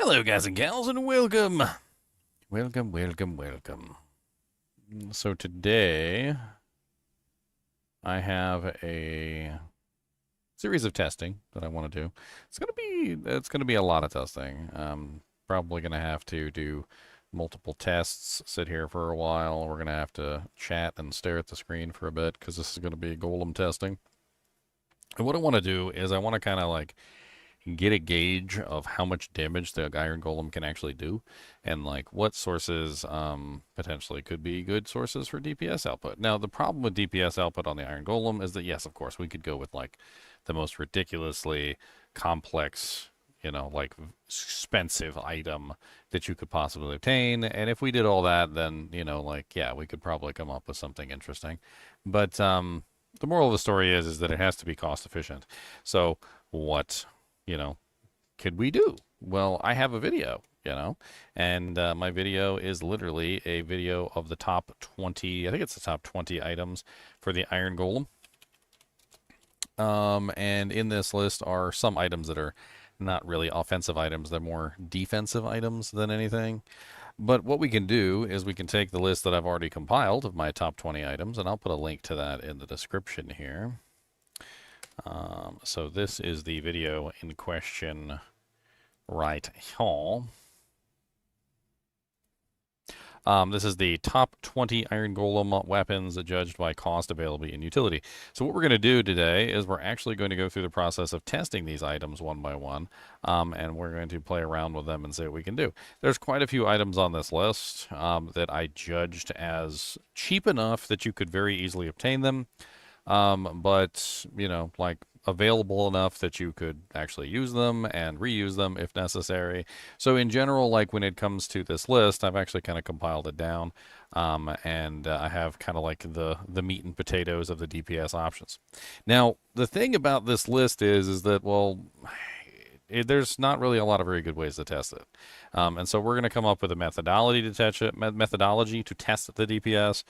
Hello, guys and gals, and welcome. Welcome. So today, I have a series of testing that I want to do. It's gonna be a lot of testing. Probably gonna have to do multiple tests, sit here for a while. We're gonna have to chat and stare at the screen for a bit because this is gonna be golem testing. And what I want to do is I want to kind of like get a gauge of how much damage the Iron Golem can actually do, and like what sources potentially could be good sources for DPS output. Now, the problem with DPS output on the Iron Golem is that, yes, of course, we could go with like the most ridiculously complex, like expensive item that you could possibly obtain. And if we did all that, then, like, yeah, we could probably come up with something interesting. But the moral of the story is that it has to be cost efficient. So what could we do? Well, I have a video, and my video is literally a video of the top 20, I think it's the top 20 items for the Iron Golem. And in this list are some items that are not really offensive items, they're more defensive items than anything. But what we can do is we can take the list that I've already compiled of my top 20 items, and I'll put a link to that in the description here. So this is the video in question right here. This is the top 20 Iron Golem weapons judged by cost, availability, and utility. So what we're going to do today is we're actually going to go through the process of testing these items one by one, and we're going to play around with them and see what we can do. There's quite a few items on this list that I judged as cheap enough that you could very easily obtain them. But, like available enough that you could actually use them and reuse them if necessary. So in general, like when it comes to this list, I've actually kind of compiled it down, and I have kind of like the meat and potatoes of the DPS options. Now, the thing about this list is that, well, there's not really a lot of very good ways to test it. And so we're going to come up with a methodology to test it, the DPS.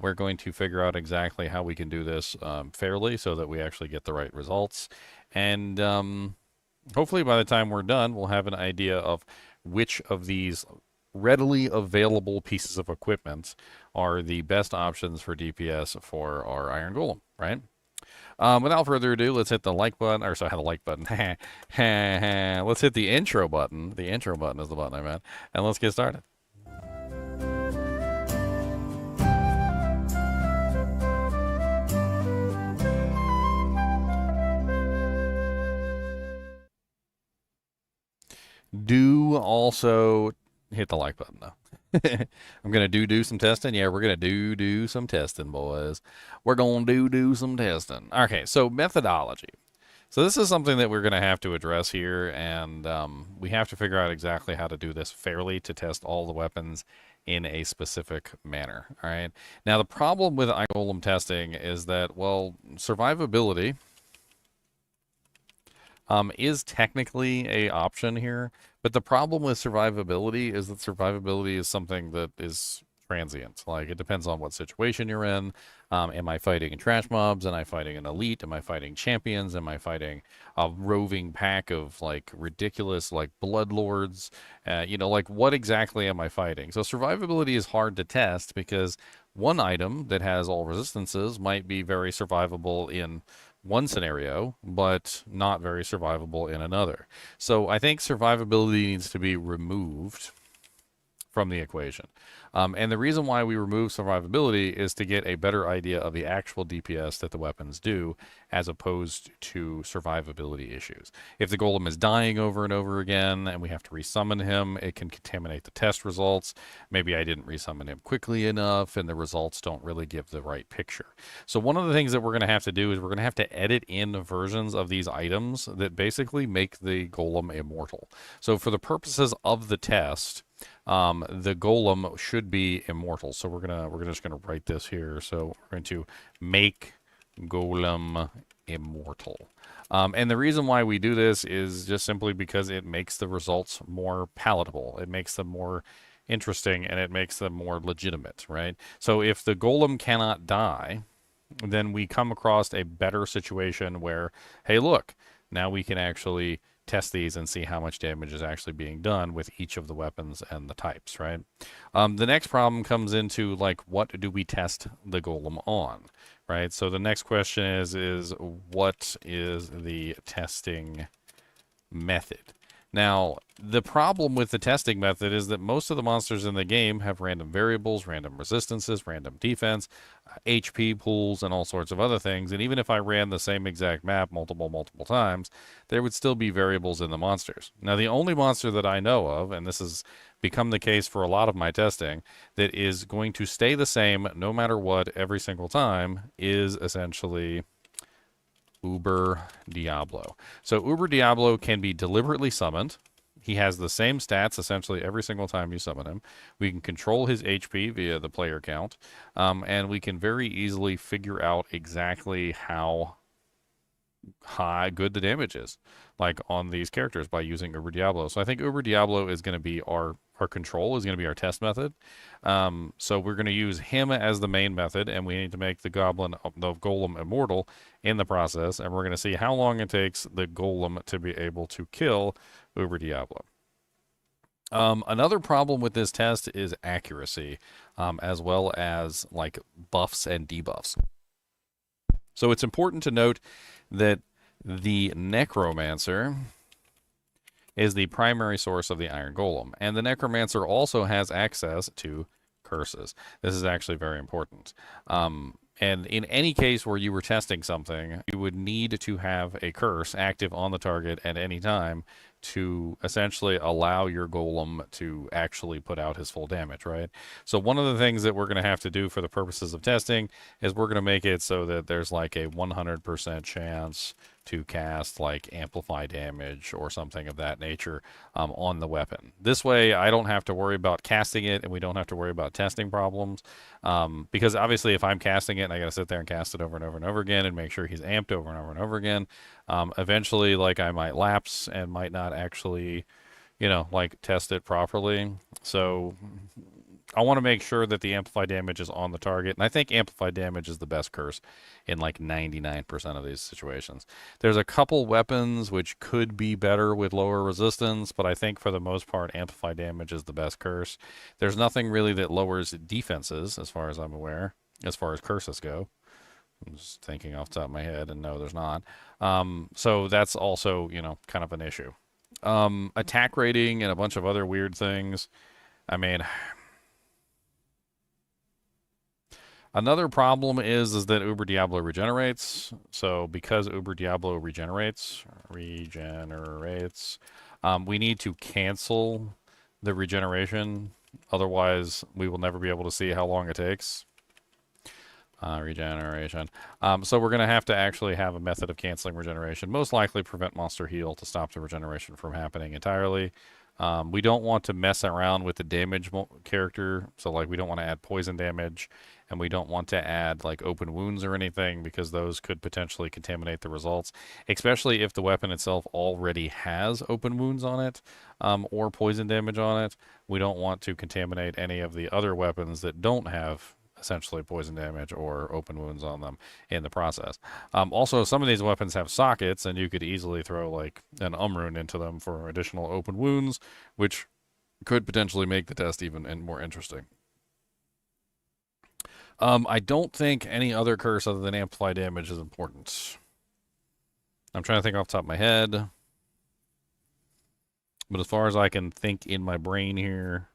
We're going to figure out exactly how we can do this fairly so that we actually get the right results. And hopefully by the time we're done, we'll have an idea of which of these readily available pieces of equipment are the best options for DPS for our Iron Golem, right? Without further ado, let's hit the like button, or sorry, the like button. Let's hit the intro button. The intro button is the button I meant. And let's get started. Do also hit the like button, though. I'm going to do some testing. Yeah, we're going to do some testing, boys. We're going to do some testing. Okay, so methodology. So this is something that we're going to have to address here, and we have to figure out exactly how to do this fairly to test all the weapons in a specific manner, all right? Now, the problem with Iron Golem testing is that, well, survivability is technically an option here, but the problem with survivability is that survivability is something that is transient. Like, it depends on what situation you're in. Am I fighting trash mobs? Am I fighting an elite? Am I fighting champions? Am I fighting a roving pack of, like, ridiculous, like, bloodlords? Like, what exactly am I fighting? So survivability is hard to test because one item that has all resistances might be very survivable in one scenario, but not very survivable in another. So I think survivability needs to be removed from the equation. And the reason why we remove survivability is to get a better idea of the actual DPS that the weapons do, as opposed to survivability issues. If the golem is dying over and over again and we have to resummon him, it can contaminate the test results. Maybe I didn't resummon him quickly enough and the results don't really give the right picture. So one of the things that we're going to have to do is we're going to have to edit in versions of these items that basically make the golem immortal. So for the purposes of the test, the golem should be immortal. So we're just gonna write this here. So we're going to make golem immortal. And the reason why we do this is just simply because it makes the results more palatable. It makes them more interesting and it makes them more legitimate, right? So if the golem cannot die, then we come across a better situation where, hey, look, now we can actually test these and see how much damage is actually being done with each of the weapons and the types, right? The next problem comes into, like, what do we test the golem on, right? So the next question is what is the testing method? Now, the problem with the testing method is that most of the monsters in the game have random variables, random resistances, random defense, HP pools, and all sorts of other things. And even if I ran the same exact map multiple times, there would still be variables in the monsters. Now, the only monster that I know of, and this has become the case for a lot of my testing, that is going to stay the same no matter what every single time is essentially Uber Diablo. So Uber Diablo can be deliberately summoned. He has the same stats essentially every single time you summon him. We can control his HP via the player count, and we can very easily figure out exactly how good the damage is, like on these characters by using Uber Diablo. So I think Uber Diablo is going to be our control, is going to be our test method. So we're going to use him as the main method, and we need to make the golem immortal in the process, and we're going to see how long it takes the golem to be able to kill Uber Diablo. Another problem with this test is accuracy, as well as like buffs and debuffs. So it's important to note that the Necromancer is the primary source of the Iron Golem, and the Necromancer also has access to curses. This is actually very important. And in any case where you were testing something, you would need to have a curse active on the target at any time to essentially allow your golem to actually put out his full damage, right? So one of the things that we're going to have to do for the purposes of testing is we're going to make it so that there's like a 100% chance to cast like amplify damage or something of that nature on the weapon. This way I don't have to worry about casting it, and we don't have to worry about testing problems, because obviously if I'm casting it and I got to sit there and cast it over and over and over again and make sure he's amped over and over and over again, eventually like I might lapse and might not actually, you know, like test it properly. So I want to make sure that the amplify damage is on the target, and I think amplify damage is the best curse in like 99% of these situations. There's a couple weapons which could be better with lower resistance, but I think for the most part amplify damage is the best curse. There's nothing really that lowers defenses as far as I'm aware, as far as curses go. I'm just thinking off the top of my head, and no, there's not. So that's also, you know, kind of an issue. Attack rating and a bunch of other weird things. I mean, another problem is that Uber Diablo regenerates. So because Uber Diablo regenerates, we need to cancel the regeneration. Otherwise, we will never be able to see how long it takes. Regeneration. So we're going to actually have a method of canceling regeneration. Most likely prevent monster heal to stop the regeneration from happening entirely. We don't want to mess around with the damage character. So like we don't want to add poison damage, and we don't want to add like open wounds or anything, because those could potentially contaminate the results, especially if the weapon itself already has open wounds on it, or poison damage on it. We don't want to contaminate any of the other weapons that don't have essentially poison damage or open wounds on them in the process. Also, some of these weapons have sockets, and you could easily throw like an rune into them for additional open wounds, which could potentially make the test even more interesting. I don't think any other curse other than amplify damage is important. I'm trying to think off the top of my head, but as far as I can think in my brain here,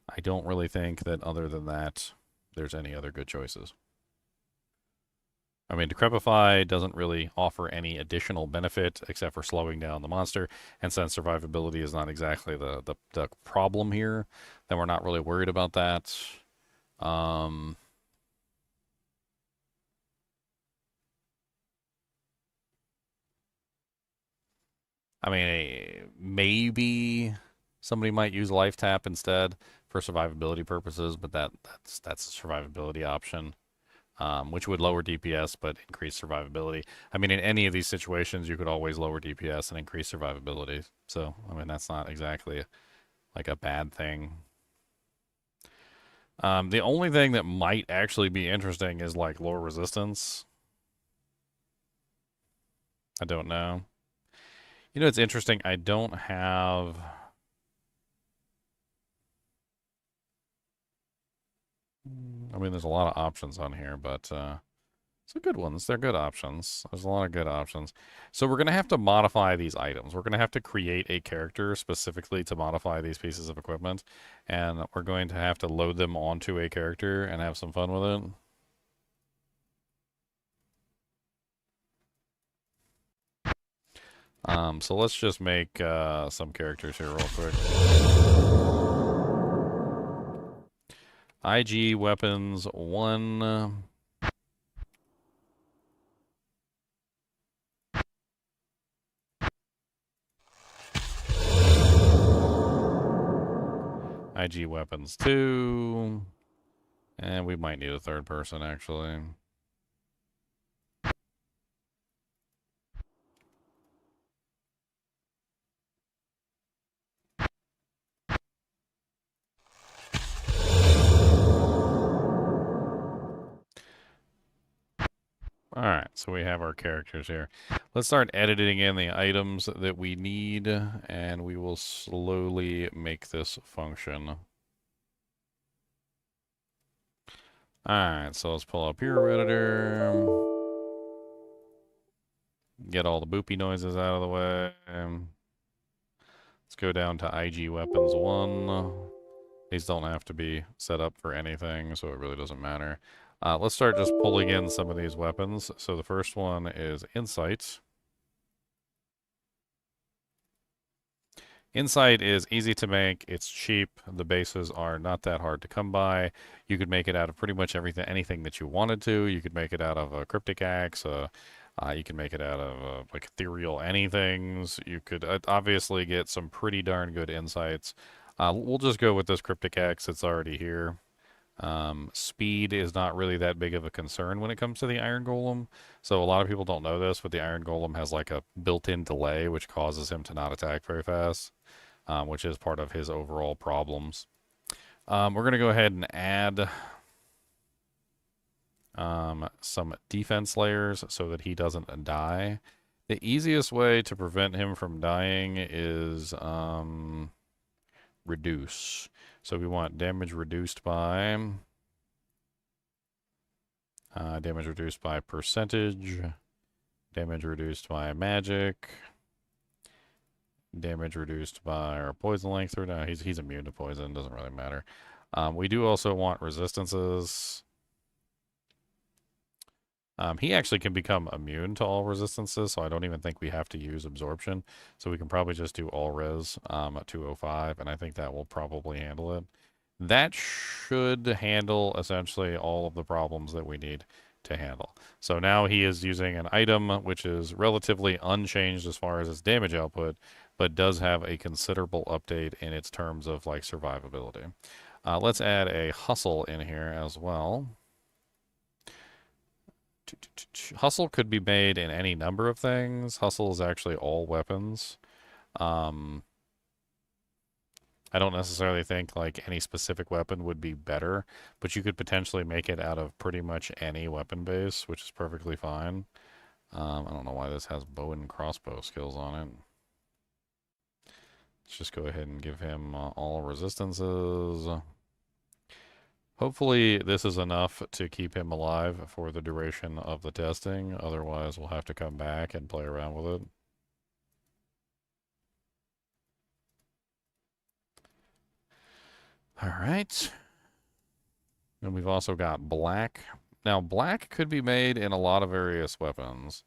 I don't really think that other than that there's any other good choices. I mean, Decrepify doesn't really offer any additional benefit except for slowing down the monster, and since survivability is not exactly the problem here, then we're not really worried about that. I mean, maybe somebody might use Life Tap instead for survivability purposes, but that's a survivability option, which would lower DPS but increase survivability. I mean, in any of these situations, you could always lower DPS and increase survivability. So, I mean, that's not exactly like a bad thing. The only thing that might actually be interesting is like lower resistance. I don't know. You know, it's interesting. I don't have. I mean, there's a lot of options on here, but it's a good ones. They're good options. There's a lot of good options. So we're going to have to modify these items. We're going to have to create a character specifically to modify these pieces of equipment, and we're going to have to load them onto a character and have some fun with it. So let's just make some characters here real quick. IG weapons 1. IG weapons 2. And we might need a third person, actually. All right, so we have our characters here. Let's start editing in the items that we need, and we will slowly make this function. All right, so let's pull up Hero Editor. Get all the boopy noises out of the way. Let's go down to IG Weapons 1. These don't have to be set up for anything, so it really doesn't matter. Let's start just pulling in some of these weapons. So the first one is Insight. Insight is easy to make. It's cheap. The bases are not that hard to come by. You could make it out of pretty much everything, anything that you wanted to. You could make it out of a cryptic axe. You can make it out of like ethereal anythings. You could obviously get some pretty darn good insights. We'll just go with this cryptic axe. It's already here. Speed is not really that big of a concern when it comes to the Iron Golem. So a lot of people don't know this, but the Iron Golem has like a built-in delay, which causes him to not attack very fast, which is part of his overall problems. We're going to go ahead and add some defense layers so that he doesn't die. The easiest way to prevent him from dying is reduce. So we want damage reduced by percentage, damage reduced by magic, damage reduced by our poison length. Or no, he's immune to poison. Doesn't really matter. We do also want resistances. He actually can become immune to all resistances, so I don't even think we have to use absorption. So we can probably just do all res at 205, and I think that will probably handle it. That should handle essentially all of the problems that we need to handle. So now he is using an item which is relatively unchanged as far as its damage output, but does have a considerable update in its terms of like survivability. Let's add a hustle in here as well. Hustle could be made in any number of things. Hustle is actually all weapons. I don't necessarily think like any specific weapon would be better, but you could potentially make it out of pretty much any weapon base, which is perfectly fine. I don't know why this has bow and crossbow skills on it. Let's just go ahead and give him all resistances. Hopefully this is enough to keep him alive for the duration of the testing. Otherwise, we'll have to come back and play around with it. All right. And we've also got black. Now, black could be made in a lot of various weapons.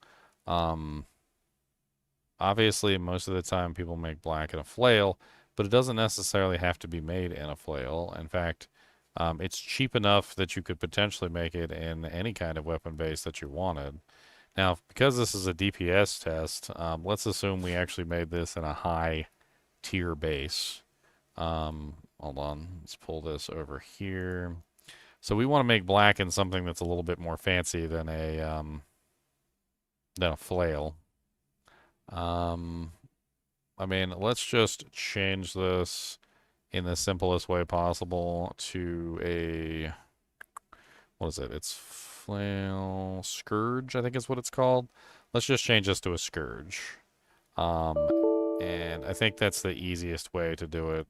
Obviously, most of the time people make black in a flail, but it doesn't necessarily have to be made in a flail. In fact, it's cheap enough that you could potentially make it in any kind of weapon base that you wanted. Now, because this is a DPS test, let's assume we actually made this in a high tier base. Hold on, let's pull this over here. So we want to make black in something that's a little bit more fancy than a flail. I mean, let's just change this in the simplest way possible to a, what is it? It's flail scourge, I think is what it's called. Let's just change this to a scourge. Um, and I think that's the easiest way to do it.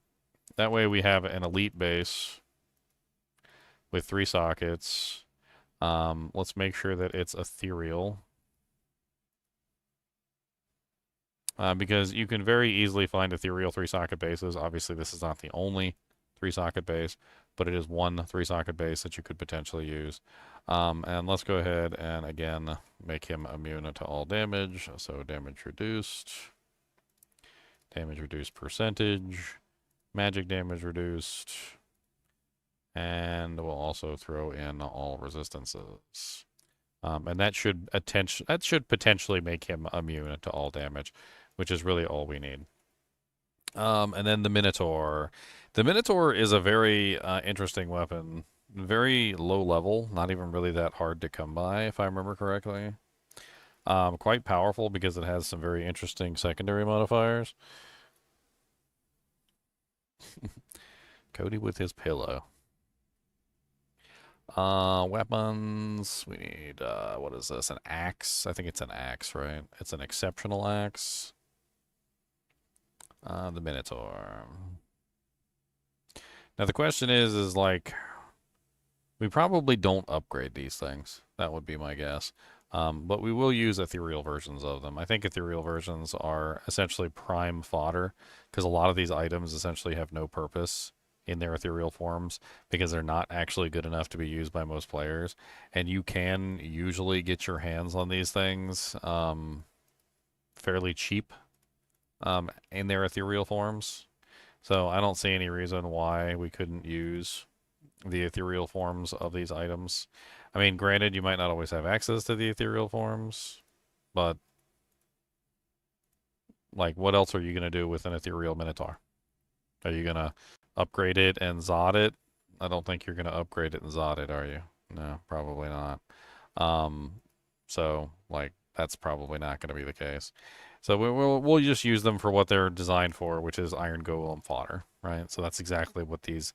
That way we have an elite base with 3 sockets. Let's make sure that it's ethereal. Because you can very easily find ethereal 3-socket bases. Obviously, this is not the only 3-socket base, but it is one 3-socket base that you could potentially use. And let's go ahead and, again, make him immune to all damage. So damage reduced percentage, magic damage reduced, and we'll also throw in all resistances. And that should potentially make him immune to all damage, which is really all we need. And then the Minotaur. The Minotaur is a very interesting weapon. Very low level, not even really that hard to come by, if I remember correctly. Quite powerful because it has some very interesting secondary modifiers. Cody with his pillow. Weapons. We need, what is this? An axe? I think it's an axe, right? It's an exceptional axe. The Minotaur. Now the question is like, we probably don't upgrade these things. That would be my guess. But we will use ethereal versions of them. I think ethereal versions are essentially prime fodder because a lot of these items essentially have no purpose in their ethereal forms because they're not actually good enough to be used by most players. And you can usually get your hands on these things fairly cheap in their ethereal forms. So I don't see any reason why we couldn't use the ethereal forms of these items. I mean, granted, you might not always have access to the ethereal forms, but like, what else are you going to do with an ethereal Minotaur? Are you going to upgrade it and Zod it? I don't think you're going to upgrade it and Zod it, are you? No, probably not. So, like, that's probably not going to be the case. So we'll just use them for what they're designed for, which is Iron Golem fodder, right? So that's exactly what these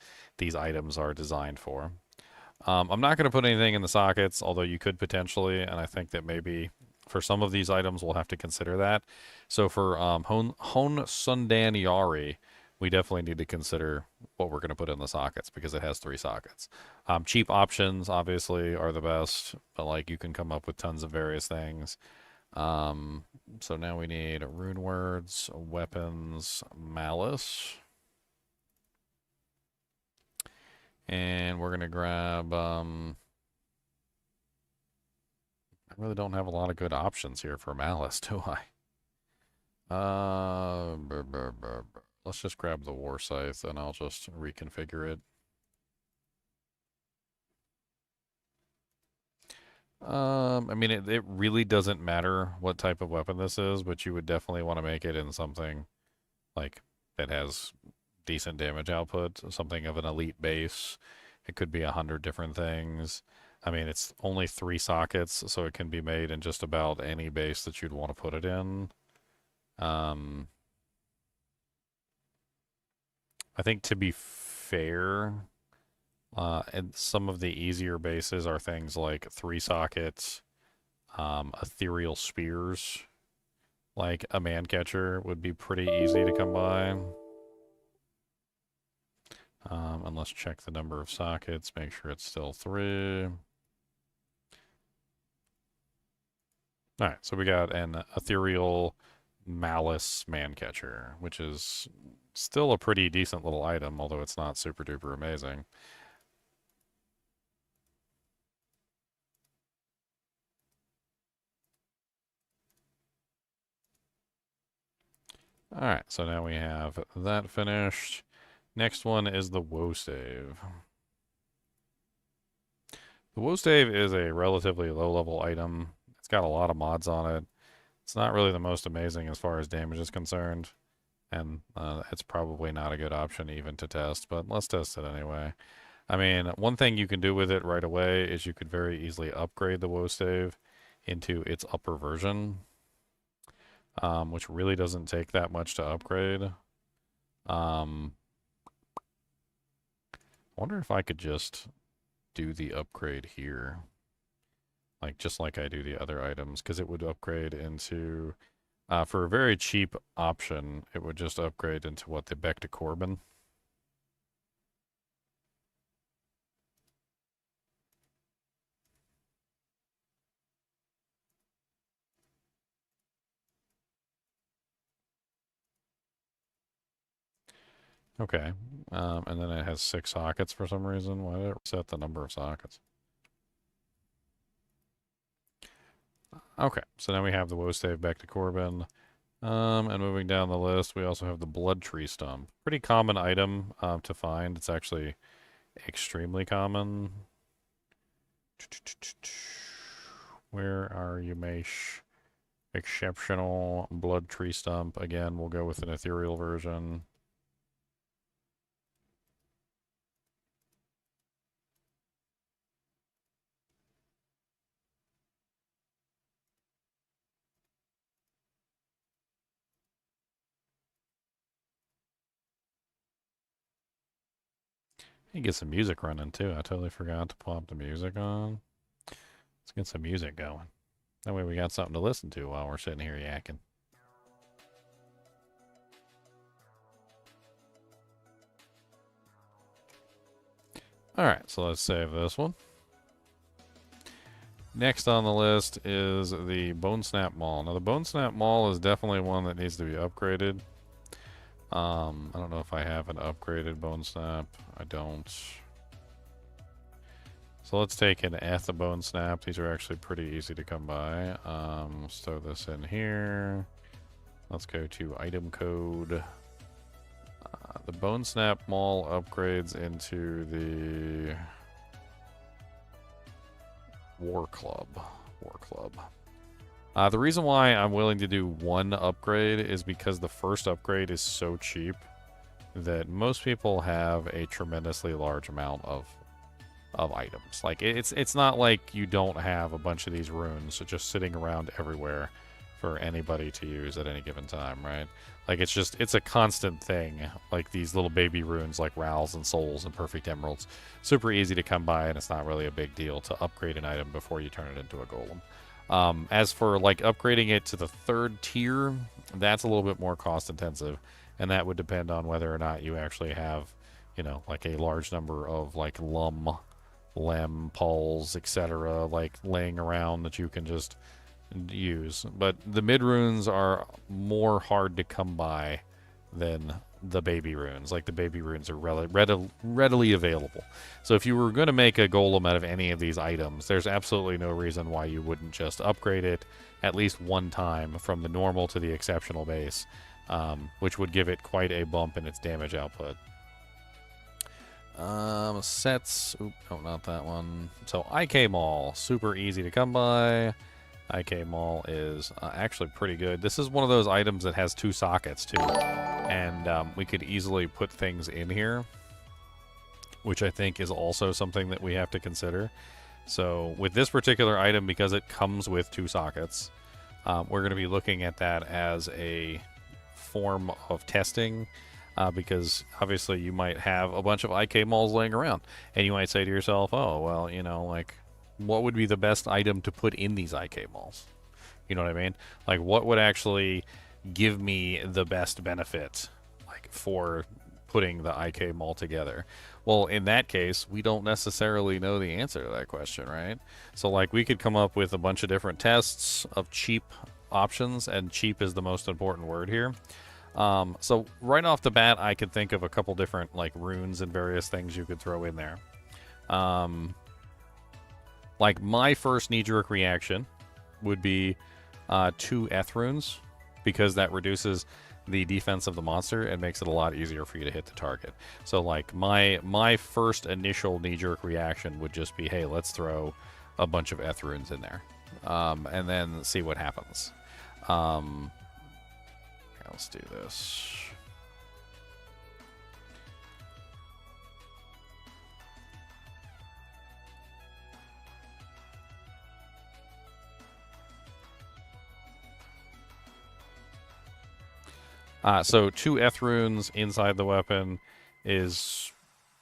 items are designed for. I'm not going to put anything in the sockets, although you could potentially, and I think that maybe for some of these items we'll have to consider that. So for Hon Sundan Yari, we definitely need to consider what we're going to put in the sockets because it has 3 sockets. Cheap options, obviously, are the best, but like you can come up with tons of various things. So now we need rune words, weapons, Malice. And we're going to grab, I really don't have a lot of good options here for Malice, do I? Let's just grab the War Scythe and I'll just reconfigure it. I mean, it really doesn't matter what type of weapon this is, but you would definitely want to make it in something like that has decent damage output, something of an elite base. It could be 100 different things. I mean, it's only 3 sockets, so it can be made in just about any base that you'd want to put it in. I think to be fair, and some of the easier bases are things like 3 sockets, ethereal spears, like a man catcher would be pretty easy to come by. And let's check the number of sockets, make sure it's still 3. Alright, so we got an ethereal Malice man catcher, which is still a pretty decent little item, although it's not super duper amazing. Alright, so now we have that finished. Next one is the Woe Stave. The Woe Stave is a relatively low-level item. It's got a lot of mods on it. It's not really the most amazing as far as damage is concerned, and it's probably not a good option even to test, but let's test it anyway. I mean, one thing you can do with it right away is you could very easily upgrade the Woe Stave into its upper version, which really doesn't take that much to upgrade. I wonder if I could just do the upgrade here. Like, just like I do the other items, because it would upgrade into For a very cheap option, it would just upgrade into what, the Back to Corbin. Okay. And then it has 6 sockets for some reason. Why did it set the number of sockets? Okay, so now we have the Woe Stave Back to Corbin. And moving down the list, we also have the Bloodtree Stump. Pretty common item to find. It's actually extremely common. Where are you, Mash? Exceptional Bloodtree Stump. Again, we'll go with an ethereal version. You get some music running too. I totally forgot to pop the music on. Let's get some music going. That way we got something to listen to while we're sitting here yakking. Alright, so let's save this one. Next on the list is the Bone Snap Maul. Now the Bone Snap Maul is definitely one that needs to be upgraded. I don't know if I have an upgraded Bone Snap. I don't. So let's take an Etha Bone Snap. These are actually pretty easy to come by. Let's throw this in here. Let's go to item code. The Bone Snap Maul upgrades into the War Club. The reason why I'm willing to do one upgrade is because the first upgrade is so cheap that most people have a tremendously large amount of items. Like it's not like you don't have a bunch of these runes just sitting around everywhere for anybody to use at any given time, right? Like it's a constant thing. Like these little baby runes like Rals and Souls and Perfect Emeralds. Super easy to come by, and it's not really a big deal to upgrade an item before you turn it into a golem. As for like upgrading it to the 3rd tier, that's a little bit more cost intensive, and that would depend on whether or not you actually have, you know, like a large number of like lem, pulls, etc., like laying around that you can just use. But the mid runes are more hard to come by than the baby runes. Like the baby runes are readily available. So if you were going to make a golem out of any of these items, there's absolutely no reason why you wouldn't just upgrade it at least one time from the normal to the exceptional base, which would give it quite a bump in its damage output. Sets. Oop, no, not that one. So IK Maul, super easy to come by. IK Maul is actually pretty good. This is one of those items that has 2 sockets too, and we could easily put things in here, which I think is also something that we have to consider. So with this particular item, because it comes with 2 sockets, we're going to be looking at that as a form of testing, because obviously you might have a bunch of IK Mauls laying around, and you might say to yourself, oh, well, you know, like, what would be the best item to put in these IK Mauls? You know what I mean? Like, what would actually give me the best benefit, like, for putting the IK Maul together? Well, in that case, we don't necessarily know the answer to that question, right? So, like, we could come up with a bunch of different tests of cheap options, and cheap is the most important word here. So right off the bat, I could think of a couple different, like, runes and various things you could throw in there. Like, my first knee-jerk reaction would be 2 Eth runes, because that reduces the defense of the monster and makes it a lot easier for you to hit the target. So, like, my first initial knee-jerk reaction would just be, hey, let's throw a bunch of Eth runes in there, and then see what happens. Let's do this. So 2 Eth runes inside the weapon is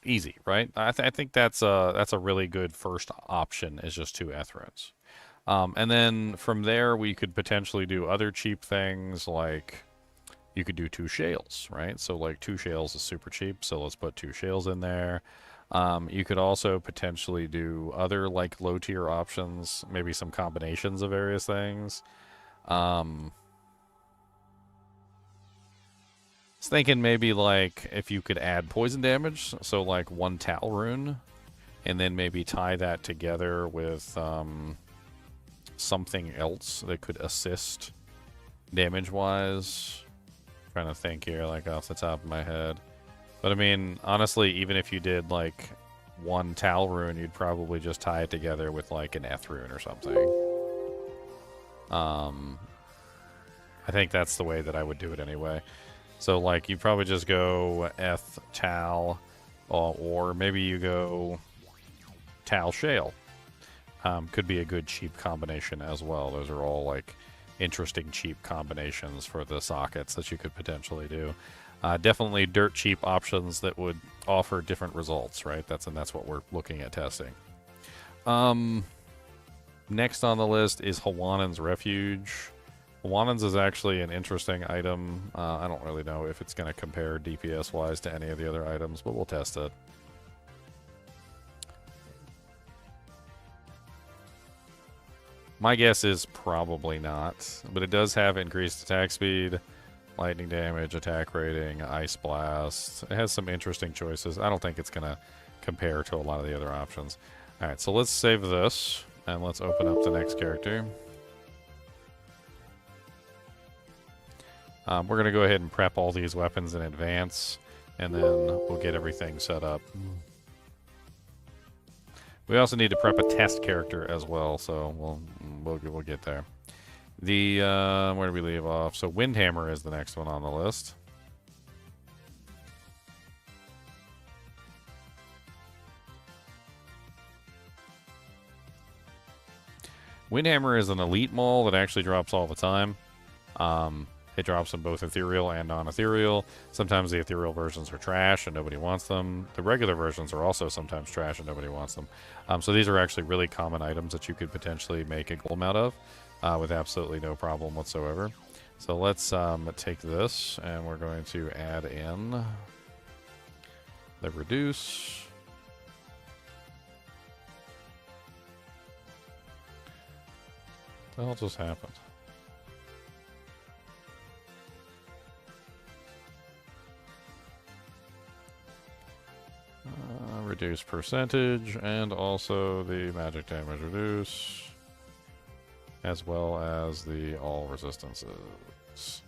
easy, right? I think that's a really good first option, is just 2 Eth runes. And then from there, we could potentially do other cheap things like you could do 2 shales, right? So like 2 shales is super cheap, so let's put 2 shales in there. You could also potentially do other like low tier options, maybe some combinations of various things. I was thinking maybe like if you could add poison damage, so like 1 Tal rune, and then maybe tie that together with something else that could assist damage-wise. Trying to think here, like off the top of my head. But I mean, honestly, even if you did like 1 Tal rune, you'd probably just tie it together with like an Eth rune or something. I think that's the way that I would do it anyway. So like you probably just go Eth Tal, or maybe you go Tal Shale. Could be a good cheap combination as well. Those are all like interesting cheap combinations for the sockets that you could potentially do. Definitely dirt cheap options that would offer different results, right? That's what we're looking at testing. Next on the list is Hwanan's Refuge. Hwanan's is actually an interesting item. I don't really know if it's going to compare DPS wise to any of the other items, but we'll test it. My guess is probably not, but it does have increased attack speed, lightning damage, attack rating, ice blast. It has some interesting choices. I don't think it's going to compare to a lot of the other options. All right, so let's save this, and let's open up the next character. We're going to go ahead and prep all these weapons in advance, and then we'll get everything set up. We also need to prep a test character as well, so we'll get there. The where do we leave off? So Windhammer is the next one on the list. Windhammer is an elite maul that actually drops all the time. It drops in both ethereal and non-ethereal. Sometimes the ethereal versions are trash and nobody wants them. The regular versions are also sometimes trash and nobody wants them. So these are actually really common items that you could potentially make a golem out of with absolutely no problem whatsoever. So let's take this and we're going to add in the reduce. What the hell just happened? Reduce percentage, and also the magic damage reduce, as well as the all resistances.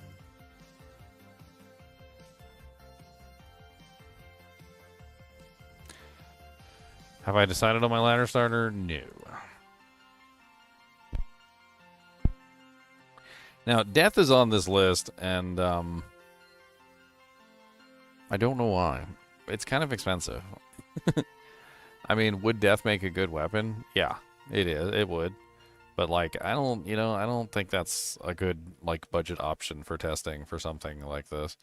Have I decided on my ladder starter? No. Now, death is on this list, and I don't know why. It's kind of expensive. I mean, would death make a good weapon? Yeah, it is. It would. But like, I don't think that's a good like budget option for testing for something like this.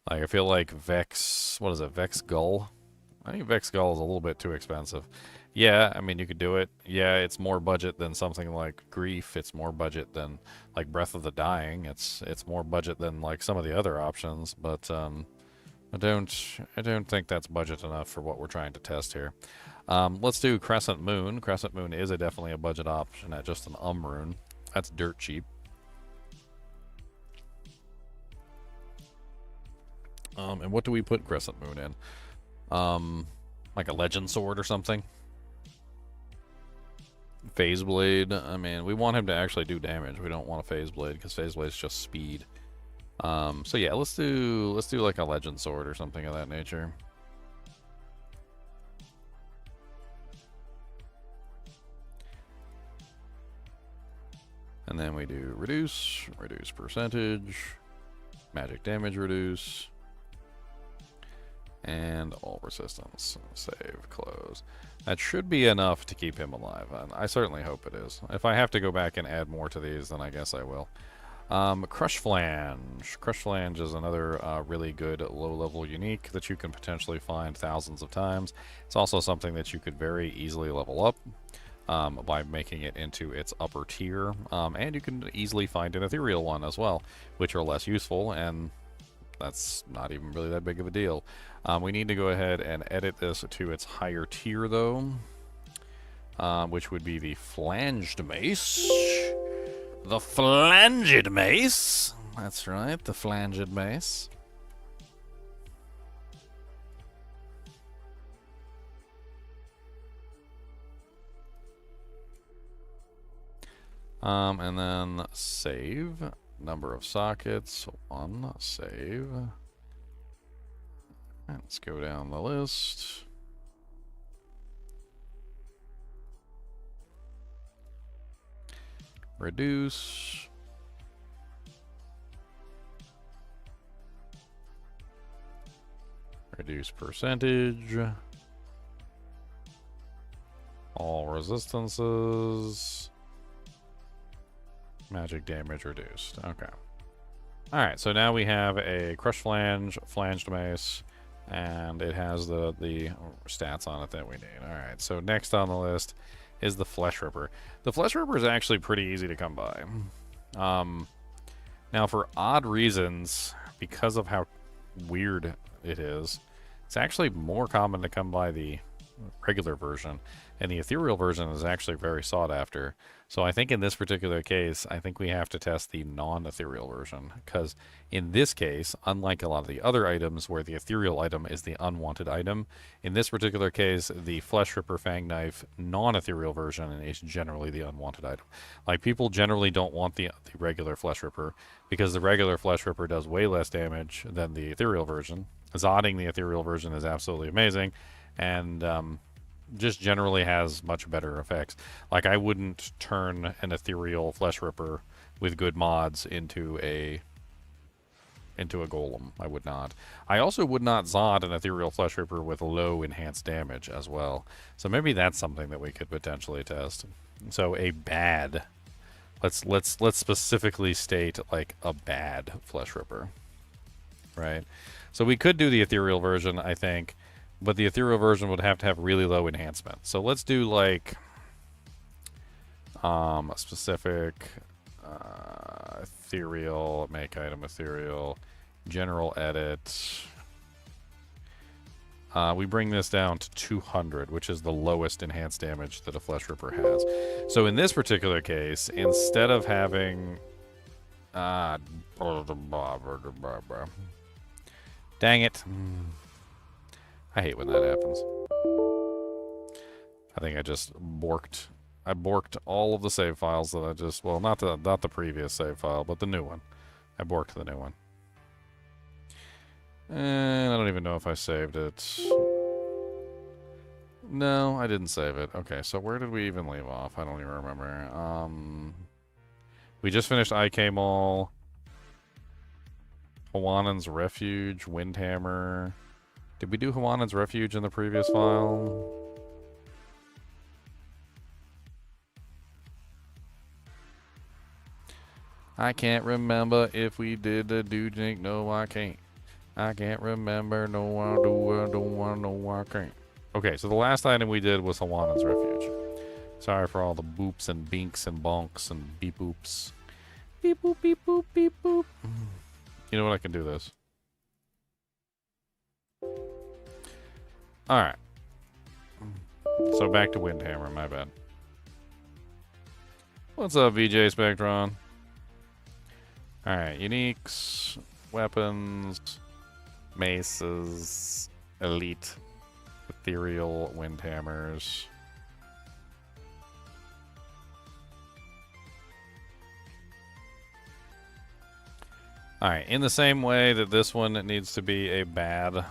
Like, I feel like Vex, what is it? Vex Gull? I think Vex Gull is a little bit too expensive. Yeah, I mean, you could do it. Yeah, it's more budget than something like Grief. It's more budget than like Breath of the Dying. It's more budget than like some of the other options, but I don't think that's budget enough for what we're trying to test here. Let's do Crescent Moon. Crescent Moon is definitely a budget option at just an rune. That's dirt cheap. And what do we put Crescent Moon in? Like a Legend Sword or something? Phase Blade. I mean, we want him to actually do damage. We don't want a Phase Blade because Phase Blade is just speed. So yeah, let's do like a Legend Sword or something of that nature. And then we do reduce percentage, magic damage reduce, and all resistance. Save, close. That should be enough to keep him alive. I certainly hope it is. If I have to go back and add more to these, then I guess I will. Crusflange. Crusflange is another really good low-level unique that you can potentially find thousands of times. It's also something that you could very easily level up. by making it into its upper tier. And you can easily find an ethereal one as well, which are less useful, and that's not even really that big of a deal. We need to go ahead and edit this to its higher tier, though, which would be the flanged mace. The flanged mace. That's right, the flanged mace. And then save. Number of sockets, 1. Save. Let's go down the list. Reduce. Reduce percentage. All resistances. Magic damage reduced. Okay. Alright, so now we have a Crusflange, flanged mace, and it has the stats on it that we need. Alright, so next on the list is the Fleshripper. The Fleshripper is actually pretty easy to come by. Now, for odd reasons, because of how weird it is, it's actually more common to come by the regular version, and the ethereal version is actually very sought after. So I think in this particular case, I think we have to test the non-ethereal version, because in this case, unlike a lot of the other items where the ethereal item is the unwanted item, in this particular case, the Fleshripper Fang Knife non-ethereal version is generally the unwanted item. Like, people generally don't want the regular Fleshripper, because the regular Fleshripper does way less damage than the ethereal version. Zodding the ethereal version is absolutely amazing, and just generally has much better effects. Like, I wouldn't turn an ethereal Fleshripper with good mods into a golem. I would not. I also would not Zod an ethereal Fleshripper with low enhanced damage as well. So maybe that's something that we could potentially test. So a bad, let's specifically state like a bad Fleshripper, right? So we could do the ethereal version, I think. But the ethereal version would have to have really low enhancement. So let's do like a specific ethereal, make item ethereal, general edit. We bring this down to 200, which is the lowest enhanced damage that a Fleshripper has. So in this particular case, instead of having... dang it. I hate when that happens. I think I just borked. I borked all of the save files that I just... Well, not the previous save file, but the new one. I borked the new one. And I don't even know if I saved it. No, I didn't save it. Okay, so where did we even leave off? I don't even remember. We just finished IK Maul. Hwanan's Refuge, Windhammer... Did we do Hwanan's Refuge in the previous file? I can't remember if we did the Dujink. No, I can't. I can't remember. No, I don't want. No, I can't. Okay, so the last item we did was Hwanan's Refuge. Sorry for all the boops and binks and bonks and beep boops. Beep boop, beep boop, beep boop. You know what? I can do this. Alright. So back to Windhammer, my bad. What's up, VJ Spectron? Alright, uniques, weapons, maces, elite, ethereal, windhammers. Alright, in the same way that this one needs to be a bad...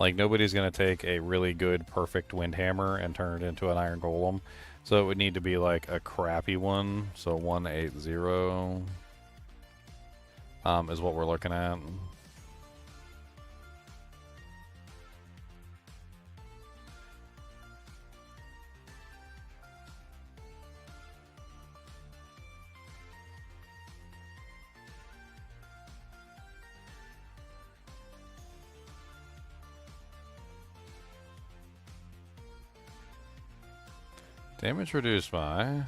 Like, nobody's going to take a really good, perfect Windhammer and turn it into an Iron Golem. So it would need to be, like, a crappy one. So 180 is what we're looking at. Damage reduced by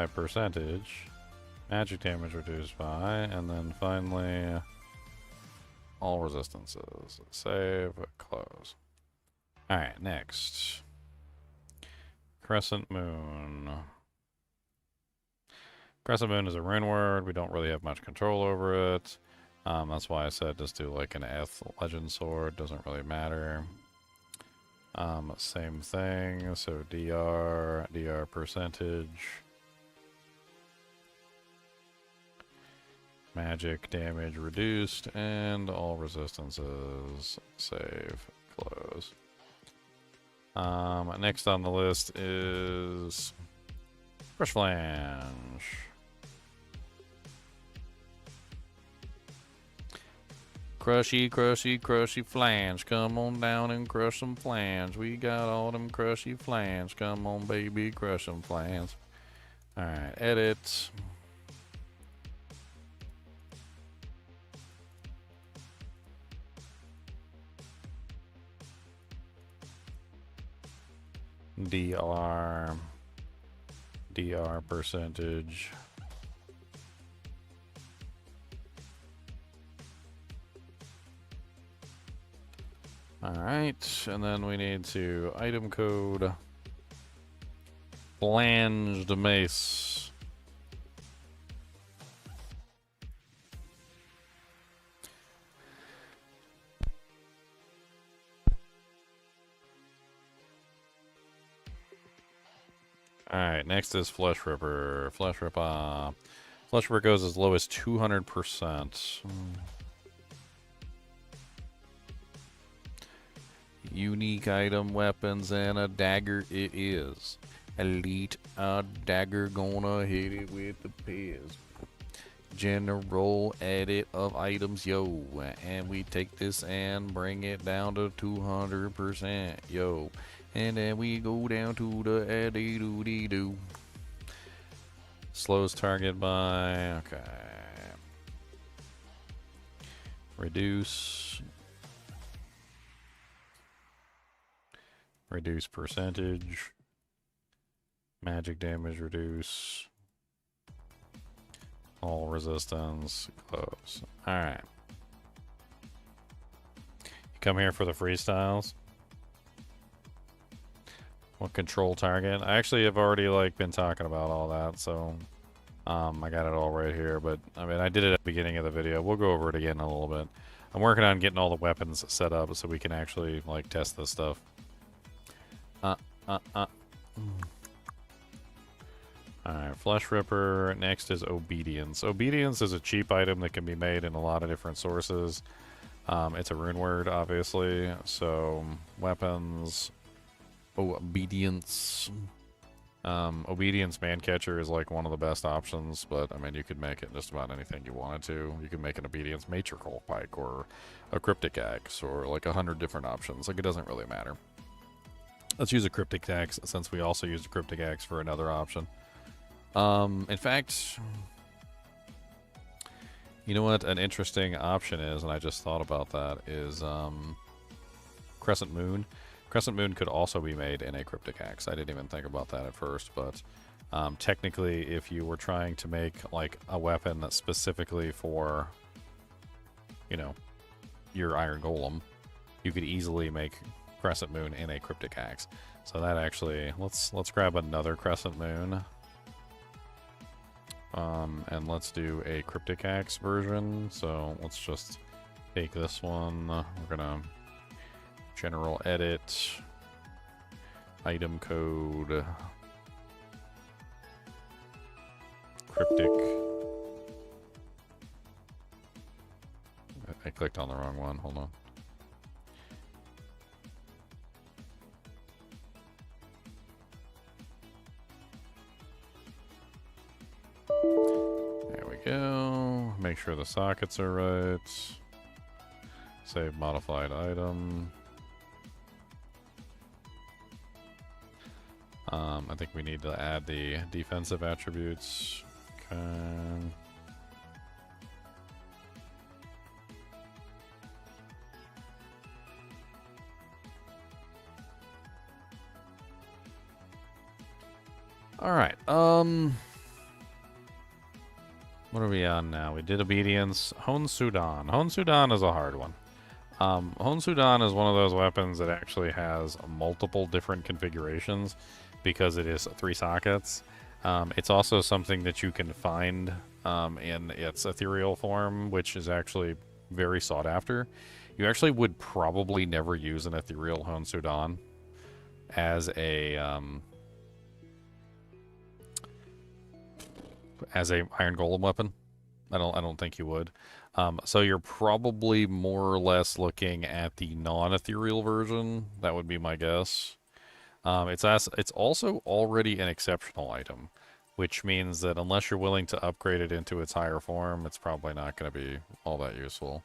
percentage. Magic damage reduced by, and then finally all resistances. Save, close. Alright, next. Crescent Moon. Crescent Moon is a rune word. We don't really have much control over it. That's why I said just do like an Eth Legend Sword. Doesn't really matter. Same thing. So DR percentage. Magic damage reduced, and all resistances. Save, close. Next on the list is Crusflange. Crushy, crushy, crushy flange. Come on down and crush some flange. We got all them crushy flange. Come on, baby, crush some flange. Alright, edit. DR percentage. Alright, and then we need to item code Flanged Mace. Alright, next is Fleshripper. Fleshripper goes as low as 200%. Unique item, weapons, and a dagger it is. Elite, a dagger gonna hit it with the piss. General edit of items, yo. And we take this and bring it down to 200%, yo. And then we go down to the eddy-doo-dee-doo. Slows target by, okay. Reduce percentage. Magic damage reduce. All resistance, close. Alright. You come here for the freestyles. What control target? I actually have already like been talking about all that, so I got it all right here, but I mean I did it at the beginning of the video. We'll go over it again in a little bit. I'm working on getting all the weapons set up so we can actually like test this stuff. Alright, Fleshripper. Next is Obedience. Obedience is a cheap item that can be made in a lot of different sources. It's a rune word, obviously. So, weapons. Obedience. Obedience Mancatcher is like one of the best options, but I mean, you could make it just about anything you wanted to. You can make an Obedience Matrical Pike or a Cryptic Axe or like 100 different options. Like, it doesn't really matter. Let's use a Cryptic Axe since we also used a Cryptic Axe for another option. In fact, you know what an interesting option is, and I just thought about that, is Crescent Moon. Crescent Moon could also be made in a Cryptic Axe. I didn't even think about that at first, but technically if you were trying to make like a weapon that's specifically for, you know, your Iron Golem, you could easily make Crescent Moon in a Cryptic Axe. So that actually, let's grab another Crescent Moon. And let's do a Cryptic Axe version. So let's just take this one. We're gonna general edit, item code, Cryptic. I clicked on the wrong one, hold on. There we go. Make sure the sockets are right. Save modified item. I think we need to add the defensive attributes. Okay. All right. What are we on now? We did obedience. Hon Sudan. Hon Sudan is a hard one. Hon Sudan is one of those weapons that actually has multiple different configurations because it is 3 sockets. It's also something that you can find in its ethereal form, which is actually very sought after. You actually would probably never use an ethereal Hon Sudan as a Iron Golem weapon. I don't think you would. So you're probably more or less looking at the non-ethereal version. That would be my guess. It's also already an exceptional item, which means that unless you're willing to upgrade it into its higher form, it's probably not going to be all that useful.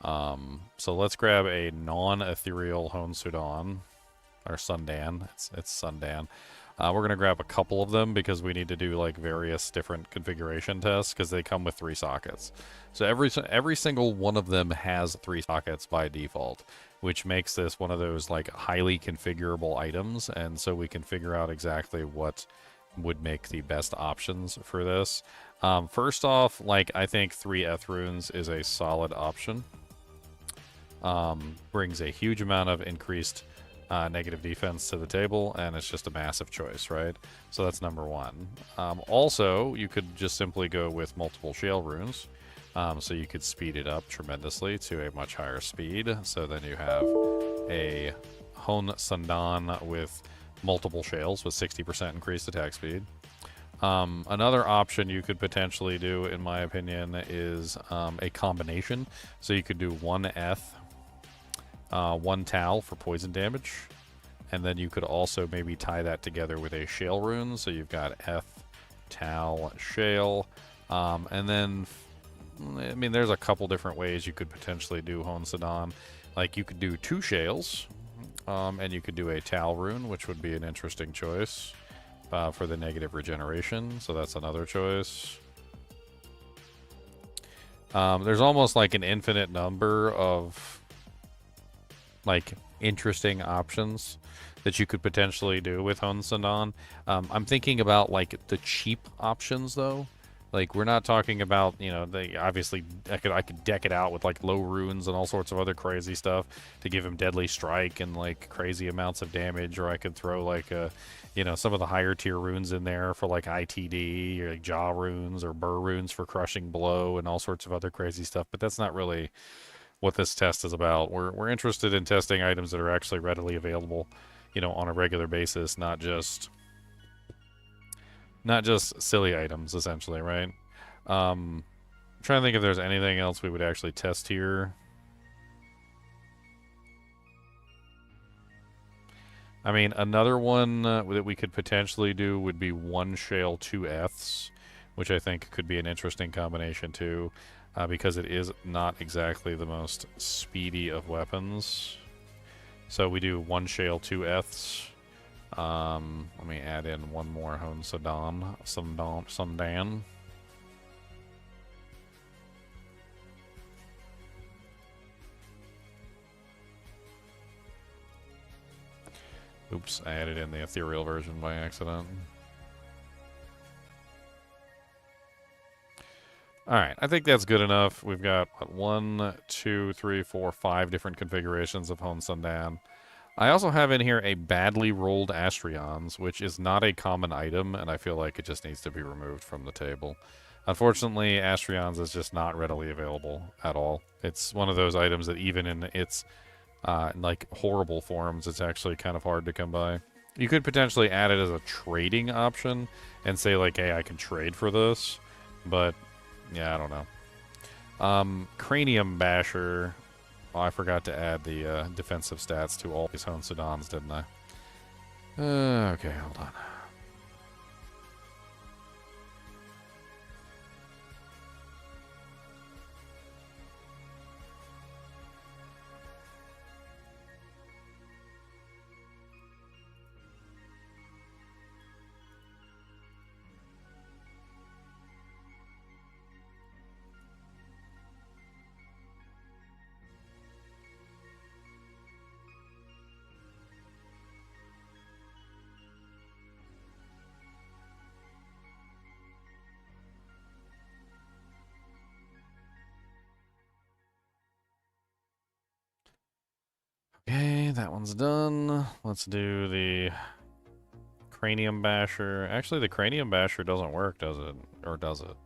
So let's grab a non-ethereal Hon Sudan, or Sundan. It's Sundan. We're going to grab a couple of them because we need to do like various different configuration tests because they come with 3 sockets. So every single one of them has 3 sockets by default, which makes this one of those like highly configurable items, and so we can figure out exactly what would make the best options for this. First off, like I think 3 Eth runes is a solid option. Brings a huge amount of increased negative defense to the table, and it's just a massive choice, right? So that's number 1. Also, you could just simply go with multiple shale runes, so you could speed it up tremendously to a much higher speed. So then you have a Hon Sundan with multiple shales with 60% increased attack speed. Another option you could potentially do, in my opinion, is a combination. So you could do 1 Eth, 1 Tal for poison damage, and then you could also maybe tie that together with a shale rune. So you've got Eth, Tal, shale, and then I mean there's a couple different ways you could potentially do Hon Sudan. Like you could do 2 shales, and you could do a Tal rune, which would be an interesting choice for the negative regeneration. So that's another choice. There's almost like an infinite number of like interesting options that you could potentially do with Hon Sudan. I'm thinking about like the cheap options though. Like we're not talking about, you know, they obviously I could deck it out with like low runes and all sorts of other crazy stuff to give him deadly strike and like crazy amounts of damage, or I could throw like you know, some of the higher tier runes in there for like ITD or like jaw runes or burr runes for crushing blow and all sorts of other crazy stuff. But that's not really what this test is about. We're interested in testing items that are actually readily available, you know, on a regular basis, not just silly items, essentially, right? I'm trying to think if there's anything else we would actually test here. I mean, another one that we could potentially do would be 1 shale, 2 Eths, which I think could be an interesting combination too. Because it is not exactly the most speedy of weapons. So we do 1 shale, 2 Eths. Let me add in 1 more Hon Sundan. Oops, I added in the ethereal version by accident. Alright, I think that's good enough. We've got, what, 1, 2, 3, 4, 5 different configurations of Hon Sundan. I also have in here a badly rolled Astrions, which is not a common item, and I feel like it just needs to be removed from the table. Unfortunately, Astrions is just not readily available at all. It's one of those items that even in its like horrible forms, it's actually kind of hard to come by. You could potentially add it as a trading option and say like, hey, I can trade for this, but yeah, I don't know. Cranium Basher. Oh, I forgot to add the defensive stats to all these Hon Sudans, didn't I? Okay, hold on. that one's done. Let's do the Cranium Basher. Actually, the Cranium Basher doesn't work, does it? Or does it?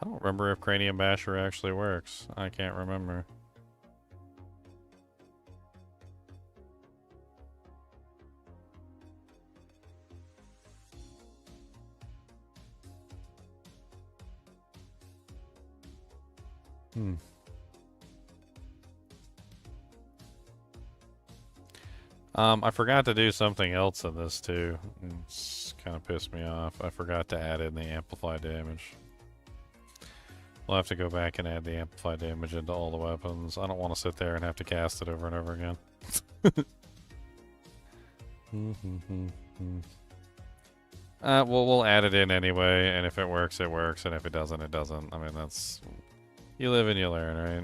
I don't remember if Cranium Basher actually works. I can't remember. I forgot to do something else in this too. It's kind of pissed me off. I forgot to add in the amplify damage. We'll have to go back and add the amplify damage into all the weapons. I don't want to sit there and have to cast it over and over again. Well, we'll add it in anyway, and if it works, it works, and if it doesn't, it doesn't. I mean, that's... You live and you learn, right?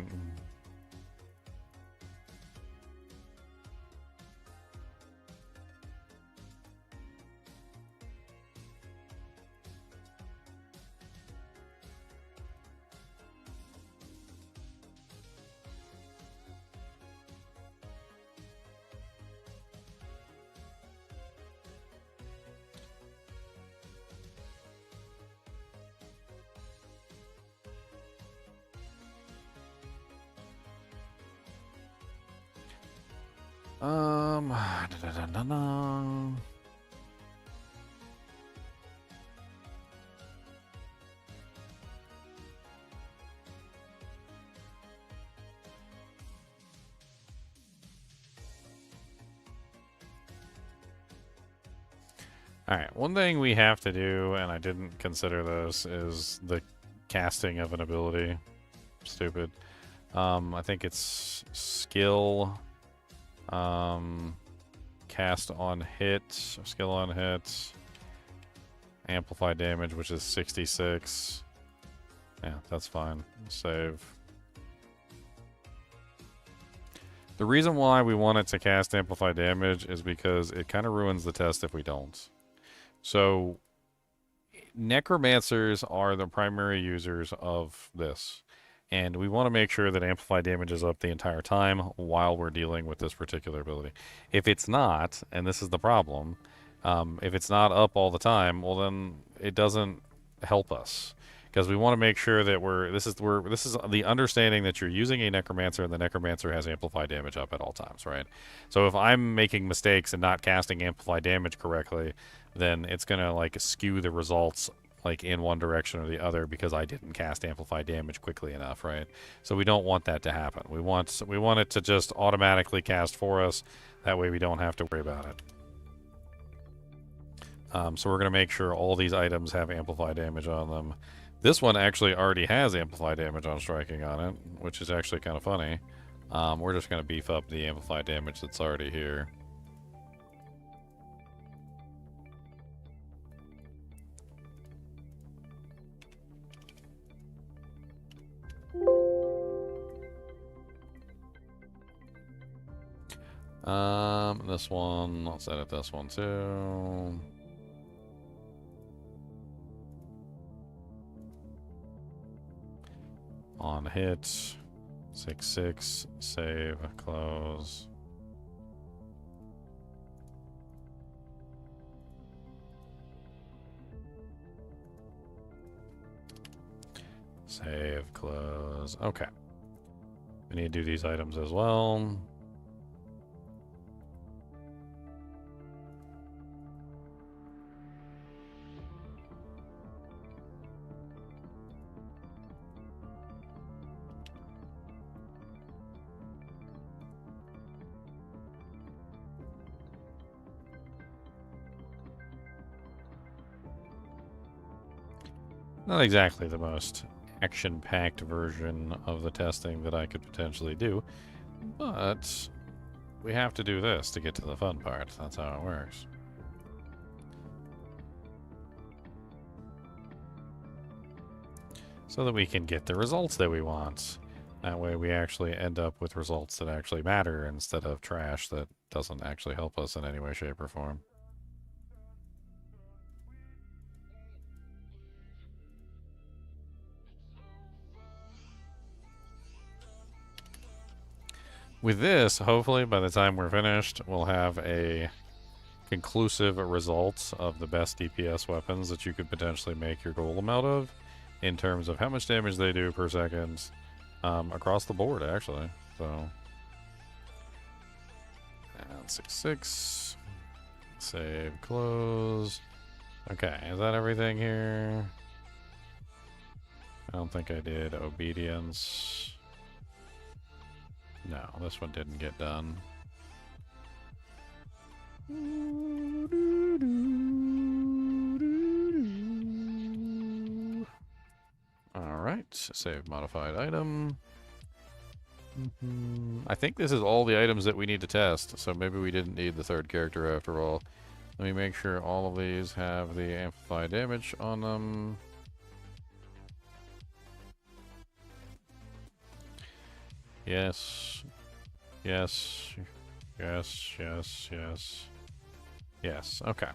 Alright, one thing we have to do, and I didn't consider this, is the casting of an ability. Stupid. I think it's skill, cast on hit, skill on hit, amplify damage, which is 66. Yeah, that's fine. Save. The reason why we want it to cast amplify damage is because it kind of ruins the test if we don't. So, necromancers are the primary users of this. And we want to make sure that amplify damage is up the entire time while we're dealing with this particular ability. If it's not, and this is the problem, if it's not up all the time, well then it doesn't help us. Because we want to make sure that this is the understanding that you're using a necromancer and the necromancer has amplify damage up at all times, right? So if I'm making mistakes and not casting amplify damage correctly, then it's gonna like skew the results like in one direction or the other because I didn't cast amplify damage quickly enough, right? So we don't want that to happen. We want it to just automatically cast for us. That way we don't have to worry about it. So we're gonna make sure all these items have amplify damage on them. This one actually already has amplify damage on striking on it, which is actually kind of funny. We're just gonna beef up the amplify damage that's already here. This one, let's edit this one too. On hit, 6/6, save, close. Save, close. Okay. We need to do these items as well. Not exactly the most action-packed version of the testing that I could potentially do, but we have to do this to get to the fun part. That's how it works. So that we can get the results that we want. That way we actually end up with results that actually matter instead of trash that doesn't actually help us in any way, shape, or form. With this, hopefully by the time we're finished, we'll have a conclusive results of the best DPS weapons that you could potentially make your golem out of in terms of how much damage they do per second across the board, actually. So, and 6/6. Save, close. Okay, is that everything here? I don't think I did obedience. No, this one didn't get done. Alright, save modified item. I think this is all the items that we need to test, so maybe we didn't need the third character after all. Let me make sure all of these have the amplified damage on them. Yes. Yes. Yes, yes, yes. Yes, okay.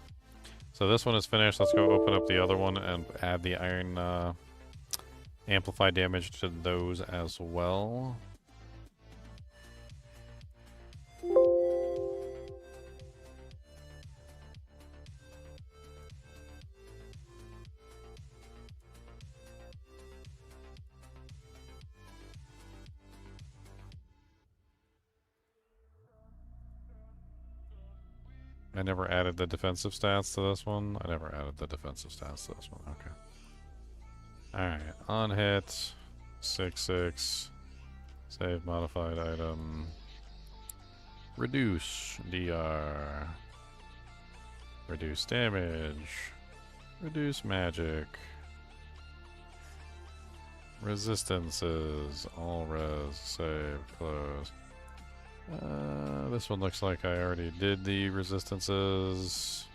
So this one is finished. Let's go open up the other one and add the iron amplified damage to those as well. I never added the defensive stats to this one. I never added the defensive stats to this one. Okay. Alright. On hit. 6/6. Save modified item. Reduce DR. Reduce damage. Reduce magic. Resistances. All res. Save. Close. This one looks like I already did the resistances.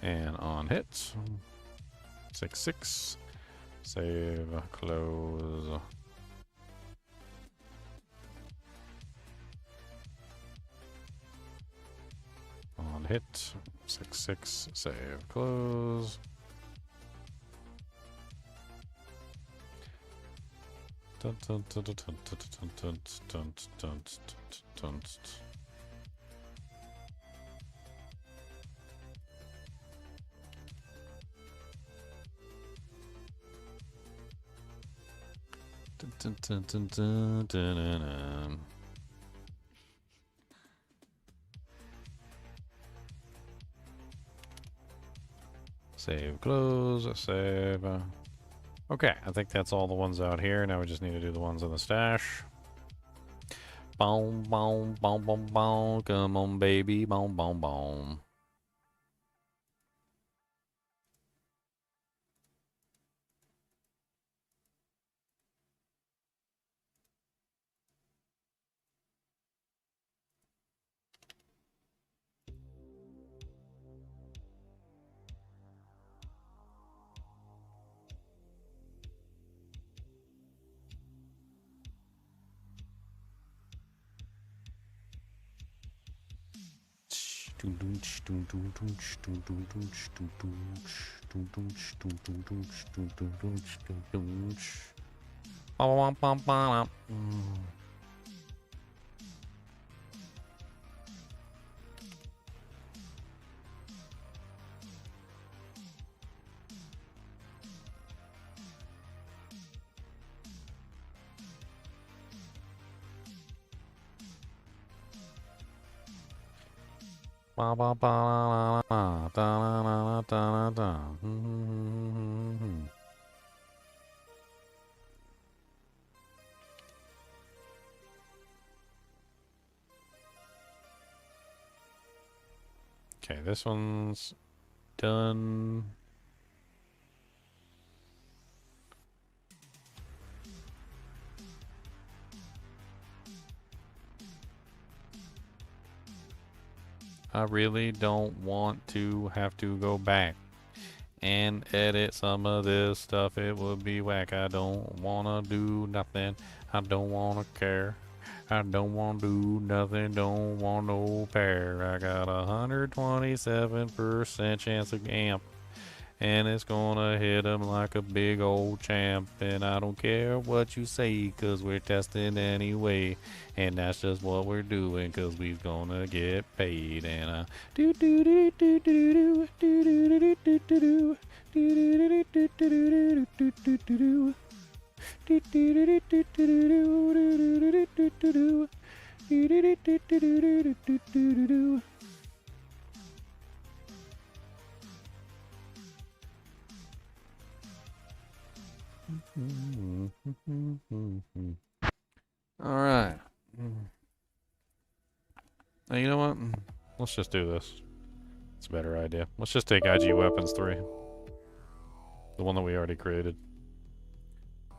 And on hit, 6/6, save, close. On hit, 6/6, save, close. Dun, dun, dun, dun, dun, dun, dun, dun, dun, dun, dun, dun. Dun, dun, dun, dun, dun, dun, dun. Save, close, save. Okay, I think that's all the ones out here. Now we just need to do the ones in the stash. Boom, boom, boom, boom, boom. Come on, baby. Boom, boom, boom. Ba ba ba la la la da la la da la da. Okay, this one's done. I really don't want to have to go back and edit some of this stuff. It would be whack. I don't wanna do nothing. I don't wanna care. I don't wanna do nothing. Don't want no pair. I got 127% chance of amp, and it's gonna hit him like a big old champ. And I don't care what you say, cause we're testing anyway. And that's just what we're doing, cause we're gonna get paid. And do do do do do do do do do do do do. All right. Now, you know what? Let's just do this. It's a better idea. Let's just take IG Weapons 3. The one that we already created.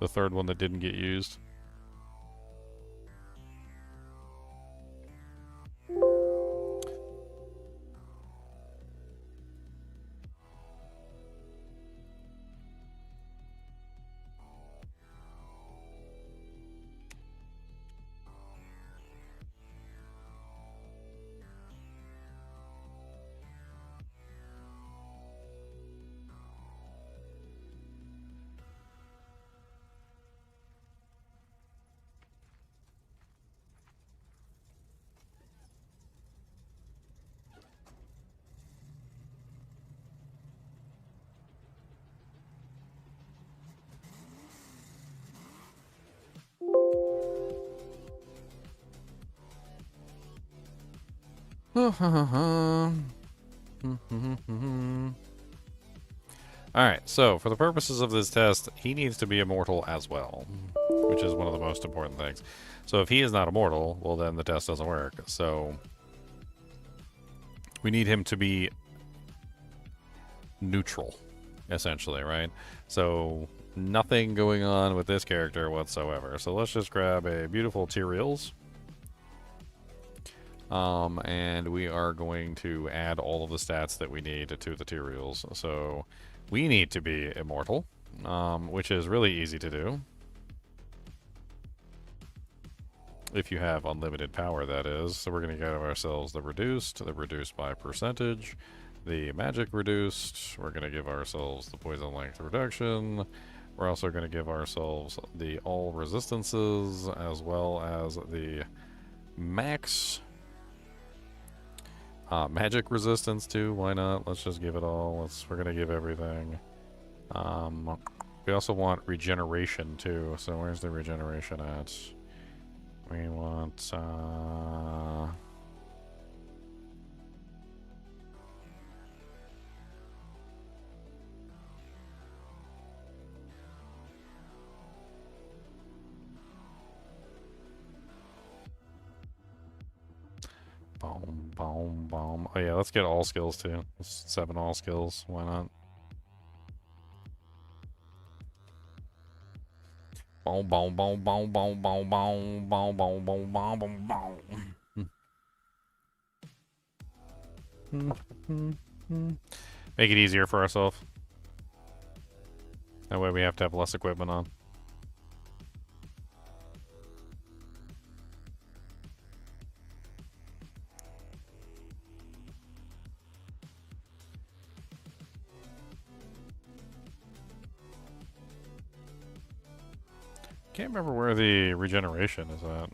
The third one that didn't get used. Alright, so for the purposes of this test, he needs to be immortal as well, which is one of the most important things. So if he is not immortal, well then the test doesn't work. So we need him to be neutral, essentially, right? So nothing going on with this character whatsoever. So let's just grab a beautiful Tyraels. And we are going to add all of the stats that we need to the Tyraels. So we need to be immortal, which is really easy to do. If you have unlimited power, that is. So we're going to get ourselves the reduced by percentage, the magic reduced. We're going to give ourselves the poison length reduction. We're also going to give ourselves the all resistances, as well as the max magic resistance too. Why not? Let's just give it all. We're gonna give everything. We also want regeneration too. So where's the regeneration at? We want boom, boom, boom. Oh yeah, let's get all skills too. 7 all skills. Why not? Boom, boom, boom, boom, boom, boom, boom, boom, boom, boom, boom, boom, boom. Make it easier for ourselves. That way we have to have less equipment on. Can't remember where the regeneration is at.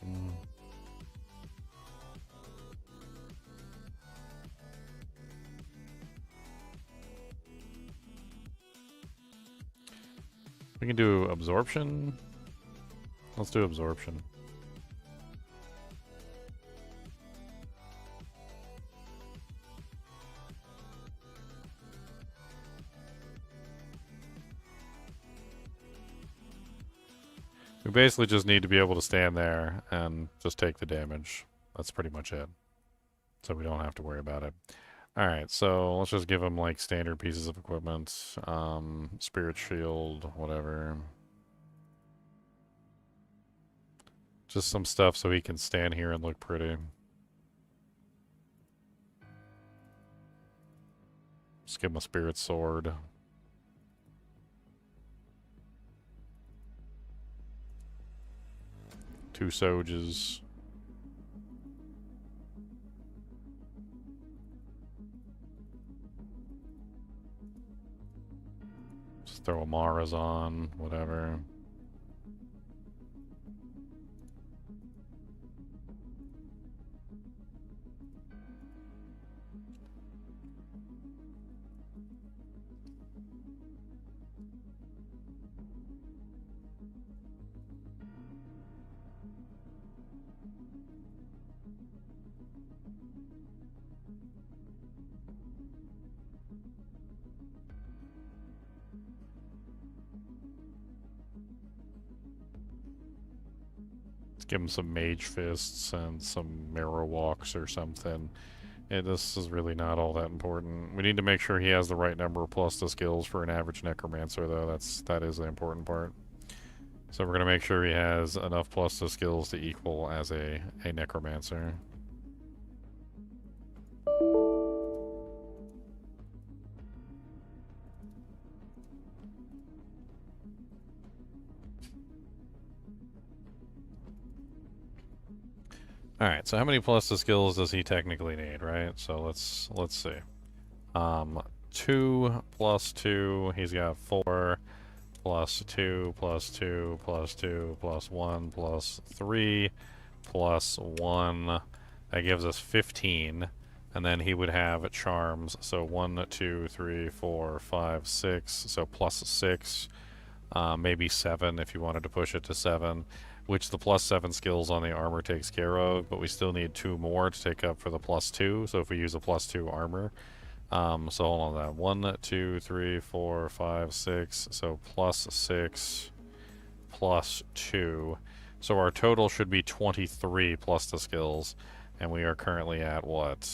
We can do absorption. Let's do absorption. We basically just need to be able to stand there and just take the damage. That's pretty much it. So we don't have to worry about it. Alright, so let's just give him like standard pieces of equipment. Spirit shield, whatever. Just some stuff so he can stand here and look pretty. Let's give him a spirit sword. Two Soges. Just throw Amaras on, whatever. Give him some Mage Fists and some Marrow Walks or something. Yeah, this is really not all that important. We need to make sure he has the right number of plus the skills for an average Necromancer, though. That is the important part. So we're going to make sure he has enough plus the skills to equal as a Necromancer. Alright, so how many plus the skills does he technically need, right? So let's see. 2 plus 2, he's got 4, plus 2, plus 2, plus 2, plus 1, plus 3, plus 1. That gives us 15. And then he would have charms, so 1, 2, 3, 4, 5, 6, so plus 6. Maybe 7 if you wanted to push it to 7. Which the plus 7 skills on the armor takes care of, but we still need 2 more to take up for the plus 2, so if we use a plus 2 armor. So hold on that. 1, 2, 3, 4, 5, 6, so plus 6, plus 2. So our total should be 23 plus the skills, and we are currently at what?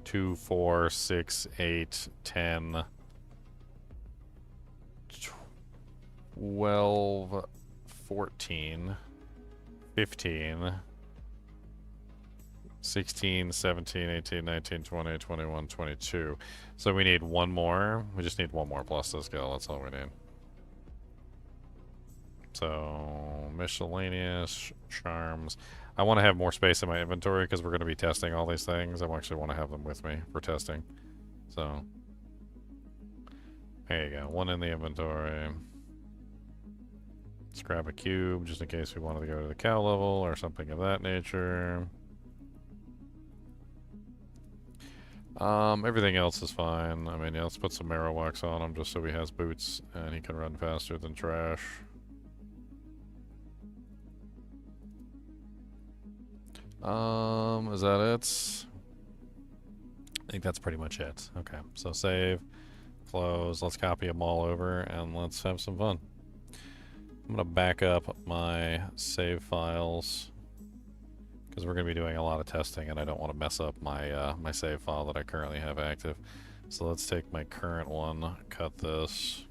2, 4, 6, 8, 10... 12, 14, 15, 16, 17, 18, 19, 20, 21, 22. So we need one more. We just need one more plus the skill. That's all we need. So, miscellaneous, charms. I want to have more space in my inventory because we're going to be testing all these things. I actually want to have them with me for testing. So, there you go. One in the inventory. Let's grab a cube just in case we wanted to go to the cow level or something of that nature. Everything else is fine. I mean, yeah, let's put some marrow wax on him just so he has boots and he can run faster than trash. Is that it? I think that's pretty much it. Okay, so save, close, let's copy them all over and let's have some fun. I'm going to back up my save files because we're going to be doing a lot of testing and I don't want to mess up my my save file that I currently have active. So let's take my current one, cut this.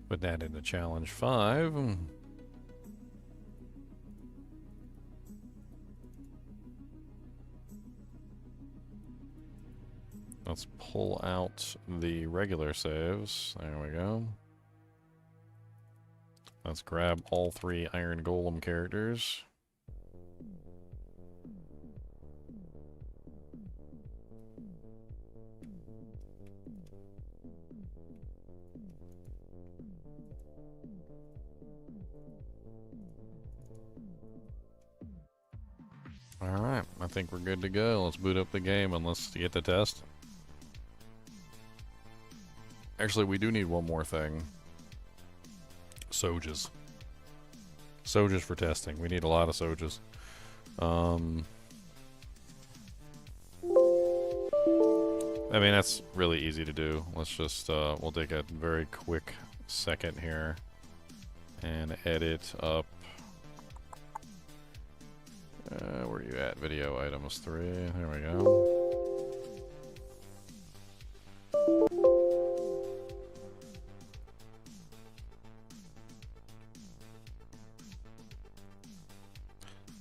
Put that into challenge 5. Let's pull out the regular saves. There we go. Let's grab all 3 Iron Golem characters. Alright, I think we're good to go. Let's boot up the game and let's get the test. Actually, we do need one more thing. Soges. Soges for testing. We need a lot of Soges. I mean, that's really easy to do. Let's just, we'll take a very quick second here and edit up. Where are you at? Video items 3. There we go.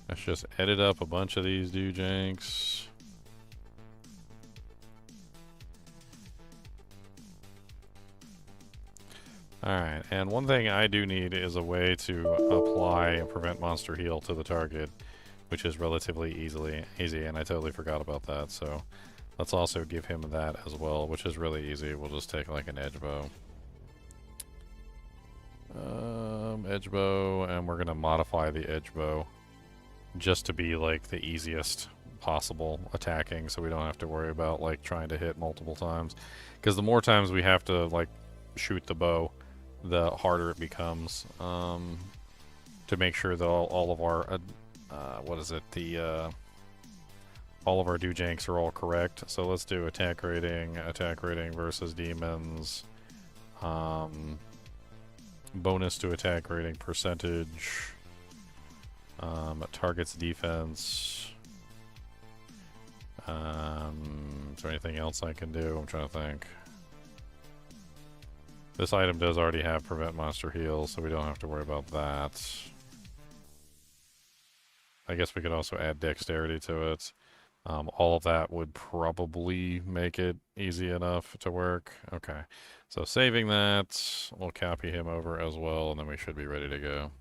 Let's just edit up a bunch of these do-janks. Alright, and one thing I do need is a way to apply and prevent monster heal to the target, which is relatively easy, and I totally forgot about that, so let's also give him that as well, which is really easy. We'll just take like an edge bow. Edge bow, and we're gonna modify the edge bow just to be like the easiest possible attacking, so we don't have to worry about like trying to hit multiple times, because the more times we have to like shoot the bow, the harder it becomes, to make sure that all of our all of our do-janks are all correct. So let's do attack rating versus demons, bonus to attack rating percentage, target's defense. Is there anything else I can do? I'm trying to think. This item does already have prevent monster heal, so we don't have to worry about that. I guess we could also add dexterity to it. All of that would probably make it easy enough to work. Okay, so saving that, we'll copy him over as well, and then we should be ready to go.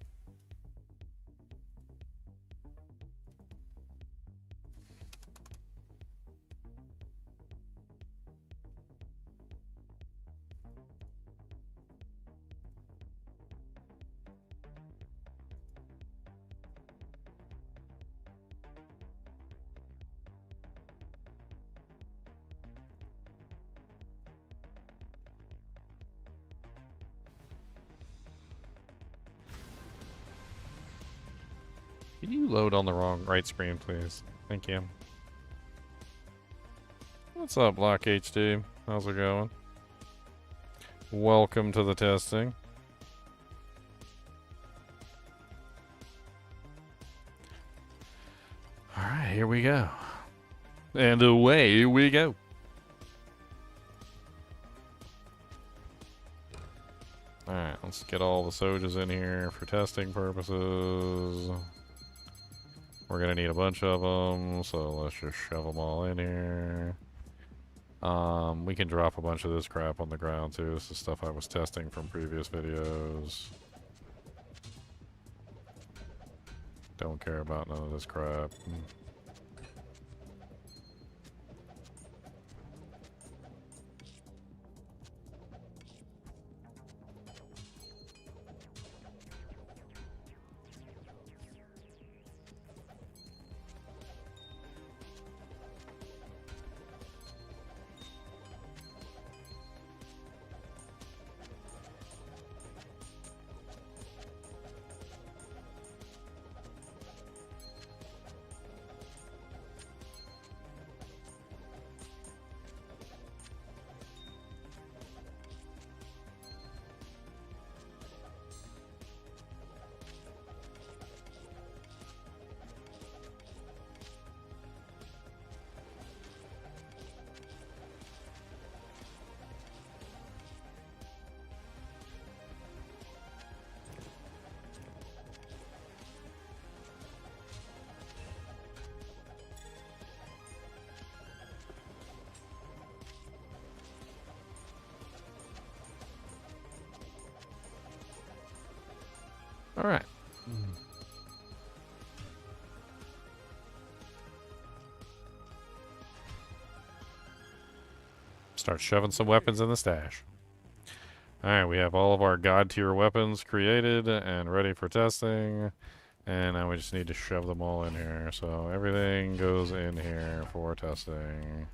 Can you load on the right screen, please? Thank you. What's up, Block HD? How's it going? Welcome to the testing. Alright, here we go. And away we go. Alright, let's get all the soldiers in here for testing purposes. We're gonna need a bunch of them, so let's just shove them all in here. We can drop a bunch of this crap on the ground too. This is stuff I was testing from previous videos. Don't care about none of this crap. All right. Start shoving some weapons in the stash. All right, we have all of our god tier weapons created and ready for testing. And now we just need to shove them all in here. So everything goes in here for testing.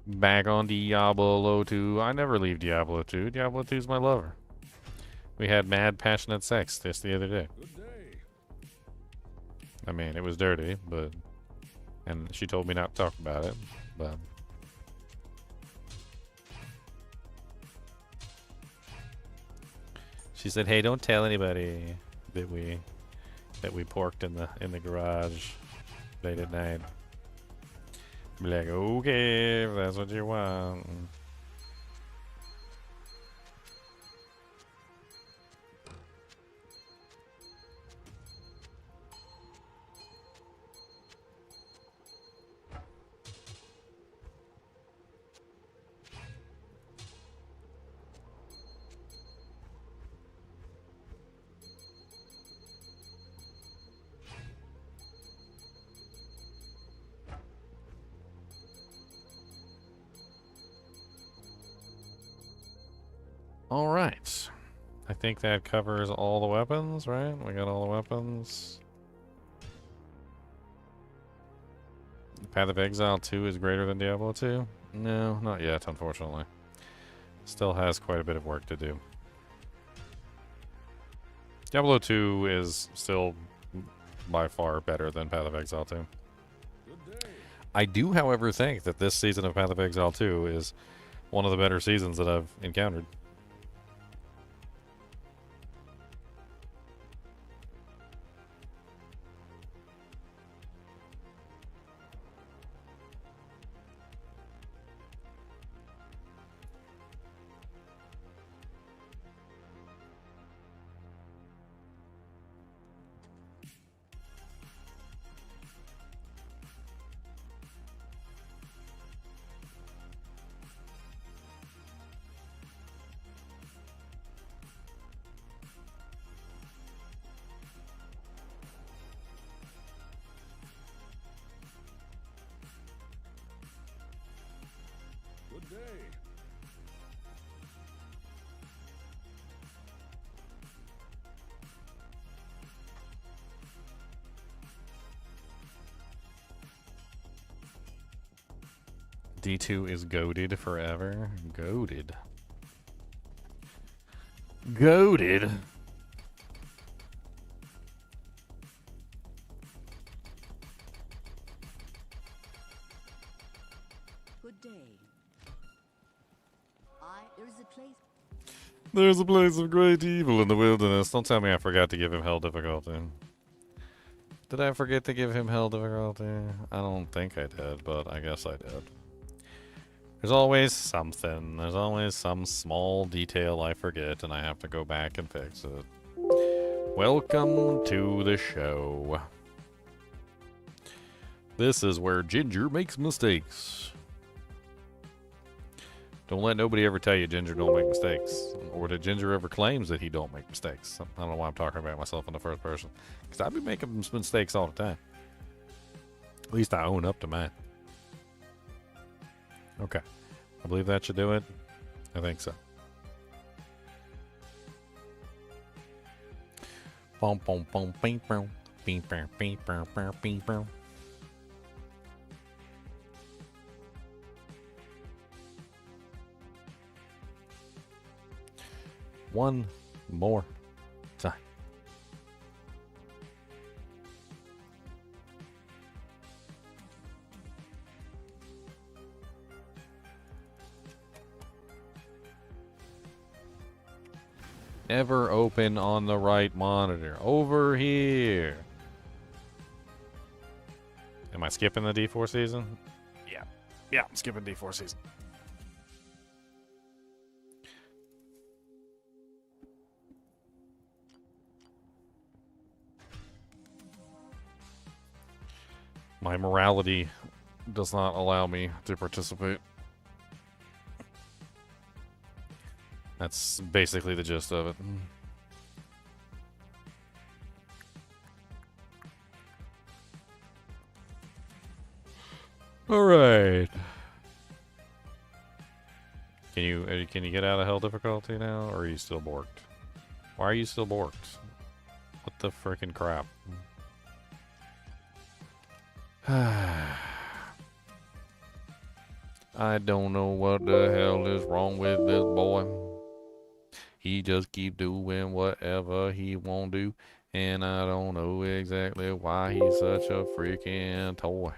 Back on Diablo 2. I never leave Diablo 2. Diablo 2 is my lover. We had mad, passionate sex just the other day. I mean, it was dirty, but... And she told me not to talk about it, but... She said, "Hey, don't tell anybody that we porked in the garage late at night." Be like, "Okay, if that's what you want." All right. I think that covers all the weapons, right? We got all the weapons. Path of Exile 2 is greater than Diablo 2? No, not yet, unfortunately. Still has quite a bit of work to do. Diablo 2 is still by far better than Path of Exile 2. I do, however, think that this season of Path of Exile 2 is one of the better seasons that I've encountered. D2 is goated forever. Goated. Goated. Good day. There's a place. There's a place of great evil in the wilderness. Don't tell me I forgot to give him hell difficulty. Did I forget to give him hell difficulty? I don't think I did, but I guess I did. There's always something. There's always some small detail I forget, and I have to go back and fix it. Welcome to the show. This is where Ginger makes mistakes. Don't let nobody ever tell you Ginger don't make mistakes, or that Ginger ever claims that he don't make mistakes. I don't know why I'm talking about myself in the first person, because I be making mistakes all the time. At least I own up to mine. Okay. I believe that should do it. I think so. Boom, boom, boom, bing, boom, bing, boom, bing, boom, bing, boom. One more time. Never open on the right monitor. Over here. Am I skipping the D4 season? Yeah. Yeah, I'm skipping D4 season. My morality does not allow me to participate. That's basically the gist of it. All right. Can you get out of hell difficulty now, or are you still borked? Why are you still borked? What the frickin' crap? I don't know what the hell is wrong with this boy. He just keep doing whatever he won't do, and I don't know exactly why he's such a freaking toy.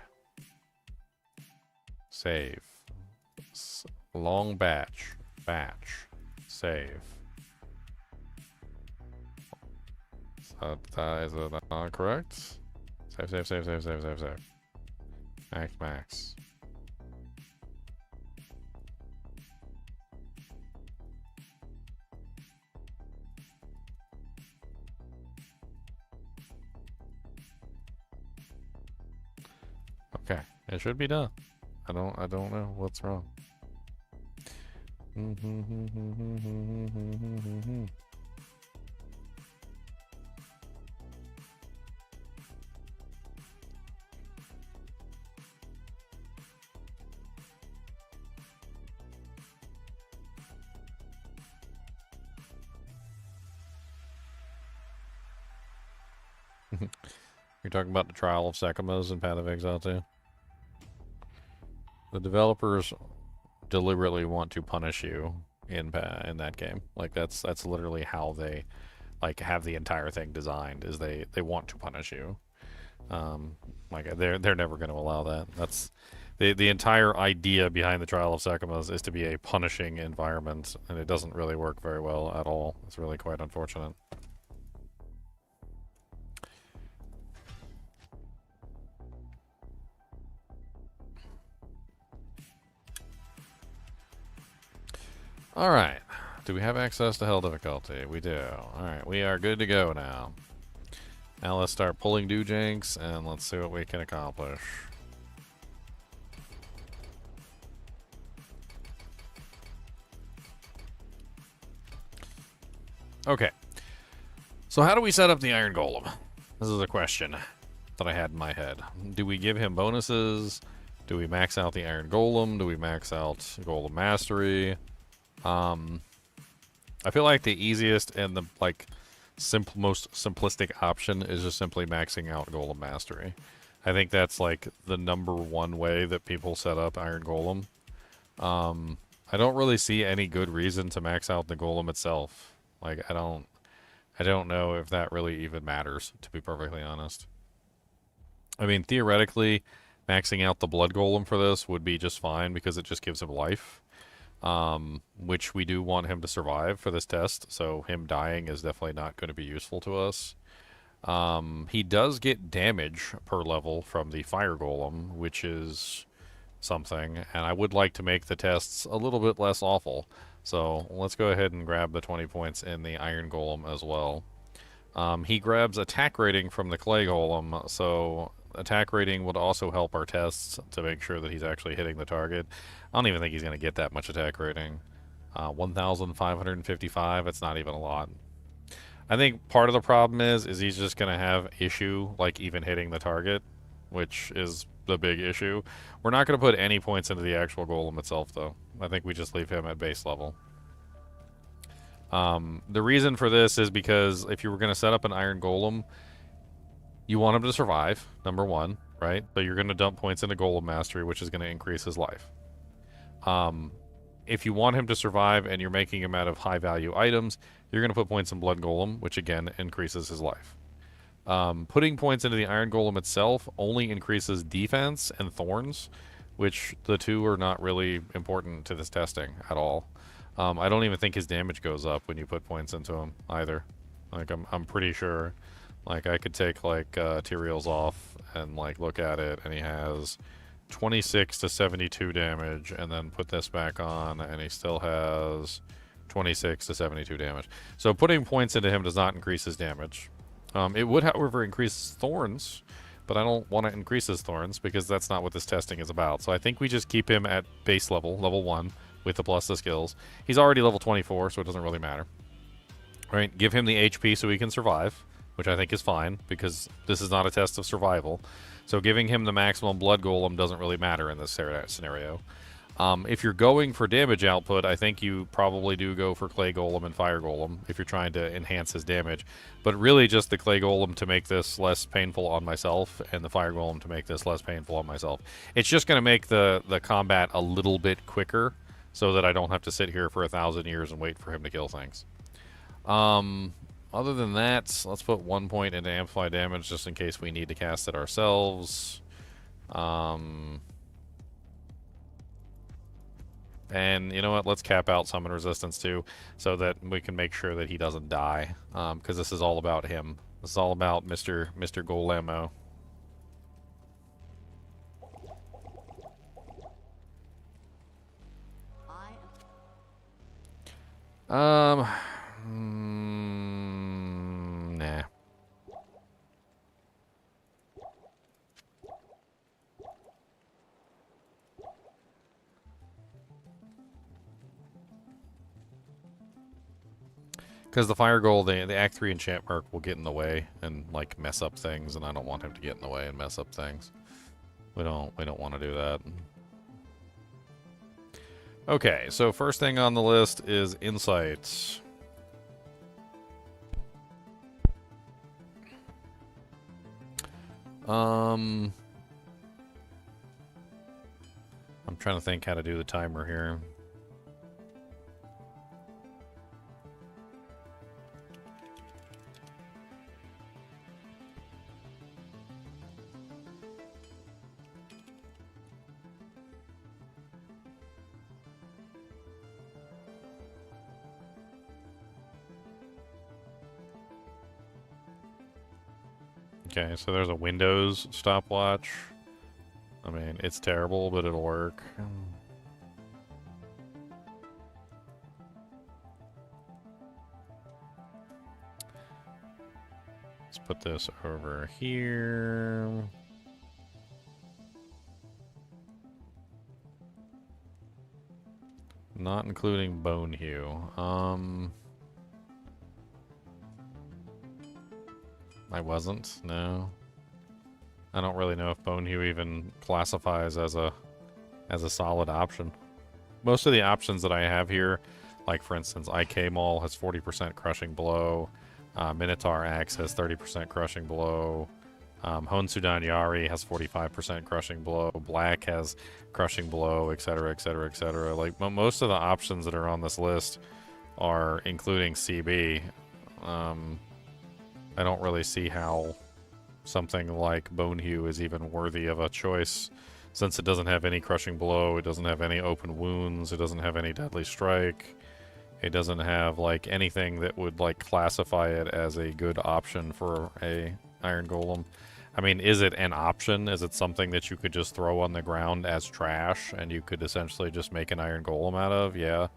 Save. Long batch. Save. Is it not correct? Save, save, save, save, save, save, save. Max, max. Okay, it should be done. I don't know what's wrong. You're talking about the Trial of Sekimos and Path of Exile too? The developers deliberately want to punish you in that game. Like that's literally how they like have the entire thing designed. Is they want to punish you. Like they're never going to allow that. That's the entire idea behind the Trial of Sekimos is to be a punishing environment, and it doesn't really work very well at all. It's really quite unfortunate. Alright. Do we have access to hell difficulty? We do. Alright, we are good to go now. Now let's start pulling doojanks and let's see what we can accomplish. Okay. So how do we set up the Iron Golem? This is a question that I had in my head. Do we give him bonuses? Do we max out the Iron Golem? Do we max out Golem Mastery? I feel like the easiest and the most simplistic option is just simply maxing out Golem Mastery. I think that's like the #1 way that people set up Iron Golem. I don't really see any good reason to max out the Golem itself. Like I don't know if that really even matters, to be perfectly honest. I mean, theoretically, maxing out the Blood Golem for this would be just fine because it just gives him life. Which we do want him to survive for this test, so him dying is definitely not going to be useful to us. He does get damage per level from the Fire Golem, which is something, and I would like to make the tests a little bit less awful. So let's go ahead and grab the 20 points in the Iron Golem as well. He grabs attack rating from the Clay Golem, so attack rating would also help our tests to make sure that he's actually hitting the target. I don't even think he's going to get that much attack rating. 1,555, it's not even a lot. I think part of the problem is he's just going to have issue, like, even hitting the target, which is the big issue. We're not going to put any points into the actual Golem itself, though. I think we just leave him at base level. The reason for this is because if you were going to set up an Iron Golem, you want him to survive, #1, right? So you're going to dump points into Golem Mastery, which is going to increase his life. If you want him to survive and you're making him out of high-value items, you're going to put points in Blood Golem, which again increases his life. Putting points into the Iron Golem itself only increases defense and thorns, which the two are not really important to this testing at all. I don't even think his damage goes up when you put points into him either. Like I'm pretty sure. Like I could take like Tyrael's off and like look at it, and he has 26 to 72 damage, and then put this back on, and he still has 26 to 72 damage. So putting points into him does not increase his damage. It would, however, increase his thorns, but I don't want to increase his thorns because that's not what this testing is about. So I think we just keep him at base level, level 1, with the plus the skills. He's already level 24, so it doesn't really matter. All right, give him the HP so he can survive, which I think is fine because this is not a test of survival. So giving him the maximum Blood Golem doesn't really matter in this scenario. If you're going for damage output, I think you probably do go for Clay Golem and Fire Golem if you're trying to enhance his damage. But really just the Clay Golem to make this less painful on myself, and the Fire Golem to make this less painful on myself. It's just going to make the combat a little bit quicker so that I don't have to sit here for 1,000 years and wait for him to kill things. Other than that, let's put 1 point into Amplify Damage just in case we need to cast it ourselves. And you know what? Let's cap out Summon Resistance too, so that we can make sure that he doesn't die. Because this is all about him This is all about Mr. Golemo. I Nah. Because the Fire Goal, the Act 3 enchant mark will get in the way and like mess up things, and I don't want him to get in the way and mess up things. We don't want to do that. Okay, so first thing on the list is Insights. I'm trying to think how to do the timer here. Okay, so there's a Windows stopwatch. I mean, it's terrible, but it'll work. Let's put this over here. Not including Bone Hue. I wasn't, no. I don't really know if Bone Hue even classifies as a solid option. Most of the options that I have here, like for instance, IK Maul has 40% crushing blow, Minotaur Axe has 30% crushing blow, Sundan Yari has 45% crushing blow, Black has crushing blow, etc., etc., etc. Like most of the options that are on this list are including CB. I don't really see how something like Bone Hue is even worthy of a choice, since it doesn't have any crushing blow, it doesn't have any open wounds, it doesn't have any deadly strike, it doesn't have like anything that would like classify it as a good option for a Iron Golem. I mean, is it an option? Is it something that you could just throw on the ground as trash and you could essentially just make an Iron Golem out of? Yeah.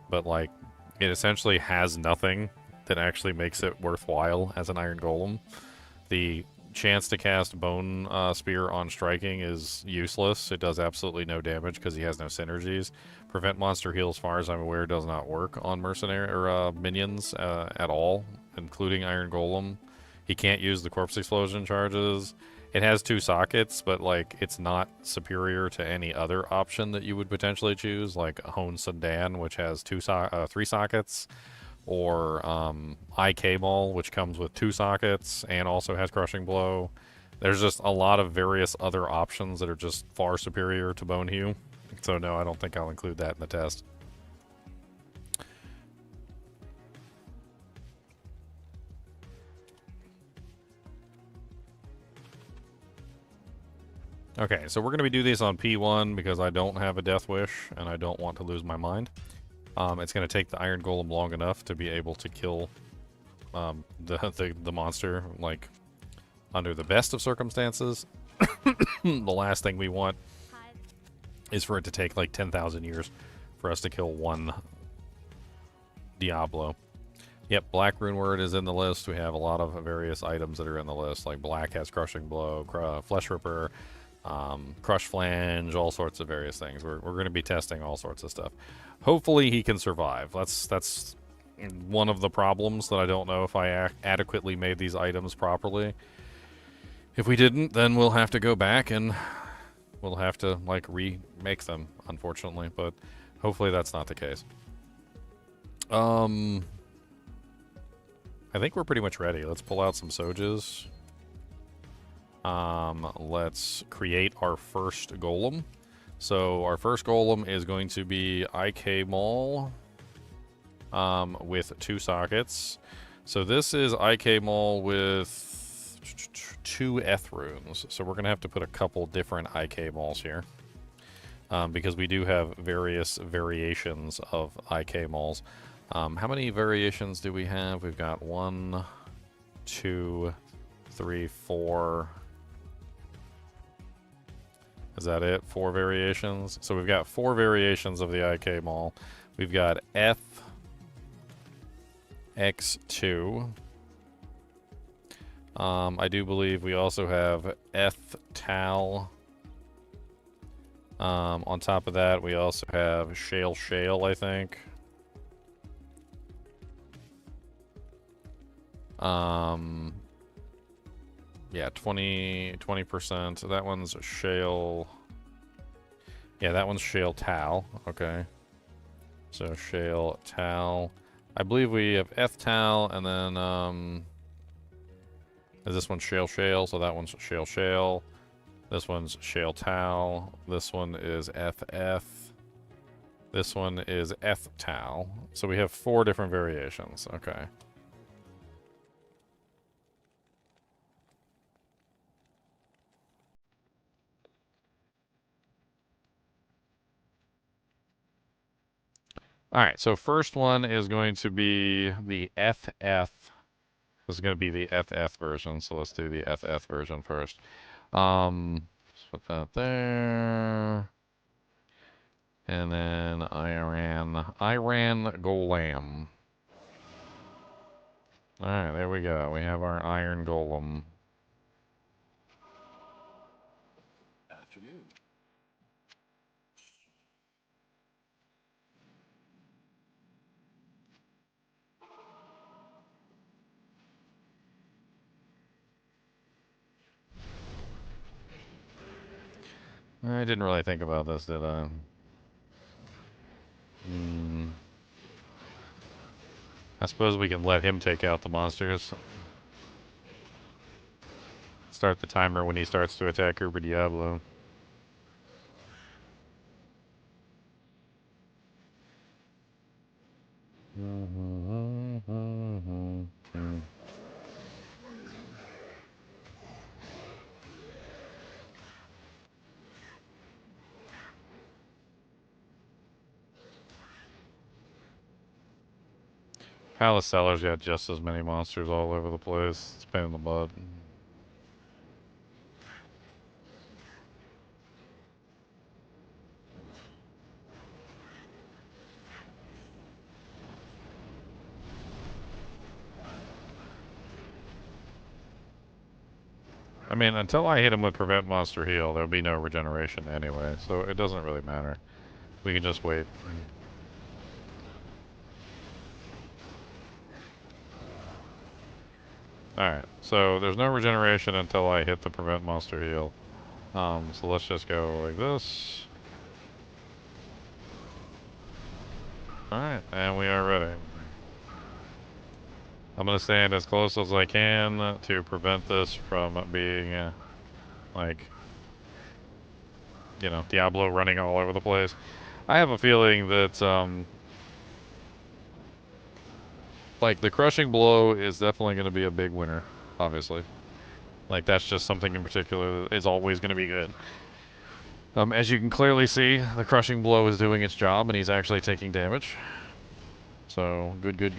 But like, it essentially has nothing that actually makes it worthwhile as an Iron Golem. The chance to cast Bone Spear on striking is useless. It does absolutely no damage because he has no synergies. Prevent monster heal, as far as I'm aware, does not work on mercenary or minions at all, including Iron Golem. He can't use the corpse explosion charges. It has 2 sockets, but like it's not superior to any other option that you would potentially choose, like Hone Sundan, which has 3 sockets. Or IK Maul, which comes with 2 sockets and also has Crushing Blow. There's just a lot of various other options that are just far superior to Bone Hue. So no, I don't think I'll include that in the test. Okay, so we're going to be doing these on P1 because I don't have a Death Wish and I don't want to lose my mind. It's going to take the Iron Golem long enough to be able to kill the monster, like, under the best of circumstances. The last thing we want is for it to take, like, 10,000 years for us to kill one Diablo. Yep, Black Rune Word is in the list. We have a lot of various items that are in the list, like Black has Crushing Blow, Fleshripper, Crusflange, all sorts of various things. We're going to be testing all sorts of stuff. Hopefully he can survive. That's one of the problems, that I don't know if I adequately made these items properly. If we didn't, then we'll have to go back and we'll have to like remake them, unfortunately, but hopefully that's not the case. I think we're pretty much ready. Let's pull out some Sojas. Let's create our first Golem. So our first Golem is going to be IK Maul with 2 sockets. So this is IK Maul with 2 Eth runes. So we're going to have to put a couple different IK Mauls here. Because we do have various variations of IK Mauls. How many variations do we have? We've got 1, 2, 3, 4. Is that it? 4 variations? So we've got 4 variations of the IK Maul. We've got F, X2. I do believe we also have F Tal. On top of that, we also have Shale, I think. Yeah, 20%. So that one's Shale. Yeah, that one's Shale Tal. Okay. So Shale Tal. I believe we have F Tal, and then is this one Shale, so that one's Shale. This one's Shale Tal. This one is FF. This one is F Tal. So we have 4 different variations. Okay. Alright, so first one is going to be the FF. This is going to be the FF version, so let's do the FF version first. Let's put that there. And then Iran Golem. Alright, there we go. We have our Iron Golem. Afternoon. I didn't really think about this, did I? I suppose we can let him take out the monsters. Start the timer when he starts to attack Uber Diablo. Palace Cellar's got just as many monsters all over the place. It's a pain in the butt. I mean, until I hit him with Prevent Monster Heal, there'll be no regeneration anyway, so it doesn't really matter. We can just wait. Alright, so there's no regeneration until I hit the Prevent Monster Heal. So let's just go like this. Alright, and we are ready. I'm gonna stand as close as I can to prevent this from being, like, you know, Diablo running all over the place. I have a feeling that, like, the Crushing Blow is definitely gonna be a big winner, obviously. Like, that's just something in particular that is always gonna be good. As you can clearly see, the Crushing Blow is doing its job, and he's actually taking damage. So, goods.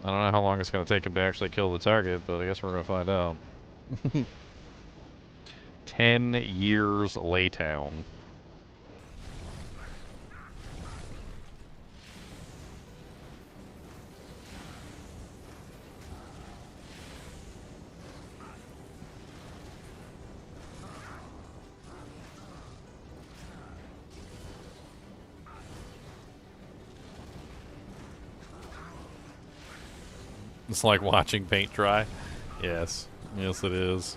I don't know how long it's going to take him to actually kill the target, but I guess we're going to find out. 10 years later. It's like watching paint dry. Yes. Yes, it is.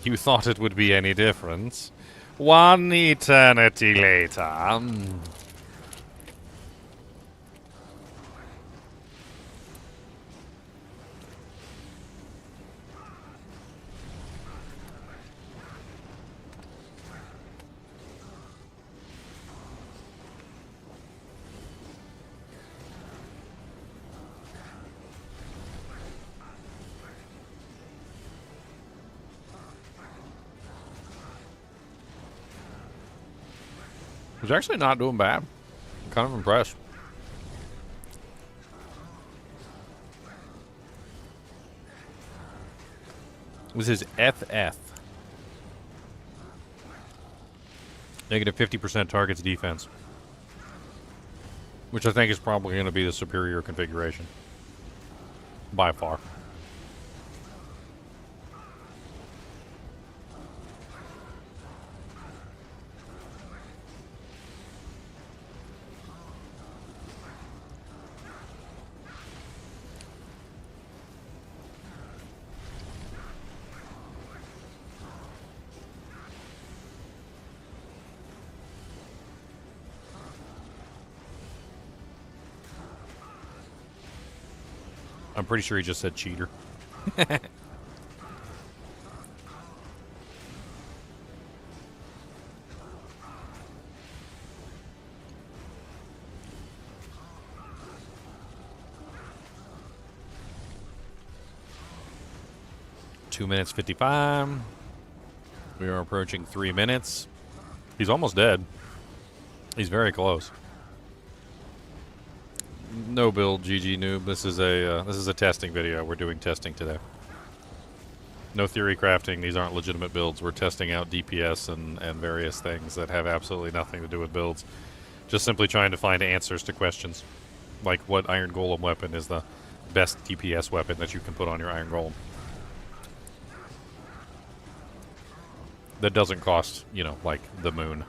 You thought it would be any different. 1 eternity later. He's actually not doing bad. I'm kind of impressed. This is FF. Negative 50% targets defense. Which I think is probably going to be the superior configuration. By far. I'm pretty sure he just said cheater. 2 minutes 55. We are approaching 3 minutes. He's almost dead. He's very close. No build, GG noob. This is a testing video. We're doing testing today. No theory crafting. These aren't legitimate builds. We're testing out DPS and various things that have absolutely nothing to do with builds. Just simply trying to find answers to questions. Like what Iron Golem weapon is the best DPS weapon that you can put on your Iron Golem. That doesn't cost, you know, like the moon.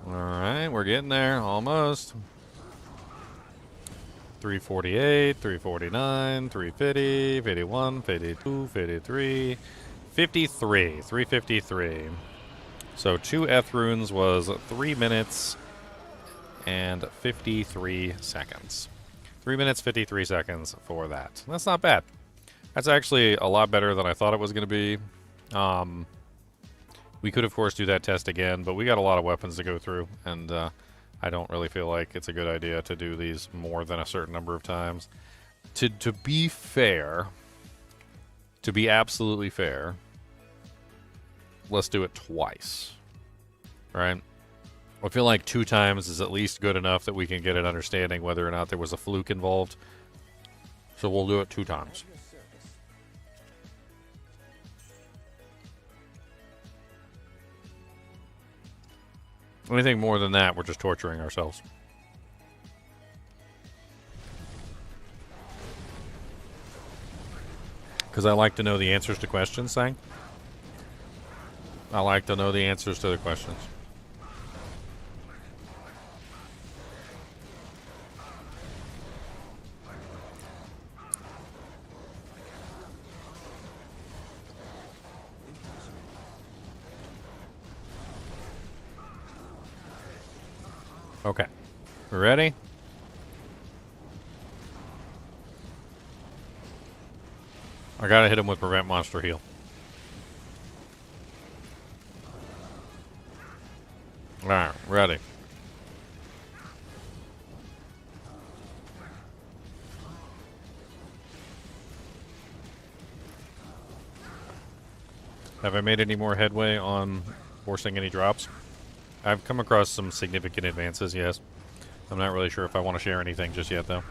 Alright, we're getting there, almost. 348, 349, 350, 51, 52, 53, 53, 353. So 2 F runes was 3 minutes and 53 seconds. 3 minutes, 53 seconds for that. That's not bad. That's actually a lot better than I thought it was going to be. We could, of course, do that test again, but we got a lot of weapons to go through, and I don't really feel like it's a good idea to do these more than a certain number of times. To be fair, to be absolutely fair, let's do it twice, right? I feel like 2 times is at least good enough that we can get an understanding whether or not there was a fluke involved. So we'll do it 2 times. Anything more than that, we're just torturing ourselves. Because I like to know the answers to questions, Sang. I like to know the answers to the questions. Okay. We ready? I gotta hit him with Prevent Monster Heal. Alright, ready. Have I made any more headway on forcing any drops? I've come across some significant advances, yes. I'm not really sure if I want to share anything just yet, though.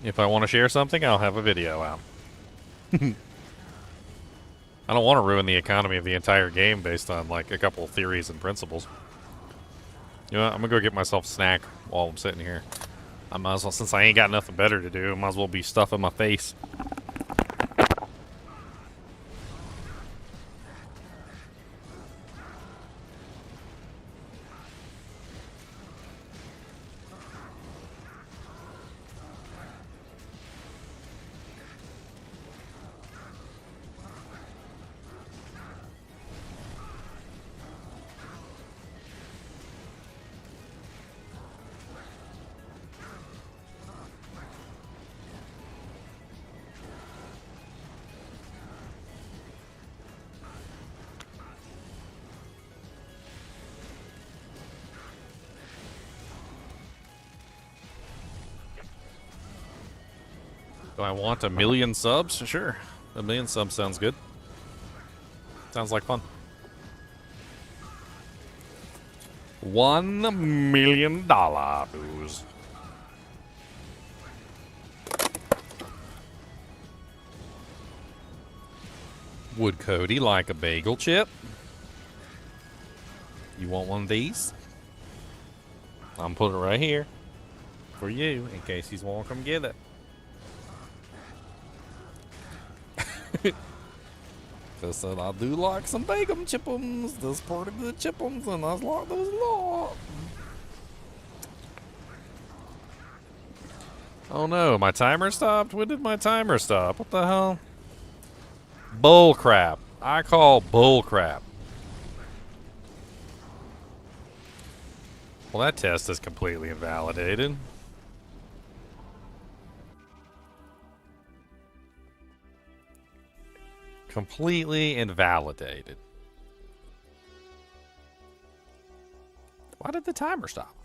If I want to share something, I'll have a video out. I don't want to ruin the economy of the entire game based on, like, a couple of theories and principles. You know what? I'm going to go get myself a snack while I'm sitting here. I might as well, since I ain't got nothing better to do, I might as well be stuffing my face. Do I want 1 million subs? Sure. 1 million subs sounds good. Sounds like fun. $1 million booze. Would Cody like a bagel chip? You want one of these? I'm putting it right here for you in case he's want to come get it. Just said I do like some bacon chip'ems. That's pretty good chip'ems, and I like those a lot. Oh no, my timer stopped? When did my timer stop? What the hell? Bull crap. I call bull crap. Well, that test is completely invalidated. Completely invalidated. Why did the timer stop?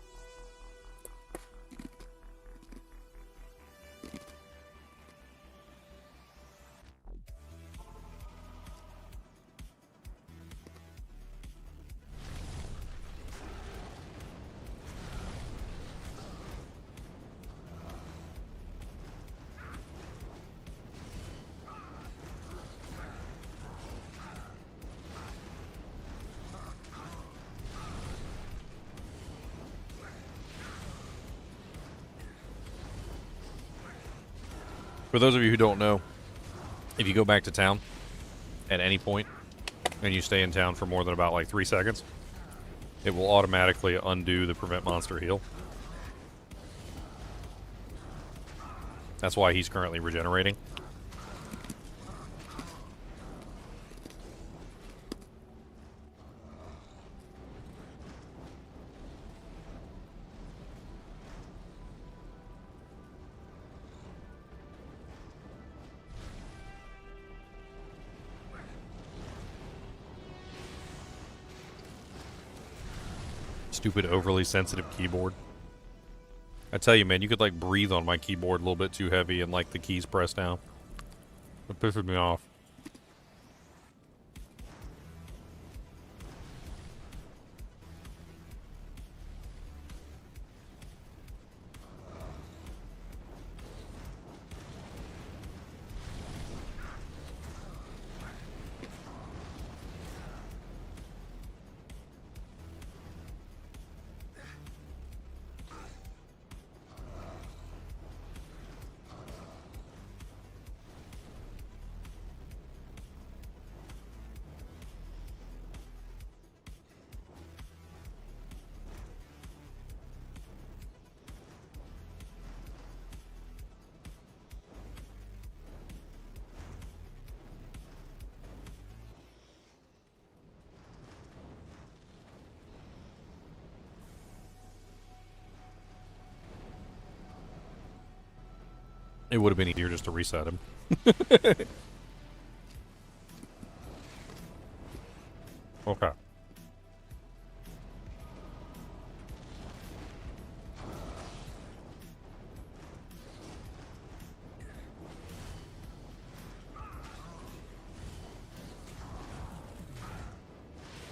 For those of you who don't know, if you go back to town at any point and you stay in town for more than about like 3 seconds, it will automatically undo the prevent monster heal. That's why he's currently regenerating. Stupid overly sensitive keyboard. I tell you, man, you could like breathe on my keyboard a little bit too heavy and like the keys pressed down. It pisses me off. It would have been easier just to reset him. Okay.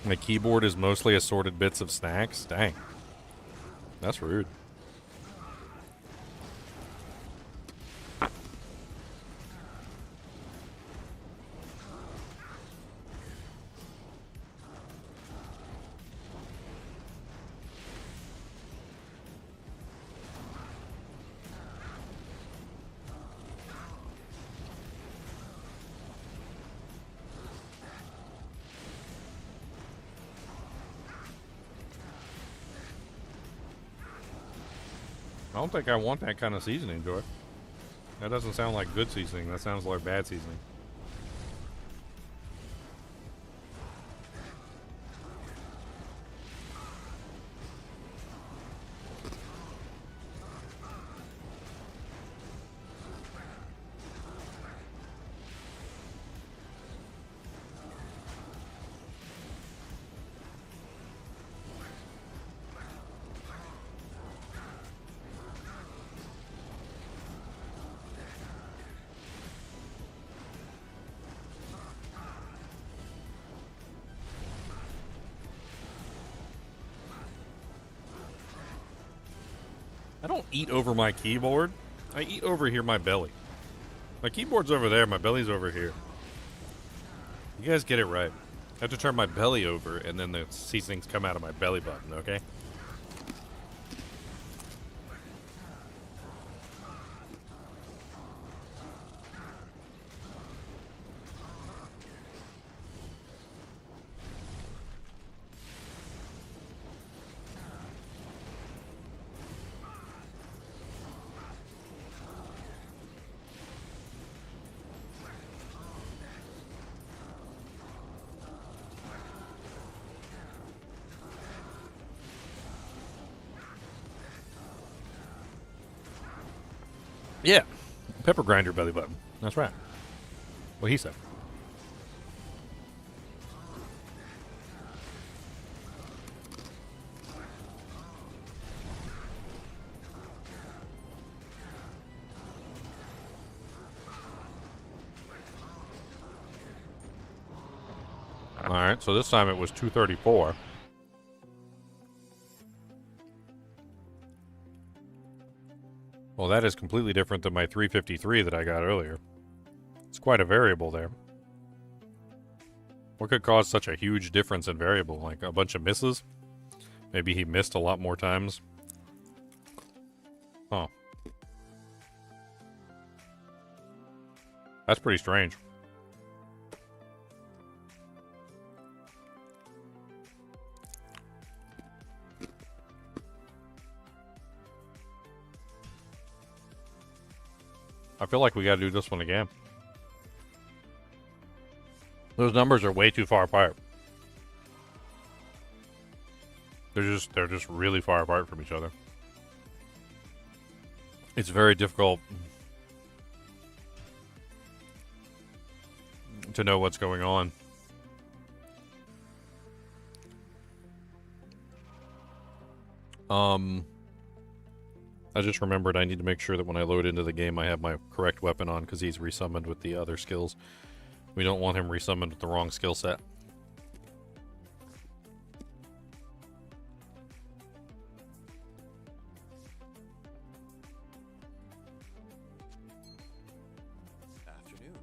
The keyboard is mostly assorted bits of snacks? Dang. That's rude. I don't think I want that kind of seasoning, Joy. That doesn't sound like good seasoning. That sounds like bad seasoning. I don't eat over my keyboard. I eat over here my belly. My keyboard's over there, my belly's over here. You guys get it right. I have to turn my belly over, and then the seasonings come out of my belly button, okay? Yeah. Pepper grinder belly button. That's right. What he said. Alright, so this time it was 234. Well, that is completely different than my 353 that I got earlier. It's quite a variable there. What could cause such a huge difference in variable? Like a bunch of misses? Maybe he missed a lot more times? Huh. That's pretty strange. I feel like we gotta do this one again. Those numbers are way too far apart. They're just really far apart from each other. It's very difficult to know what's going on. I just remembered I need to make sure that when I load into the game I have my correct weapon on because he's resummoned with the other skills. We don't want him resummoned with the wrong skill set. Afternoon.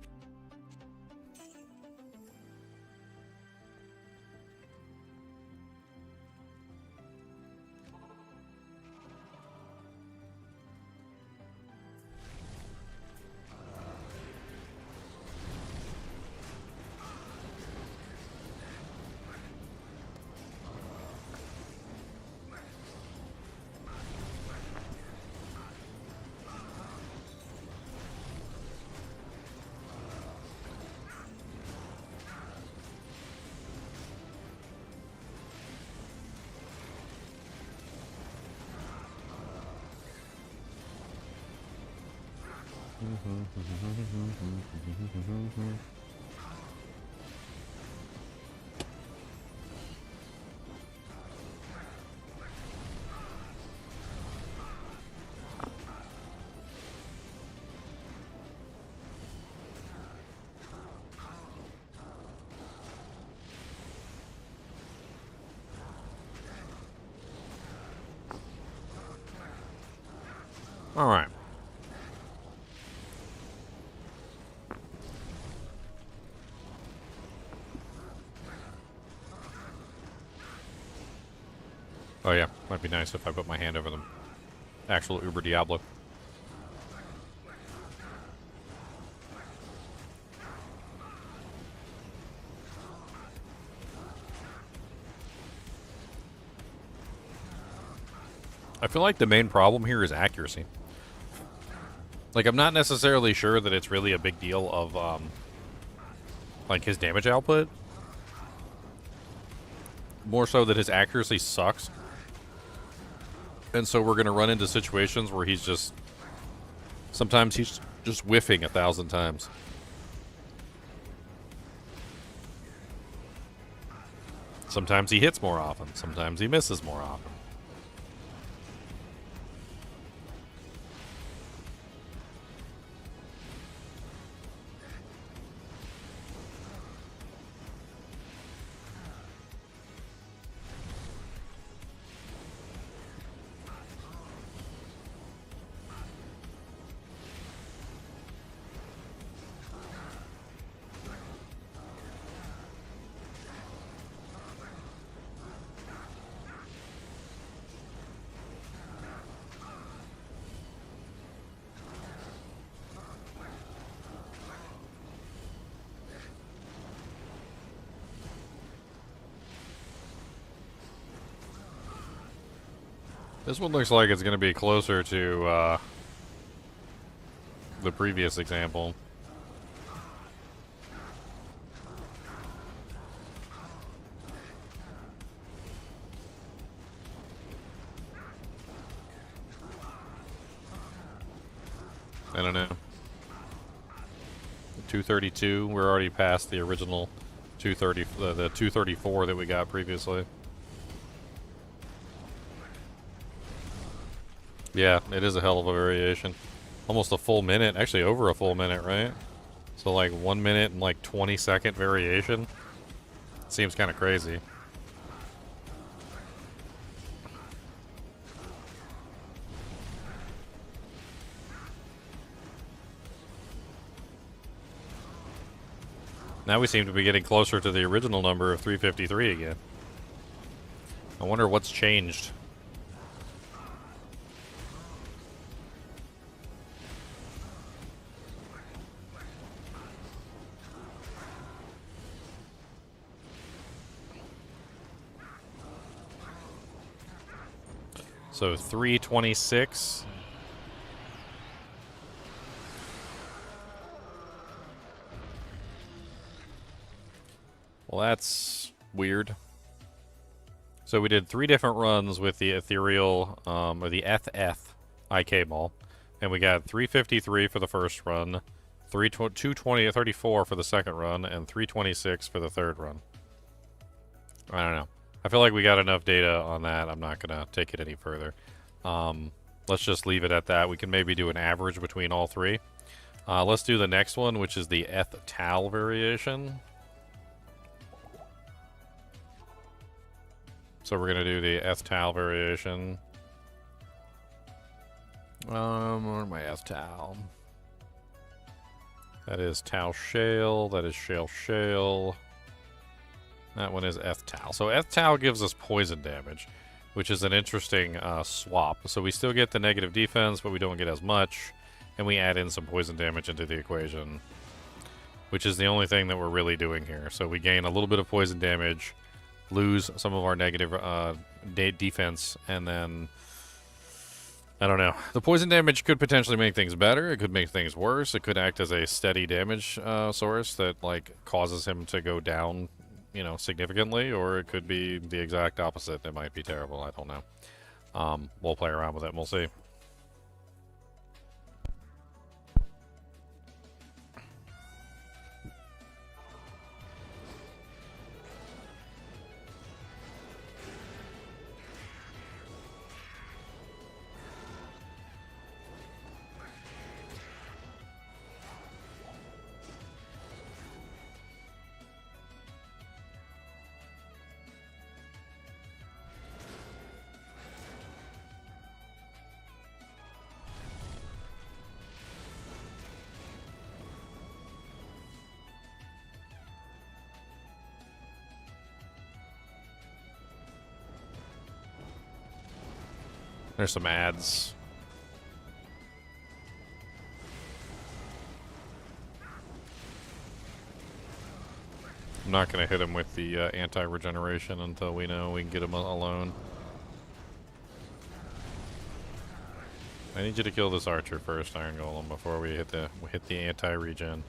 All right. Oh yeah, might be nice if I put my hand over them. Actual Uber Diablo. I feel like the main problem here is accuracy. Like, I'm not necessarily sure that it's really a big deal of, like, his damage output. More so that his accuracy sucks. And so we're going to run into situations where he's just... Sometimes he's just whiffing 1,000 times. Sometimes he hits more often. Sometimes he misses more often. This one looks like it's going to be closer to the previous example. I don't know. 232. We're already past the original 230, the 234 that we got previously. Yeah, it is a hell of a variation. Almost a full minute, actually over a full minute, right? So like 1 minute and like 20-second variation. Seems kind of crazy. Now we seem to be getting closer to the original number of 353 again. I wonder what's changed. So 326. Well, that's weird. So we did 3 different runs with the ethereal, or the FF IK Maul, and we got 353 for the first run, 234 for the second run, and 326 for the third run. I don't know. I feel like we got enough data on that. I'm not gonna take it any further. Let's just leave it at that. We can maybe do an average between all 3. Let's do the next one, which is the Tal variation. So we're gonna do the Tal variation. Where's my Tal? That is Tal Shale. That is Shale Shale. That one is Tal. So Tal gives us poison damage, which is an interesting swap. So we still get the negative defense, but we don't get as much, and we add in some poison damage into the equation, which is the only thing that we're really doing here. So we gain a little bit of poison damage, lose some of our negative defense, and then I don't know. The poison damage could potentially make things better. It could make things worse. It could act as a steady damage source that like causes him to go down, you know, significantly, or it could be the exact opposite. It might be terrible. I don't know. We'll play around with it and we'll see. There's some ads. I'm not going to hit him with the anti-regeneration until we know we can get him alone. I need you to kill this archer first, Iron Golem, before we hit the anti-regen.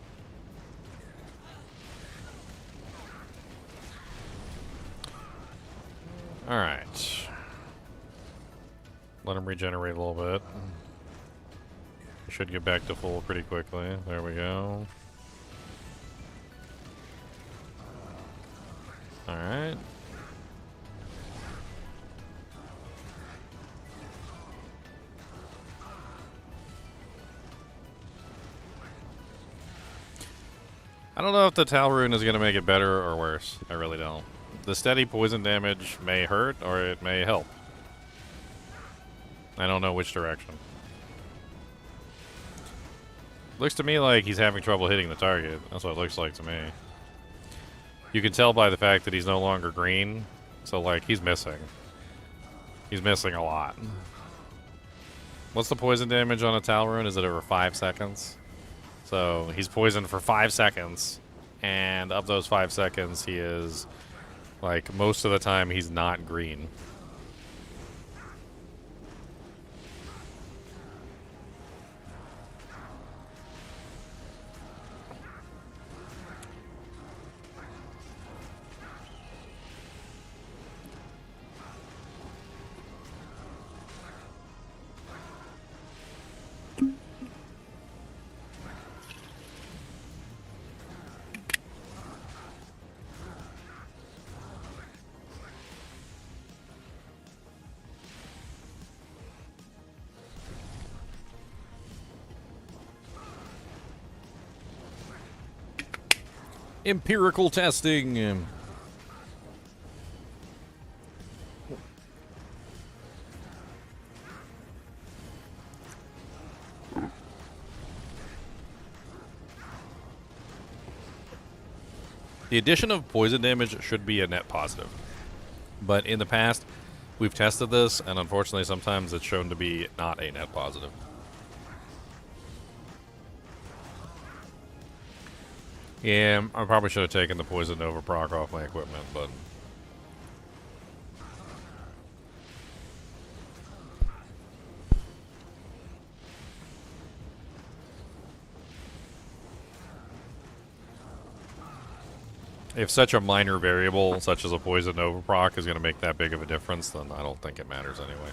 All right. Let him regenerate a little bit. We should get back to full pretty quickly. There we go. Alright. I don't know if the Tal rune is going to make it better or worse. I really don't. The steady poison damage may hurt or it may help. I don't know which direction. Looks to me like he's having trouble hitting the target. That's what it looks like to me. You can tell by the fact that he's no longer green. So, like, he's missing. He's missing a lot. What's the poison damage on a Tal rune? Is it over 5 seconds? So, he's poisoned for 5 seconds. And of those 5 seconds, he is, like, most of the time, he's not green. Empirical testing. The addition of poison damage should be a net positive. But in the past, we've tested this, and unfortunately sometimes it's shown to be not a net positive. Yeah, I probably should have taken the poison over proc off my equipment, but... if such a minor variable, such as a poison over proc, is going to make that big of a difference, then I don't think it matters anyway.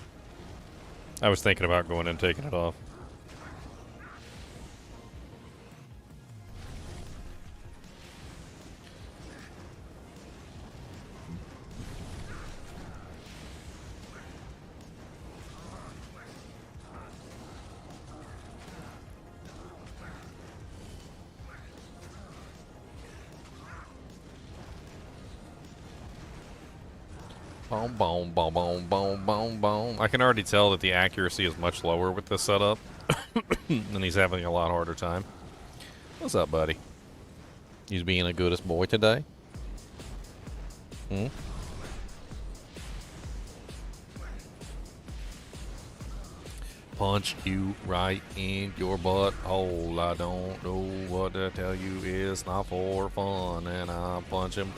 I was thinking about going and taking it off. Boom, boom, boom, boom, boom, boom, boom. I can already tell that the accuracy is much lower with this setup, and he's having a lot harder time. What's up, buddy? He's being a goodest boy today? Hmm? Punch you right in your butthole. I don't know what to tell you. It's not for fun, and I'm punching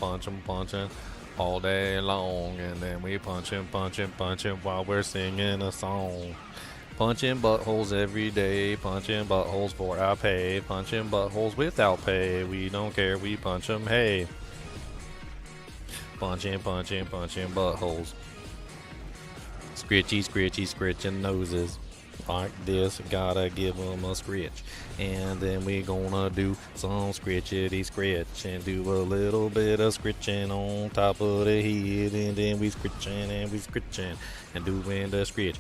all day long, and then we punching while we're singing a song. Punching buttholes every day, punching buttholes for our pay, punching buttholes without pay. We don't care, we punch them, hey. Punching buttholes. Scritching noses. Like this, gotta give them a scritch. And then we gonna do some scritchity scritch and do a little bit of scritching on top of the head, and then we scritching and doing the scritch.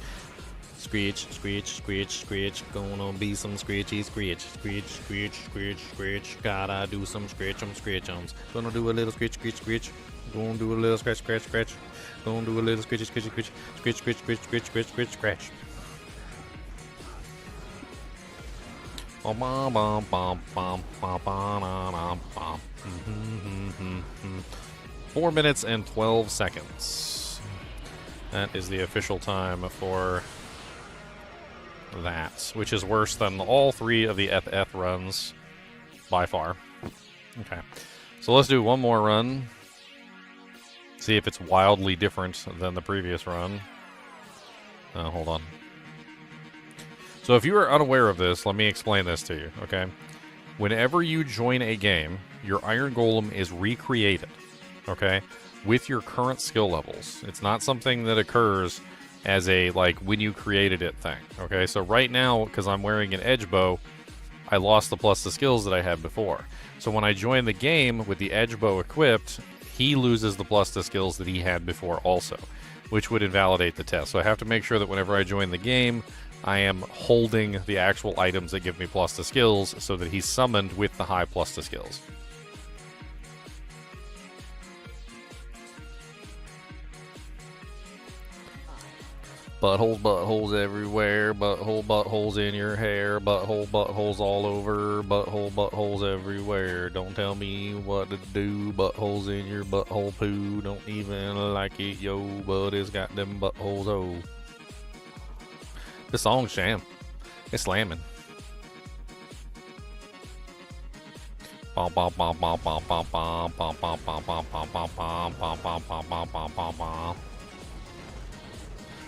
Scritch, gonna be some scritchy scritch. Gotta do some scritchums. Gonna do a little scritch. Gonna do a little scratch. Gonna do a little scritch. Scratch. 4 minutes and 12 seconds. That is the official time for that, which is worse than all 3 of the FF runs by far. Okay, so let's do one more run. See if it's wildly different than the previous run. Hold on. So if you are unaware of this, let me explain this to you, okay? Whenever you join a game, your Iron Golem is recreated, okay, with your current skill levels. It's not something that occurs as a, like, when you created it thing, okay? So right now, because I'm wearing an edge bow, I lost the plus to skills that I had before. So when I join the game with the edge bow equipped, he loses the plus to skills that he had before also, which would invalidate the test. So I have to make sure that whenever I join the game, I am holding the actual items that give me plus to skills so that he's summoned with the high plus to skills. Buttholes everywhere, buttholes in your hair, buttholes all over, buttholes everywhere. Don't tell me what to do, buttholes in your butthole poo. Don't even like it, yo, but it's got them buttholes, oh. The song's sham. It's slamming.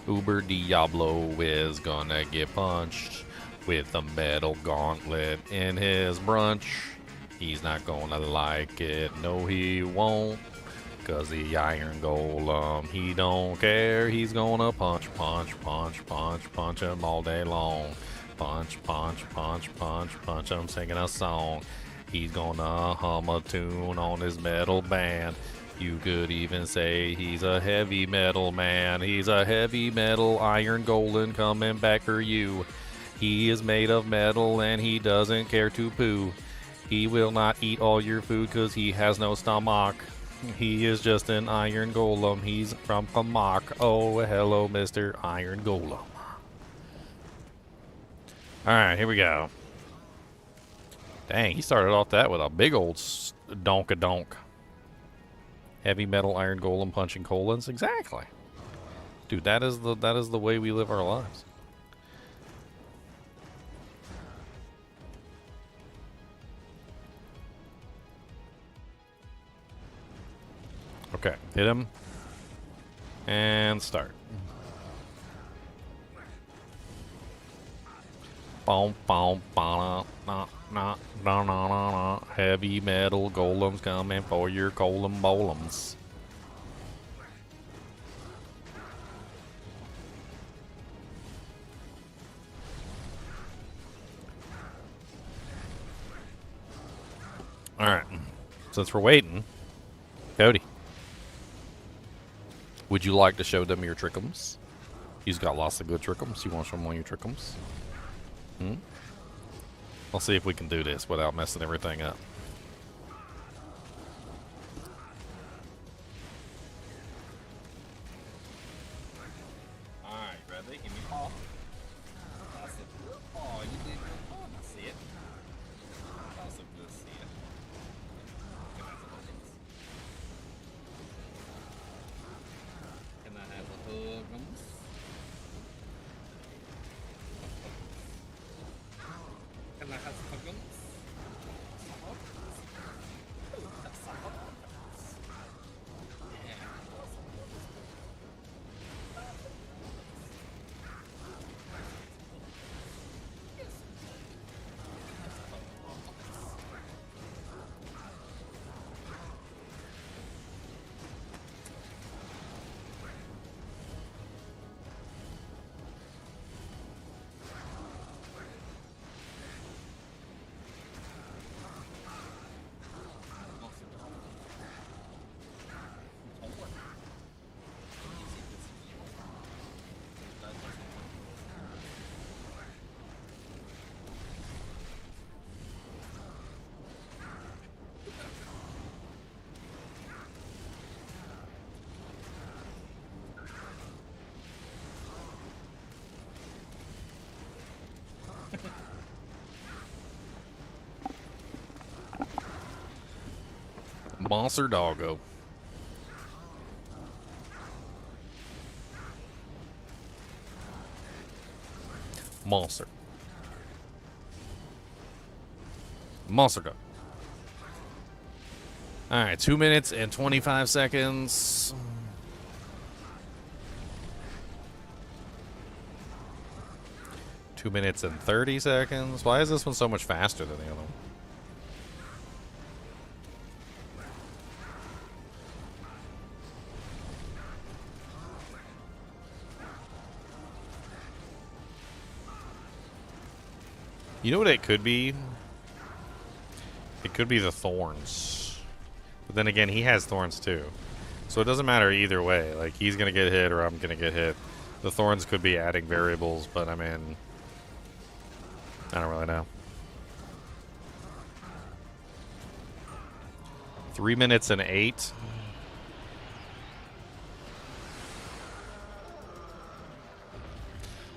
Uber Diablo is gonna get punched with a metal gauntlet in his brunch. He's not gonna like it, no he won't. Cause the Iron Golem, he don't care. He's gonna punch him all day long. Punch him, singing a song. He's gonna hum a tune on his metal band. You could even say he's a heavy metal man. He's a heavy metal Iron Golem coming back for you. He is made of metal and he doesn't care to poo. He will not eat all your food because he has no stomach. He is just an iron golem. He's from Kamak. Oh, hello, Mr. Iron Golem. Alright, here we go. Dang, he started off that with a big old donk-a-donk. Heavy metal iron golem punching colons. Exactly. Dude, that is the way we live our lives. Okay, hit him. And start. Boom, boom, ba na na na na na. Heavy metal golems coming for your golem bolems. All right. Since we're waiting, Cody, would you like to show them your trickums? He's got lots of good trickums. You want to show them all your trickums? Let's see if we can do this without messing everything up. Alright, ready? Give me a paw. That's a good paw. You did good paw. I see it. That's a good see it. Can I have a hugums? Can I have hugums? Monster doggo. Monster. Monster go. Alright, 2 minutes and 25 seconds. Two minutes and 30 seconds. Why is this one so much faster than the other one? You know what it could be? It could be the thorns. But then again, he has thorns too. So it doesn't matter either way. Like, he's going to get hit or I'm going to get hit. The thorns could be adding variables, but I mean, I don't really know. 3 minutes and 8.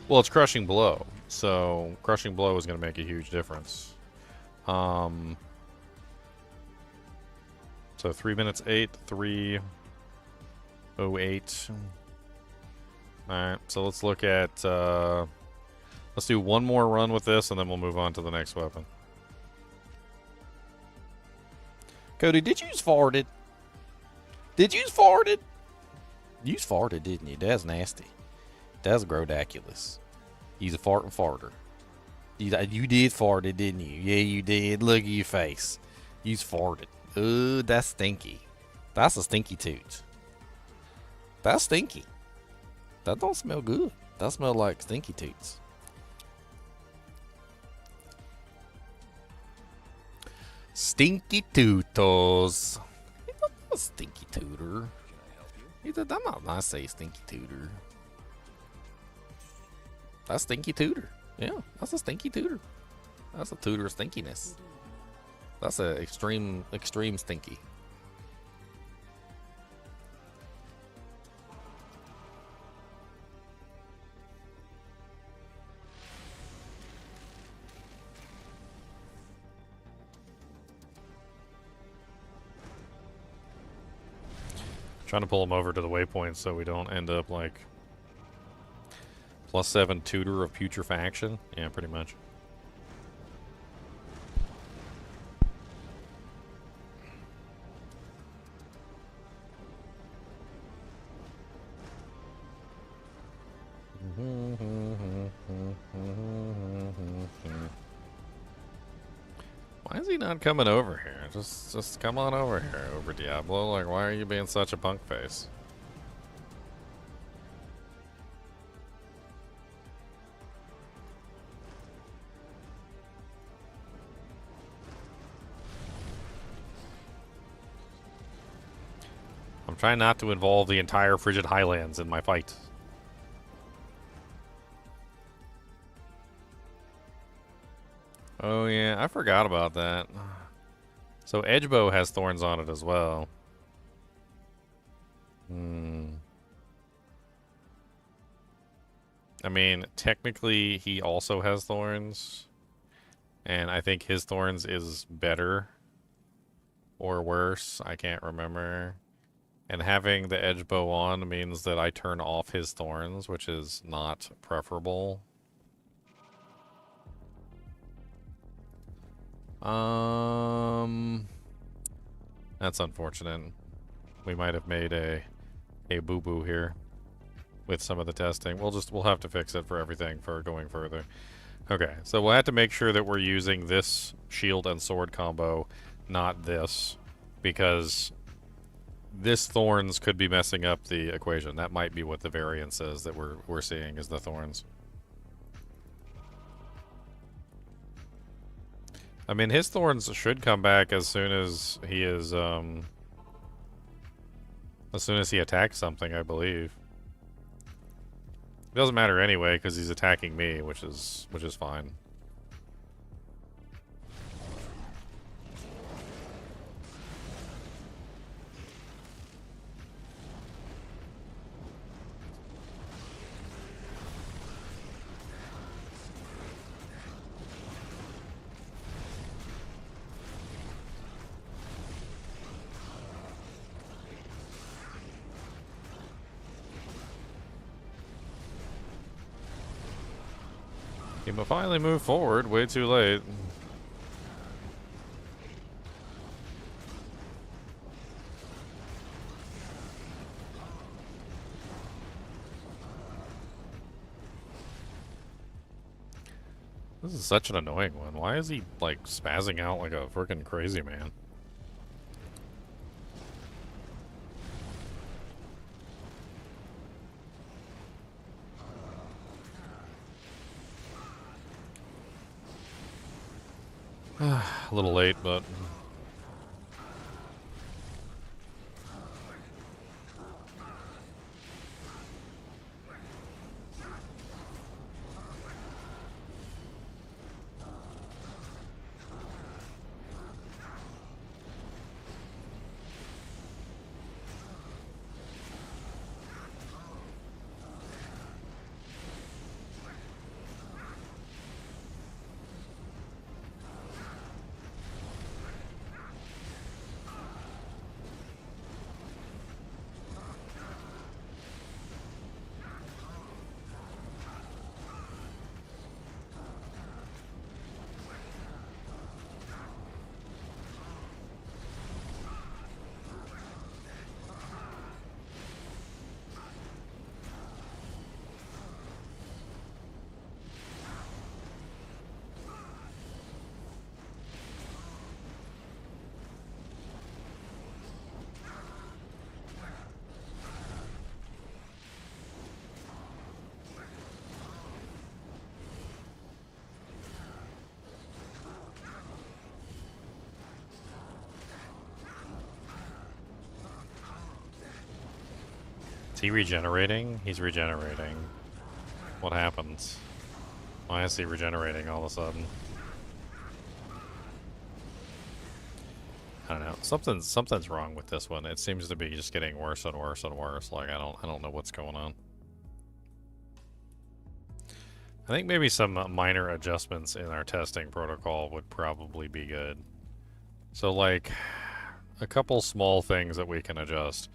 Well, it's crushing blow. So crushing blow is going to make a huge difference. So 3 minutes 8, 3:08. Alright, so let's look at let's do one more run with this and then we'll move on to the next weapon. Cody, did you just farted? Did you just farted? You just farted, didn't you? That's nasty. That's grodaculous. He's a farting farter. You did fart it, didn't you? Yeah, you did. Look at your face. You farted. Ooh, that's stinky. That's a stinky toot. That's stinky. That don't smell good. That smells like stinky toots. Stinky tootos. A stinky tooter. I'm not nice to say stinky tooter. That's stinky tooter. Yeah, that's a stinky tooter. That's a tooter of stinkiness. That's a extreme stinky. Trying to pull him over to the waypoint so we don't end up like +7 tutor of putrefaction. Yeah, pretty much. Why is he not coming over here? Just come on over here, over Diablo. Like, why are you being such a punk face? I'm trying not to involve the entire Frigid Highlands in my fight. Oh yeah, I forgot about that. So Edgebow has thorns on it as well. I mean, technically he also has thorns. And I think his thorns is better. Or worse, I can't remember. And having the Edgebow on means that I turn off his thorns, which is not preferable. That's unfortunate. We might have made a boo-boo here with some of the testing. We'll have to fix it for everything for going further. Okay, so we'll have to make sure that we're using this shield and sword combo, not this, because this thorns could be messing up the equation. That might be what the variance is that we're seeing is the thorns. I mean, his thorns should come back as soon as he is, as soon as he attacks something, I believe. It doesn't matter anyway, because he's attacking me, which is fine. But finally move forward, way too late. This is such an annoying one. Why is he, like, spazzing out like a freaking crazy man? A little late, but... Is he regenerating? He's regenerating. What happens? Why is he regenerating all of a sudden? know. Something's wrong with this one. It seems to be just getting worse and worse and worse. Like I don't know what's going on. I think maybe some minor adjustments in our testing protocol would probably be good. So like a couple small things that we can adjust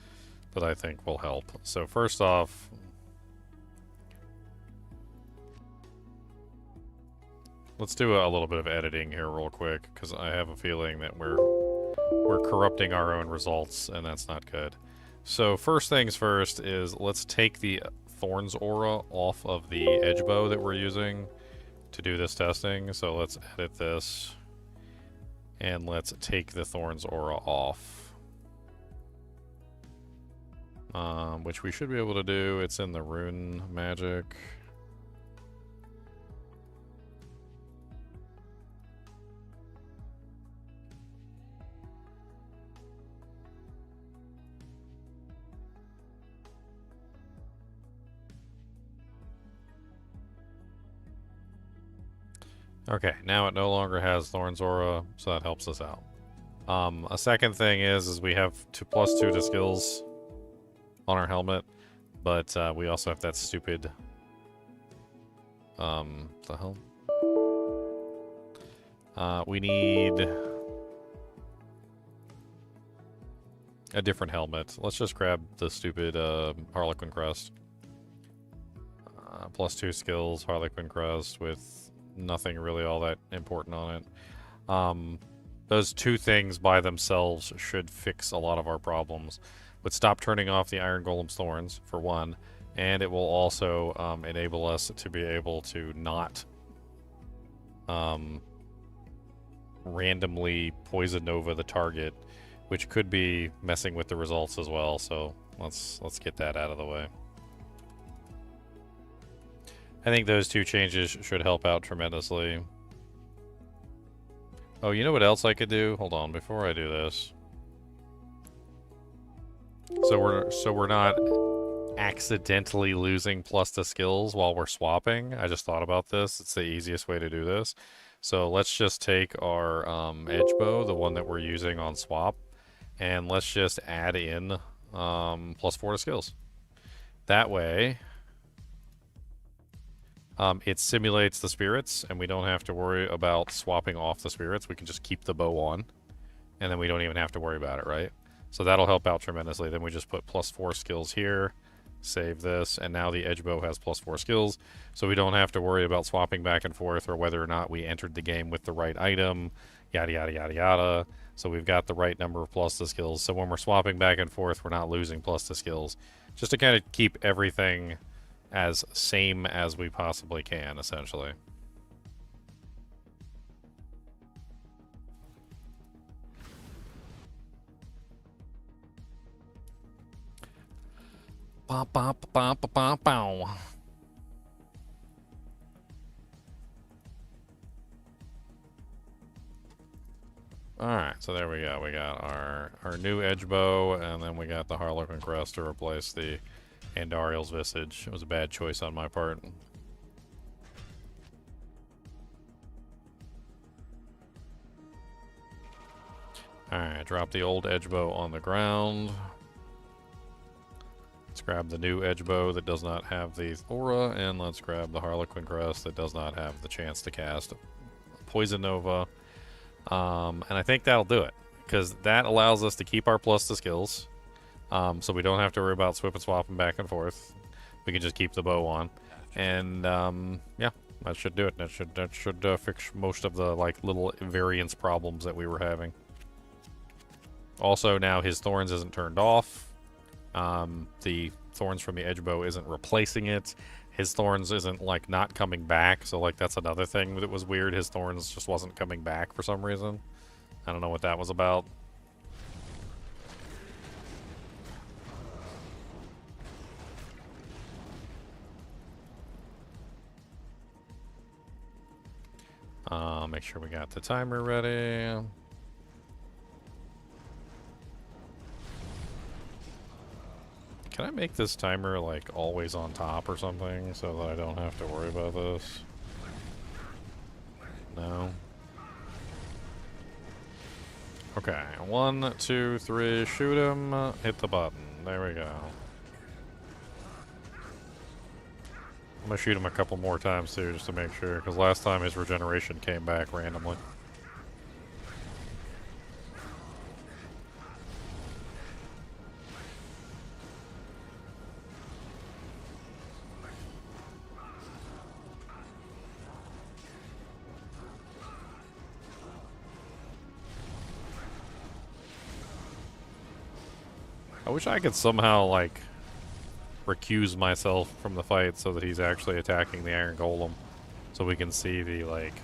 that I think will help. So first off, let's do a little bit of editing here real quick, because I have a feeling that we're corrupting our own results, and that's not good. So first things first is let's take the Thorns aura off of the edge bow that we're using to do this testing. So let's edit this, and let's take the Thorns aura off. Which we should be able to do. It's in the rune magic. Okay, now it no longer has Thorns aura, so that helps us out. A second thing is we have +2 to skills on our helmet, but we also have that stupid the hell? We need a different helmet. Let's just grab the stupid Harlequin crest. +2 skills, Harlequin crest with nothing really all that important on it. Those two things by themselves should fix a lot of our problems. But stop turning off the Iron Golem's Thorns, for one, and it will also enable us to be able to not randomly poison Nova the target, which could be messing with the results as well. So let's get that out of the way. I think those two changes should help out tremendously. Oh, you know what else I could do? Hold on, before I do this. So we're not accidentally losing plus the skills while we're swapping. I just thought about this. It's the easiest way to do this. So let's just take our edge bow, the one that we're using on swap, and let's just add in +4 to skills. That way, it simulates the spirits, and we don't have to worry about swapping off the spirits. We can just keep the bow on, and then we don't even have to worry about it, right? So that'll help out tremendously. Then we just put +4 skills here, save this, and now the edge bow has +4 skills, so we don't have to worry about swapping back and forth or whether or not we entered the game with the right item, yada yada yada yada. So we've got the right number of plus the skills, so when we're swapping back and forth, we're not losing plus the skills. Just to kind of keep everything as same as we possibly can, essentially. Ba, ba, ba, ba, ba, bow. Alright, so there we go. We got our new edge bow, and then we got the Harlequin crest to replace the Andariel's Visage. It was a bad choice on my part. Alright, drop the old edge bow on the ground. Let's grab the new edge bow that does not have the aura, and let's grab the Harlequin crest that does not have the chance to cast Poison Nova. And I think that'll do it, because that allows us to keep our plus to skills. So we don't have to worry about swip and swapping back and forth. We can just keep the bow on, and yeah, that should do it. That should fix most of the like little variance problems that we were having. Also, now his thorns isn't turned off. The thorns from the edge bow isn't replacing it. His thorns isn't like not coming back. So like that's another thing that was weird. His thorns just wasn't coming back for some reason. I don't know what that was about. Make sure we got the timer ready. Can I make this timer like always on top or something so that I don't have to worry about this? No. Okay, 1, 2, 3, shoot him, hit the button. There we go. I'm gonna shoot him a couple more times too, just to make sure, because last time his regeneration came back randomly. I wish I could somehow, like, recuse myself from the fight so that he's actually attacking the Iron Golem. So we can see the, like,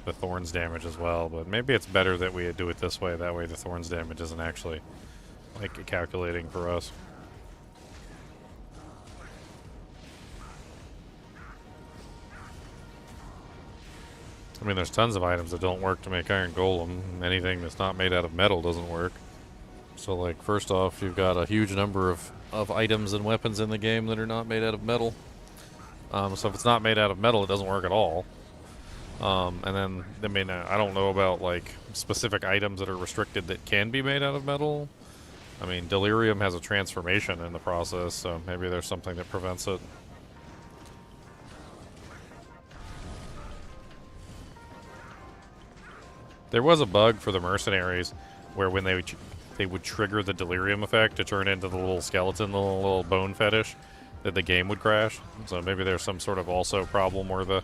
the Thorns damage as well. But maybe it's better that we do it this way. That way the Thorns damage isn't actually, like, calculating for us. I mean, there's tons of items that don't work to make Iron Golem. Anything that's not made out of metal doesn't work. So, like, first off, you've got a huge number of items and weapons in the game that are not made out of metal. So if it's not made out of metal, it doesn't work at all. And then, I mean, I don't know about, like, specific items that are restricted that can be made out of metal. I mean, Delirium has a transformation in the process, so maybe there's something that prevents it. There was a bug for the mercenaries where when they would trigger the delirium effect to turn into the little skeleton, the little bone fetish, that the game would crash. So maybe there's some sort of also problem where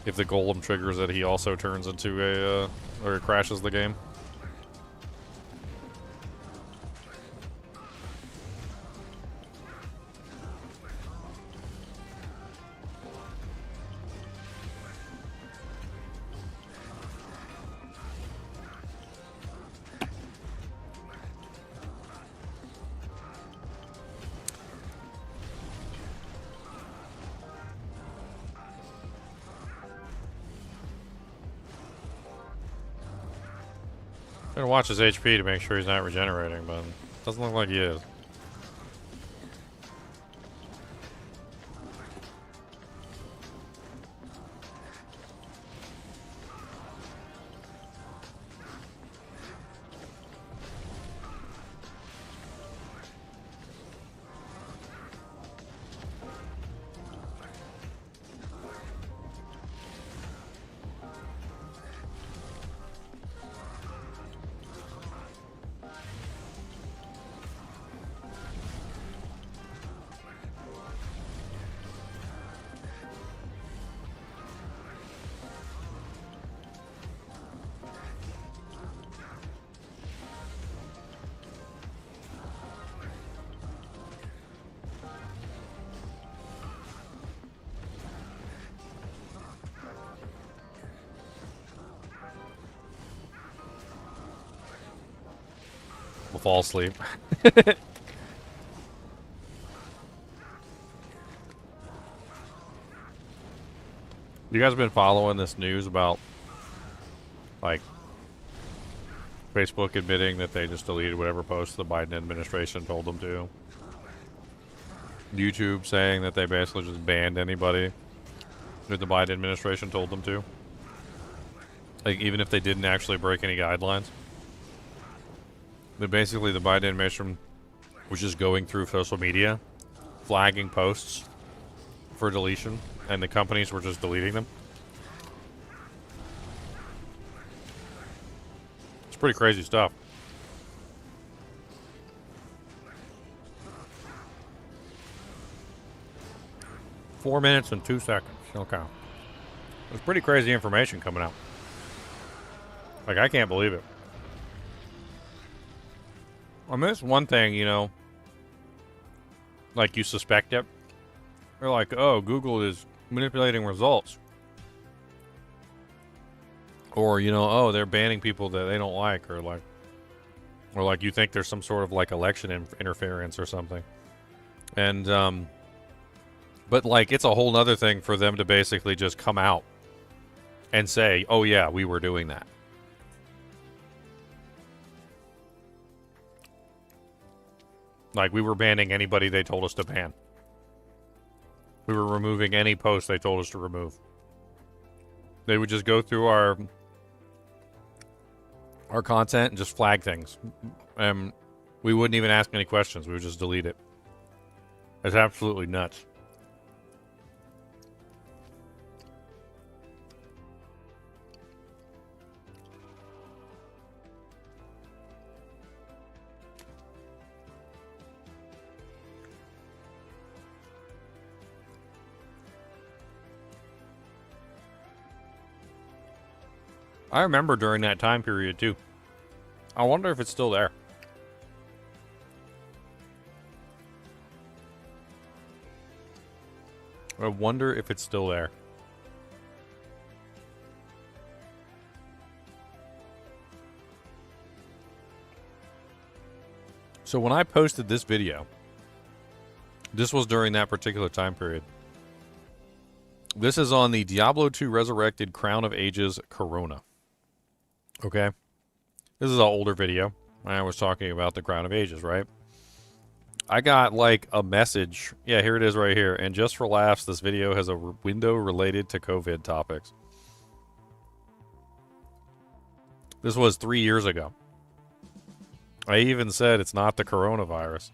if the golem triggers it, he also turns into or it crashes the game. I'm gonna watch his HP to make sure he's not regenerating, but it doesn't look like he is. We'll fall asleep. You guys been following this news about, like, Facebook admitting that they just deleted whatever post the Biden administration told them to? YouTube saying that they basically just banned anybody that the Biden administration told them to? Like, even if they didn't actually break any guidelines? But basically, the Biden administration was just going through social media, flagging posts for deletion, and the companies were just deleting them. It's pretty crazy stuff. Four minutes and 2 seconds. Okay. It's pretty crazy information coming out. Like, I can't believe it. I mean, it's one thing, you know, like you suspect it. They're like, oh, Google is manipulating results. Or, you know, oh, they're banning people that they don't like, or like you think there's some sort of like election interference or something. And, but like, it's a whole nother thing for them to basically just come out and say, oh yeah, we were doing that. Like, we were banning anybody they told us to ban. We were removing any post they told us to remove. They would just go through our our content and just flag things. We wouldn't even ask any questions. We would just delete it. It's absolutely nuts. I remember during that time period, too. I wonder if it's still there. I wonder if it's still there. So when I posted this video, this was during that particular time period. This is on the Diablo 2 Resurrected Crown of Ages Corona. Okay? This is an older video. I was talking about the Crown of Ages, right? I got like a message. Yeah, here it is right here. And just for laughs, this video has a window related to COVID topics. This was 3 years ago. I even said it's not the coronavirus.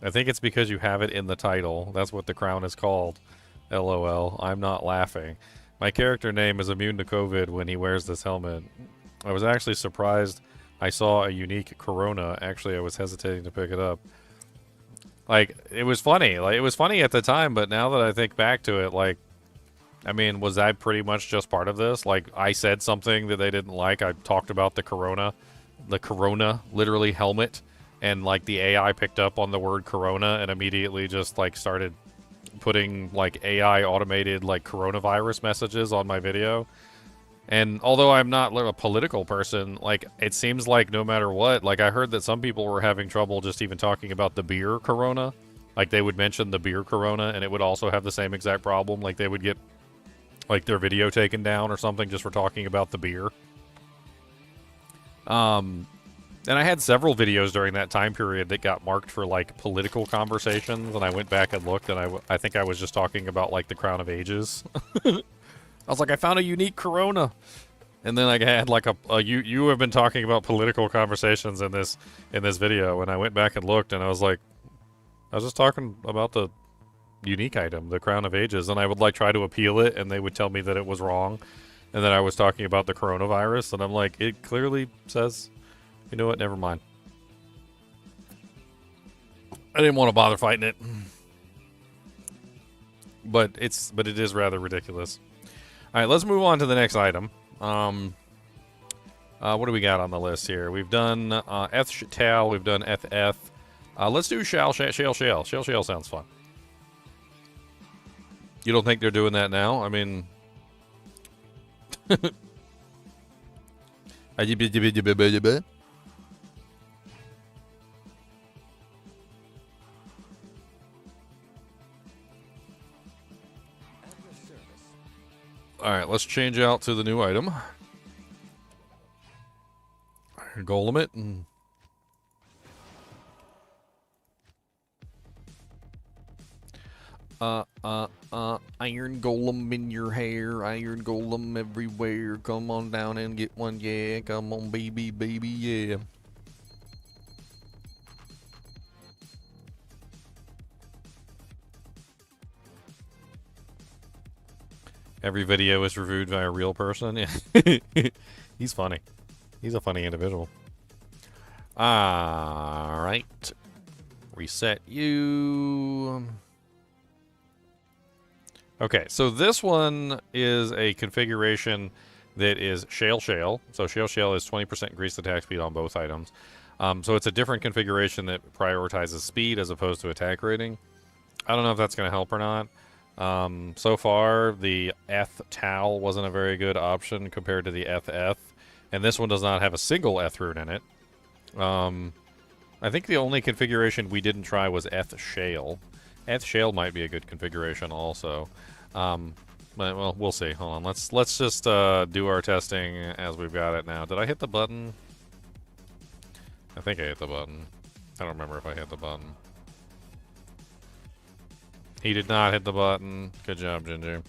I think it's because you have it in the title. That's what the crown is called. LOL. I'm not laughing. My character name is immune to COVID when he wears this helmet. I was actually surprised I saw a unique corona. Actually, I was hesitating to pick it up. Like, it was funny. Like, it was funny at the time, but now that I think back to it, like, I mean, was I pretty much just part of this? Like, I said something that they didn't like. I talked about the corona, literally helmet, and, like, the AI picked up on the word corona and immediately just, like, started putting, like, AI automated, like, coronavirus messages on my video. And although I'm not a political person, like, it seems like no matter what, like, I heard that some people were having trouble just even talking about the beer Corona. Like, they would mention the beer Corona, and it would also have the same exact problem. Like, they would get, like, their video taken down or something just for talking about the beer. And I had several videos during that time period that got marked for, like, political conversations, and I went back and looked, and I think I was just talking about, like, the Crown of Ages. I was like, I found a unique corona. And then I had like you have been talking about political conversations in this video, and I went back and looked, and I was just talking about the unique item, the Crown of Ages, and I would like try to appeal it, and they would tell me that it was wrong, and then I was talking about the coronavirus, and I'm like, it clearly says, you know what, never mind. I didn't want to bother fighting it. But it is rather ridiculous. All right, let's move on to the next item. What do we got on the list here? We've done Tal, we've done FF. Let's do Shale. Shale sounds fun. You don't think they're doing that now? I mean... Alright, let's change out to the new item. Golem it. Iron golem in your hair, iron golem everywhere. Come on down and get one, yeah. Come on, baby, yeah. Every video is reviewed by a real person. Yeah. He's funny. He's a funny individual. Alright. Reset you. Okay, so this one is a configuration that is Shale. So Shale is 20% increased attack speed on both items. So it's a different configuration that prioritizes speed as opposed to attack rating. I don't know if that's going to help or not. So far, the Tal wasn't a very good option compared to the FF, and this one does not have a single rune in it. I think the only configuration we didn't try was Shale. Shale might be a good configuration also. But, well, we'll see. Hold on. Let's just do our testing as we've got it now. Did I hit the button? I think I hit the button. I don't remember if I hit the button. He did not hit the button. Good job, Ginger.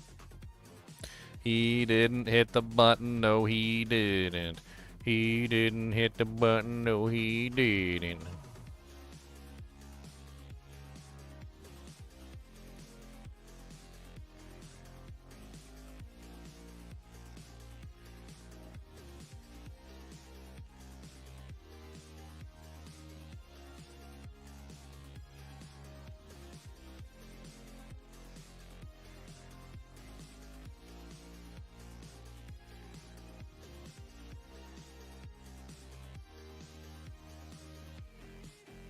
He didn't hit the button. No, he didn't. He didn't hit the button, no he didn't.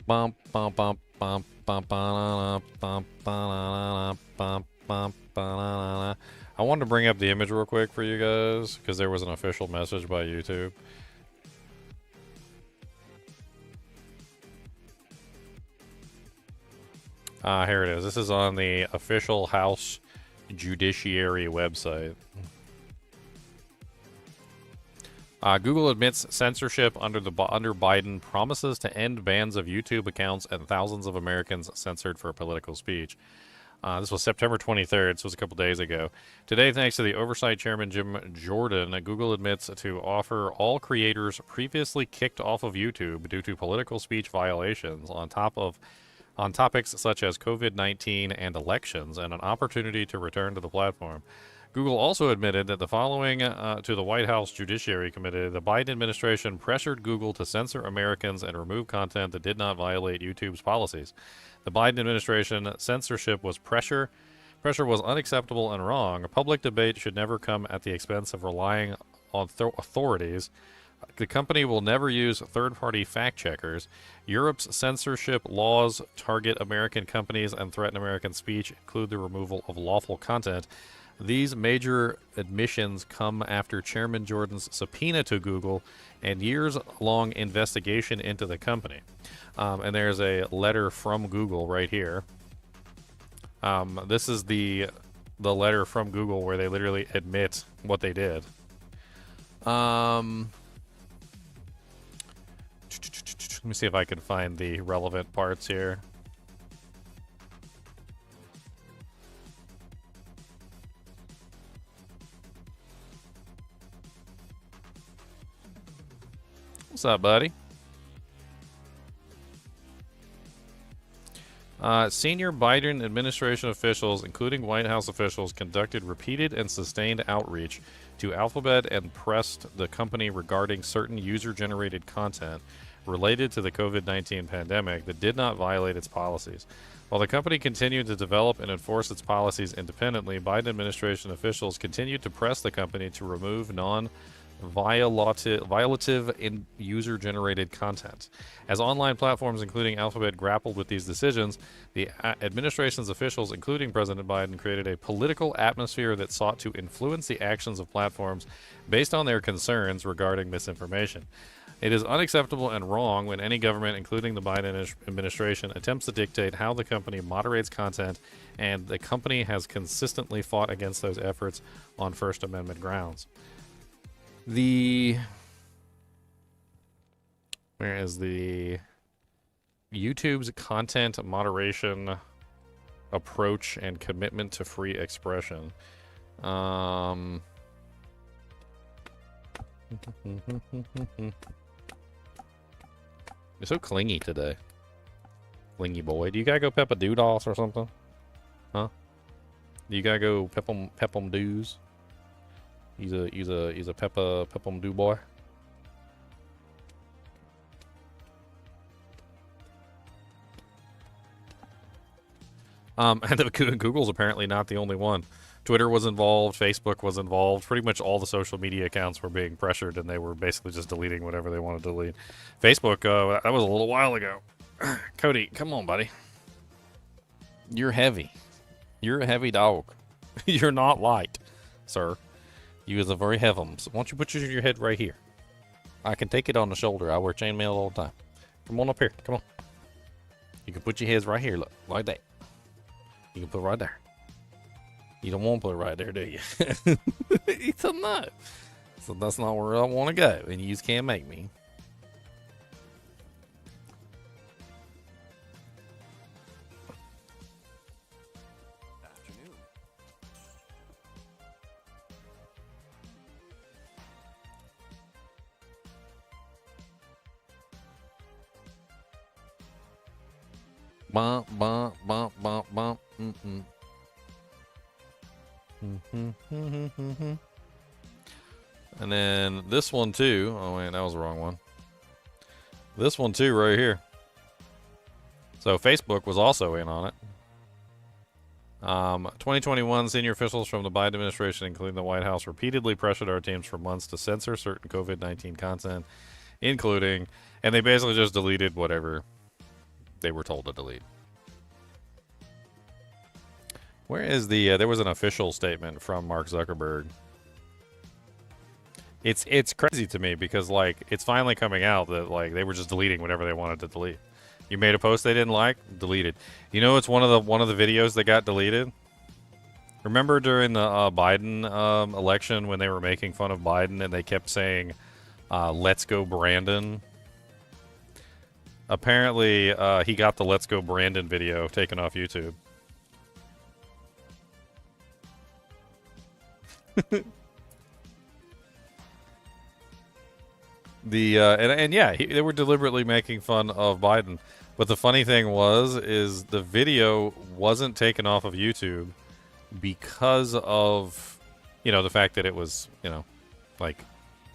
Bump, bump, bump, bump, bump, ba-na-na, bump, ba-na-na, bump, bump, ba-na-na. I wanted to bring up the image real quick for you guys because there was an official message by YouTube. Here it is. This is on the official House Judiciary website. Google admits censorship under Biden, promises to end bans of YouTube accounts, and thousands of Americans censored for political speech. This was September 23rd, so it was a couple days ago. Today, thanks to the Oversight Chairman Jim Jordan, Google admits to offer all creators previously kicked off of YouTube due to political speech violations on topics such as COVID-19 and elections, and an opportunity to return to the platform. Google also admitted that the following to the White House Judiciary Committee, the Biden administration pressured Google to censor Americans and remove content that did not violate YouTube's policies. The Biden administration censorship was pressure. Pressure was unacceptable and wrong. A public debate should never come at the expense of relying on authorities. The company will never use third-party fact-checkers. Europe's censorship laws target American companies and threaten American speech, include the removal of lawful content. These major admissions come after Chairman Jordan's subpoena to Google and years-long investigation into the company. And there's a letter from Google right here. This is the letter from Google where they literally admit what they did. Let me see if I can find the relevant parts here. What's up, buddy? Senior Biden administration officials, including White House officials, conducted repeated and sustained outreach to Alphabet and pressed the company regarding certain user-generated content related to the COVID-19 pandemic that did not violate its policies. While the company continued to develop and enforce its policies independently, Biden administration officials continued to press the company to remove violative in user-generated content. As online platforms, including Alphabet, grappled with these decisions, the administration's officials, including President Biden, created a political atmosphere that sought to influence the actions of platforms based on their concerns regarding misinformation. It is unacceptable and wrong when any government, including the Biden administration, attempts to dictate how the company moderates content, and the company has consistently fought against those efforts on First Amendment grounds. Where is the YouTube's content moderation approach and commitment to free expression? You're so clingy today. Clingy boy. Do you gotta go pep a doodles or something? Huh? Do you gotta go pep 'em doos? He's a Pep'em do boy. And Google's apparently not the only one. Twitter was involved, Facebook was involved. Pretty much all the social media accounts were being pressured, and they were basically just deleting whatever they wanted to delete. Facebook, that was a little while ago. Cody, come on, buddy. You're heavy. You're a heavy dog. You're not light, sir. You is a very heavy. So why don't you put your head right here? I can take it on the shoulder. I wear chainmail all the time. Come on up here. Come on. You can put your heads right here. Look, like that. You can put it right there. You don't want to put it right there, do you? It's a nut. So that's not where I want to go, and you just can't make me. Afternoon. Bump, bump, bump, bump, bump. Mm-mm. And then this one too. Oh wait, that was the wrong one. This one too, right here. So Facebook was also in on it. 2021 senior officials from the Biden administration, including the White House, repeatedly pressured our teams for months to censor certain COVID-19 content, including, and they basically just deleted whatever they were told to delete. Where is the, there was an official statement from Mark Zuckerberg. It's crazy to me because, like, it's finally coming out that, like, they were just deleting whatever they wanted to delete. You made a post they didn't like, deleted. You know, it's one of the videos that got deleted. Remember during the Biden election when they were making fun of Biden and they kept saying, "Let's go Brandon." Apparently, he got the "Let's go Brandon" video taken off YouTube. And yeah, they were deliberately making fun of Biden. But the funny thing is the video wasn't taken off of YouTube because of, you know, the fact that it was, you know, like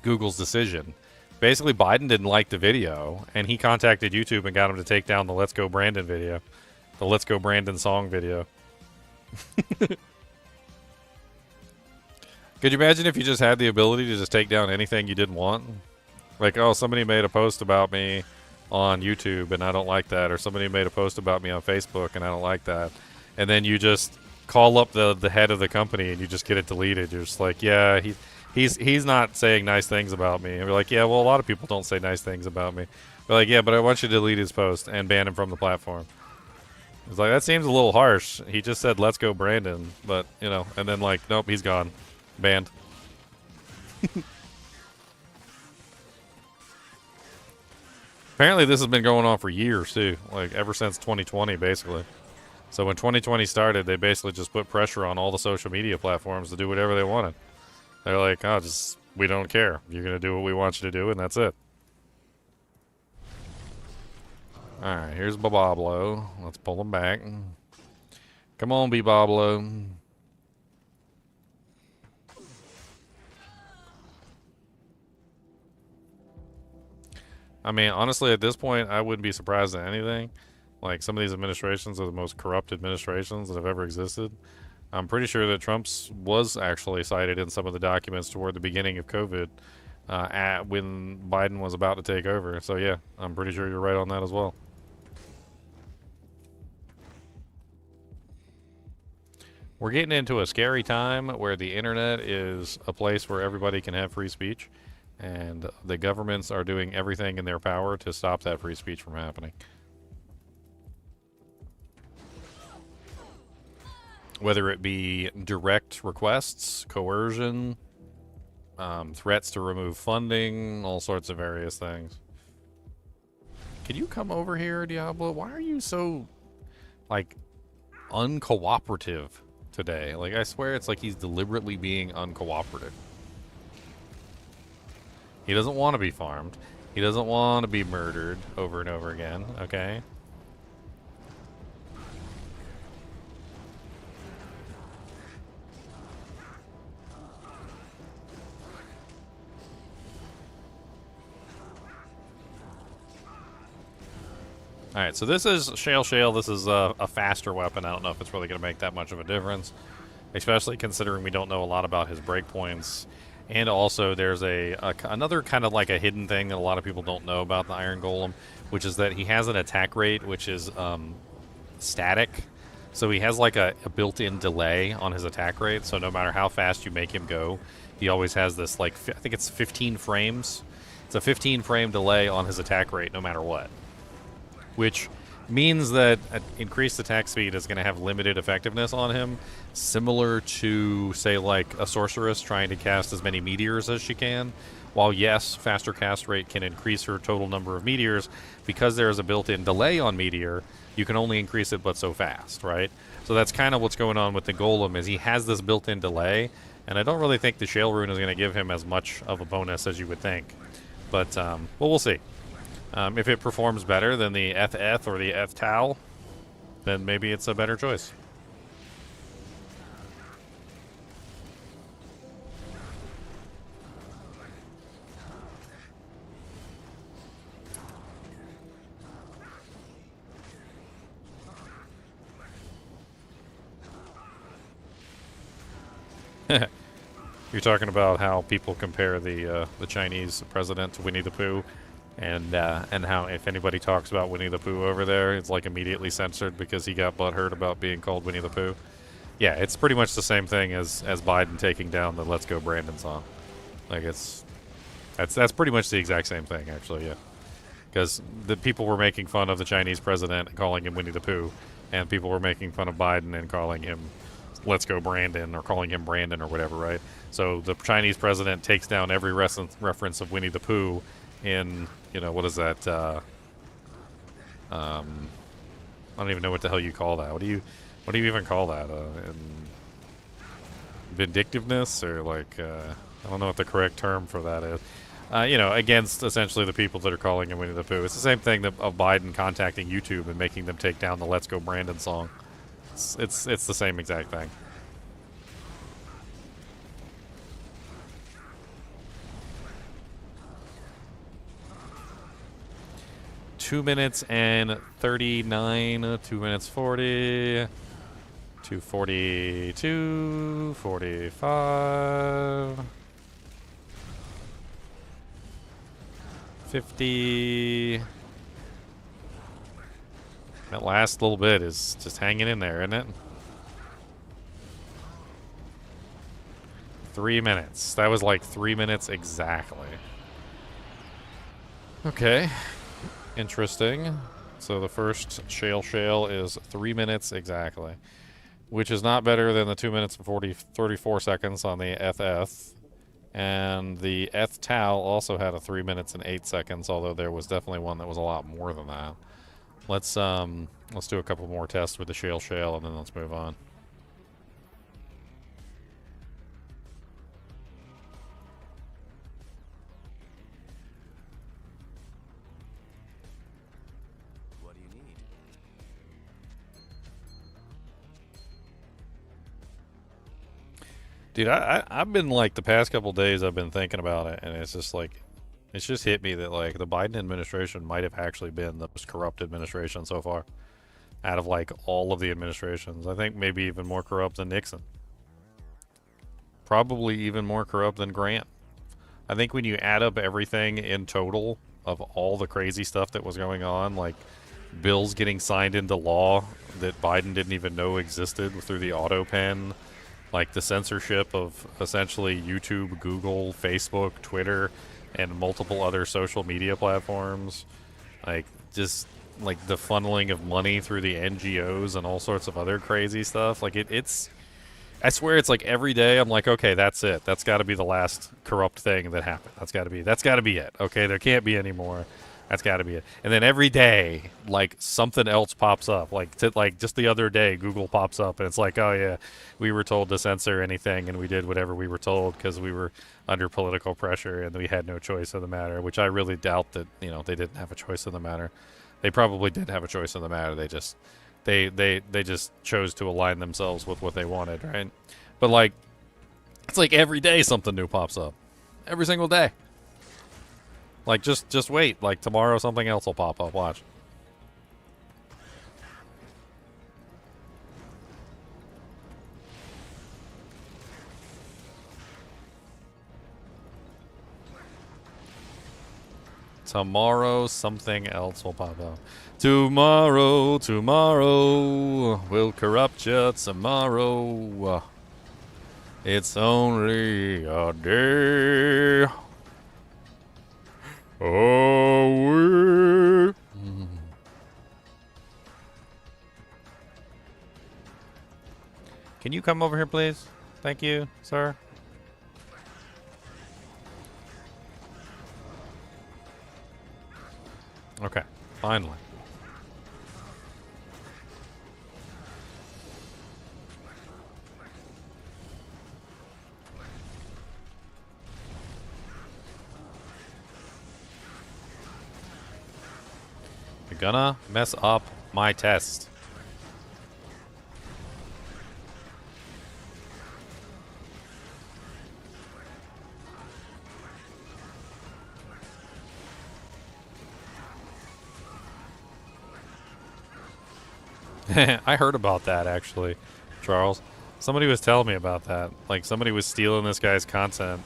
Google's decision. Basically, Biden didn't like the video, and he contacted YouTube and got him to take down the "Let's Go Brandon" video, the "Let's Go Brandon" song video. Could you imagine if you just had the ability to just take down anything you didn't want? Like, oh, somebody made a post about me on YouTube and I don't like that, or somebody made a post about me on Facebook and I don't like that, and then you just call up the head of the company and you just get it deleted. You're just like, yeah, he's not saying nice things about me. And we're like, yeah, well, a lot of people don't say nice things about me. We're like, yeah, but I want you to delete his post and ban him from the platform. It's like, that seems a little harsh. He just said, "Let's go Brandon," but, you know, and then, like, nope, he's gone. Banned. Apparently this has been going on for years too, like ever since 2020 basically. So when 2020 started, they basically just put pressure on all the social media platforms to do whatever they wanted. They're like, oh, just, we don't care. You're going to do what we want you to do, and that's it. Alright, here's Babablo. Let's pull him back. Come on, Babablo. I mean, honestly, at this point, I wouldn't be surprised at anything. Like, some of these administrations are the most corrupt administrations that have ever existed. I'm pretty sure that Trump's was actually cited in some of the documents toward the beginning of COVID when Biden was about to take over. So, yeah, I'm pretty sure you're right on that as well. We're getting into a scary time where the internet is a place where everybody can have free speech. And the governments are doing everything in their power to stop that free speech from happening. Whether it be direct requests, coercion, threats to remove funding, all sorts of various things. Can you come over here, Diablo? Why are you so, like, uncooperative today? Like, I swear it's like he's deliberately being uncooperative. He doesn't want to be farmed. He doesn't want to be murdered over and over again, okay? Alright, so this is Shale. This is a faster weapon. I don't know if it's really going to make that much of a difference, especially considering we don't know a lot about his breakpoints. And also, there's another kind of like a hidden thing that a lot of people don't know about the Iron Golem, which is that he has an attack rate which is static. So he has like a built-in delay on his attack rate. So no matter how fast you make him go, he always has this, like, I think it's 15 frames. It's a 15-frame delay on his attack rate no matter what. Which means that increased attack speed is going to have limited effectiveness on him, similar to, say, like a sorceress trying to cast as many meteors as she can. While, yes, faster cast rate can increase her total number of meteors, because there is a built-in delay on meteor, you can only increase it but so fast, right? So that's kind of what's going on with the Golem, is he has this built-in delay, and I don't really think the Shale Rune is going to give him as much of a bonus as you would think. But, well, we'll see. If it performs better than the Eth or the Eth Tal, then maybe it's a better choice. You're talking about how people compare the Chinese president to Winnie the Pooh, and how if anybody talks about Winnie the Pooh over there, it's like immediately censored because he got butthurt about being called Winnie the Pooh. Yeah, it's pretty much the same thing as Biden taking down the "Let's Go Brandon" song. Like that's pretty much the exact same thing, actually. Yeah, because the people were making fun of the Chinese president and calling him Winnie the Pooh, and people were making fun of Biden and calling him "Let's Go Brandon" or calling him Brandon or whatever, right? So the Chinese president takes down every reference of Winnie the Pooh in, you know, what is that? I don't even know what the hell you call that. What do you even call that? Vindictiveness, or like I don't know what the correct term for that is. You know, against essentially the people that are calling him Winnie the Pooh. It's the same thing of Biden contacting YouTube and making them take down the "Let's Go Brandon" song. It's the same exact thing. Two minutes and 39, 2 minutes 40, 2:42, 45, 50. That last little bit is just hanging in there, isn't it? 3 minutes. That was like 3 minutes exactly. Okay. Interesting. So the first shale is 3 minutes exactly, which is not better than the 2 minutes and 34 seconds on the FF. And the Eth Tau also had a 3 minutes and 8 seconds, although there was definitely one that was a lot more than that. Let's do a couple more tests with the shale, and then let's move on. What do you need? Dude, I've been like the past couple days I've been thinking about it, and it's just like, it's just hit me that like the Biden administration might have actually been the most corrupt administration so far out of like all of the administrations. I think maybe even more corrupt than Nixon. Probably even more corrupt than Grant. I think when you add up everything in total of all the crazy stuff that was going on, like bills getting signed into law that Biden didn't even know existed through the auto pen, like the censorship of essentially YouTube, Google, Facebook, Twitter, and multiple other social media platforms, like just like the funneling of money through the NGOs and all sorts of other crazy stuff. Like it's, I swear it's like every day I'm like, okay, that's it. That's got to be the last corrupt thing that happened. That's got to be it. Okay, there can't be any more. That's got to be it. And then every day, like something else pops up. Like just the other day, Google pops up and it's like, oh yeah, we were told to censor anything, and we did whatever we were told because we were under political pressure and we had no choice in the matter. Which I really doubt that, you know, they didn't have a choice in the matter. They probably did have a choice in the matter. They just chose to align themselves with what they wanted, right? But like, it's like every day something new pops up, every single day. Like, just wait. Like, tomorrow something else will pop up. Watch. Tomorrow something else will pop up. Tomorrow will corrupt you tomorrow. It's only a day. Oh, can you come over here, please? Thank you, sir. Okay, finally. You're gonna mess up my test. I heard about that actually, Charles. Somebody was telling me about that. Like somebody was stealing this guy's content,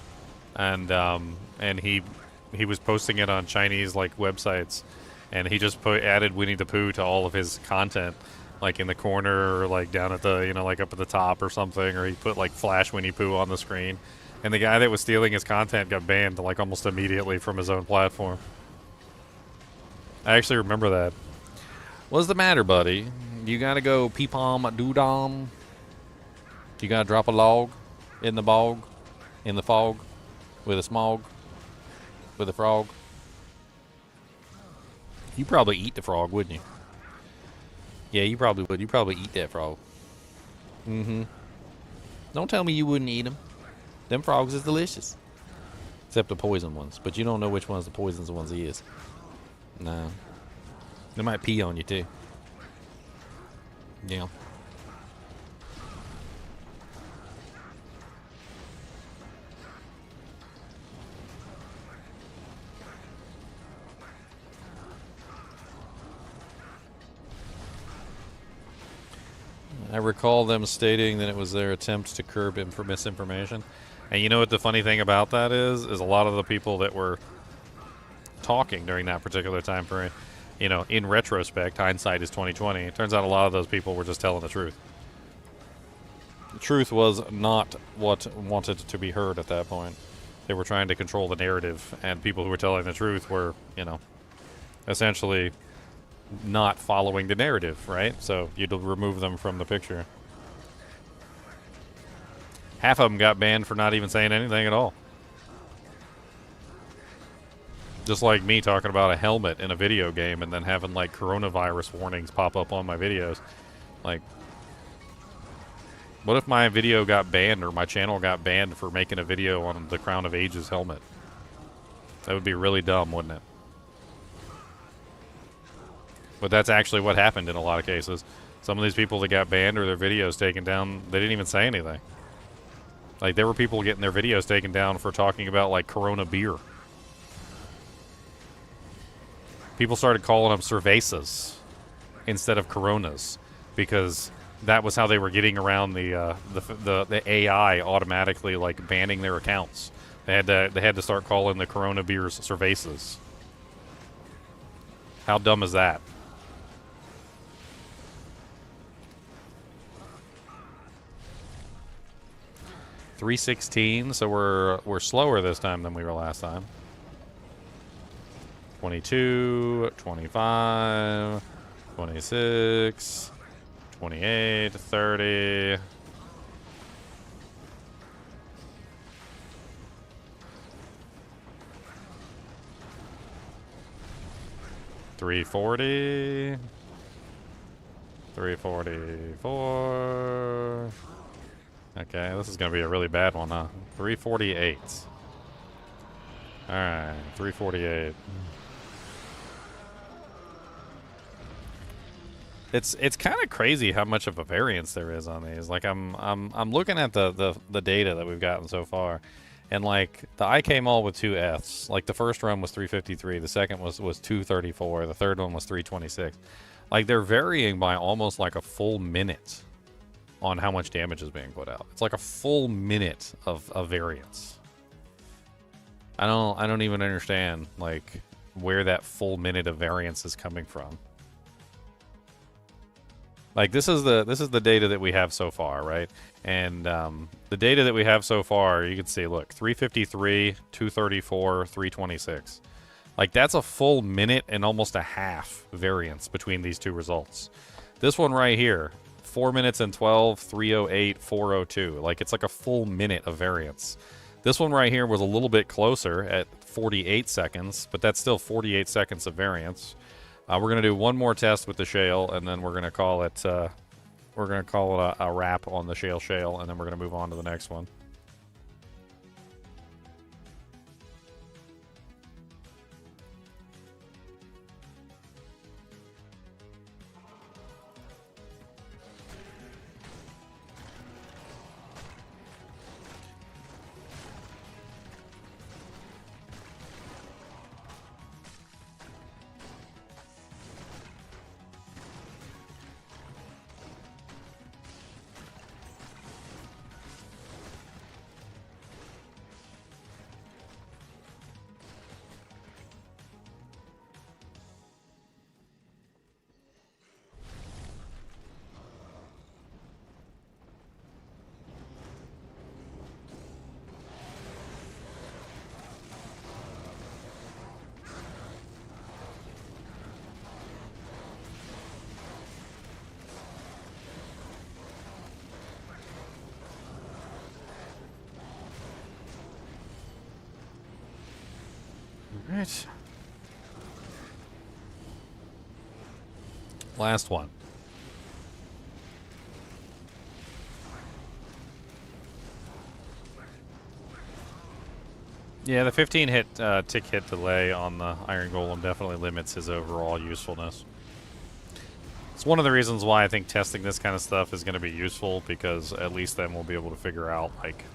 and he was posting it on Chinese like websites, and he just added Winnie the Pooh to all of his content, like in the corner or like down at the like up at the top or something, or he put like Flash Winnie Pooh on the screen, and the guy that was stealing his content got banned like almost immediately from his own platform. I actually remember that. What's the matter, buddy? You gotta go peepom doodom. You gotta drop a log in the bog, in the fog, with a smog, with a frog. You probably eat the frog, wouldn't you? Yeah, you probably would. You probably eat that frog. Mm-hmm. Don't tell me you wouldn't eat them. Them frogs is delicious. Except the poison ones. But you don't know which ones the poisonous ones is. No. They might pee on you, too. Yeah. I recall them stating that it was their attempt to curb misinformation. And you know what the funny thing about that is a lot of the people that were talking during that particular time period, you know, in retrospect, hindsight is 2020. It turns out a lot of those people were just telling the truth. The truth was not what wanted to be heard at that point. They were trying to control the narrative, and people who were telling the truth were, you know, essentially not following the narrative, right? So you'd remove them from the picture. Half of them got banned for not even saying anything at all. Just like me talking about a helmet in a video game and then having like coronavirus warnings pop up on my videos. Like, what if my video got banned or my channel got banned for making a video on the Crown of Ages helmet? That would be really dumb, wouldn't it? But that's actually what happened in a lot of cases. Some of these people that got banned or their videos taken down, they didn't even say anything. Like, there were people getting their videos taken down for talking about, like, Corona beer. People started calling them cervezas instead of Coronas because that was how they were getting around the AI automatically, like, banning their accounts. They had to start calling the Corona beers cervezas. How dumb is that? $316, so we're slower this time than we were last time. 22, 25, 26, 28, 30. $340, 344. Okay, this is going to be a really bad one, huh? 348. All right, 348. It's kind of crazy how much of a variance there is on these. Like I'm looking at the data that we've gotten so far, and like the IK Maul with 2 Fs, like the first run was 353, the second was 234, the third one was 326. Like they're varying by almost like a full minute on how much damage is being put out. It's like a full minute of variance. I don't even understand like where that full minute of variance is coming from. Like this is the data that we have so far, right? And the data that we have so far, you can see, look, 353, 234, 326. Like that's a full minute and almost a half variance between these two results. This one right here, 4 minutes and 12, 308, 402. Like it's like a full minute of variance. This one right here was a little bit closer at 48 seconds, but that's still 48 seconds of variance. We're gonna do one more test with the shale, and then we're gonna call it a wrap on the shale, and then we're gonna move on to the next one. Alright. Last one. Yeah, the 15 hit tick hit delay on the Iron Golem definitely limits his overall usefulness. It's one of the reasons why I think testing this kind of stuff is going to be useful, because at least then we'll be able to figure out, like,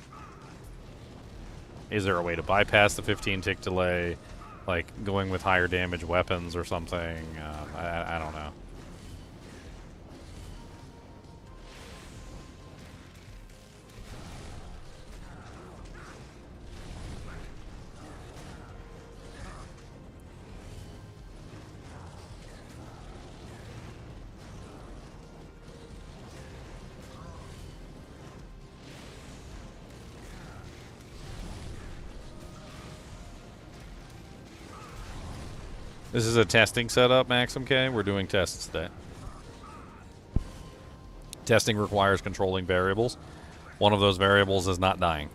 is there a way to bypass the 15 tick delay, like going with higher damage weapons or something? I don't know. This is a testing setup, Maxim K. We're doing tests today. Testing requires controlling variables. One of those variables is not dying.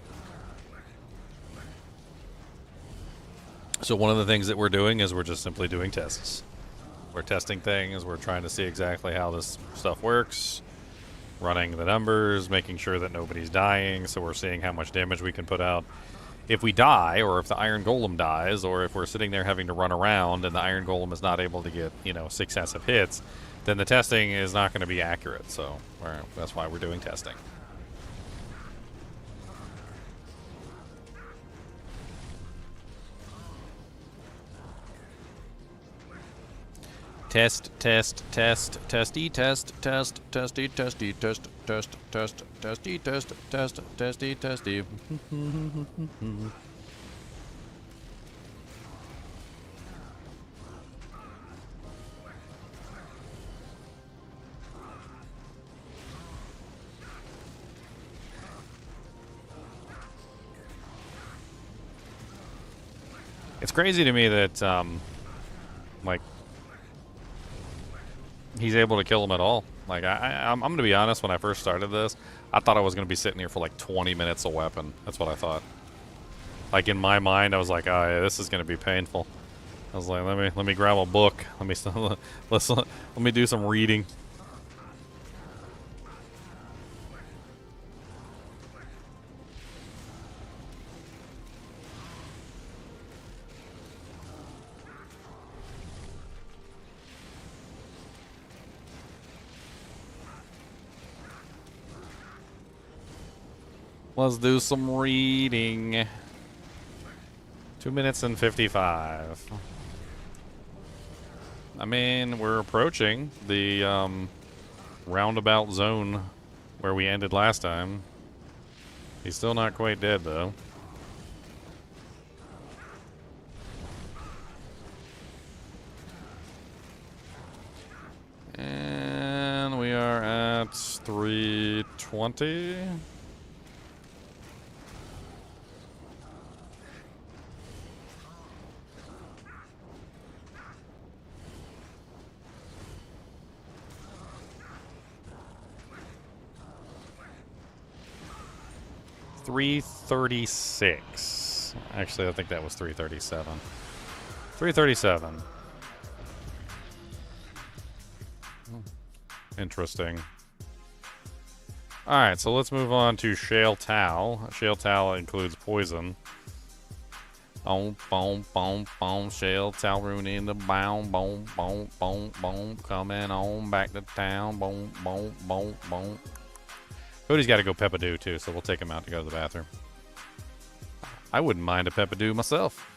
So one of the things that we're doing is we're just simply doing tests. We're testing things. We're trying to see exactly how this stuff works. Running the numbers, making sure that nobody's dying. So we're seeing how much damage we can put out. If we die, or if the Iron Golem dies, or if we're sitting there having to run around and the Iron Golem is not able to get, you know, successive hits, then the testing is not going to be accurate. So that's why we're doing testing. Test, test, test, testy, test, test, testy, testy, test, test, test, testy, test, test, testy, testy. It's crazy to me that, like, he's able to kill him at all. Like, I'm going to be honest, when I first started this, I thought I was going to be sitting here for like 20 minutes a weapon. That's what I thought. Like, in my mind, I was like, oh yeah, this is going to be painful. I was like, let me grab a book. Let me do some reading. Let's do some reading. 2 minutes and 55. I mean, we're approaching the roundabout zone where we ended last time. He's still not quite dead, though. And we are at 320. $336. Actually, I think that was 337. 337. Interesting. Alright, so let's move on to Shale Tau. Shale Tau includes poison. Boom, boom, boom, boom. Shale Tau ruining the bound. Boom, boom, boom, boom. Coming on back to town. Boom, boom, boom, boom. Cody's got to go Peppadoo too, so we'll take him out to go to the bathroom. I wouldn't mind a Peppadoo myself.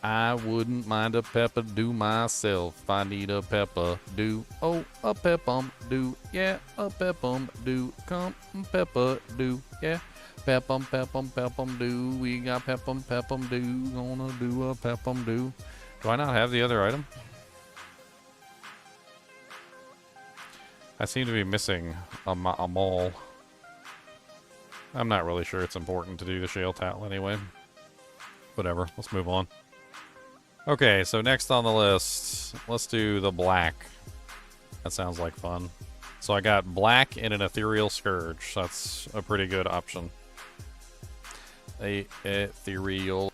I wouldn't mind a Peppadoo myself. I need a Peppadoo. Oh, a Peppum-doo. Yeah, a Peppum-doo. Come, Peppadoo. Yeah. Peppum, Peppum, Peppum-doo. We got Peppum, Peppum-doo. Gonna do a Peppum-doo. Do I not have the other item? I seem to be missing a Maul. I'm not really sure it's important to do the Shale Towel anyway. Whatever, let's move on. Okay, so next on the list, let's do the black. That sounds like fun. So I got black and an Ethereal Scourge. That's a pretty good option. A ethereal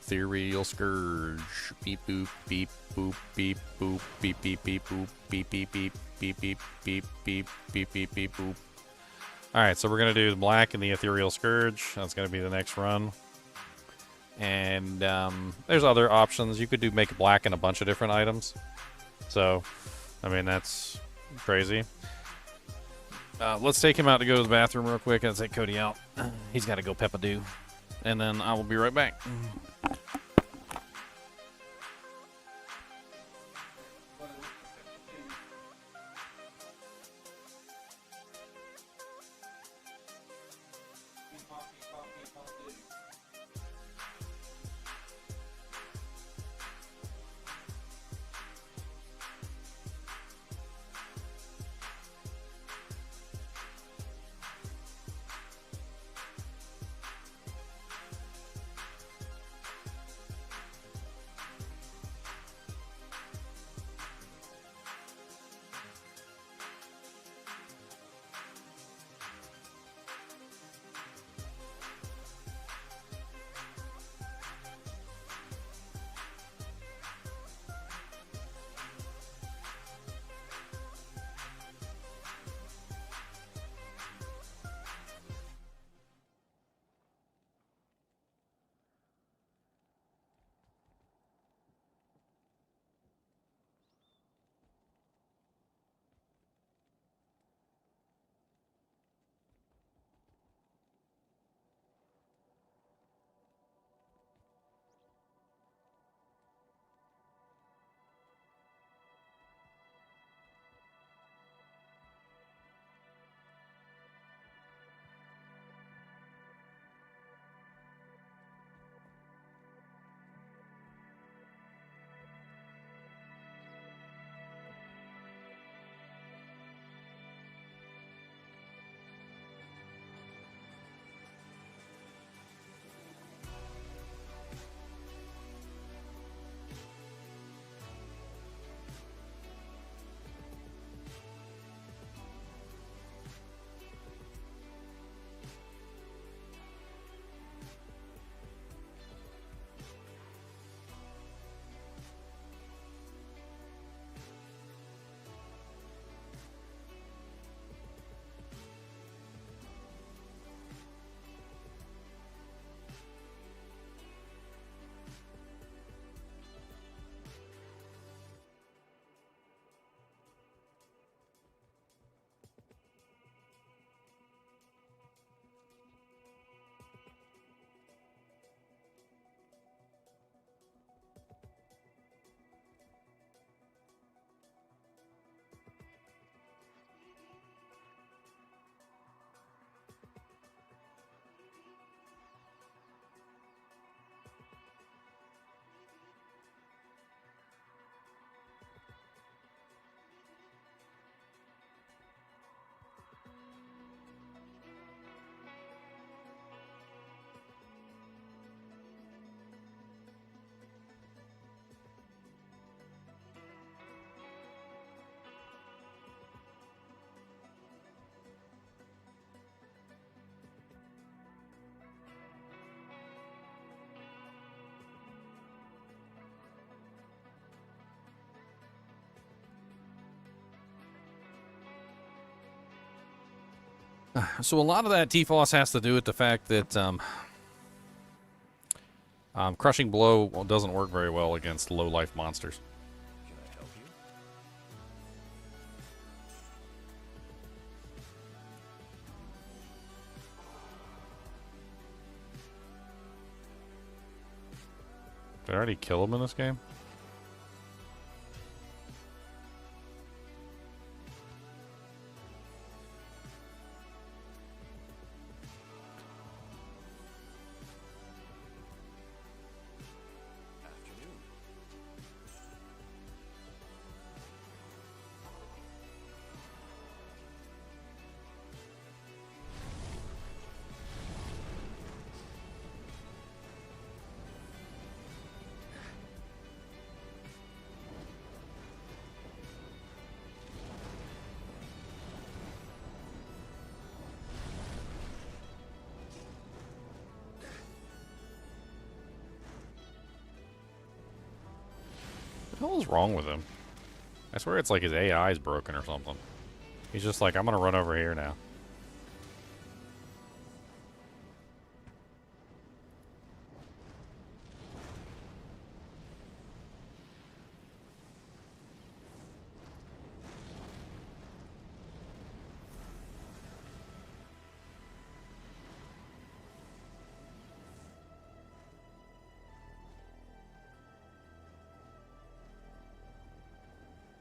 scourge. Beep boop beep boop beep boop beep beep beep boop beep beep beep beep beep beep beep beep beep beep boop. Alright, so we're gonna do the black and the ethereal scourge. That's gonna be the next run. And there's other options. You could do make black in a bunch of different items. So, I mean, that's crazy. Let's take him out to go to the bathroom real quick and take Cody out. He's got to go pep-a-do. And then I will be right back. So a lot of that T-Foss has to do with the fact that Crushing Blow doesn't work very well against low-life monsters. Can I help you? Did I already kill him in this game? Afternoon. hell is wrong with him? I swear it's like his AI is broken or something. He's just like, I'm gonna run over here now.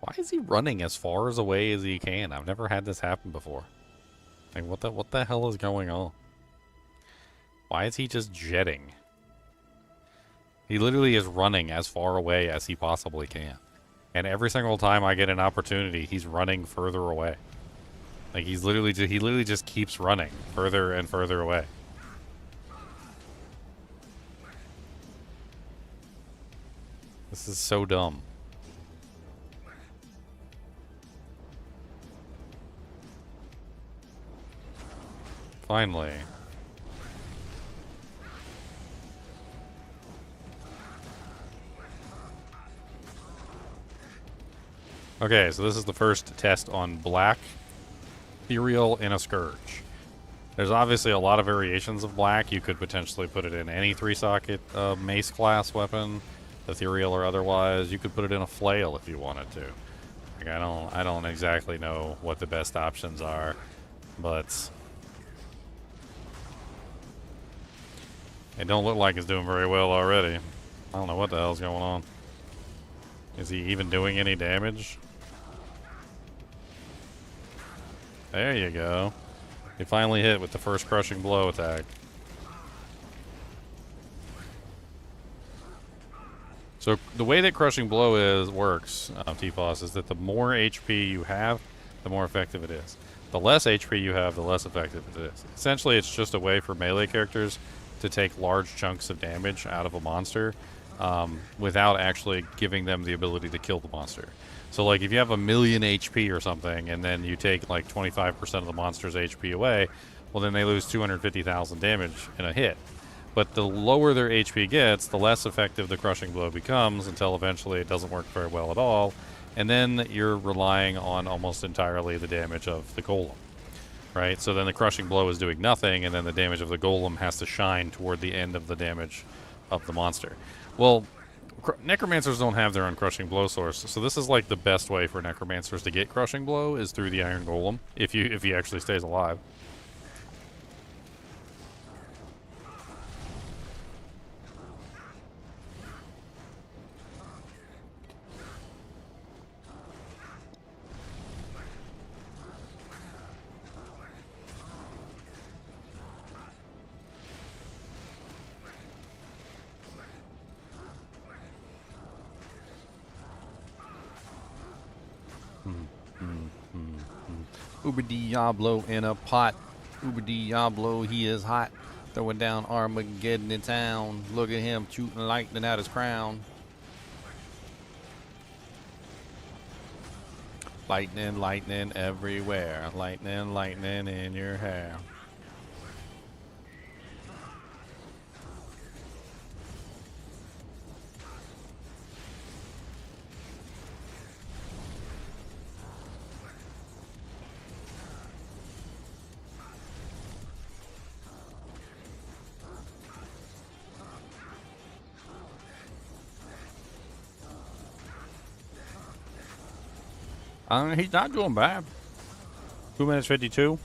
Why is he running as far as away as he can? I've never had this happen before. Like, what the hell is going on? Why is he just jetting? He literally is running as far away as he possibly can. And every single time I get an opportunity, he's running further away. Like, he literally just keeps running further and further away. This is so dumb. Finally. Okay, so this is the first test on Black, Ethereal, and a Scourge. There's obviously a lot of variations of Black. You could potentially put it in any 3-socket mace class weapon, Ethereal or otherwise. You could put it in a flail if you wanted to. Like, I don't exactly know what the best options are, but it don't look like it's doing very well already. I don't know what the hell's going on. Is he even doing any damage? There you go. He finally hit with the first crushing blow attack. So the way that crushing blow works, T-Boss, is that the more HP you have, the more effective it is. The less HP you have, the less effective it is. Essentially, it's just a way for melee characters to take large chunks of damage out of a monster without actually giving them the ability to kill the monster. So, like, if you have 1,000,000 HP or something, and then you take, like, 25% of the monster's HP away, well, then they lose 250,000 damage in a hit. But the lower their HP gets, the less effective the crushing blow becomes, until eventually it doesn't work very well at all, and then you're relying on almost entirely the damage of the golem. Right? So then the crushing blow is doing nothing, and then the damage of the golem has to shine toward the end of the damage of the monster. Well, necromancers don't have their own crushing blow source, so this is like the best way for necromancers to get crushing blow is through the iron golem, if he actually stays alive. Uber Diablo in a pot. Uber Diablo, he is hot. Throwing down Armageddon in town. Look at him shooting lightning out his crown. Lightning, lightning everywhere. Lightning, lightning in your hair. He's not doing bad. 2 minutes 52.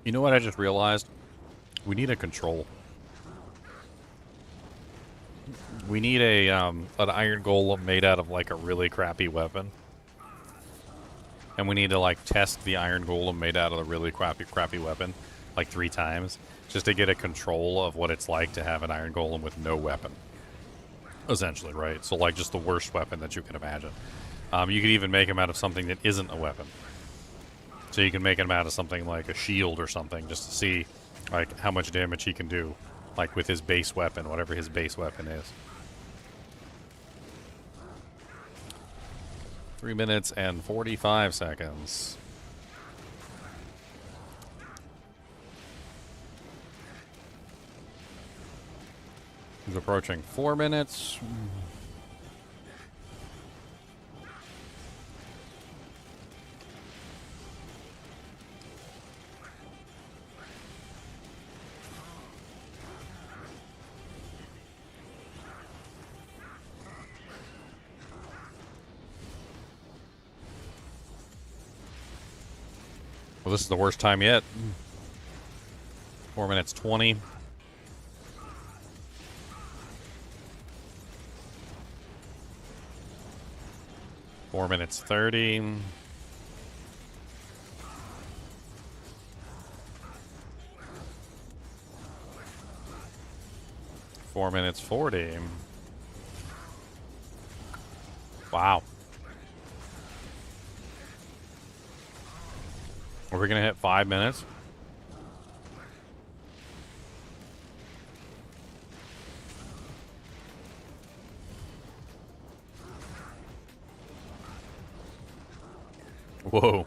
You know what I just realized? We need a control. We need an iron golem made out of like a really crappy weapon. And we need to like test the iron golem made out of a really crappy weapon like 3 times just to get a control of what it's like to have an iron golem with no weapon. Essentially, right? So like just the worst weapon that you can imagine. You could even make him out of something that isn't a weapon. So you can make him out of something like a shield or something just to see like how much damage he can do like with his base weapon, whatever his base weapon is. 3 minutes and 45 seconds. He's approaching 4 minutes. Well, this is the worst time yet. 4 minutes 20. Four minutes 30. 4 minutes 40. Wow. Are we gonna hit 5 minutes? Whoa.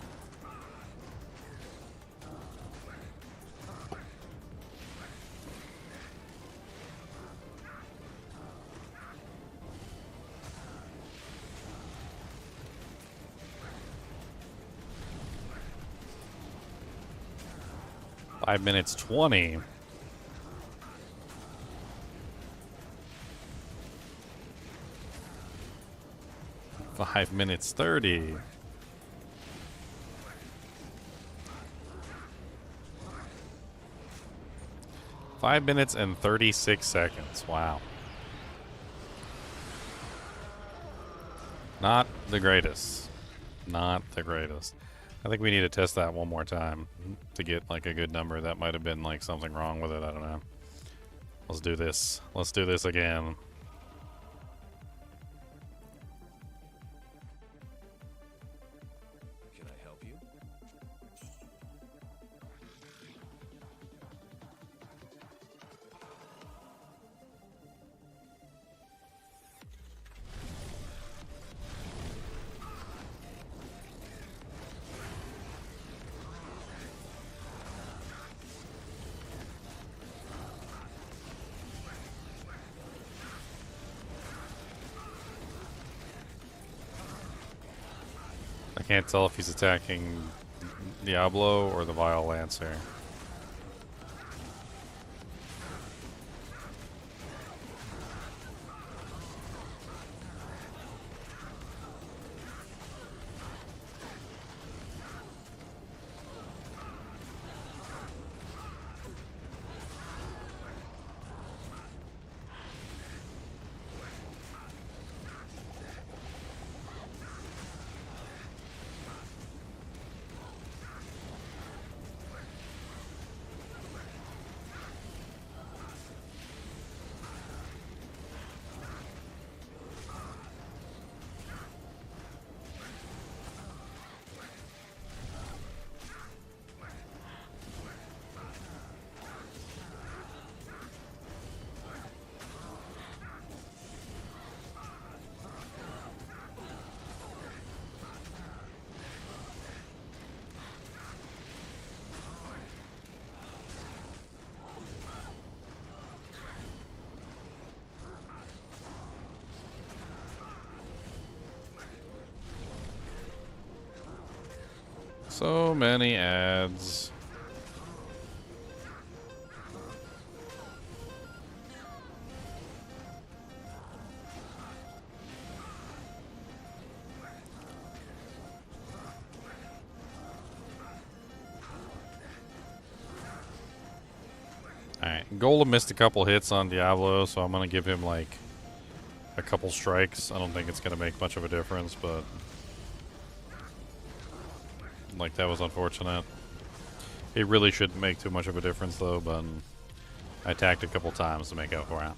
Five minutes 20. Five minutes 30. Five minutes and 36 seconds. Wow. Not the greatest. Not the greatest. I think we need to test that one more time to get like a good number. That might have been like something wrong with it. I don't know. Let's do this. Let's do this again. Can I help you? I can't tell if he's attacking Diablo or the Vile Lancer. So many ads. Alright, Golem missed a couple hits on Diablo, so I'm going to give him like a couple strikes. I don't think it's going to make much of a difference, but like that was unfortunate. It really shouldn't make too much of a difference though, but I attacked a couple times to make up for it.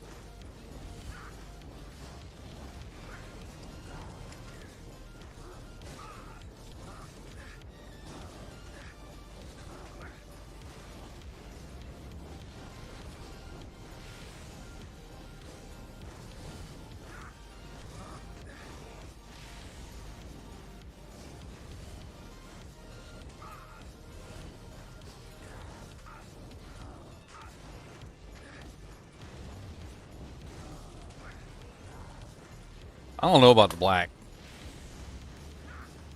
I don't know about the black.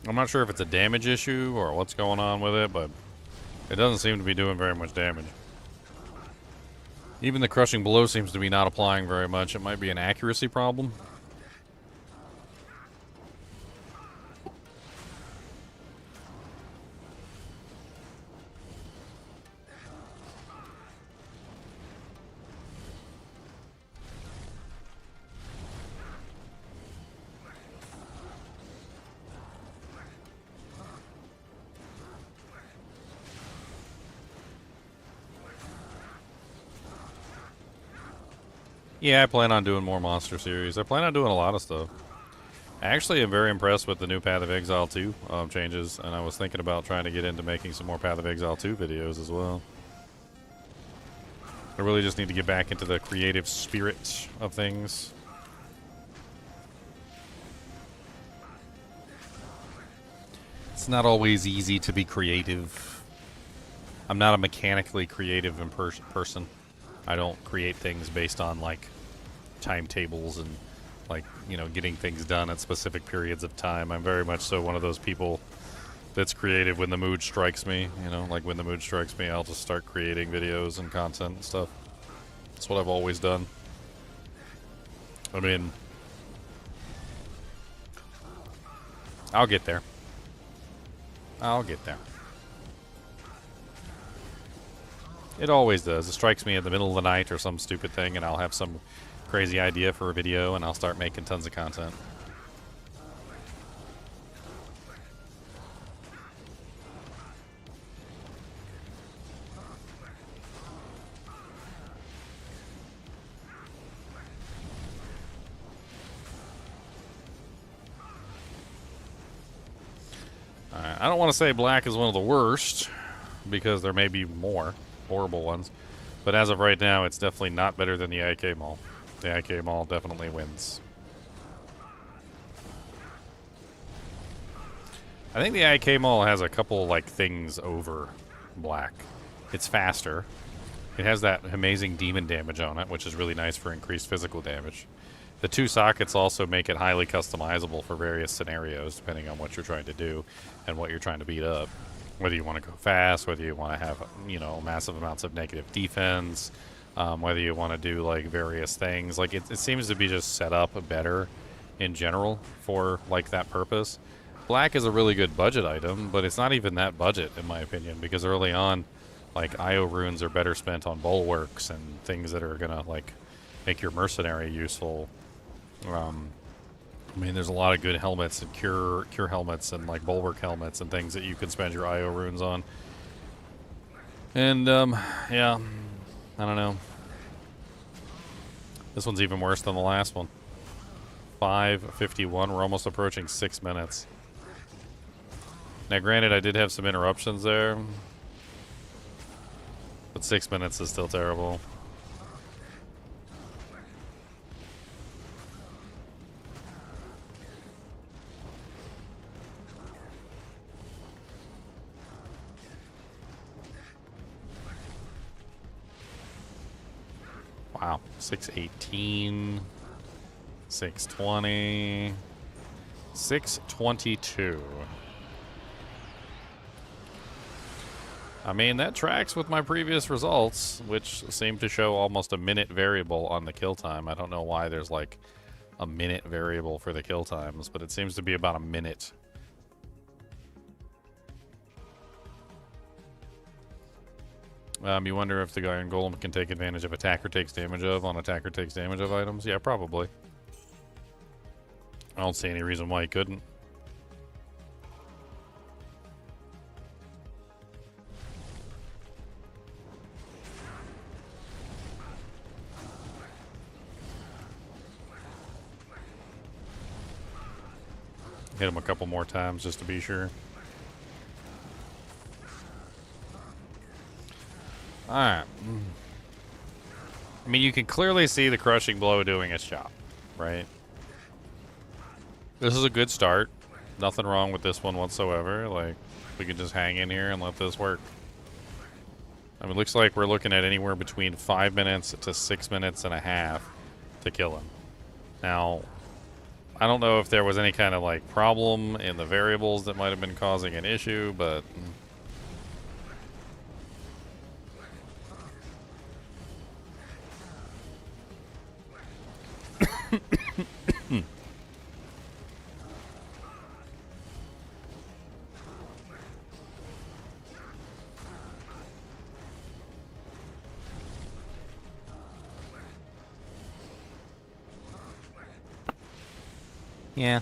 I'm not sure if it's a damage issue or what's going on with it, but it doesn't seem to be doing very much damage. Even the crushing blow seems to be not applying very much. It might be an accuracy problem. Yeah, I plan on doing more Monster Series. I plan on doing a lot of stuff. I actually am very impressed with the new Path of Exile 2 changes, and I was thinking about trying to get into making some more Path of Exile 2 videos as well. I really just need to get back into the creative spirit of things. It's not always easy to be creative. I'm not a mechanically creative person. I don't create things based on, like, timetables and, like, you know, getting things done at specific periods of time. I'm very much so one of those people that's creative when the mood strikes me. You know, like, when the mood strikes me, I'll just start creating videos and content and stuff. That's what I've always done. I mean, I'll get there. I'll get there. It always does. It strikes me in the middle of the night or some stupid thing, and I'll have some crazy idea for a video, and I'll start making tons of content. Alright, I don't want to say black is one of the worst, because there may be more horrible ones. But as of right now, it's definitely not better than the IK Maul. The IK Maul definitely wins. I think the IK Maul has a couple, like, things over black. It's faster. It has that amazing demon damage on it, which is really nice for increased physical damage. The two sockets also make it highly customizable for various scenarios, depending on what you're trying to do and what you're trying to beat up. Whether you want to go fast, whether you want to have, you know, massive amounts of negative defense, whether you want to do, like, various things. Like, it seems to be just set up better in general for, like, that purpose. Black is a really good budget item, but it's not even that budget, in my opinion, because early on, like, IO runes are better spent on bulwarks and things that are going to, like, make your mercenary useful. I mean, there's a lot of good helmets and cure helmets and, like, bulwark helmets and things that you can spend your IO runes on. And, yeah, I don't know. This one's even worse than the last one. 5:51. We're almost approaching 6 minutes. Now, granted, I did have some interruptions there, but 6 minutes is still terrible. Wow, 6:18, 6:20, 6:22. I mean, that tracks with my previous results, which seem to show almost a minute variable on the kill time. I don't know why there's, like, a minute variable for the kill times, but it seems to be about a minute. You wonder if the guy in Golem can take advantage of attacker takes damage of on attacker takes damage of items? Yeah, probably. I don't see any reason why he couldn't. Hit him a couple more times just to be sure. Alright. I mean, you can clearly see the crushing blow doing its job, right? This is a good start. Nothing wrong with this one whatsoever. Like, we can just hang in here and let this work. I mean, it looks like we're looking at anywhere between 5 minutes to 6 minutes and a half to kill him. Now, I don't know if there was any kind of like problem in the variables that might have been causing an issue, but yeah.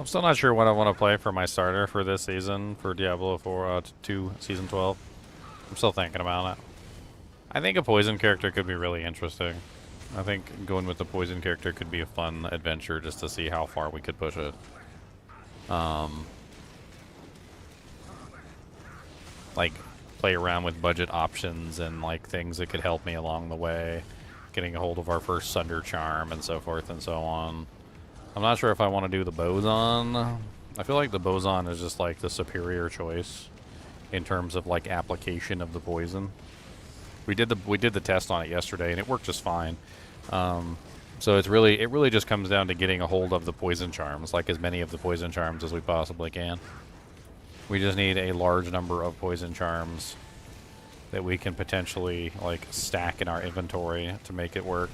I'm still not sure what I want to play for my starter for this season for Diablo 4 2 Season 12. I'm still thinking about it. I think a poison character could be really interesting. I think going with the poison character could be a fun adventure just to see how far we could push it. Like, play around with budget options and like things that could help me along the way. Getting a hold of our first Sunder Charm and so forth and so on. I'm not sure if I want to do the Boson. I feel like the Boson is just like the superior choice in terms of like application of the poison. We did the test on it yesterday and it worked just fine. So it really just comes down to getting a hold of the poison charms, like as many of the poison charms as we possibly can. We just need a large number of poison charms that we can potentially like stack in our inventory to make it work.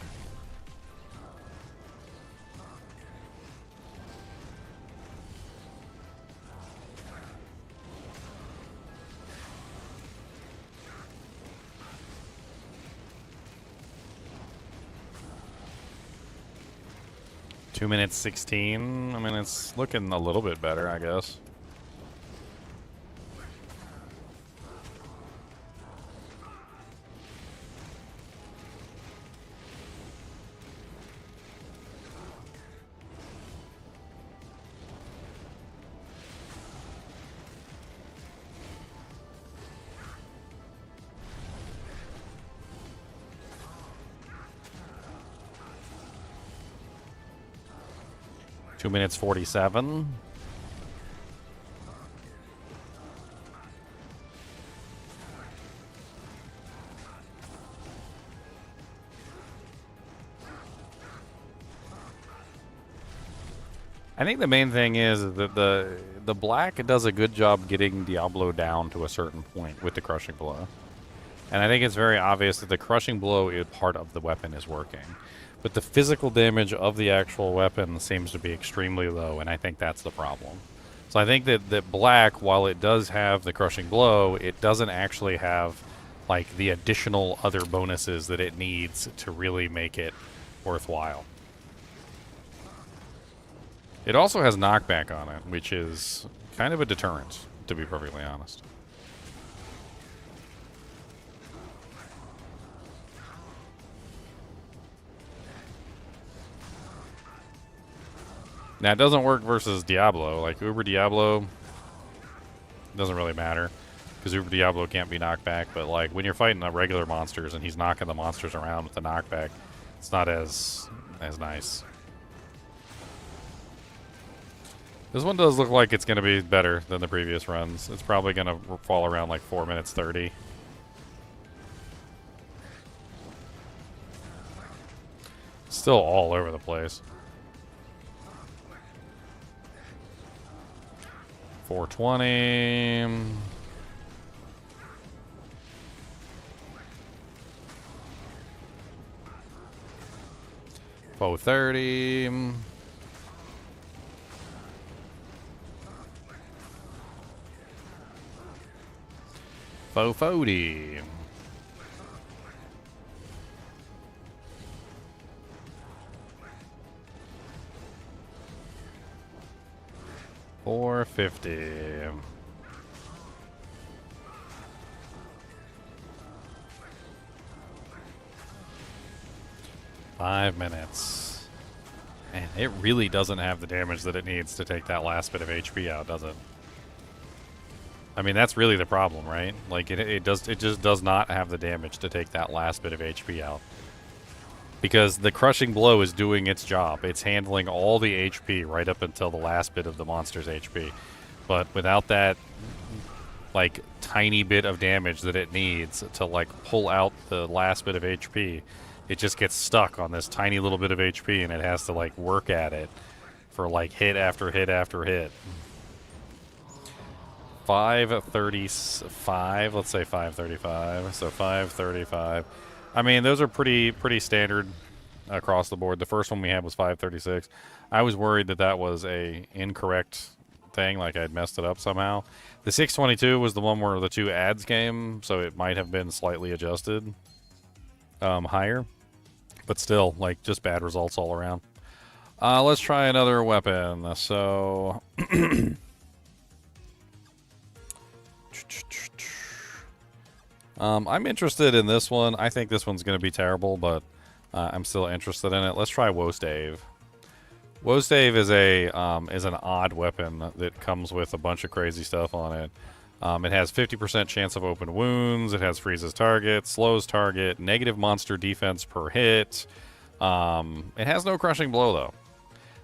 Two minutes 16. I mean, it's looking a little bit better, I guess. Two minutes 47. I think the main thing is that the black does a good job getting Diablo down to a certain point with the crushing blow. And I think it's very obvious that the crushing blow is part of the weapon is working. But the physical damage of the actual weapon seems to be extremely low, and I think that's the problem. So I think that black, while it does have the crushing blow, it doesn't actually have like the additional other bonuses that it needs to really make it worthwhile. It also has knockback on it, which is kind of a deterrent, to be perfectly honest. Now, it doesn't work versus Diablo. Like, Uber Diablo doesn't really matter, because Uber Diablo can't be knocked back. But, like, when you're fighting the regular monsters and he's knocking the monsters around with the knockback, it's not as nice. This one does look like it's going to be better than the previous runs. It's probably going to fall around, like, 4 minutes 30. Still all over the place. 420. 430. 440. 450. 5 minutes. Man, it really doesn't have the damage that it needs to take that last bit of HP out, does it? I mean, that's really the problem, right? Like, it just does not have the damage to take that last bit of HP out. Because the crushing blow is doing its job. It's handling all the HP right up until the last bit of the monster's HP. But without that, like, tiny bit of damage that it needs to, like, pull out the last bit of HP, it just gets stuck on this tiny little bit of HP, and it has to like work at it for like hit after hit after hit. 535, let's say 535. So 535. I mean, those are pretty standard across the board. The first one we had was 536. I was worried that that was a incorrect thing, like I'd messed it up somehow. The 622 was the one where the two ads came, so it might have been slightly adjusted higher, but still, like, just bad results all around. Let's try another weapon. So I'm interested in this one. I think this one's going to be terrible, but I'm still interested in it. Let's try Woestave. Woestave is an odd weapon that comes with a bunch of crazy stuff on it. It has 50% chance of open wounds. It has freezes target, slows target, negative monster defense per hit. It has no crushing blow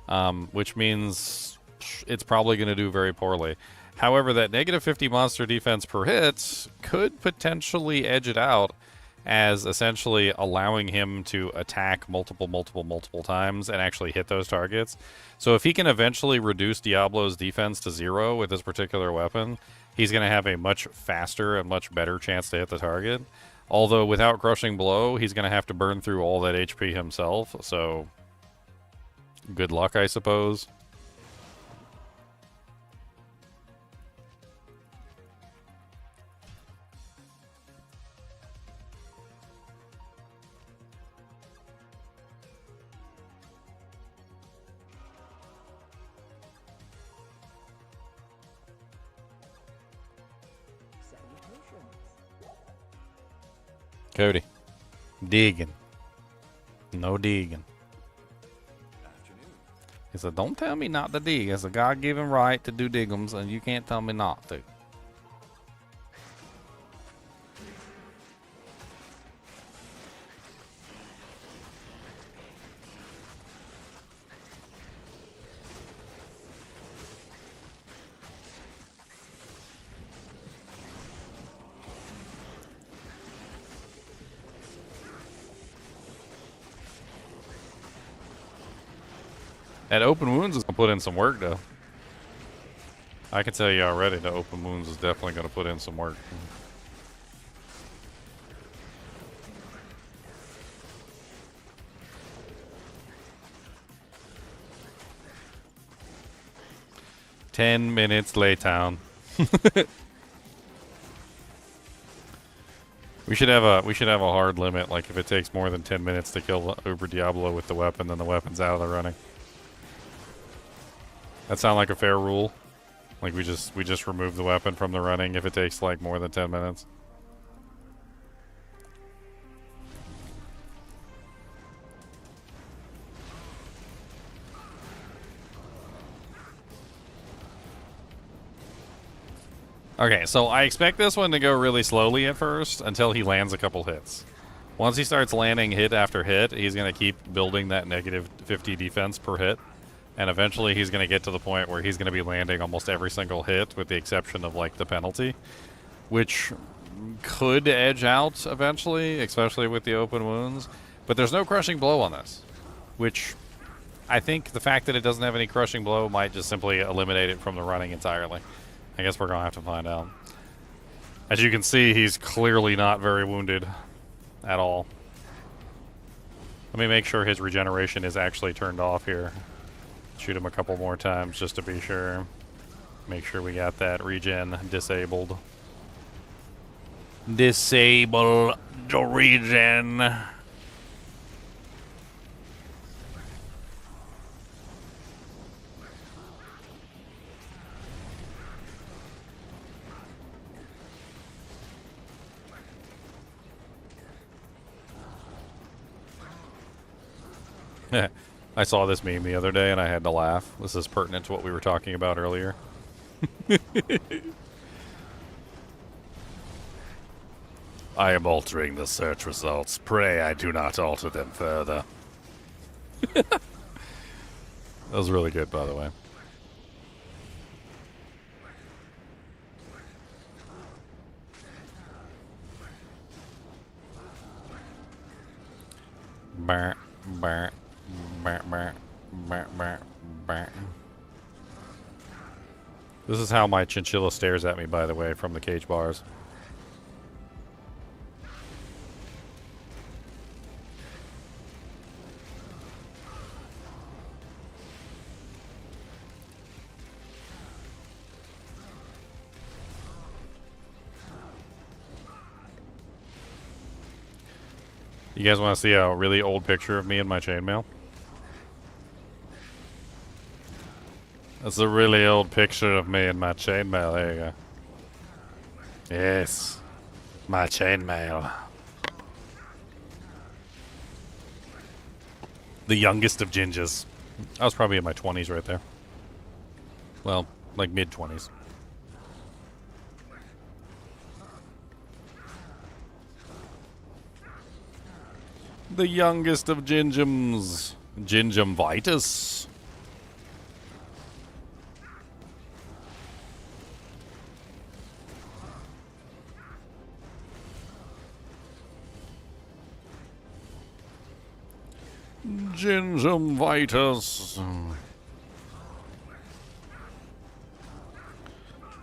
though, which means it's probably going to do very poorly. However, that negative 50 monster defense per hit could potentially edge it out as essentially allowing him to attack multiple times and actually hit those targets. So if he can eventually reduce Diablo's defense to 0 with this particular weapon, he's going to have a much faster and much better chance to hit the target. Although without Crushing Blow, he's going to have to burn through all that HP himself, so good luck, I suppose. Cody. Digging. No digging. He said, don't tell me not to dig. It's a God-given right to do diggums, and you can't tell me not to. That open wounds is going to put in some work, though. I can tell you already, the open wounds is definitely going to put in some work. "10 minutes laytown." We should have a hard limit. Like if it takes more than 10 minutes to kill Uber Diablo with the weapon, then the weapon's out of the running. That sound like a fair rule? Like we just remove the weapon from the running if it takes like more than 10 minutes? Okay, so I expect this one to go really slowly at first until he lands a couple hits. Once he starts landing hit after hit, he's going to keep building that negative 50 defense per hit. And eventually he's going to get to the point where he's going to be landing almost every single hit with the exception of like the penalty, which could edge out eventually, especially with the open wounds. But there's no crushing blow on this, which I think the fact that it doesn't have any crushing blow might just simply eliminate it from the running entirely. I guess we're going to have to find out. As you can see, he's clearly not very wounded at all. Let me make sure his regeneration is actually turned off here. Shoot him a couple more times just to be sure. Make sure we got that regen disabled. Disable the regen. I saw this meme the other day and I had to laugh. This is pertinent to what we were talking about earlier. I am altering the search results. Pray I do not alter them further. That was really good, by the way. Bah, bah, bah, bah, bah, bah, bah. This is how my chinchilla stares at me, by the way, from the cage bars. You guys want to see a really old picture of me in my chainmail? That's a really old picture of me in my chainmail. There you go. Yes, my chainmail. The youngest of gingers. I was probably in my 20s right there. Well, like mid-20s. The youngest of gingems. Gingivitis. Gingivitis.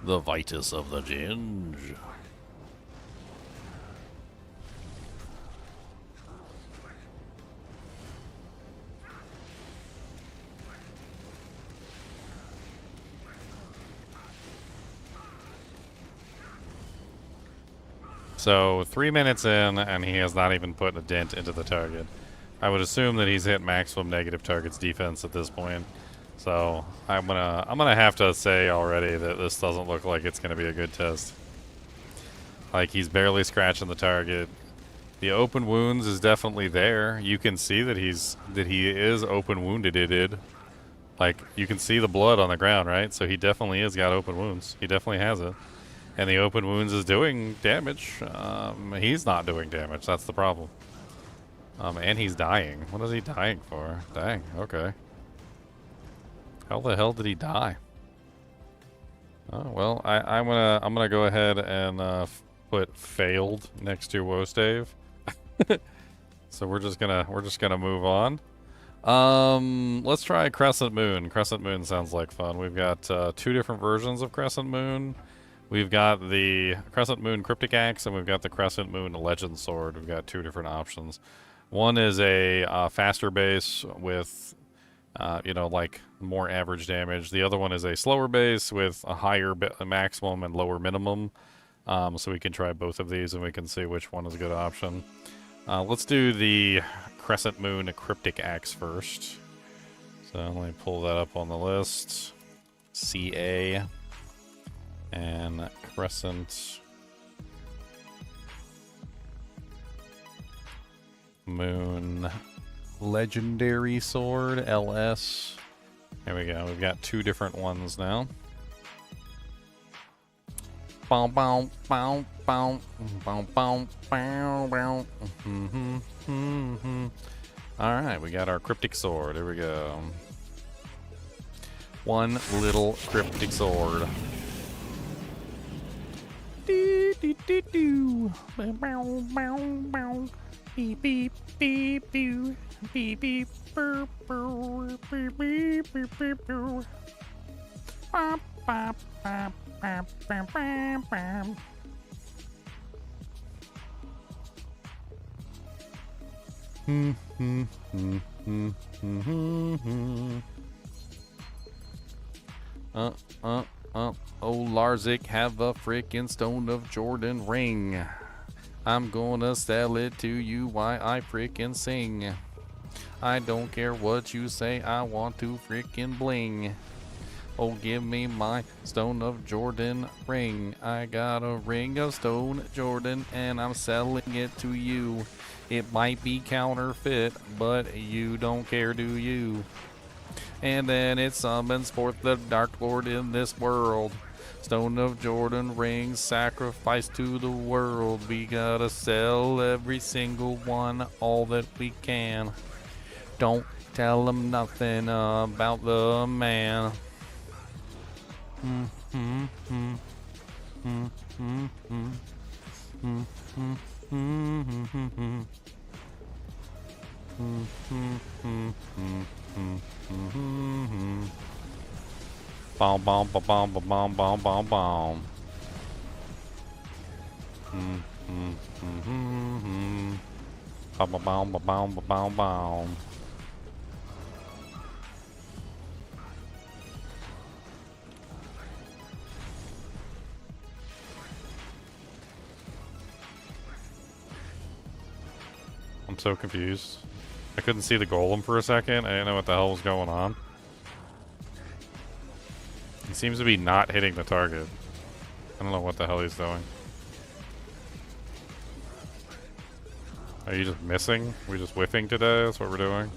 The vitus of the ginge. So 3 minutes in, and he has not even put a dent into the target. I would assume that he's hit maximum negative targets defense at this point. So I'm gonna have to say already that this doesn't look like it's gonna be a good test. Like, he's barely scratching the target. The open wounds is definitely there. You can see that he is open wounded. Like, you can see the blood on the ground, right? So he definitely has got open wounds. He definitely has it. And the open wounds is doing damage. He's not doing damage. That's the problem. And he's dying. What is he dying for? Dang. Okay. How the hell did he die? Oh well, I'm gonna go ahead and put failed next to Wostave. So we're just gonna move on. Let's try Crescent Moon. Crescent Moon sounds like fun. We've got 2 different versions of Crescent Moon. We've got the Crescent Moon Cryptic Axe, and we've got the Crescent Moon Legend Sword. We've got 2 different options. One is a faster base with, you know, like more average damage. The other one is a slower base with a higher maximum and lower minimum. So we can try both of these and we can see which one is a good option. Let's do the Crescent Moon Cryptic Axe first. So let me pull that up on the list. CA and Crescent Moon Legendary Sword, LS. There we go. We've got 2 different ones now. Bow, bow, bow, bow, bow, bow, bow, bow. Alright, we got our Cryptic Sword. Here we go. One little Cryptic Sword. Do, do, do, do. Bow, bow, bow, bow. Beep, beep, beep, beep, beep, beep, burr, burr, beep, beep, beep, beep, burr. Bop, bop, bop, bop, bop, bop, bop. Oh, Larzik, have a frickin' Stone of Jordan ring. I'm gonna sell it to you while I frickin' sing. I don't care what you say, I want to frickin' bling. Oh, give me my Stone of Jordan ring. I got a ring of Stone Jordan and I'm selling it to you. It might be counterfeit, but you don't care, do you? And then it summons forth the Dark Lord in this world. Stone of Jordan rings, sacrifice to the world. We gotta sell every single one, all that we can. Don't tell them nothing about the man. Bomb, bomb, ba bomb, ba bomb, bomb, bomb, bomb. Ba ba bomb, ba bomb, ba bomb, bomb. I'm so confused. I couldn't see the golem for a second. I didn't know what the hell was going on. He seems to be not hitting the target. I don't know what the hell he's doing. Are you just missing? We just whiffing today? That's what we're doing.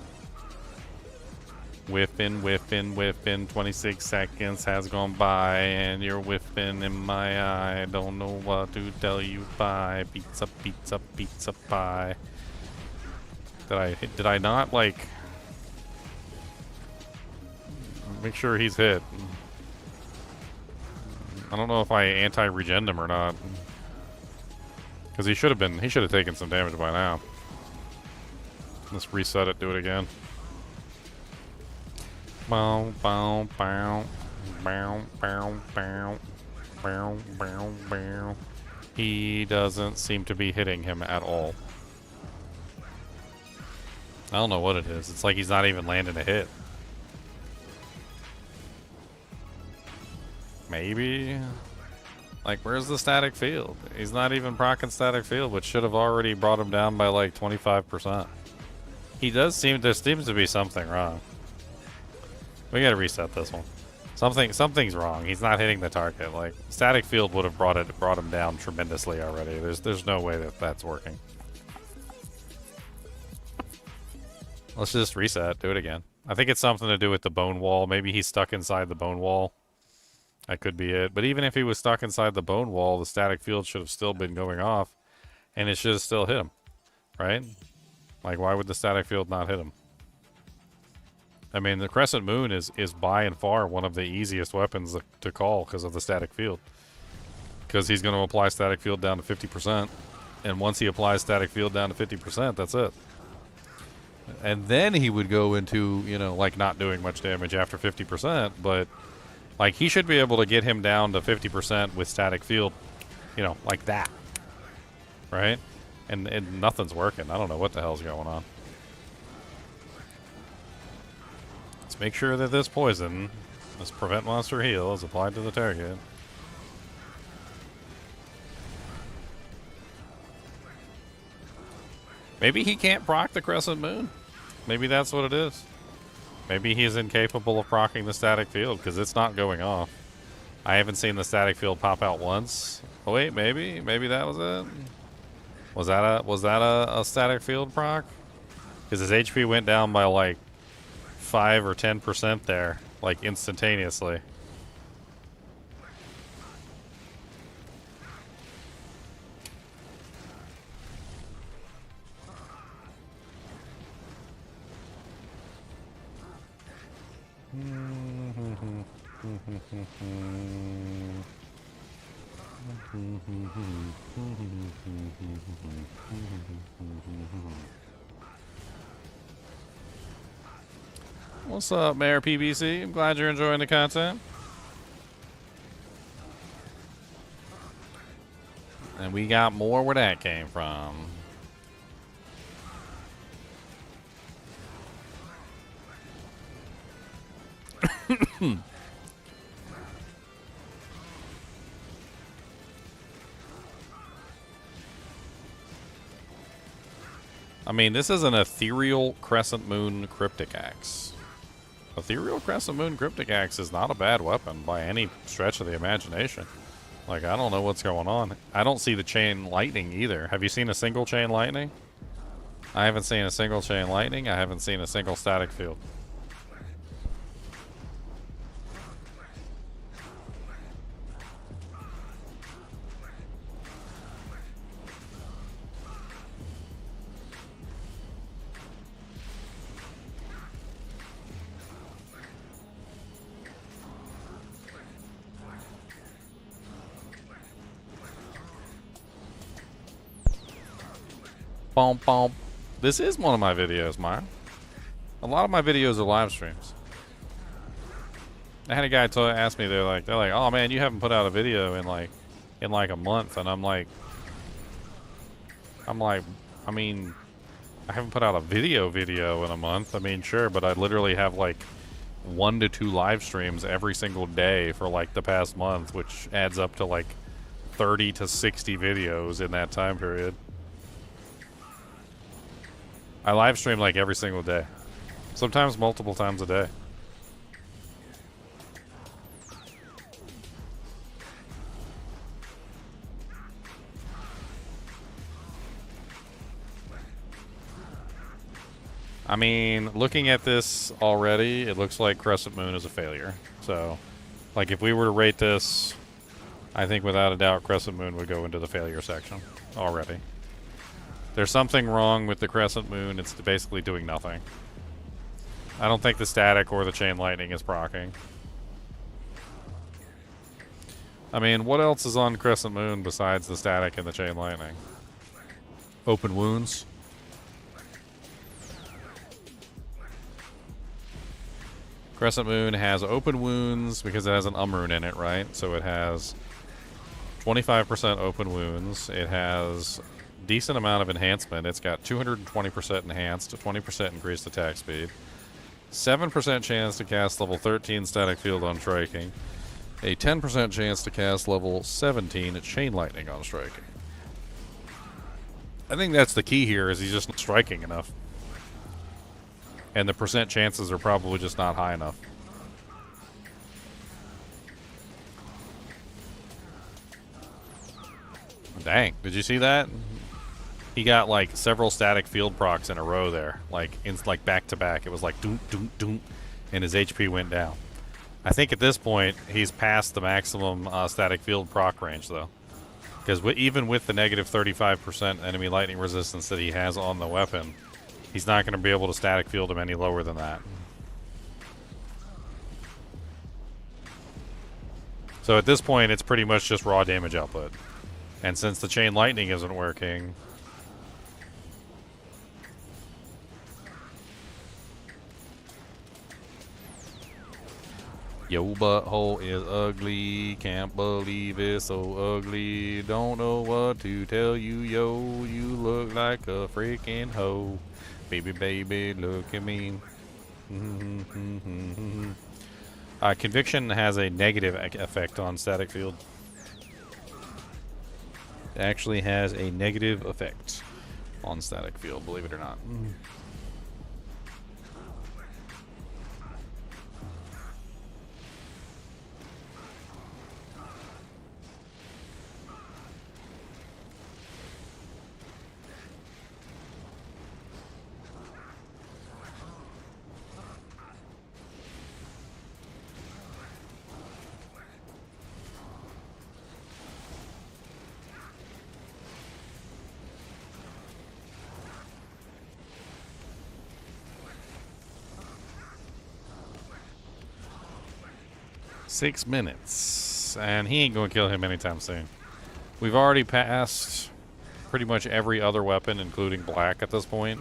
Whiffing, whiffing, whiffing. 26 seconds has gone by and you're whiffing in my eye. Don't know what to tell you. Bye. Pizza, pizza, pizza pie. Did I not, like, make sure he's hit? I don't know if I anti-regened him or not. Because he should have taken some damage by now. Let's reset it, do it again. Bow, bow, bow. Bow, bow, bow. Bow, bow, bow. He doesn't seem to be hitting him at all. I don't know what it is. It's like he's not even landing a hit. Maybe? Like, where's the static field? He's not even proccing static field, which should have already brought him down by like 25%. There seems to be something wrong. We gotta reset this one. Something's wrong. He's not hitting the target. Like, static field would have brought him down tremendously already. There's no way that's working. Let's just reset. Do it again. I think it's something to do with the bone wall. Maybe he's stuck inside the bone wall. That could be it. But even if he was stuck inside the bone wall, the static field should have still been going off. And it should have still hit him. Right? Like, why would the static field not hit him? I mean, the Crescent Moon is by and far one of the easiest weapons to call because of the static field. Because he's going to apply static field down to 50%. And once he applies static field down to 50%, that's it. And then he would go into, you know, like not doing much damage after 50%, but like he should be able to get him down to 50% with static field, you know, like that. Right? And nothing's working. I don't know what the hell's going on. Let's make sure that this poison, this prevent monster heal, is applied to the target. Maybe he can't proc the Crescent Moon. Maybe that's what it is. Maybe he's incapable of proccing the static field because it's not going off. I haven't seen the static field pop out once. Oh wait, maybe that was it. Was that a static field proc? Because his HP went down by like 5 or 10% there, like instantaneously. What's up, Mayor PBC? I'm glad you're enjoying the content. And we got more where that came from. I mean, this is an ethereal Crescent Moon Cryptic Axe. Ethereal Crescent Moon Cryptic Axe is not a bad weapon by any stretch of the imagination. Like, I don't know what's going on. I don't see the chain lightning either. Have you seen a single chain lightning? I haven't seen a single chain lightning. I haven't seen a single static field. Bomb, bomb. This is one of my videos, Maya. A lot of my videos are live streams. I had a guy ask me, they're like, oh man, you haven't put out a video in like a month, and I'm like, I mean, I haven't put out a video in a month. I mean, sure, but I literally have like 1 to 2 live streams every single day for like the past month, which adds up to like 30 to 60 videos in that time period. I live stream like every single day, sometimes multiple times a day. I mean, looking at this already, it looks like Crescent Moon is a failure. So, like, if we were to rate this, I think without a doubt Crescent Moon would go into the failure section already. There's something wrong with the Crescent Moon. It's basically doing nothing. I don't think the static or the chain lightning is proccing. I mean, what else is on Crescent Moon besides the static and the chain lightning? Open wounds. Crescent Moon has open wounds because it has an rune in it, right? So it has 25% open wounds. It has decent amount of enhancement. It's got 220% enhanced, 20% increased attack speed, 7% chance to cast level 13 static field on striking, a 10% chance to cast level 17 chain lightning on striking. I think that's the key here, is he's just not striking enough. And the percent chances are probably just not high enough. Dang, did you see that? He got like several static field procs in a row there, like back to back. It was like doom doom doom, and his HP went down. I think at this point he's past the maximum static field proc range though, because even with the negative 35% enemy lightning resistance that he has on the weapon, he's not going to be able to static field him any lower than that. So at this point, it's pretty much just raw damage output. And since the chain lightning isn't working, your butthole is ugly, can't believe it's so ugly, don't know what to tell you, yo, you look like a freaking hoe. Baby, baby, look at me. Conviction has a negative effect on static field. It actually has a negative effect on static field, believe it or not. 6 minutes. And he ain't going to kill him anytime soon. We've already passed pretty much every other weapon, including black at this point.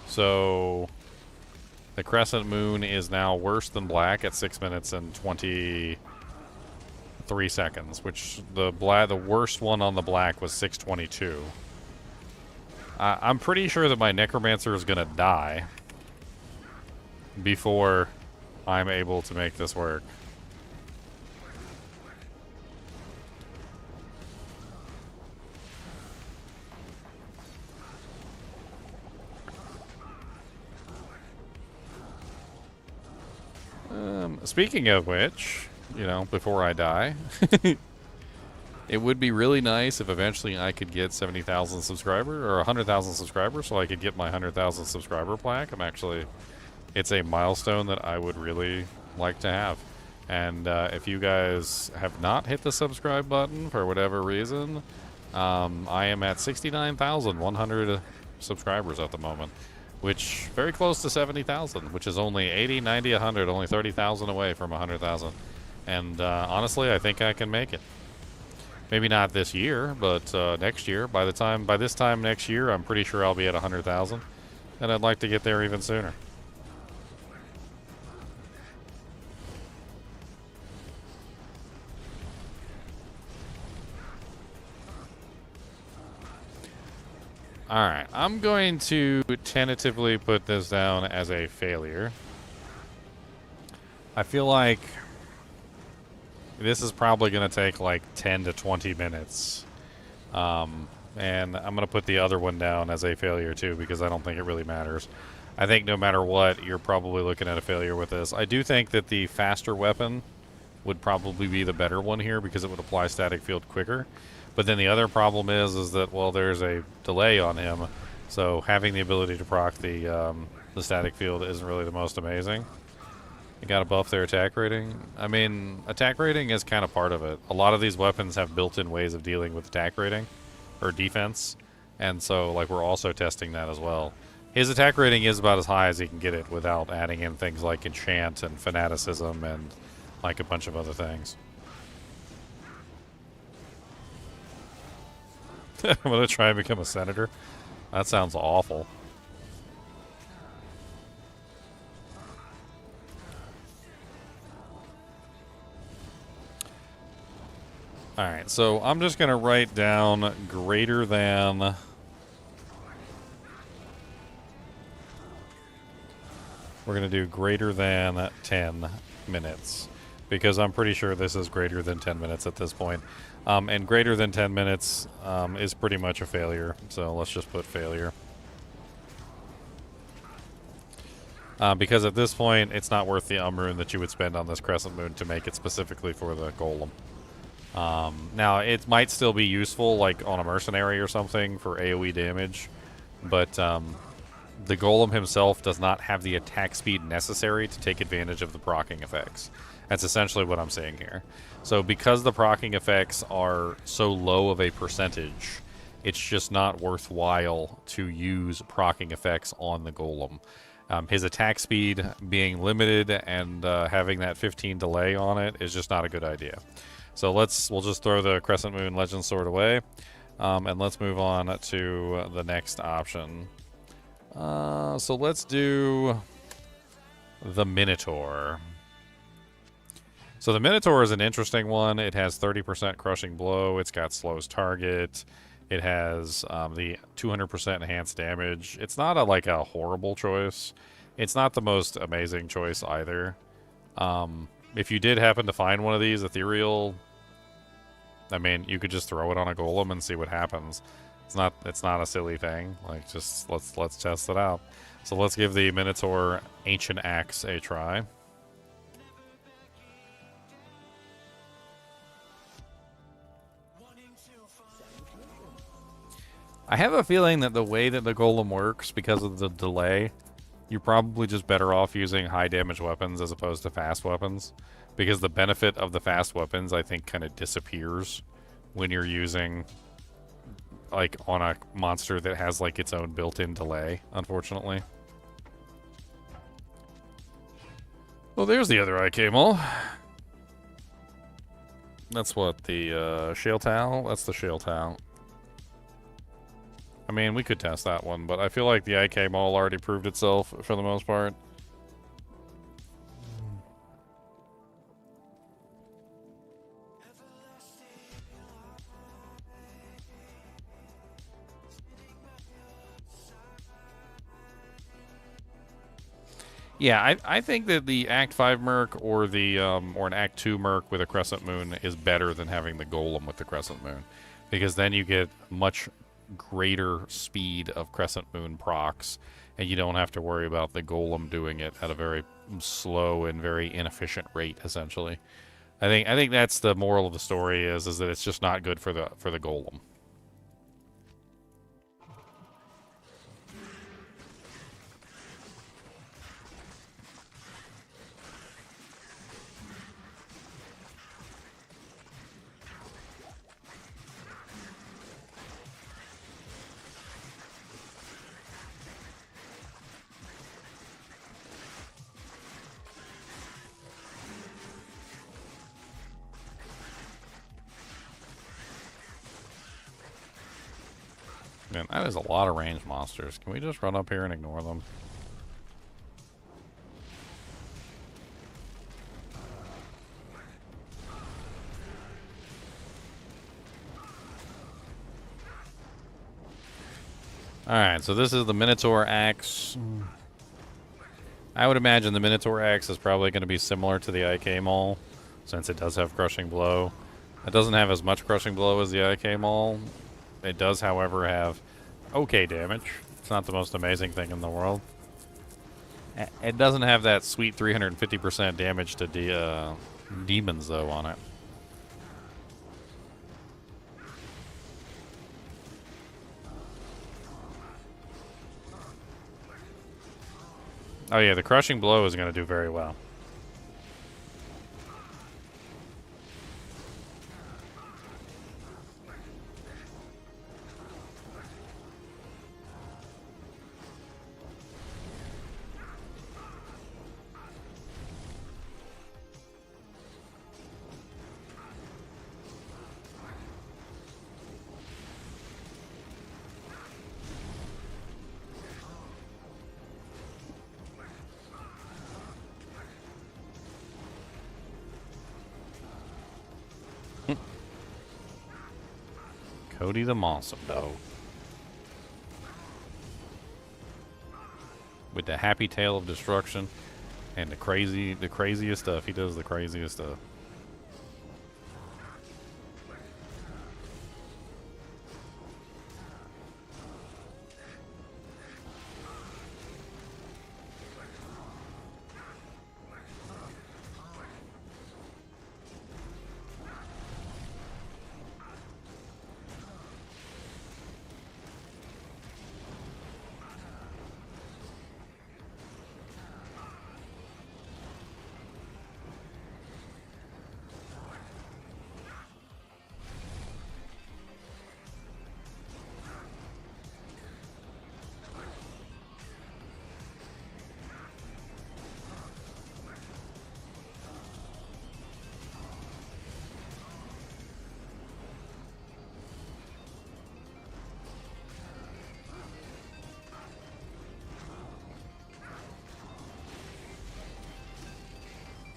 So the Crescent Moon is now worse than black at 6 minutes and 23 seconds, which the worst one on the black was 6:22. I'm pretty sure that my Necromancer is going to die before I'm able to make this work. Speaking of which, you know, before I die, it would be really nice if eventually I could get 70,000 subscribers or 100,000 subscribers so I could get my 100,000 subscriber plaque. It's a milestone that I would really like to have. And if you guys have not hit the subscribe button for whatever reason, I am at 69,100 subscribers at the moment, which very close to 70,000, which is only 80, 90, 100, only 30,000 away from 100,000. And honestly, I think I can make it. Maybe not this year, but next year. By this time next year, I'm pretty sure I'll be at 100,000, and I'd like to get there even sooner. Alright, I'm going to tentatively put this down as a failure. I feel like this is probably going to take like 10 to 20 minutes. And I'm going to put the other one down as a failure too, because I don't think it really matters. I think no matter what, you're probably looking at a failure with this. I do think that the faster weapon would probably be the better one here, because it would apply static field quicker. But then the other problem is that, well, there's a delay on him, so having the ability to proc the static field isn't really the most amazing. You gotta buff their attack rating. I mean, attack rating is kind of part of it. A lot of these weapons have built-in ways of dealing with attack rating, or defense, and so, like, we're also testing that as well. His attack rating is about as high as he can get it without adding in things like enchant and fanaticism and, like, a bunch of other things. I'm gonna try and become a senator. That sounds awful. Alright, so I'm just gonna write down greater than... We're gonna do greater than 10 minutes, because I'm pretty sure this is greater than 10 minutes at this point. And greater than 10 minutes is pretty much a failure, so let's just put failure. Because at this point, it's not worth the rune that you would spend on this Crescent Moon to make it specifically for the Golem. Now, it might still be useful, like on a mercenary or something, for AoE damage, but the Golem himself does not have the attack speed necessary to take advantage of the proccing effects. That's essentially what I'm saying here. So because the proccing effects are so low of a percentage, it's just not worthwhile to use proccing effects on the Golem. His attack speed being limited and having that 15 delay on it is just not a good idea. So we'll just throw the Crescent Moon Legend Sword away, and let's move on to the next option. So let's do the Minotaur. So the Minotaur is an interesting one. It has 30% crushing blow. It's got slowest target. It has the 200% enhanced damage. It's not like a horrible choice. It's not the most amazing choice either. If you did happen to find one of these ethereal, I mean, you could just throw it on a Golem and see what happens. It's not a silly thing. Like, just let's test it out. So let's give the Minotaur Ancient Axe a try. I have a feeling that the way that the Golem works, because of the delay, you're probably just better off using high damage weapons as opposed to fast weapons. Because the benefit of the fast weapons, I think, kind of disappears when you're using, like, on a monster that has, like, its own built-in delay, unfortunately. Well, there's the other IK Maul. That's what, the Shale Towel? That's the Shale Towel. I mean, we could test that one, but I feel like the IK Maul already proved itself for the most part. Yeah, I think that the Act 5 Merc or the or an Act 2 Merc with a Crescent Moon is better than having the Golem with the Crescent Moon, because then you get much greater speed of Crescent Moon procs, and you don't have to worry about the Golem doing it at a very slow and very inefficient rate. Essentially, I think that's the moral of the story is that it's just not good for the Golem. second. That is a lot of ranged monsters. Can we just run up here and ignore them? Alright, so this is the Minotaur axe. I would imagine the Minotaur axe is probably going to be similar to the IK Maul, since it does have Crushing Blow. It doesn't have as much Crushing Blow as the IK Maul. It does, however, have okay damage. It's not the most amazing thing in the world. It doesn't have that sweet 350% damage to demons, though, on it. Oh yeah, the Crushing Blow is going to do very well. Cody the Monster Dog. With the happy tail of destruction and the craziest stuff. He does the craziest stuff.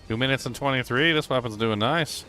Two minutes and 23. This weapon's doing nice.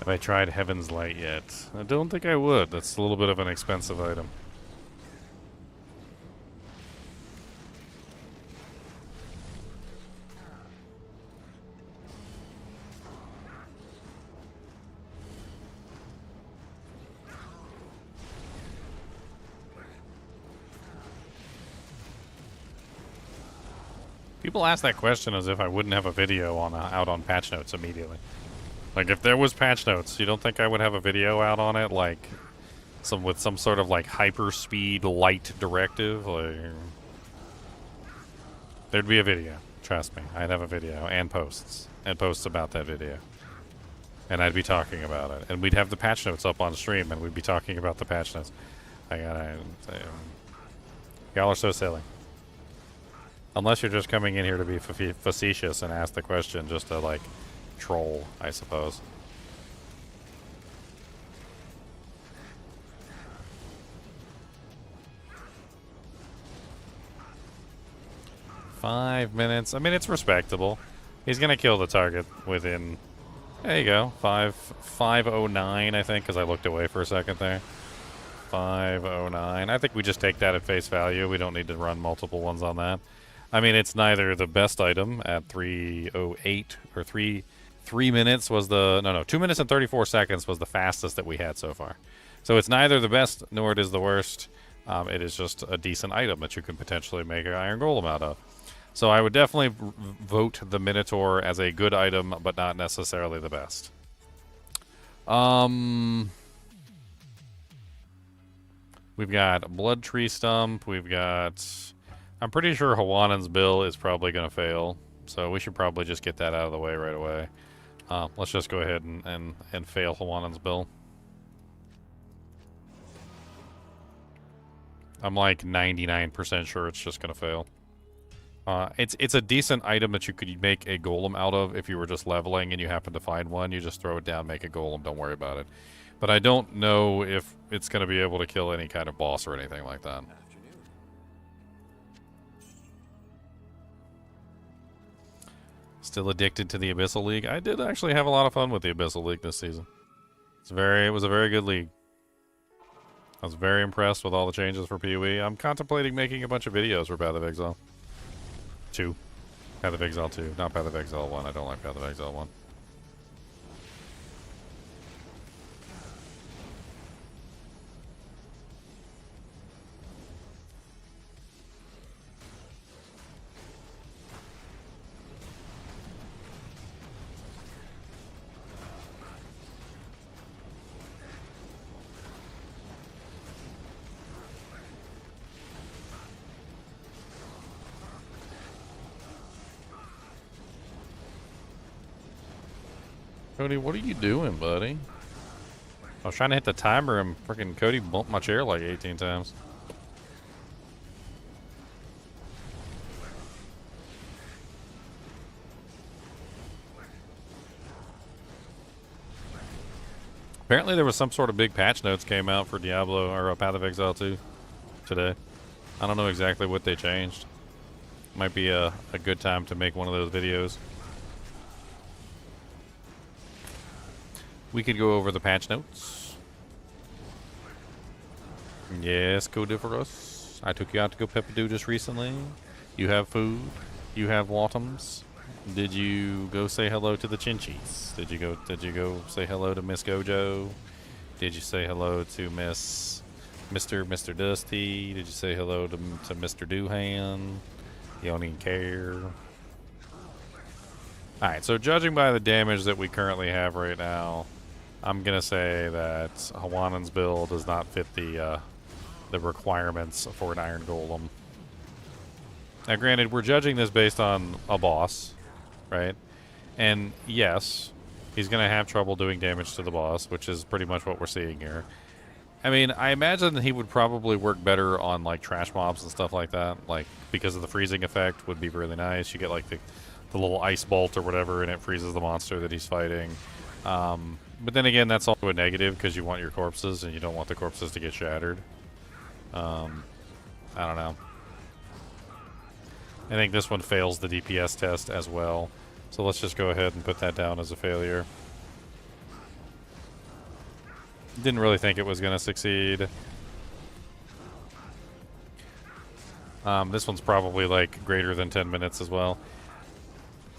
Have I tried Heaven's Light yet? I don't think I would. That's a little bit of an expensive item. People ask that question as if I wouldn't have a video on out on patch notes immediately. Like, if there was patch notes, you don't think I would have a video out on it, like, with some sort of, like, hyper-speed light directive? Like, there'd be a video. Trust me. I'd have a video and posts about that video. And I'd be talking about it. And we'd have the patch notes up on stream, and we'd be talking about the patch notes. Y'all are so silly. Unless you're just coming in here to be facetious and ask the question just to, like, troll, I suppose. "5 minutes. I mean, it's respectable. He's going to kill the target within... There you go. 5:09, I think, because I looked away for a second there. 5:09. I think we just take that at face value. We don't need to run multiple ones on that. I mean, it's neither the best item at 3:08 or 3 minutes was the... No, 2 minutes and 34 seconds was the fastest that we had so far. So it's neither the best nor it is the worst. It is just a decent item that you can potentially make an Iron Golem out of. So I would definitely vote the Minotaur as a good item, but not necessarily the best. We've got Bloodtree Stump. We've got... I'm pretty sure Hawanan's bill is probably going to fail. So we should probably just get that out of the way right away. Let's just go ahead and fail Hawanan's bill. I'm like 99% sure it's just going to fail. It's a decent item that you could make a golem out of if you were just leveling and you happen to find one. You just throw it down, make a golem, don't worry about it. But I don't know if it's going to be able to kill any kind of boss or anything like that. Still addicted to the Abyssal League? I did actually have a lot of fun with the Abyssal League this season. It was a very good league. I was very impressed with all the changes for PoE. I'm contemplating making a bunch of videos for Path of Exile 2. Path of Exile 2, not Path of Exile 1. I don't like Path of Exile 1. Cody, what are you doing, buddy? I was trying to hit the timer and freaking Cody bumped my chair like 18 times. Apparently there was some sort of big patch notes came out for Diablo or Path of Exile 2 today. I don't know exactly what they changed. Might be a good time to make one of those videos. We could go over the patch notes. Yes, Codiferous. I took you out to go pepper-do just recently. You have food. You have Watums. Did you go say hello to the Chinchillas? Did you go say hello to Miss Gojo? Did you say hello to Mr. Dusty? Did you say hello to Mr. Doohan? You don't even care. Alright, so judging by the damage that we currently have right now, I'm gonna say that Hawanan's build does not fit the requirements for an Iron Golem. Now granted, we're judging this based on a boss, right? And yes, he's gonna have trouble doing damage to the boss, which is pretty much what we're seeing here. I mean, I imagine that he would probably work better on like trash mobs and stuff like that, like because of the freezing effect would be really nice. You get like the little ice bolt or whatever and it freezes the monster that he's fighting. But then again, that's also a negative because you want your corpses and you don't want the corpses to get shattered. I don't know. I think this one fails the DPS test as well. So let's just go ahead and put that down as a failure. Didn't really think it was going to succeed. This one's probably like greater than 10 minutes as well.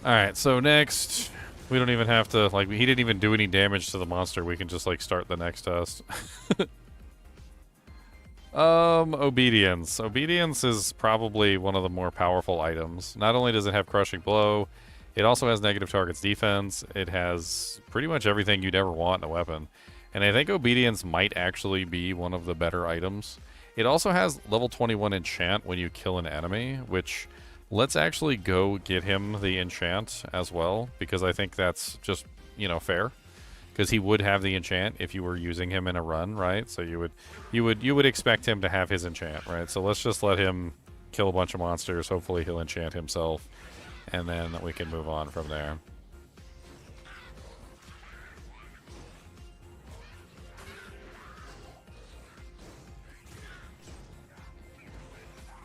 Alright, so next... We don't even have to, like, he didn't even do any damage to the monster. We can just, like, start the next test. Obedience. Obedience is probably one of the more powerful items. Not only does it have Crushing Blow, it also has negative targets defense. It has pretty much everything you'd ever want in a weapon. And I think Obedience might actually be one of the better items. It also has level 21 enchant when you kill an enemy, which... Let's actually go get him the enchant as well, because I think that's just, you know, fair. because he would have the enchant if you were using him in a run, right? So you would expect him to have his enchant, right? So let's just let him kill a bunch of monsters. Hopefully he'll enchant himself, and then we can move on from there.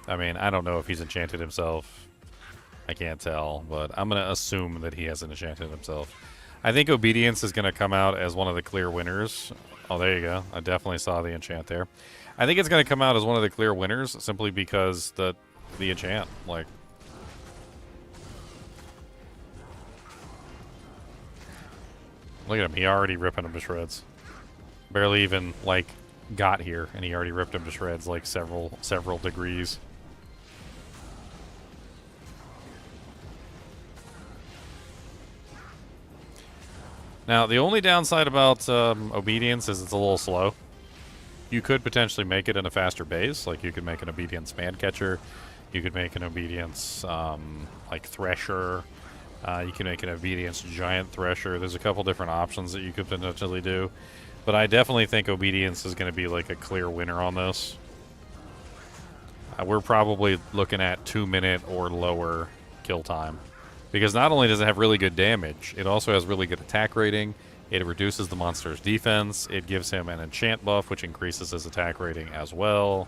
I mean, I don't know if he's enchanted himself. I can't tell, but I'm going to assume that he hasn't enchanted himself. I think Obedience is going to come out as one of the clear winners. Oh, there you go. I definitely saw the enchant there. I think it's going to come out as one of the clear winners simply because the enchant, like... Look at him. He already ripping him to shreds. Barely even, like, got here, and he already ripped him to shreds, like, several degrees. Now, the only downside about Obedience is it's a little slow. You could potentially make it in a faster base. Like, you could make an Obedience Man Catcher. You could make an Obedience, like, Thresher. You can make an Obedience Giant Thresher. There's a couple different options that you could potentially do. But I definitely think Obedience is going to be, like, a clear winner on this. We're probably looking at 2-minute or lower kill time. Because not only does it have really good damage, it also has really good attack rating. It reduces the monster's defense. It gives him an enchant buff, which increases his attack rating as well.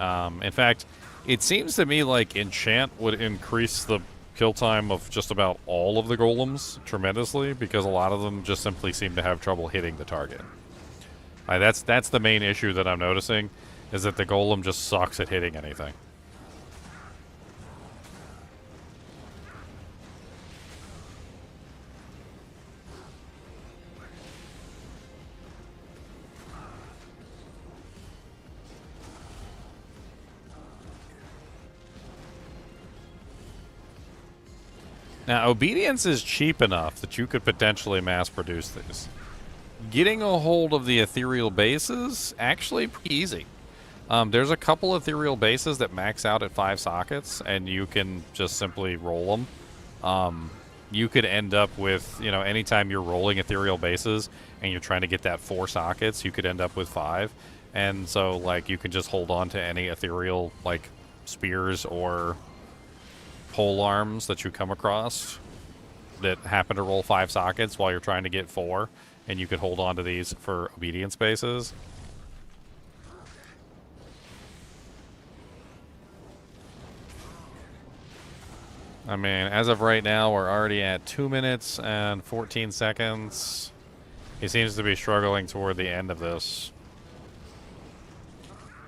In fact, it seems to me like enchant would increase the kill time of just about all of the golems tremendously, because a lot of them just simply seem to have trouble hitting the target. That's the main issue that I'm noticing, is that the golem just sucks at hitting anything. Now, Obedience is cheap enough that you could potentially mass produce these. Getting a hold of the ethereal bases, actually pretty easy. There's a couple ethereal bases that max out at 5 sockets, and you can just simply roll them. You could end up with, you know, anytime you're rolling ethereal bases and you're trying to get that 4 sockets, you could end up with 5. And so, like, you can just hold on to any ethereal, like, spears or pole arms that you come across that happen to roll 5 sockets while you're trying to get 4, and you could hold on to these for obedience bases. I mean, as of right now, we're already at 2 minutes and 14 seconds. He seems to be struggling toward the end of this.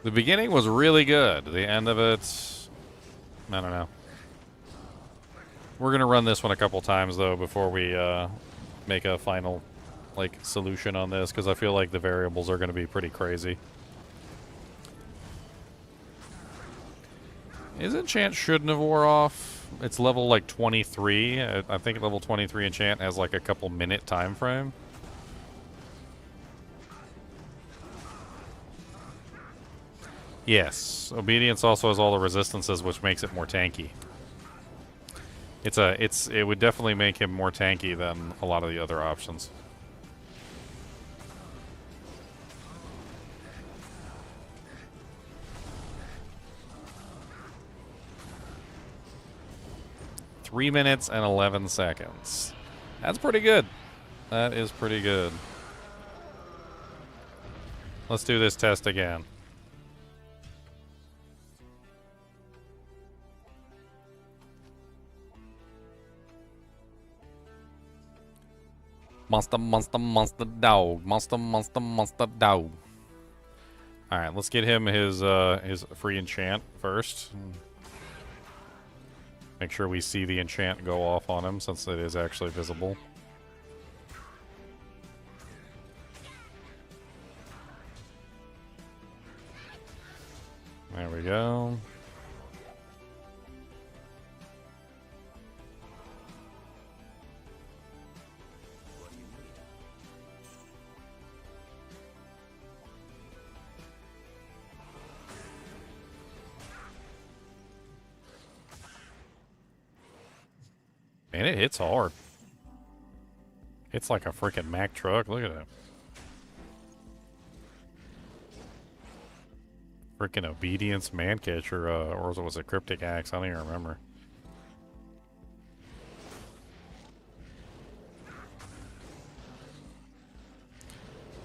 The beginning was really good. The end of it, I don't know. We're going to run this one a couple times, though, before we make a final, like, solution on this, because I feel like the variables are going to be pretty crazy. His enchant shouldn't have wore off. It's level, like, 23. I think level 23 enchant has, like, a couple minute time frame. Yes. Obedience also has all the resistances, which makes it more tanky. It would definitely make him more tanky than a lot of the other options. Three minutes and 11 seconds. That's pretty good. That is pretty good. Let's do this test again. Monster, monster, monster dog. Monster, monster, monster dog. Alright, let's get him his free enchant first. Make sure we see the enchant go off on him, since it is actually visible. There we go. Man, it hits hard. It's like a freaking Mack truck. Look at it. Freaking obedience man catcher, or was it cryptic axe? I don't even remember.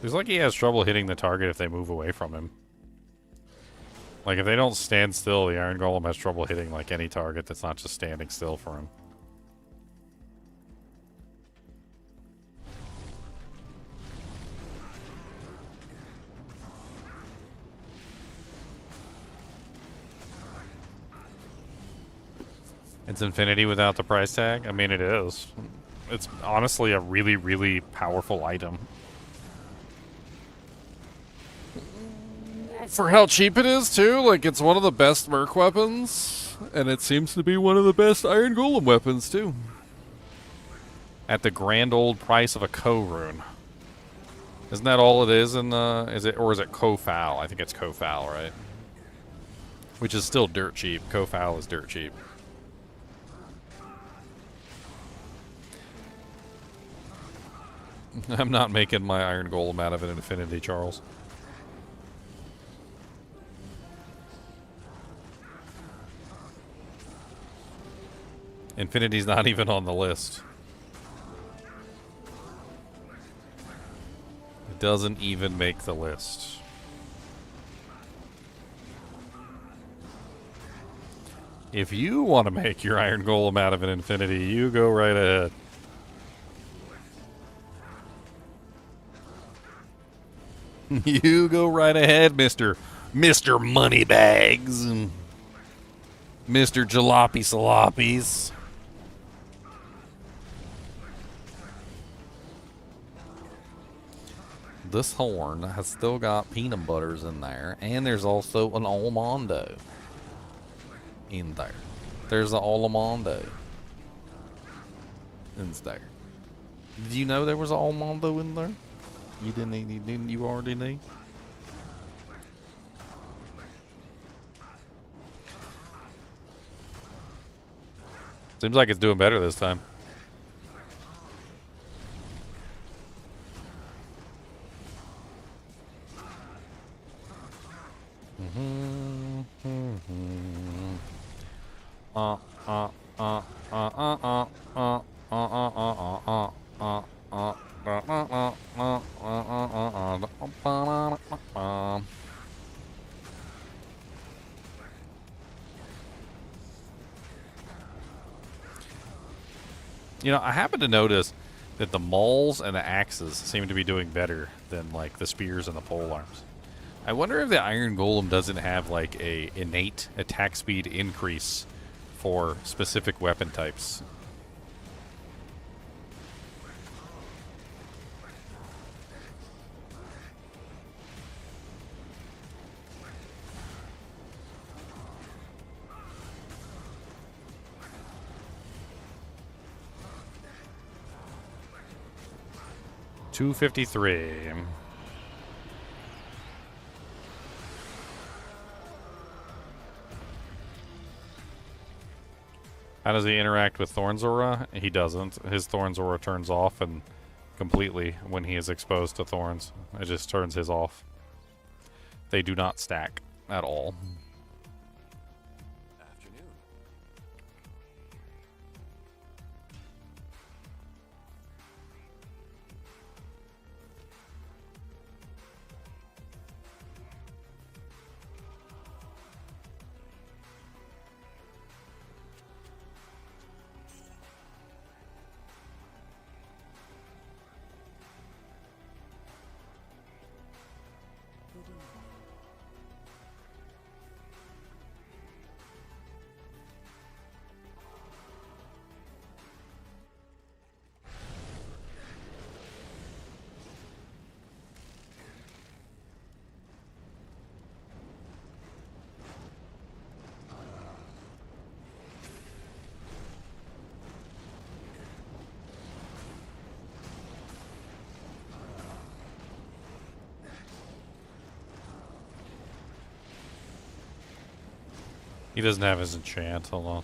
It's like he has trouble hitting the target if they move away from him. Like if they don't stand still, the Iron Golem has trouble hitting like any target that's not just standing still for him. It's infinity without the price tag? I mean, it is. It's honestly a really, really powerful item. For how cheap it is, too. Like, it's one of the best merc weapons. And it seems to be one of the best Iron Golem weapons, too. At the grand old price of a co-rune. Isn't that all it is in the... Is it co-foul? I think it's co-foul, right? Which is still dirt cheap. Co-foul is dirt cheap. I'm not making my Iron Golem out of an infinity, Charles. Infinity's not even on the list. It doesn't even make the list. If you want to make your Iron Golem out of an infinity, you go right ahead. You go right ahead, Mr. Moneybags and Mr. Jalopy Salopies. This horn has still got peanut butters in there, and there's also an almondo in there. There's an almondo in there. Did you know there was an almondo in there? You didn't, you already knew? Seems like it's doing better this time. You know, I happen to notice that the mauls and the axes seem to be doing better than, like, the spears and the polearms. I wonder if the Iron Golem doesn't have, like, a innate attack speed increase for specific weapon types. $253. How does he interact with Thorn's Aura? He doesn't. His Thorn's Aura turns off and completely when he is exposed to Thorns. It just turns his off. They do not stack at all. Afternoon. Good evening. He doesn't have his enchant. Hold on.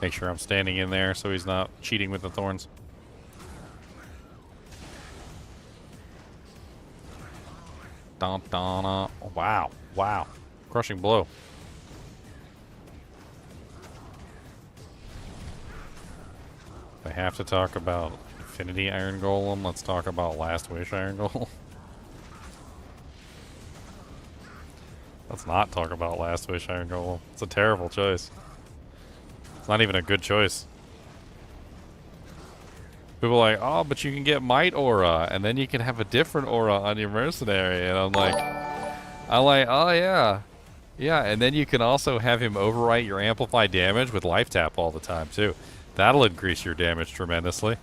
Make sure I'm standing in there so he's not cheating with the thorns. Dun, dun, wow. Wow. Crushing blow. If I have to talk about Infinity Iron Golem, let's talk about Last Wish Iron Golem. Let's not talk about Last Wish Iron Golem. It's a terrible choice. It's not even a good choice. People are like, oh, but you can get Might Aura, and then you can have a different aura on your mercenary. And I'm like, oh yeah. Yeah, and then you can also have him overwrite your amplified damage with life tap all the time, too. That'll increase your damage tremendously.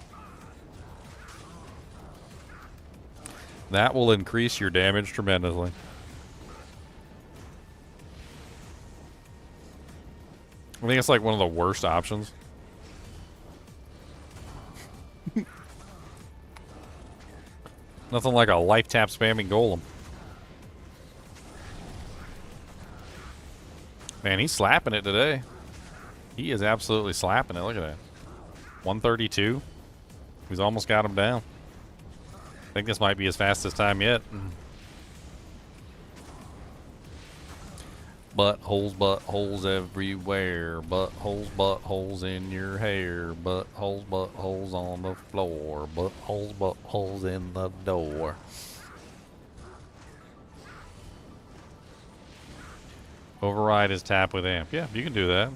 That will increase your damage tremendously. I think it's like one of the worst options. Nothing like a life tap spamming golem. Man, he's slapping it today. He is absolutely slapping it. Look at that. 132. He's almost got him down. I think this might be his fastest time yet. Buttholes everywhere. Buttholes in your hair. Buttholes on the floor. Buttholes in the door. Override his tap with amp. Yeah, you can do that.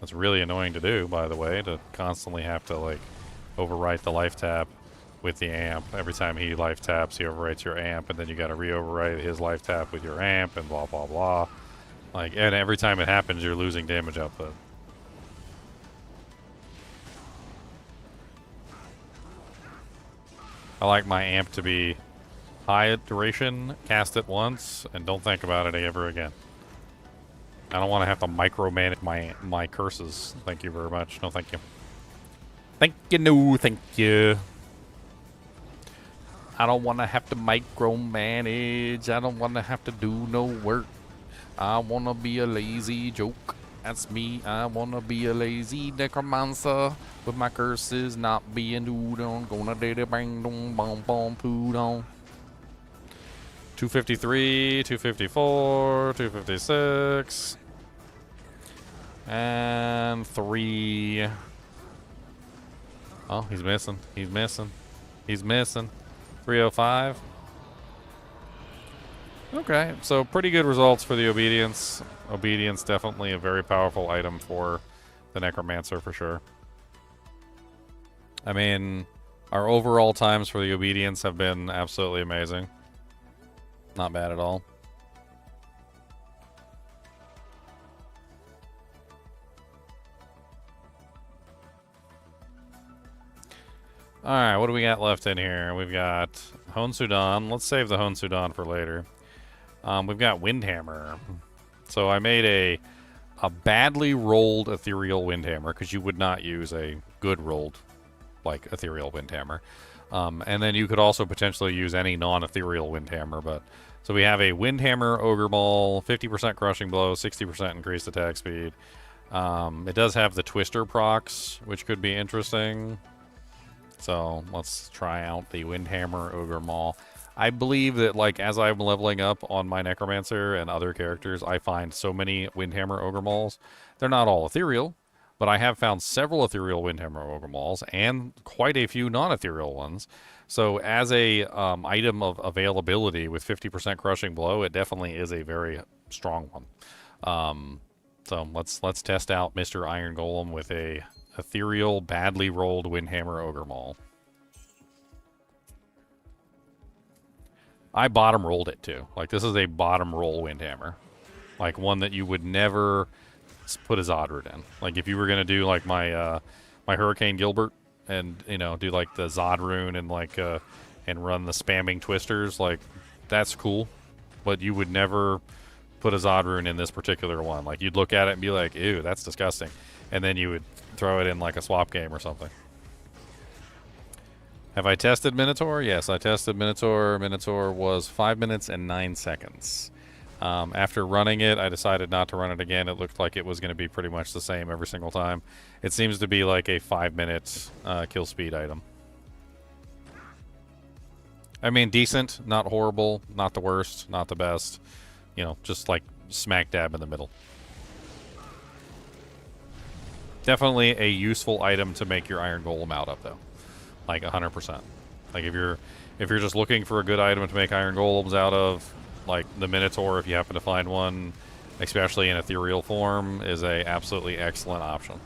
That's really annoying to do, by the way, to constantly have to, like, overwrite the life tap with the amp. Every time he life taps, he overwrites your amp, and then you gotta re-overwrite his life tap with your amp, and blah, blah, blah. Like, and every time it happens, you're losing damage output. I like my amp to be high duration, cast it once, and don't think about it ever again. I don't want to have to micromanage my curses. Thank you very much. No, thank you. Thank you, no, thank you. I don't want to have to micromanage. I don't want to have to do no work. I want to be a lazy joke. That's me. I want to be a lazy necromancer with my curses not being dooed on. Gonna data bang dong bom bom poo dong. 253, 254, 256. And 3. Oh, he's missing. He's missing. He's missing. 305. Okay, so pretty good results for the Obedience. Obedience definitely a very powerful item for the Necromancer for sure. I mean, our overall times for the Obedience have been absolutely amazing. Not bad at all. Alright, what do we got left in here? We've got Hone Sudan. Let's save the Hone Sudan for later. We've got Windhammer. So I made a badly rolled Ethereal Windhammer, because you would not use a good rolled, like, Ethereal Windhammer. And then you could also potentially use any non-Ethereal Windhammer, but... So we have a Windhammer Ogre Maul, 50% Crushing Blow, 60% increased attack speed. It does have the Twister procs, which could be interesting. So let's try out the Windhammer Ogre Maul. I believe that, like, as I'm leveling up on my Necromancer and other characters, I find so many Windhammer Ogre Mauls. They're not all ethereal, but I have found several ethereal Windhammer Ogre Mauls and quite a few non-ethereal ones. So as a item of availability with 50% Crushing Blow, it definitely is a very strong one. So let's test out Mr. Iron Golem with a ethereal, badly rolled Windhammer Ogre Maul. I bottom rolled it too. Like, this is a bottom roll Windhammer. Like, one that you would never put a Zodroot in. Like, if you were going to do, like, my my Hurricane Gilbert and, you know, do, like, the Zodrune and, like, and run the spamming Twisters, like, that's cool. But you would never put a Zodrune in this particular one. Like, you'd look at it and be like, ew, that's disgusting. And then you would throw it in, like, a swap game or something. Have I tested Minotaur? Yes, I tested Minotaur. Minotaur was 5 minutes and 9 seconds. After running it, I decided not to run it again. It looked like it was going to be pretty much the same every single time. It seems to be like a 5-minute kill speed item. I mean, decent, not horrible, not the worst, not the best. You know, just like smack dab in the middle. Definitely a useful item to make your Iron Golem out of, though. Like 100%. Like if you're just looking for a good item to make Iron Golems out of, like the Minotaur, if you happen to find one, especially in ethereal form, is a absolutely excellent option.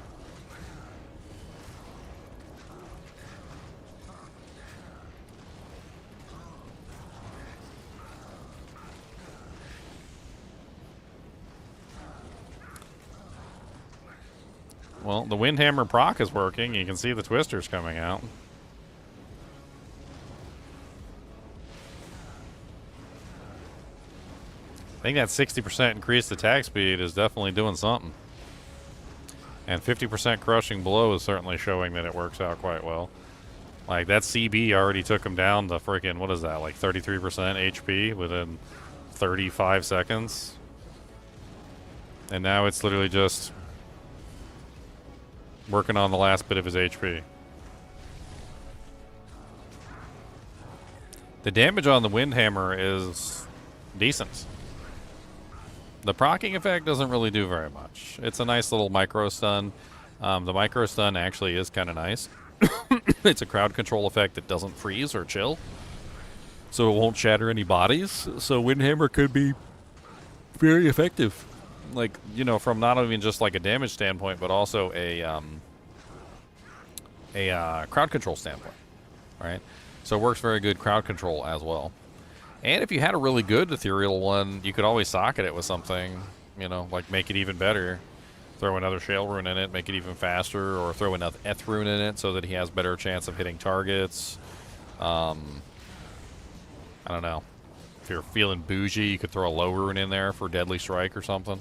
Well, the Windhammer proc is working. You can see the twisters coming out. I think that 60% increased attack speed is definitely doing something. And 50% crushing blow is certainly showing that it works out quite well. Like, that CB already took him down to freaking, what is that, like 33% HP within 35 seconds? And now it's literally just working on the last bit of his HP. The damage on the Windhammer is decent. The proccing effect doesn't really do very much. It's a nice little micro stun. The micro stun actually is kind of nice. It's a crowd control effect that doesn't freeze or chill, so it won't shatter any bodies. So Windhammer could be very effective. Like, you know, from not even just like a damage standpoint, but also a crowd control standpoint, right? So it works very good crowd control as well. And if you had a really good ethereal one, you could always socket it with something, you know, like make it even better. Throw another Shale Rune in it, make it even faster, or throw another Eth Rune in it so that he has better chance of hitting targets. I don't know. If you're feeling bougie, you could throw a Low Rune in there for Deadly Strike or something.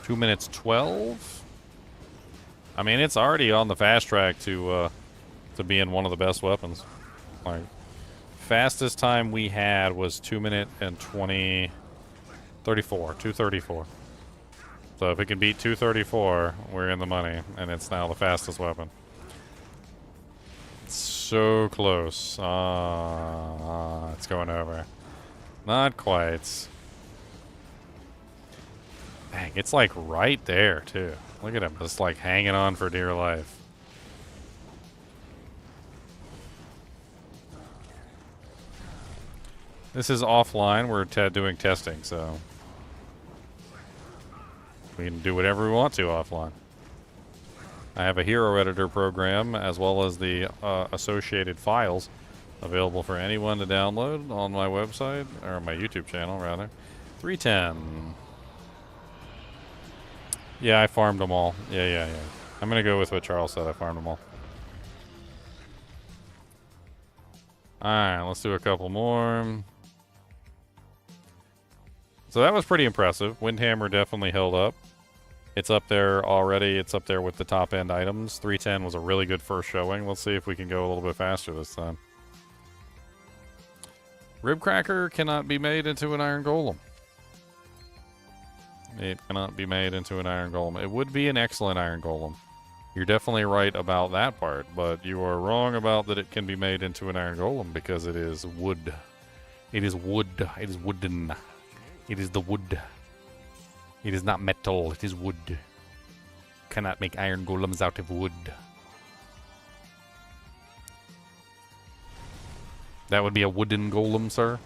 Two minutes 12. I mean, it's already on the fast track to being one of the best weapons. Like, fastest time we had was 2 minute and 2:34. So if it can beat 2:34, we're in the money, and it's now the fastest weapon. It's so close. It's going over. Not quite. Dang, it's like right there, too. Look at him, just like hanging on for dear life. This is offline. We're doing testing, so we can do whatever we want to offline. I have a hero editor program as well as the associated files available for anyone to download on my website, or my YouTube channel, rather. 310. Yeah, I farmed them all. Yeah. I'm going to go with what Charles said. I farmed them all. Alright, let's do a couple more. So that was pretty impressive. Windhammer definitely held up. It's up there already. It's up there with the top end items. 310 was a really good first showing. Let's see if we can go a little bit faster this time. Ribcracker cannot be made into an Iron Golem. It cannot be made into an Iron Golem. It would be an excellent Iron Golem. You're definitely right about that part, but you are wrong about that it can be made into an Iron Golem because it is wood. It is wood. It is wooden. It is the wood. It is not metal. It is wood. Cannot make Iron Golems out of wood. That would be a wooden golem, sir.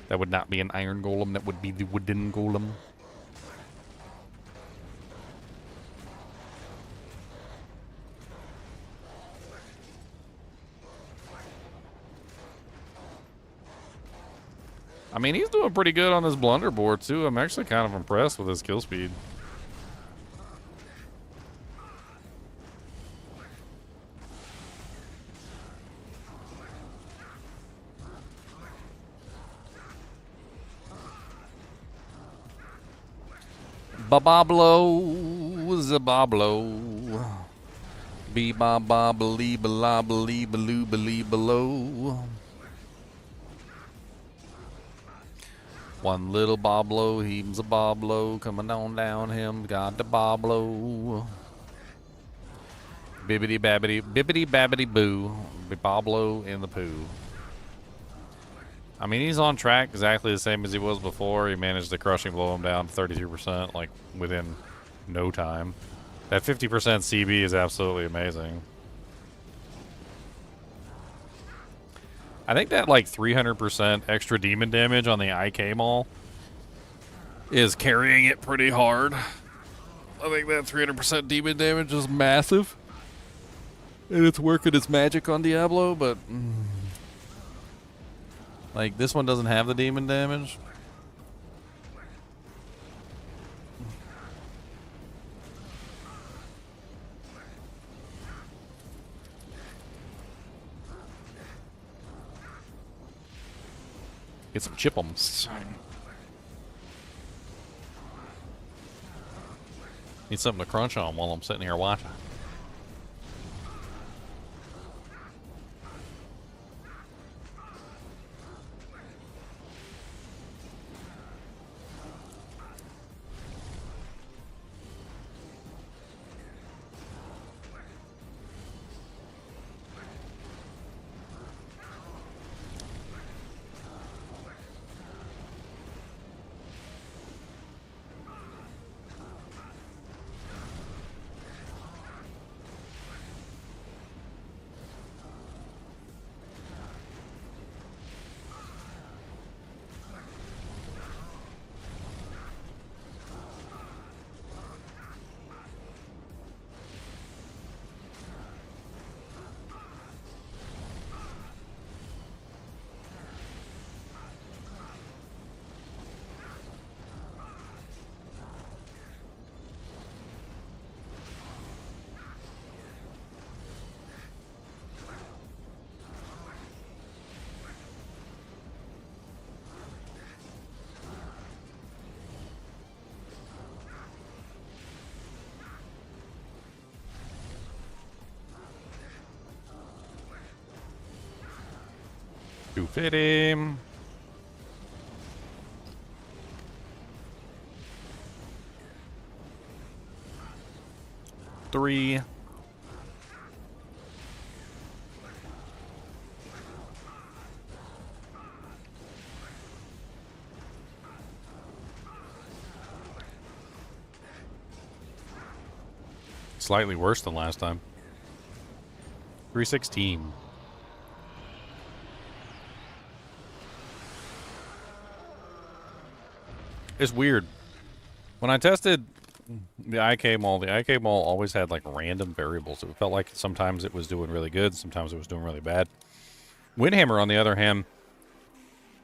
That would not be an Iron Golem. That would be the wooden golem. I mean, he's doing pretty good on this blunder board, too. I'm actually kind of impressed with his kill speed. Babablo, zabablo. Be ba ba believe la believe believe below. One little boblo, he's a boblo, coming on down him, got the boblo. Bibbity babbity boo, be boblo in the poo. I mean, he's on track exactly the same as he was before. He managed to crushing blow him down to 33%, like, within no time. That 50% CB is absolutely amazing. I think that, like, 300% extra demon damage on the IK Maul is carrying it pretty hard. I think that 300% demon damage is massive. And it's working its magic on Diablo, but... like, this one doesn't have the demon damage. Get some chip'ems. Need something to crunch on while I'm sitting here watching. To fit him. Three. Slightly worse than last time. 316. It's weird. When I tested the IK Maul always had like random variables. It felt like sometimes it was doing really good, sometimes it was doing really bad. Windhammer, on the other hand,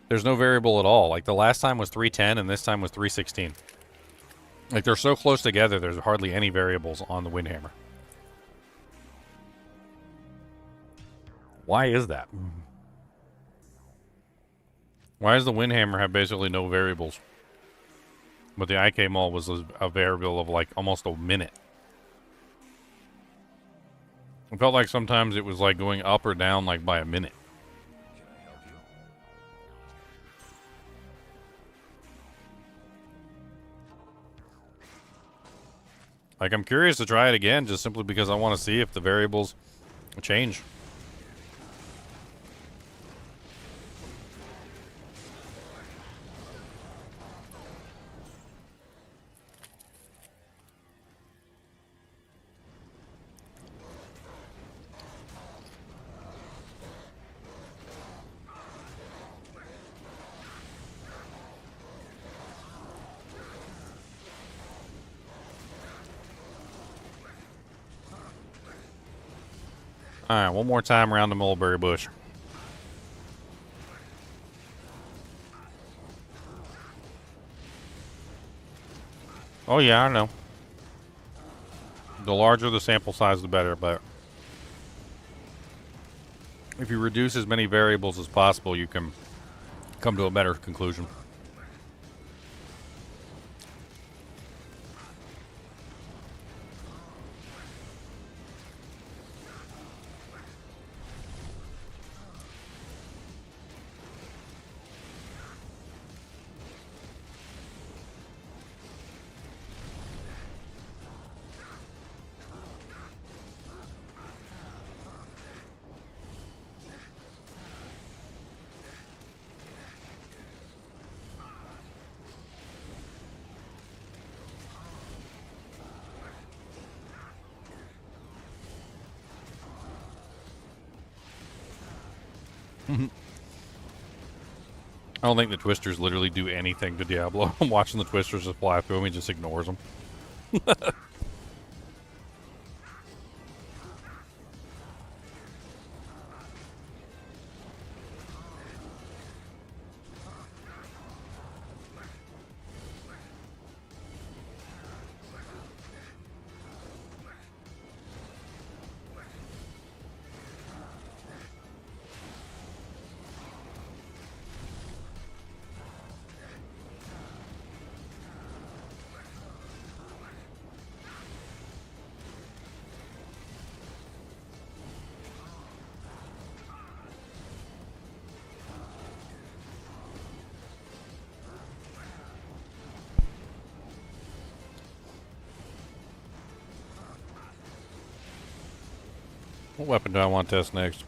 there's no variable at all. Like the last time was 310 and this time was 316. Like they're so close together, there's hardly any variables on the Windhammer. Why is that? Why does the Windhammer have basically no variables? But the IK Maul was a variable of like almost a minute. It felt like sometimes it was like going up or down like by a minute. Can I help you? Like I'm curious to try it again just simply because I want to see if the variables change. Alright, one more time around the mulberry bush. Oh yeah, I know. The larger the sample size, the better, but if you reduce as many variables as possible, you can come to a better conclusion. I don't think the twisters literally do anything to Diablo. I'm watching the twisters just fly through him, he just ignores them. What weapon do I want to test next?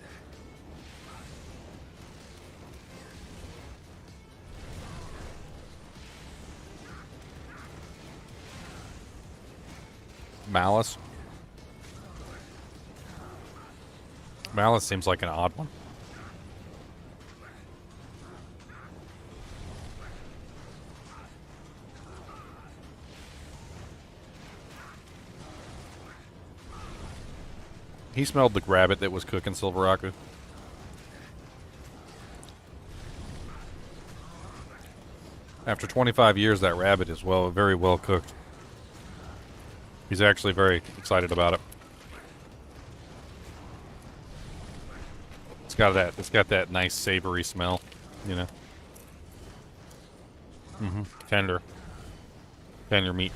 Malice. Malice seems like an odd one. He smelled the rabbit that was cooking Silveraku. After 25 years, that rabbit is very well cooked. He's actually very excited about it. It's got that nice savory smell, you know. Tender meat.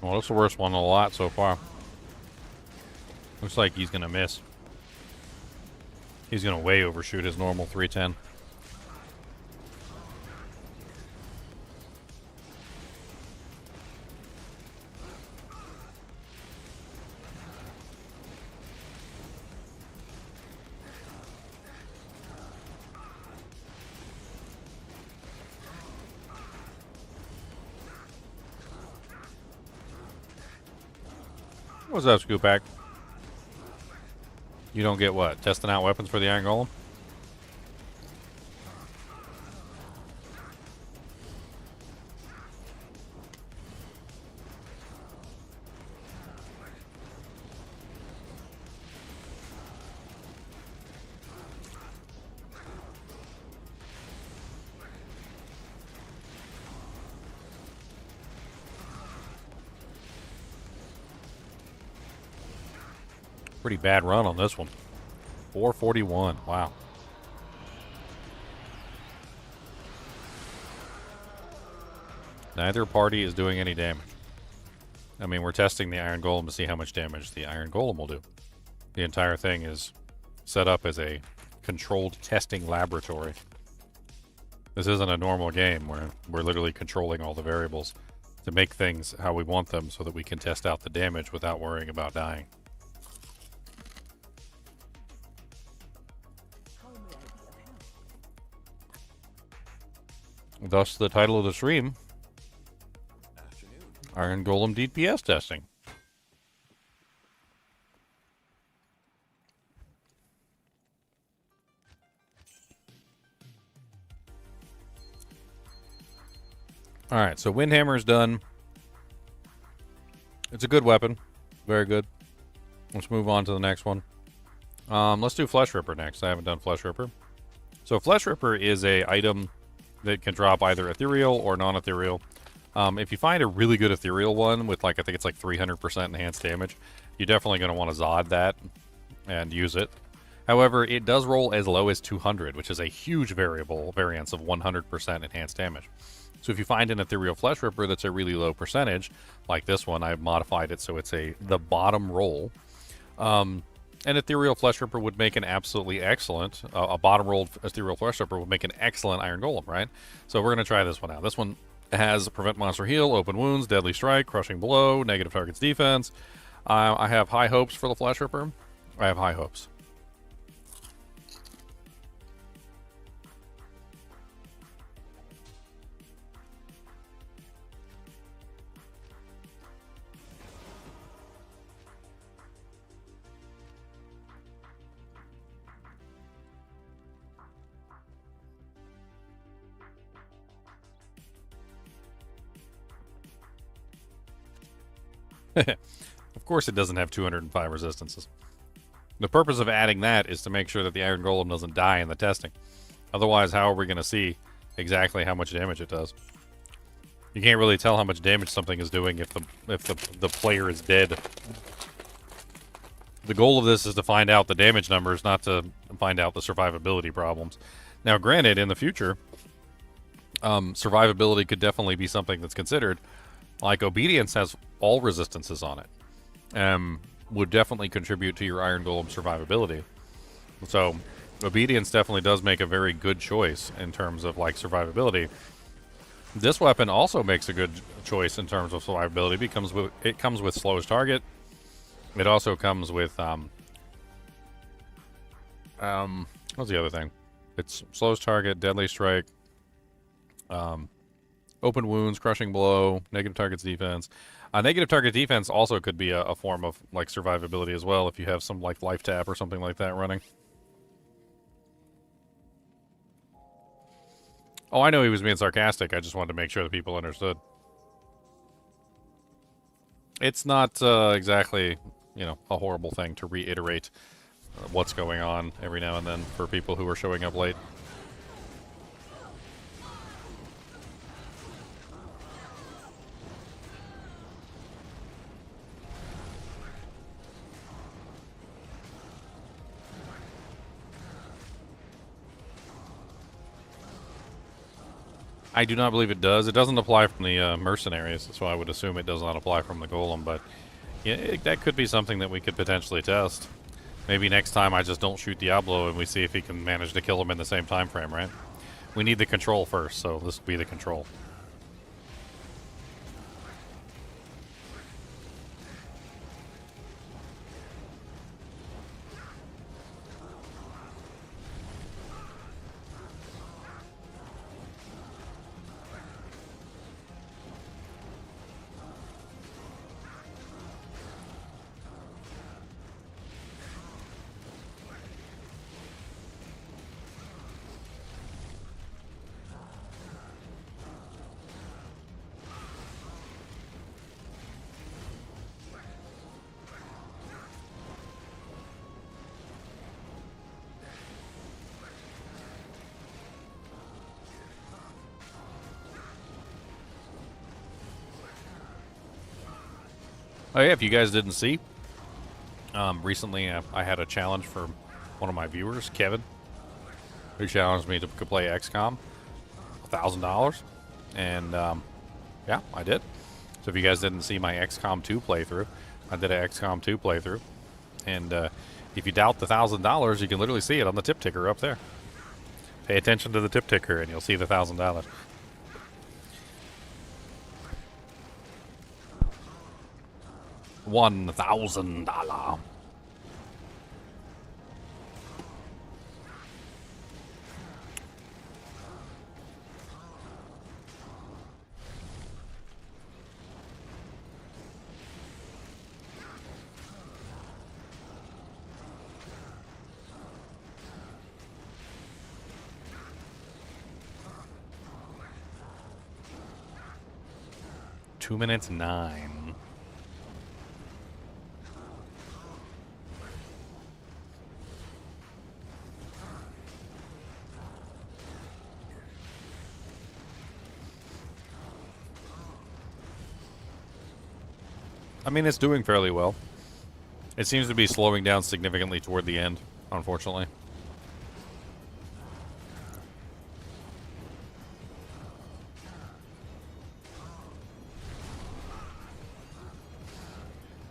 Well, that's the worst one of the lot so far. Looks like he's going to miss. He's going to way overshoot his normal 310. What's up, Scoop Pack? You don't get what? Testing out weapons for the Iron Golem? Pretty bad run on this one. 441. Wow. Neither party is doing any damage. I mean, we're testing the Iron Golem to see how much damage the Iron Golem will do. The entire thing is set up as a controlled testing laboratory. This isn't a normal game where we're literally controlling all the variables to make things how we want them so that we can test out the damage without worrying about dying. Thus the title of the stream, Afternoon. Iron Golem DPS testing. Alright, so Windhammer is done. It's a good weapon. Very good. Let's move on to the next one. Let's do Fleshripper next. I haven't done Fleshripper. So Fleshripper is a item that can drop either ethereal or non-ethereal. If you find a really good ethereal one with, like, I think it's like 300% enhanced damage, you're definitely going to want to Zod that and use it. However, it does roll as low as 200, which is a huge variance of 100% enhanced damage. So if you find an ethereal Fleshripper that's a really low percentage, like this one, I've modified it so it's the bottom roll. An ethereal Fleshripper would make an absolutely excellent, a bottom rolled ethereal Fleshripper would make an excellent Iron Golem, right? So we're going to try this one out. This one has prevent monster heal, open wounds, deadly strike, crushing blow, negative targets defense. I have high hopes for the Fleshripper. I have high hopes. Of course it doesn't have 205 resistances. The purpose of adding that is to make sure that the Iron Golem doesn't die in the testing. Otherwise, how are we going to see exactly how much damage it does? You can't really tell how much damage something is doing if the player is dead. The goal of this is to find out the damage numbers, not to find out the survivability problems. Now, granted, in the future, survivability could definitely be something that's considered. Like, Obedience has all resistances on it. Would definitely contribute to your Iron Golem survivability. So, Obedience definitely does make a very good choice in terms of, like, survivability. This weapon also makes a good choice in terms of survivability because it comes with slowest target. It also comes with, what's the other thing? It's slowest target, deadly strike, open wounds, crushing blow, negative targets defense. Negative target defense also could be a form of, like, survivability as well if you have some, like, life tap or something like that running. Oh, I know he was being sarcastic. I just wanted to make sure that people understood. It's not exactly, you know, a horrible thing to reiterate what's going on every now and then for people who are showing up late. I do not believe it does. It doesn't apply from the mercenaries, so I would assume it does not apply from the golem, but yeah, that could be something that we could potentially test. Maybe next time I just don't shoot Diablo and we see if he can manage to kill him in the same time frame, right? We need the control first, so this will be the control. Oh yeah, if you guys didn't see, recently I had a challenge for one of my viewers, Kevin, who challenged me to play XCOM, $1,000, and yeah, I did. So if you guys didn't see my XCOM 2 playthrough, I did an XCOM 2 playthrough, and if you doubt the $1,000, you can literally see it on the tip ticker up there. Pay attention to the tip ticker, and you'll see the $1,000. $1,000. 2 minutes 9. I mean, it's doing fairly well. It seems to be slowing down significantly toward the end, unfortunately.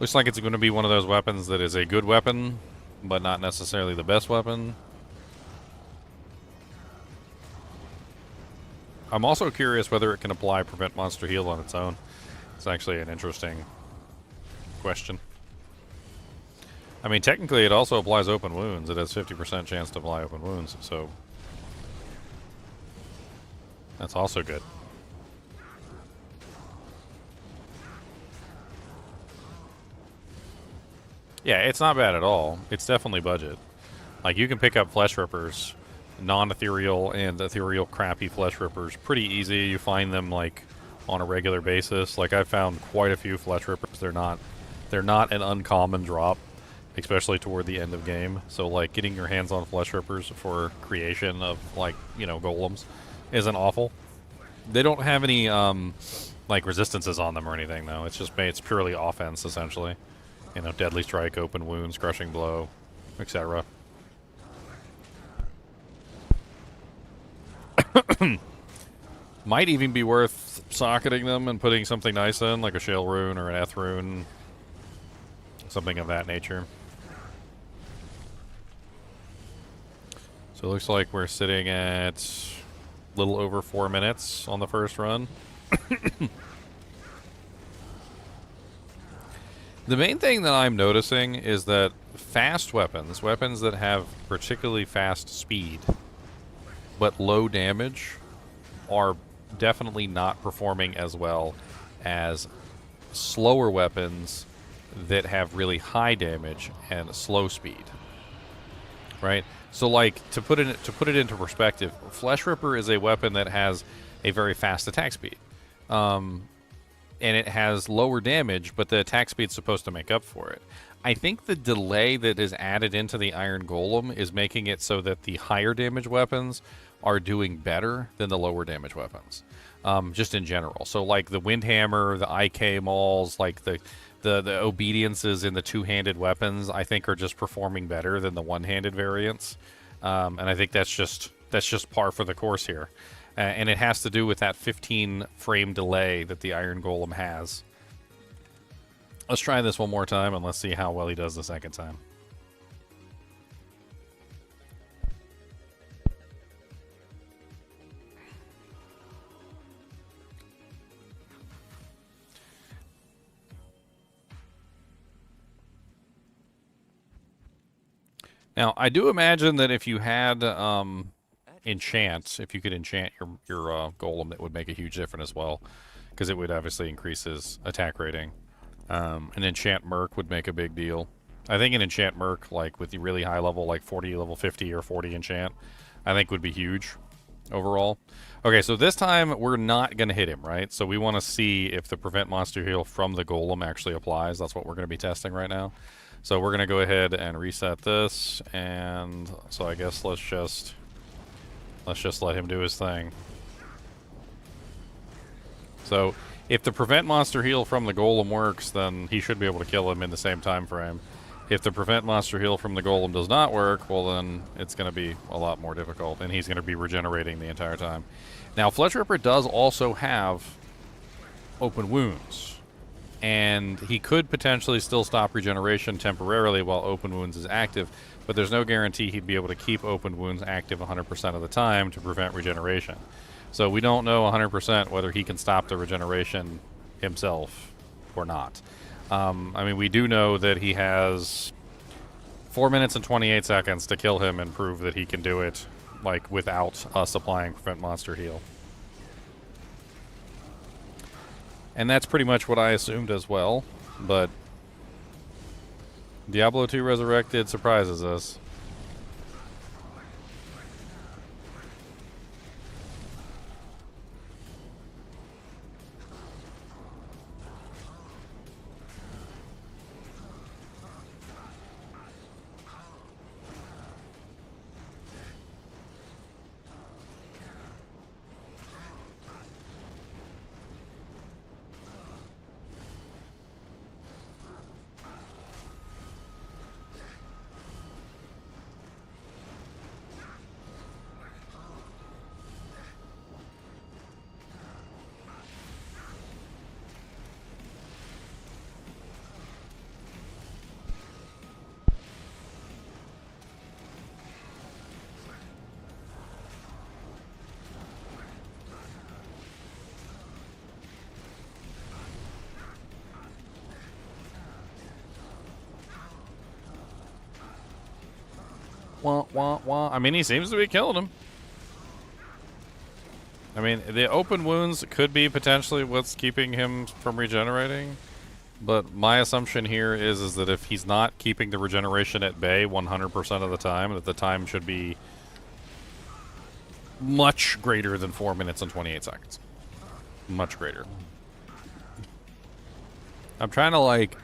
Looks like it's going to be one of those weapons that is a good weapon, but not necessarily the best weapon. I'm also curious whether it can apply Prevent Monster Heal on its own. It's actually an interesting question. I mean, technically it also applies Open Wounds. It has 50% chance to apply Open Wounds, so that's also good. Yeah, it's not bad at all. It's definitely budget. Like, you can pick up Fleshrippers, non-ethereal and ethereal crappy Fleshrippers pretty easy. You find them, like, on a regular basis. Like, I've found quite a few Fleshrippers. They're not an uncommon drop, especially toward the end of game. So, like, getting your hands on Fleshrippers for creation of, like, you know, golems isn't awful. They don't have any, like, resistances on them or anything, though. It's purely offense, essentially. You know, Deadly Strike, Open Wounds, Crushing Blow, etc. Might even be worth socketing them and putting something nice in, like a Shale Rune or an Eth Rune. Something of that nature. So it looks like we're sitting at a little over 4 minutes on the first run. The main thing that I'm noticing is that fast weapons, weapons that have particularly fast speed but low damage, are definitely not performing as well as slower weapons that have really high damage and slow speed. Right? So, like, to put it into perspective, Fleshripper is a weapon that has a very fast attack speed. And it has lower damage, but the attack speed's supposed to make up for it. I think the delay that is added into the Iron Golem is making it so that the higher damage weapons are doing better than the lower damage weapons, just in general. So, like, the Windhammer, the IK Mauls, like the obediences in the two-handed weapons, I think are just performing better than the one-handed variants. And I think that's just par for the course here. And it has to do with that 15-frame delay that the Iron Golem has. Let's try this one more time, and let's see how well he does the second time. Now, I do imagine that if you had enchant, if you could enchant your golem, that would make a huge difference as well, because it would obviously increase his attack rating. An enchant merc would make a big deal. I think an enchant merc, like with the really high level, like 40, level 50 or 40 enchant, I think would be huge overall. Okay, so this time we're not going to hit him, right? So we want to see if the prevent monster heal from the golem actually applies. That's what we're going to be testing right now. So we're going to go ahead and reset this, and so I guess let's just let him do his thing. So if the prevent monster heal from the golem works, then he should be able to kill him in the same time frame. If the prevent monster heal from the golem does not work, well then it's going to be a lot more difficult, and he's going to be regenerating the entire time. Now, Fleshripper does also have open wounds, and he could potentially still stop regeneration temporarily while open wounds is active, but there's no guarantee he'd be able to keep open wounds active 100% of the time to prevent regeneration. So we don't know 100% whether he can stop the regeneration himself or not. I mean, we do know that he has 4 minutes and 28 seconds to kill him and prove that he can do it, like, without us applying prevent monster heal. And that's pretty much what I assumed as well, but Diablo 2 Resurrected surprises us. Wah, wah, wah. I mean, he seems to be killing him. I mean, the open wounds could be potentially what's keeping him from regenerating. But my assumption here is that if he's not keeping the regeneration at bay 100% of the time, that the time should be much greater than 4 minutes and 28 seconds. Much greater. I'm trying to, like,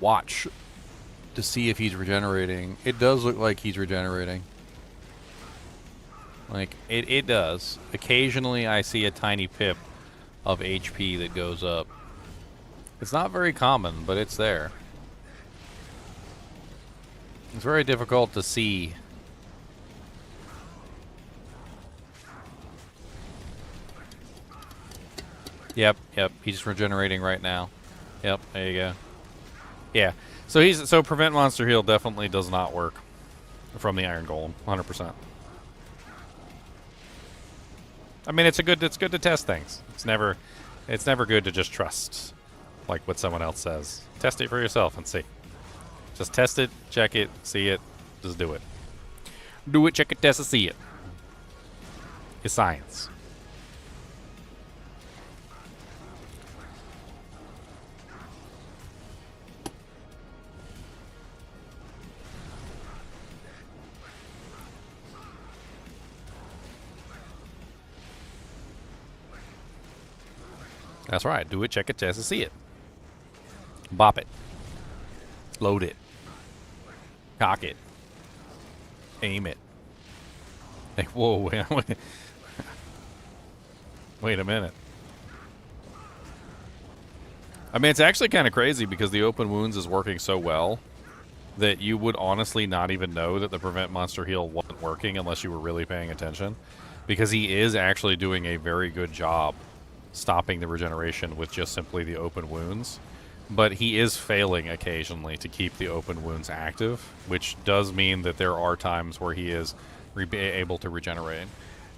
watch to see if he's regenerating. It does look like he's regenerating. Like, it does. Occasionally I see a tiny pip of HP that goes up. It's not very common, but it's there. It's very difficult to see. Yep, he's regenerating right now. Yep, there you go. Yeah. So prevent monster heal definitely does not work from the Iron Golem, 100%. I mean, it's good to test things. It's never good to just trust like what someone else says. Test it for yourself and see. Just test it, check it, see it, just do it. Do it, check it, test it, see it. It's science. That's right. Do it, check it, test it, see it. Bop it. Load it. Cock it. Aim it. Like, whoa, wait a minute. I mean, it's actually kind of crazy because the open wounds is working so well that you would honestly not even know that the prevent monster heal wasn't working unless you were really paying attention, because he is actually doing a very good job stopping the regeneration with just simply the open wounds. But he is failing occasionally to keep the open wounds active, which does mean that there are times where he is able to regenerate.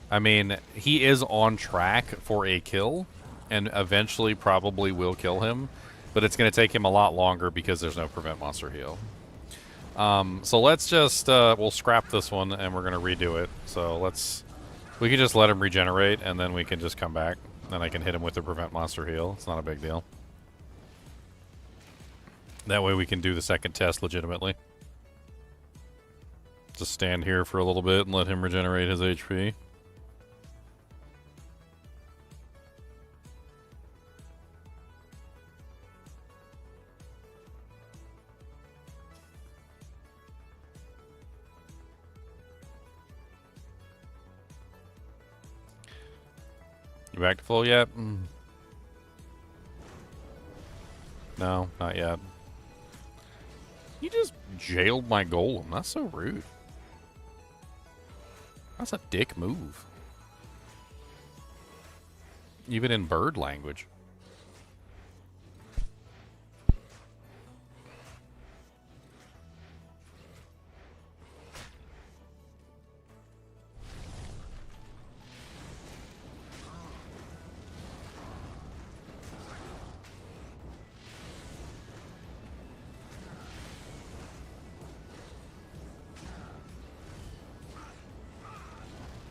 I mean, he is on track for a kill, and eventually probably will kill him, but it's going to take him a lot longer because there's no prevent monster heal. So let's just, we'll scrap this one and we're going to redo it. So we can just let him regenerate and then we can just come back and I can hit him with the prevent monster heal. It's not a big deal. That way we can do the second test legitimately. Just stand here for a little bit and let him regenerate his HP. You back to full yet? No, not yet. You just jailed my golem. That's so rude. That's a dick move. Even in bird language.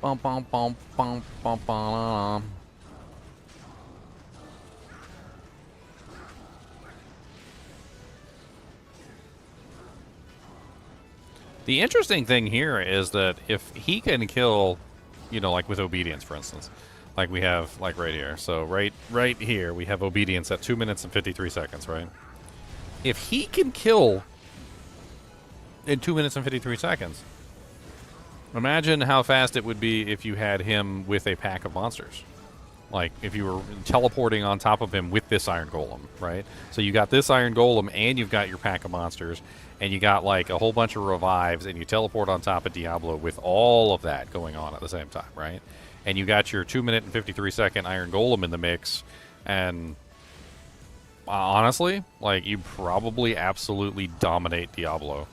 Bum, bum, bum, bum, bum, bum. The interesting thing here is that if he can kill, you know, like with obedience, for instance, like we have like right here. So right here we have obedience at 2 minutes and 53 seconds, right? If he can kill in 2 minutes and 53 seconds, imagine how fast it would be if you had him with a pack of monsters. Like, if you were teleporting on top of him with this Iron Golem, right? So you got this Iron Golem, and you've got your pack of monsters, and you got, like, a whole bunch of revives, and you teleport on top of Diablo with all of that going on at the same time, right? And you got your 2 minute and 53 second Iron Golem in the mix, and honestly, like, you probably absolutely dominate Diablo.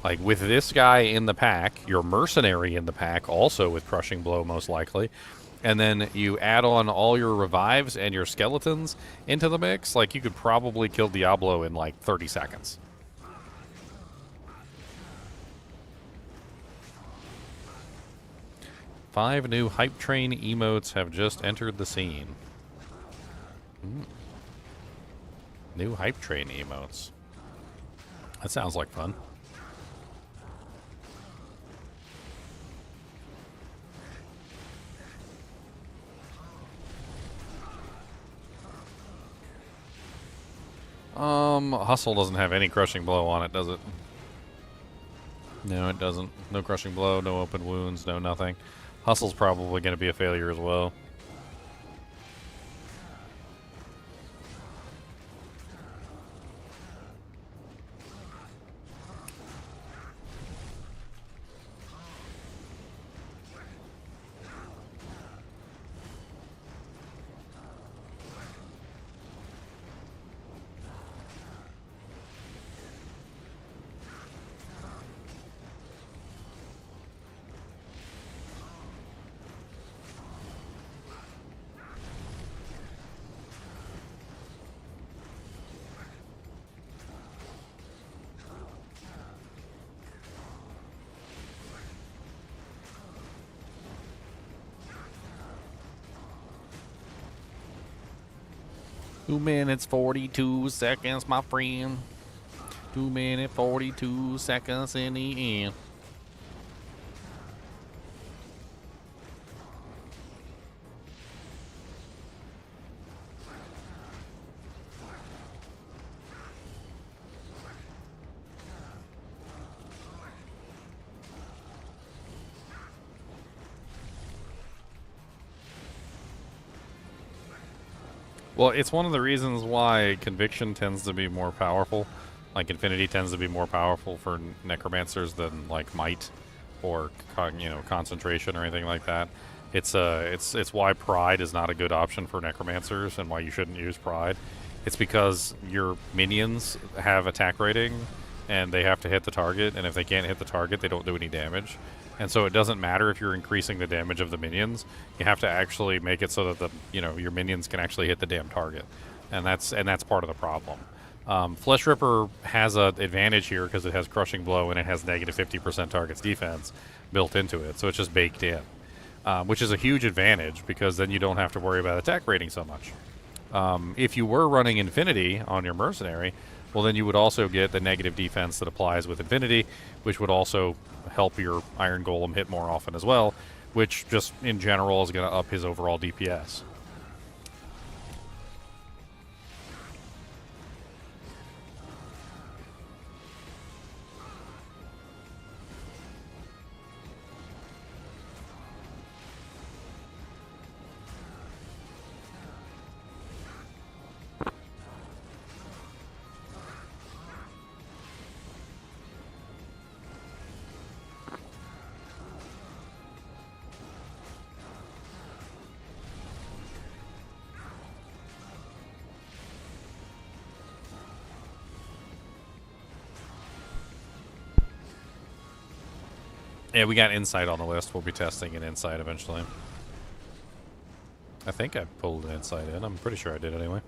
Like, with this guy in the pack, your mercenary in the pack, also with Crushing Blow most likely, and then you add on all your revives and your skeletons into the mix, like, you could probably kill Diablo in, like, 30 seconds. 5 new hype train emotes have just entered the scene. New hype train emotes. That sounds like fun. Hustle doesn't have any crushing blow on it, does it? No, it doesn't. No crushing blow, no open wounds, no nothing. Hustle's probably going to be a failure as well. Two minutes 42 seconds, my friend. 2 minutes 42 seconds in the end. Well, it's one of the reasons why Conviction tends to be more powerful. Like, Infinity tends to be more powerful for Necromancers than, like, Might or, Concentration or anything like that. It's why Pride is not a good option for Necromancers and why you shouldn't use Pride. It's because your minions have attack rating and they have to hit the target, and if they can't hit the target, they don't do any damage. And so it doesn't matter if you're increasing the damage of the minions. You have to actually make it so that your minions can actually hit the damn target, and that's part of the problem. Fleshripper has an advantage here because it has Crushing Blow and it has negative 50% targets defense built into it, so it's just baked in, which is a huge advantage because then you don't have to worry about attack rating so much. If you were running Infinity on your Mercenary, well, then you would also get the negative defense that applies with Infinity, which would also help your Iron Golem hit more often as well, which just in general is going to up his overall DPS. Yeah, we got Insight on the list. We'll be testing an Insight eventually. I think I pulled an Insight in. I'm pretty sure I did anyway.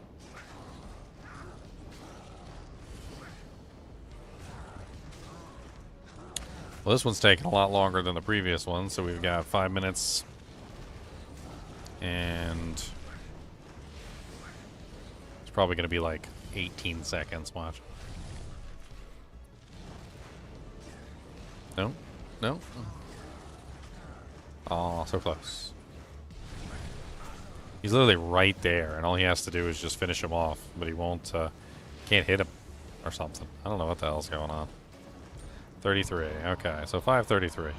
Well, this one's taking a lot longer than the previous one, so we've got 5 minutes. And it's probably going to be like 18 seconds. Watch. No? No? Oh, so close. He's literally right there, and all he has to do is just finish him off, but he won't, can't hit him or something. I don't know what the hell's going on. 33, okay, so 533.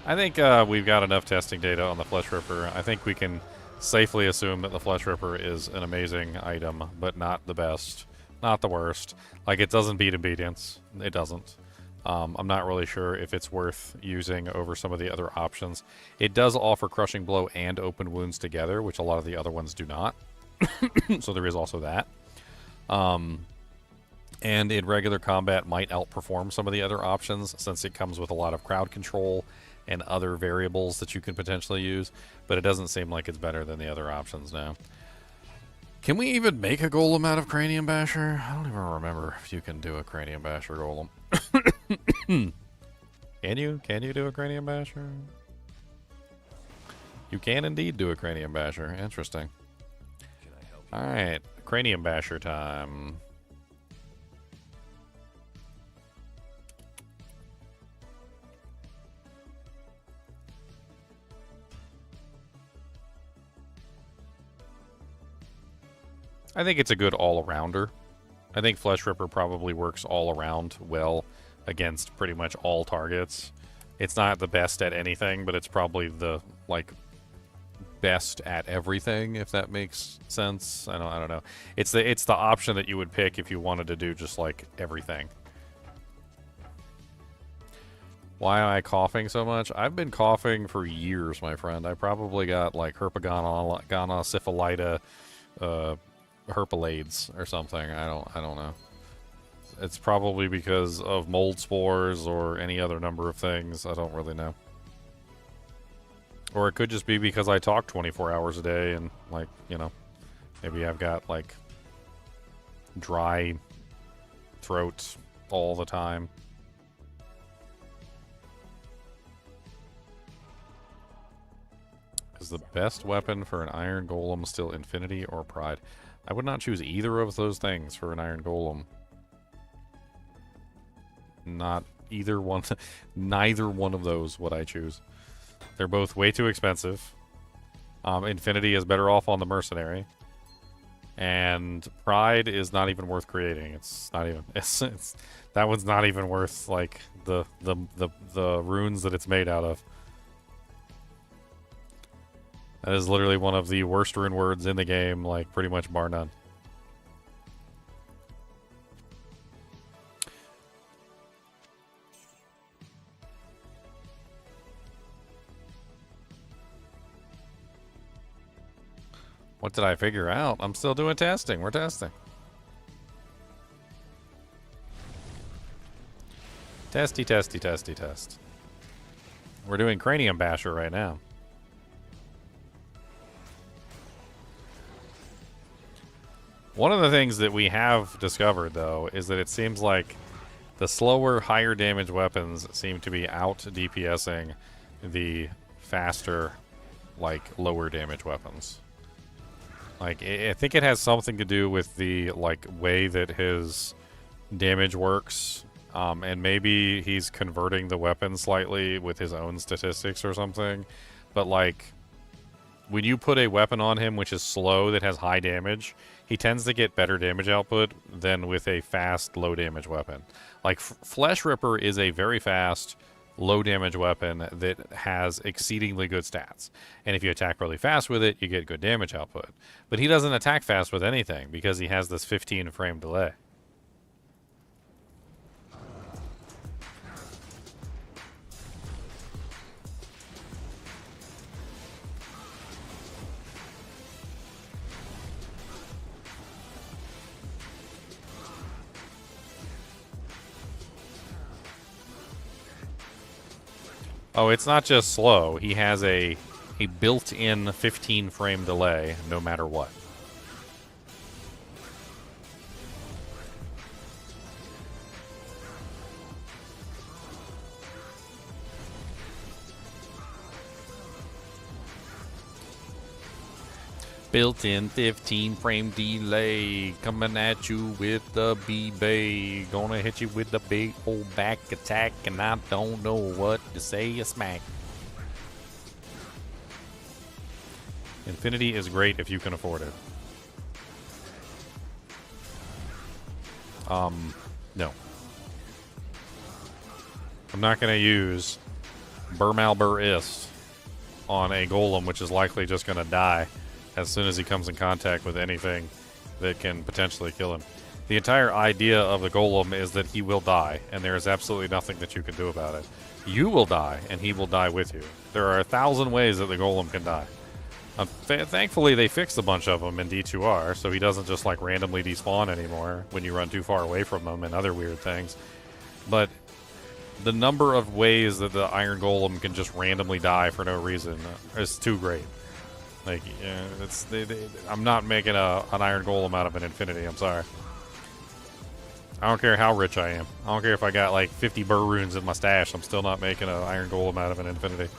I think we've got enough testing data on the Fleshripper. I think we can safely assume that the Fleshripper is an amazing item, but not the best, not the worst. Like, it doesn't beat Obedience. It doesn't. I'm not really sure if it's worth using over some of the other options. It does offer Crushing Blow and Open Wounds together, which a lot of the other ones do not. So there is also that. And in regular combat might outperform some of the other options since it comes with a lot of crowd control and other variables that you can potentially use. But it doesn't seem like it's better than the other options now. Can we even make a Golem out of Cranium Basher? I don't even remember if you can do a Cranium Basher Golem. Can you? Can you do a Cranium Basher? You can indeed do a Cranium Basher. Interesting. Can I help? Alright, Cranium Basher time. I think it's a good all-arounder. I think Fleshripper probably works all around well against pretty much all targets. It's not the best at anything, but it's probably the, like, best at everything, if that makes sense. I don't know. It's the option that you would pick if you wanted to do just, like, everything. Why am I coughing so much? I've been coughing for years, my friend. I probably got, like, syphilita, herpalades or something. I don't know. It's probably because of mold spores or any other number of things. I don't really know. Or it could just be because I talk 24 hours a day and, like, you know, maybe I've got, like, dry throat all the time. Is the best weapon for an Iron Golem still Infinity or Pride? I would not choose either of those things for an Iron Golem. Not either one. Neither one of those would I choose. They're both way too expensive. Infinity is better off on the Mercenary. And Pride is not even worth creating. It's not even... It's that one's not even worth, like, the runes that it's made out of. That is literally one of the worst rune words in the game, like, pretty much bar none. What did I figure out? I'm still doing testing. We're testing. Testy, testy, testy, test. We're doing Cranium Basher right now. One of the things that we have discovered, though, is that it seems like the slower, higher damage weapons seem to be out DPSing the faster, like, lower damage weapons. Like, I think it has something to do with the, like, way that his damage works. And maybe he's converting the weapon slightly with his own statistics or something. But, like, when you put a weapon on him which is slow that has high damage, he tends to get better damage output than with a fast, low damage weapon. Like, Fleshripper is a very fast, low damage weapon that has exceedingly good stats. And if you attack really fast with it, you get good damage output. But he doesn't attack fast with anything because he has this 15 frame delay. Oh, it's not just slow. He has a built-in 15 frame delay no matter what. Built-in 15 frame delay coming at you with the B-Bay. Gonna hit you with the big old back attack, and I don't know what to say a smack. Infinity is great if you can afford it. No. I'm not gonna use Burmalbur-ist on a Golem, which is likely just gonna die as soon as he comes in contact with anything that can potentially kill him. The entire idea of the Golem is that he will die, and there is absolutely nothing that you can do about it. You will die, and he will die with you. There are 1,000 ways that the Golem can die. Thankfully, they fixed a bunch of them in D2R, so he doesn't just, like, randomly despawn anymore when you run too far away from him and other weird things. But the number of ways that the Iron Golem can just randomly die for no reason is too great. Like, yeah, I'm not making an Iron Golem out of an Infinity. I'm sorry. I don't care how rich I am. I don't care if I got like 50 Burr runes in my stash. I'm still not making an Iron Golem out of an Infinity.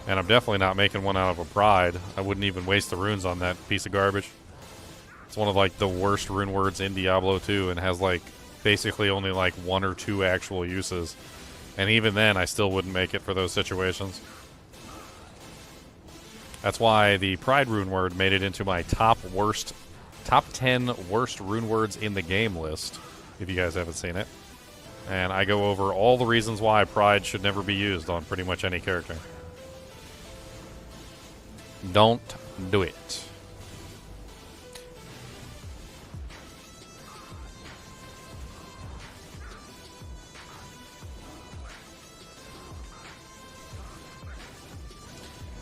And I'm definitely not making one out of a pride. I wouldn't even waste the runes on that piece of garbage. It's one of like the worst rune words in Diablo 2 and has like basically only like 1 or 2 actual uses. And even then, I still wouldn't make it for those situations. That's why the pride rune word made it into my top 10 worst rune words in the game list, if you guys haven't seen it. And I go over all the reasons why pride should never be used on pretty much any character. Don't do it.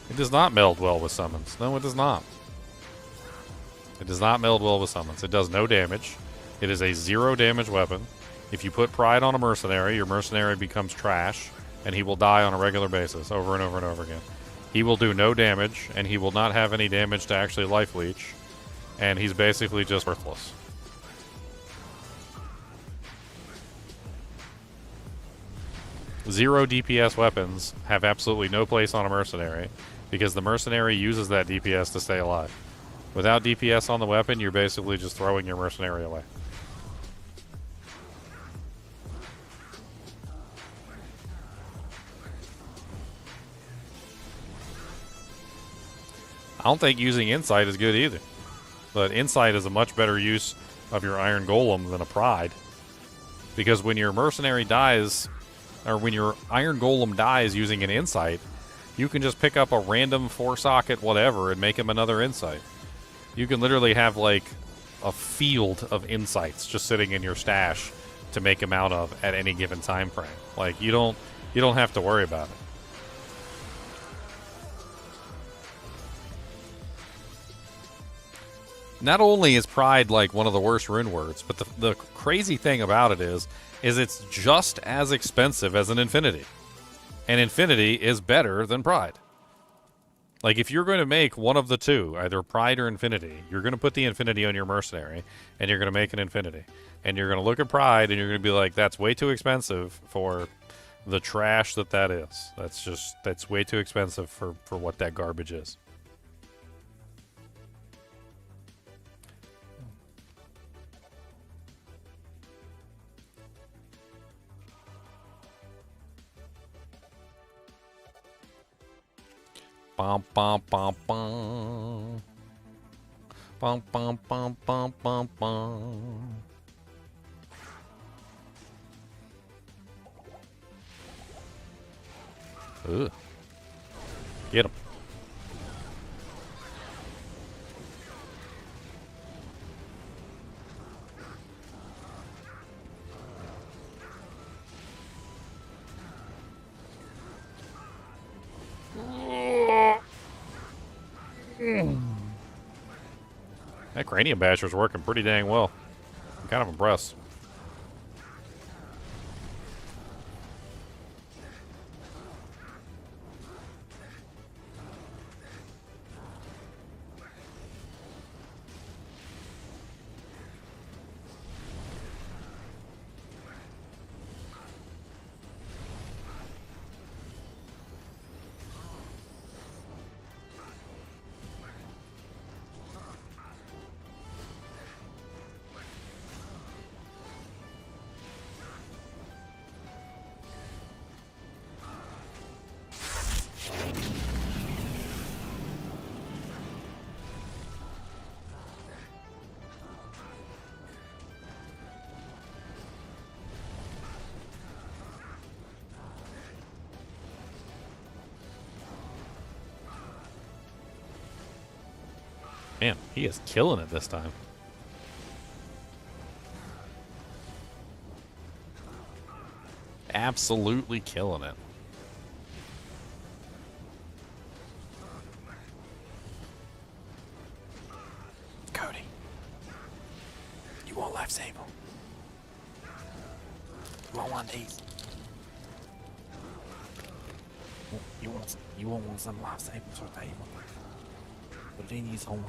It does not meld well with summons. No, it does not. It does not meld well with summons. It does no damage. It is a 0 damage weapon. If you put pride on a mercenary, your mercenary becomes trash, and he will die on a regular basis over and over and over again. He will do no damage, and he will not have any damage to actually life leech, and he's basically just worthless. Zero DPS weapons have absolutely no place on a mercenary, because the mercenary uses that DPS to stay alive. Without DPS on the weapon, you're basically just throwing your mercenary away. I don't think using Insight is good either. But Insight is a much better use of your Iron Golem than a Pride. Because when your mercenary dies, or when your Iron Golem dies using an Insight, you can just pick up a random 4-socket whatever and make him another Insight. You can literally have like a field of Insights just sitting in your stash to make him out of at any given time frame. Like you don't have to worry about it. Not only is Pride like one of the worst rune words, but the crazy thing about it is it's just as expensive as an Infinity. And Infinity is better than Pride. Like if you're going to make one of the two, either Pride or Infinity, you're going to put the Infinity on your mercenary, and you're going to make an Infinity. And you're going to look at Pride, and you're going to be like, that's way too expensive for the trash that is. That's way too expensive for what that garbage is. Bum bum bum bum. Bum bum bum bum bum bum. Ugh. Get him. That Cranium Basher's working pretty dang well. I'm kind of impressed. Man, he is killing it this time. Absolutely killing it. Cody, you want life save? You want one of these? You want some life savings or table? But then he's home.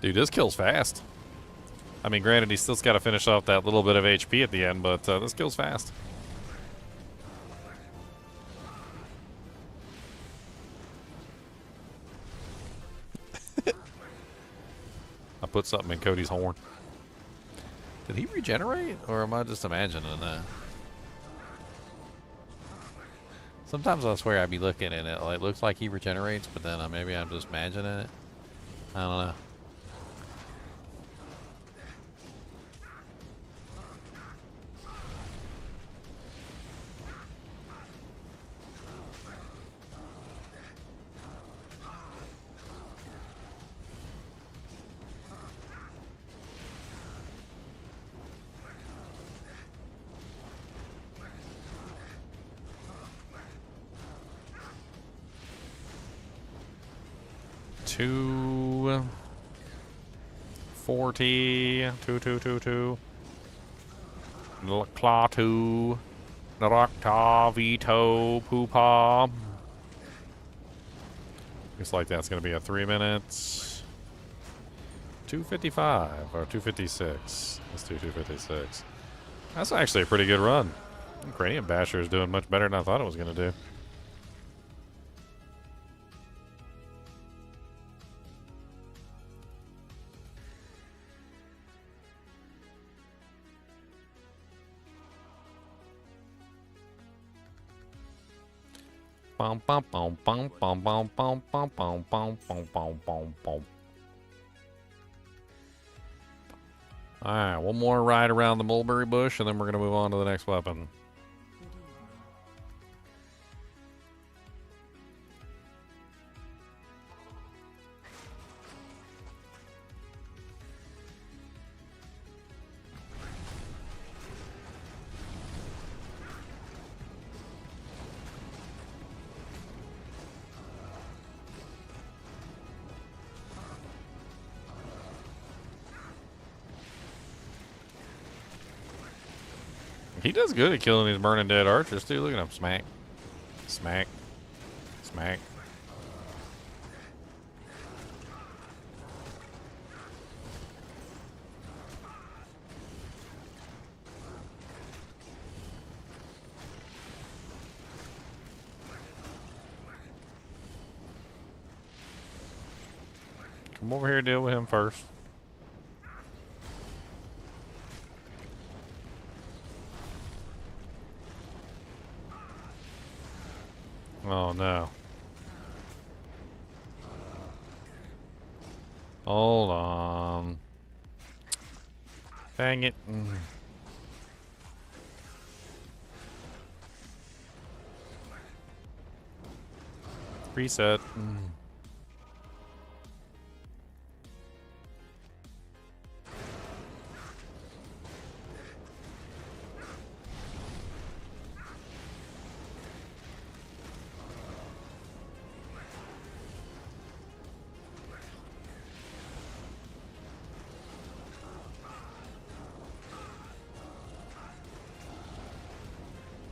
Dude, this kill's fast. I mean, granted, he's still got to finish off that little bit of HP at the end, but this kill's fast. put something in Cody's horn. Did he regenerate, or am I just imagining that? Sometimes I swear I'd be looking and it like looks like he regenerates, but then maybe I'm just imagining it. I don't know. Two 40 2 Claw 2 Narakta Veto Poopa. Looks like that's gonna be a 3 minutes. 255 or 256. Let's do 256. That's actually a pretty good run. Cranium Basher is doing much better than I thought it was gonna do. Bum bum bum bum bum bum bum bum bum bum bum bum bum bum. Alright, one more ride around the mulberry bush and then we're gonna move on to the next weapon. He does good at killing these burning dead archers too. Look at him. Smack. Smack. Smack. Come over here and deal with him first. Oh no. Hold on. Dang it. Reset.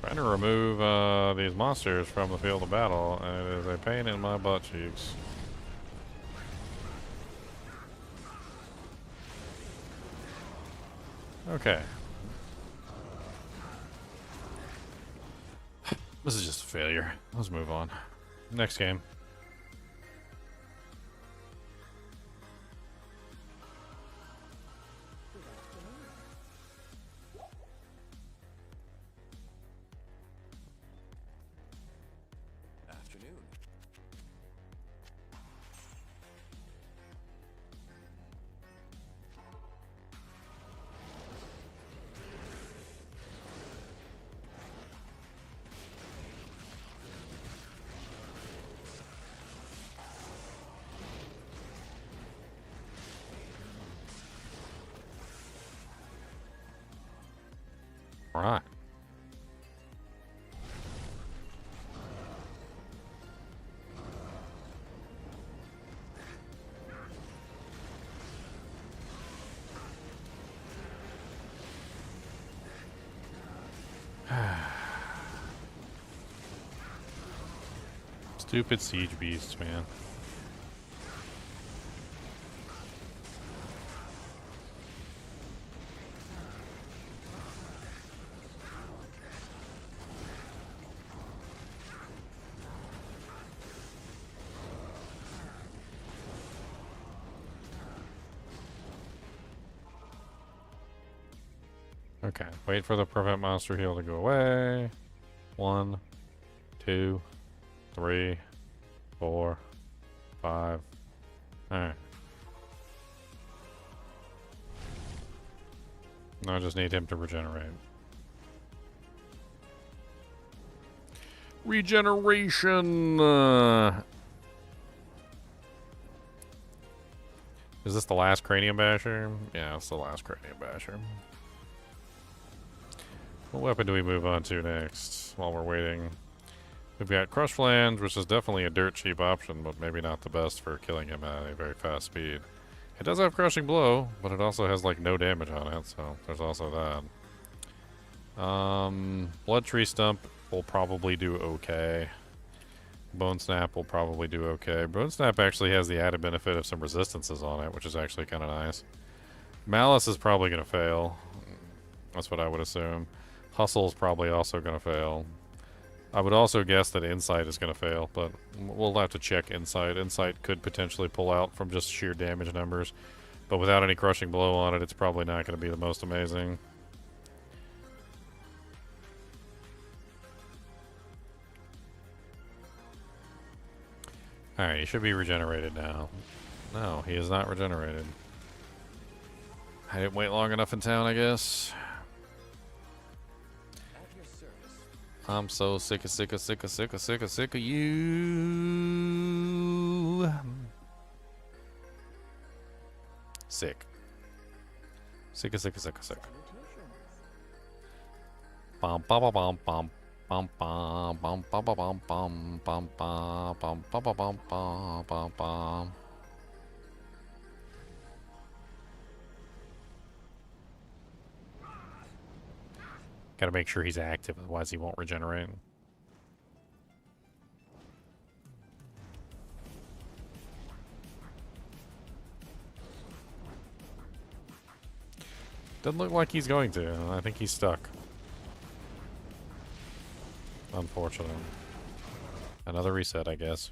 Trying to remove these monsters from the field of battle, and it is a pain in my butt cheeks. Okay. This is just a failure. Let's move on. Next game. Right. Stupid siege beasts, man. Okay, wait for the prevent monster heal to go away. 1, 2, 3, 4, 5. Alright. Now I just need him to regenerate. Regeneration! Is this the last Cranium Basher? Yeah, it's the last Cranium Basher. What weapon do we move on to next while we're waiting? We've got Crusflange, which is definitely a dirt cheap option, but maybe not the best for killing him at a very fast speed. It does have Crushing Blow, but it also has like no damage on it, so there's also that. Bloodtree Stump will probably do okay. Bone Snap will probably do okay. Bone Snap actually has the added benefit of some resistances on it, which is actually kind of nice. Malice is probably going to fail. That's what I would assume. Hustle is probably also going to fail. I would also guess that Insight is going to fail, but we'll have to check Insight. Insight could potentially pull out from just sheer damage numbers, but without any Crushing Blow on it, it's probably not going to be the most amazing. Alright, he should be regenerated now. No, he is not regenerated. I didn't wait long enough in town, I guess. I'm so sick of you. Sick. Sick. Bum bum bum bum bum bum bum bum bum bum bum bum bum bum bum bum bum. Gotta make sure he's active, otherwise he won't regenerate. Doesn't look like he's going to. I think he's stuck. Unfortunate. Another reset, I guess.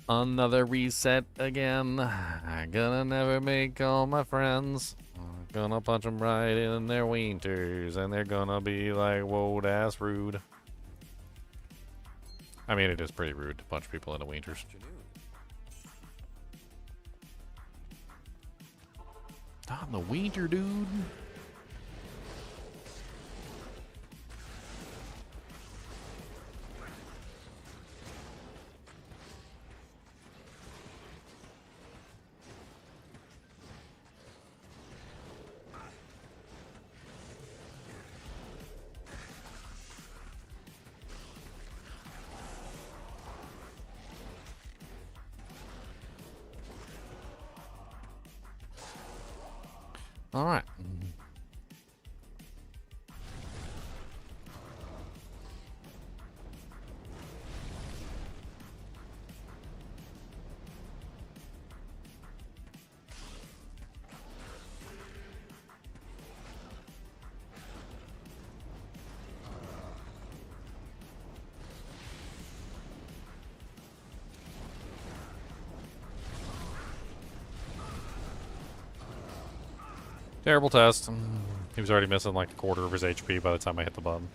Another reset again. I'm gonna never make all my friends. I'm gonna punch them right in their wieners, and they're gonna be like, whoa, that's rude. I mean, it is pretty rude to punch people in the wieners. Not in the wiener, dude. All right. Terrible test. He was already missing like a quarter of his HP by the time I hit the button.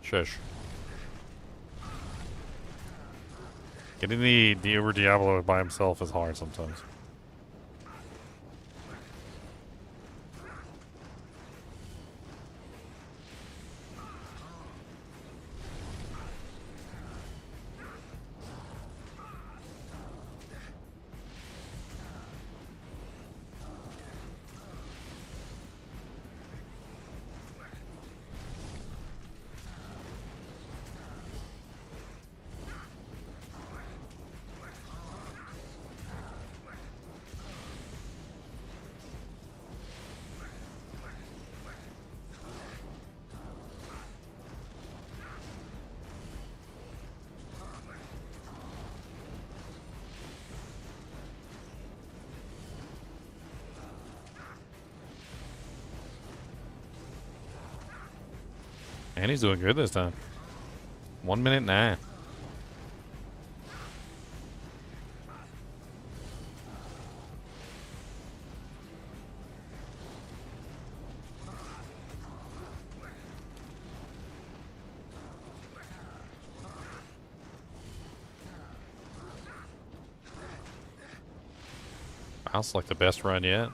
Shush. Getting the over Diablo by himself is hard sometimes. And he's doing good this time. 1 minute 9. Wow, it's like the best run yet.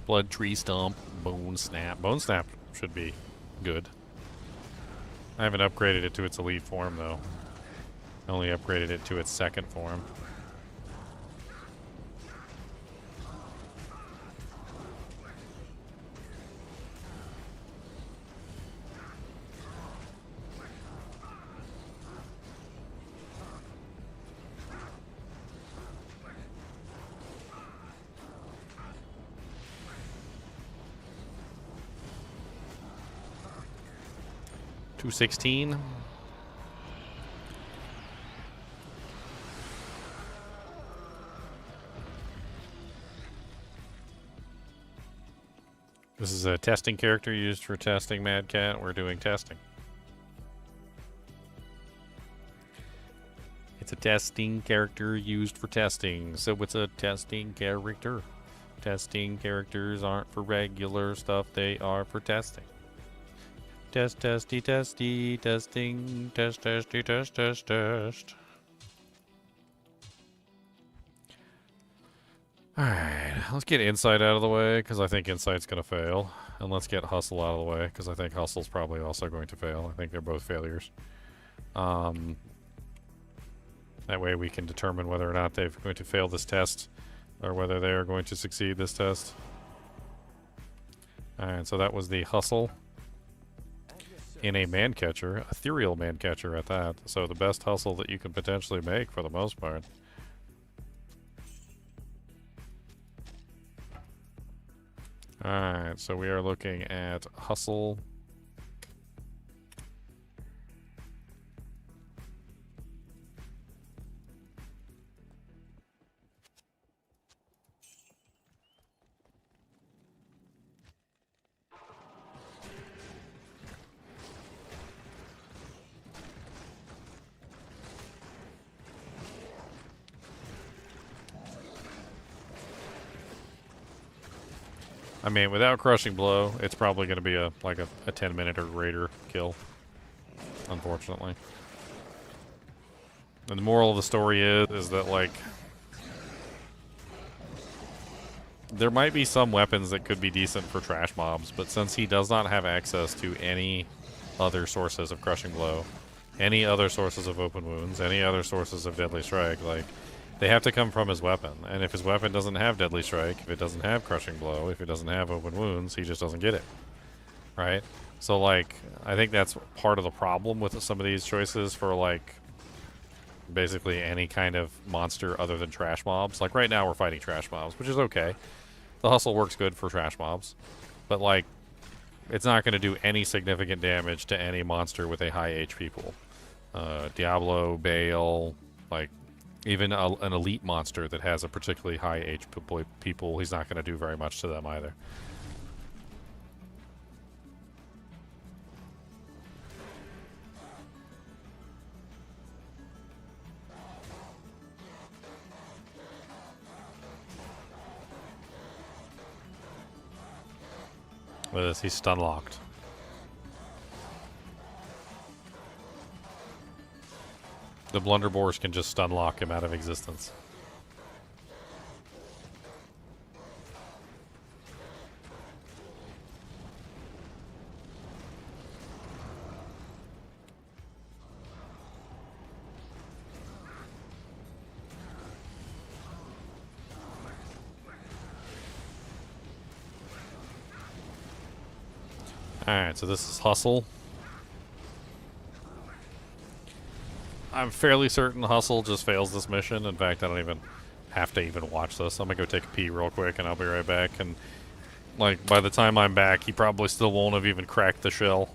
Bloodtree Stump, Bone Snap. Bone Snap should be good. I haven't upgraded it to its elite form, though. I only upgraded it to its second form. $216. This is a testing character used for testing Mad Cat. We're doing testing. It's a testing character used for testing, so it's a testing character. Testing characters aren't for regular stuff, they are for testing. Test, testy, testy, testing, test, testy, test, test, test. Alright, let's get Insight out of the way, because I think Insight's going to fail. And let's get Hustle out of the way, because I think Hustle's probably also going to fail. I think they're both failures. That way we can determine whether or not they're going to fail this test, or whether they are going to succeed this test. Alright, so that was the Hustle in a man catcher, ethereal man catcher at that. So the best hustle that you can potentially make for the most part. Alright, so we are looking at Hustle. I mean, without Crushing Blow, it's probably going to be a 10-minute or greater kill, unfortunately. And the moral of the story is that, like, there might be some weapons that could be decent for trash mobs, but since he does not have access to any other sources of Crushing Blow, any other sources of Open Wounds, any other sources of Deadly Strike, like, they have to come from his weapon. And if his weapon doesn't have Deadly Strike, if it doesn't have Crushing Blow, if it doesn't have Open Wounds, he just doesn't get it. Right? So, like, I think that's part of the problem with some of these choices for, like, basically any kind of monster other than trash mobs. Like, right now we're fighting trash mobs, which is okay. The Hustle works good for trash mobs. But, like, it's not going to do any significant damage to any monster with a high HP pool. Diablo, Bale, like, even an elite monster that has a particularly high HP pool, he's not going to do very much to them either. Look at this, he's stun locked. The blunderboars can just stun lock him out of existence. Alright, so this is Hustle. I'm fairly certain Hustle just fails this mission. In fact, I don't even have to even watch this. I'm gonna go take a pee real quick and I'll be right back. And, like, by the time I'm back, he probably still won't have even cracked the shell.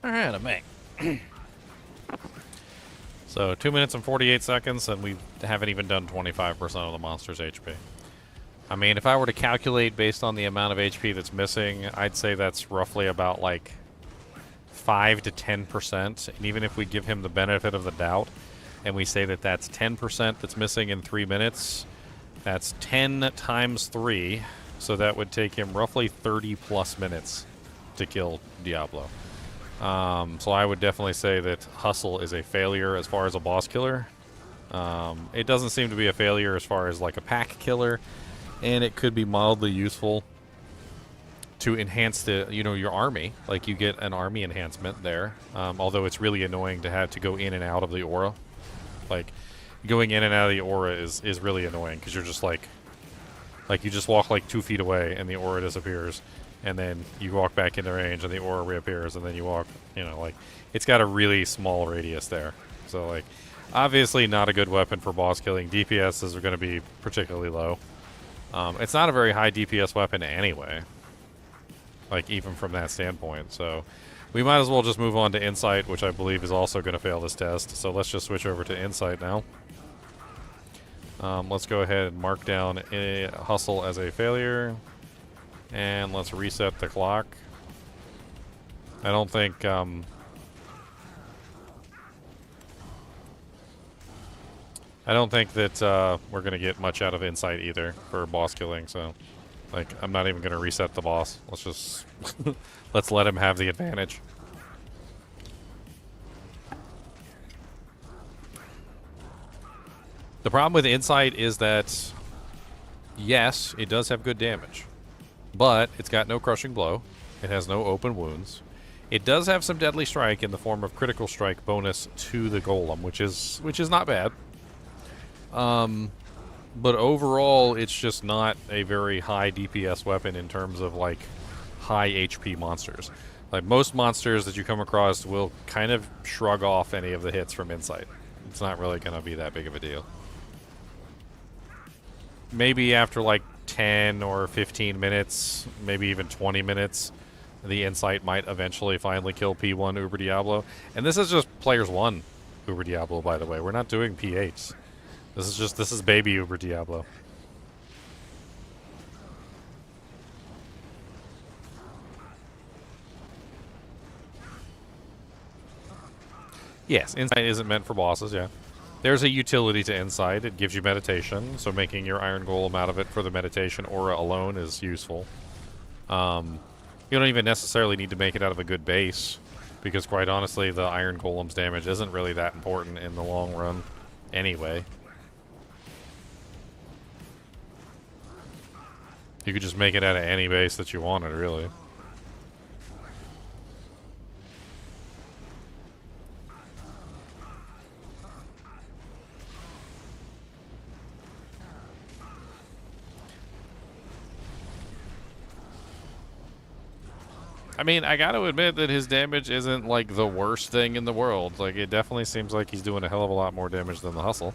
Alright, I'm back. So 2 minutes and 48 seconds, and we haven't even done 25% of the monster's HP. I mean, if I were to calculate based on the amount of HP that's missing, I'd say that's roughly about like 5 to 10%. And even if we give him the benefit of the doubt, and we say that that's 10% that's missing in 3 minutes, that's 10 times 3, so that would take him roughly 30 plus minutes to kill Diablo. So I would definitely say that Hustle is a failure as far as a boss killer. It doesn't seem to be a failure as far as like a pack killer, and it could be mildly useful to enhance the, you know, your army. Like you get an army enhancement there, although it's really annoying to have to go in and out of the aura. Like going in and out of the aura is really annoying because you're just like you just walk like 2 feet away and the aura disappears. And then you walk back into range and the aura reappears, and then you walk, you know, like, it's got a really small radius there. So, like, obviously not a good weapon for boss killing. DPS are going to be particularly low. It's not a very high DPS weapon anyway, like, even from that standpoint. So, we might as well just move on to Insight, which I believe is also going to fail this test. So, let's just switch over to Insight now. Let's go ahead and mark down a Hustle as a failure. And let's reset the clock. I don't think we're gonna get much out of Insight either for boss killing. So, like, I'm not even gonna reset the boss. Let's just let's let him have the advantage. The problem with Insight is that, yes, it does have good damage. But it's got no crushing blow. It has no open wounds. It does have some deadly strike in the form of critical strike bonus to the golem, which is not bad. But overall, it's just not a very high DPS weapon in terms of like high HP monsters. Like most monsters that you come across will kind of shrug off any of the hits from Insight. It's not really going to be that big of a deal. Maybe after like 10 or 15 minutes, maybe even 20 minutes, the Insight might eventually finally kill P1 Uber Diablo. And this is just players 1 Uber Diablo, by the way. We're not doing P8s. This is baby Uber Diablo. Yes, Insight isn't meant for bosses, yeah. There's a utility to Insight. It gives you meditation, so making your Iron Golem out of it for the meditation aura alone is useful. You don't even necessarily need to make it out of a good base, because quite honestly, the Iron Golem's damage isn't really that important in the long run anyway. You could just make it out of any base that you wanted, really. I mean, I gotta admit that his damage isn't, like, the worst thing in the world. Like, it definitely seems like he's doing a hell of a lot more damage than the Hustle.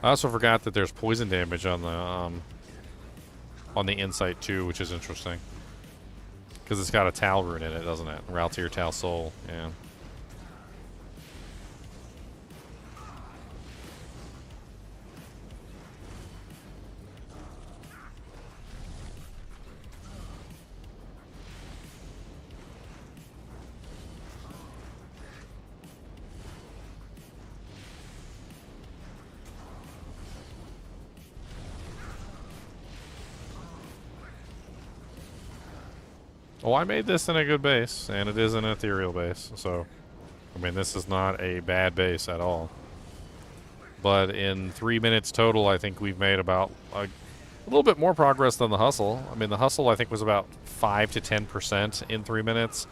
I also forgot that there's poison damage on the Insight, too, which is interesting. Because it's got a Tal rune in it, doesn't it? Raltier Tal Soul, yeah. Well, I made this in a good base, and it is an ethereal base, so, I mean, this is not a bad base at all. But in 3 minutes total, I think we've made about a little bit more progress than the Hustle. I mean, the Hustle, I think, was about 5 to 10% in 3 minutes.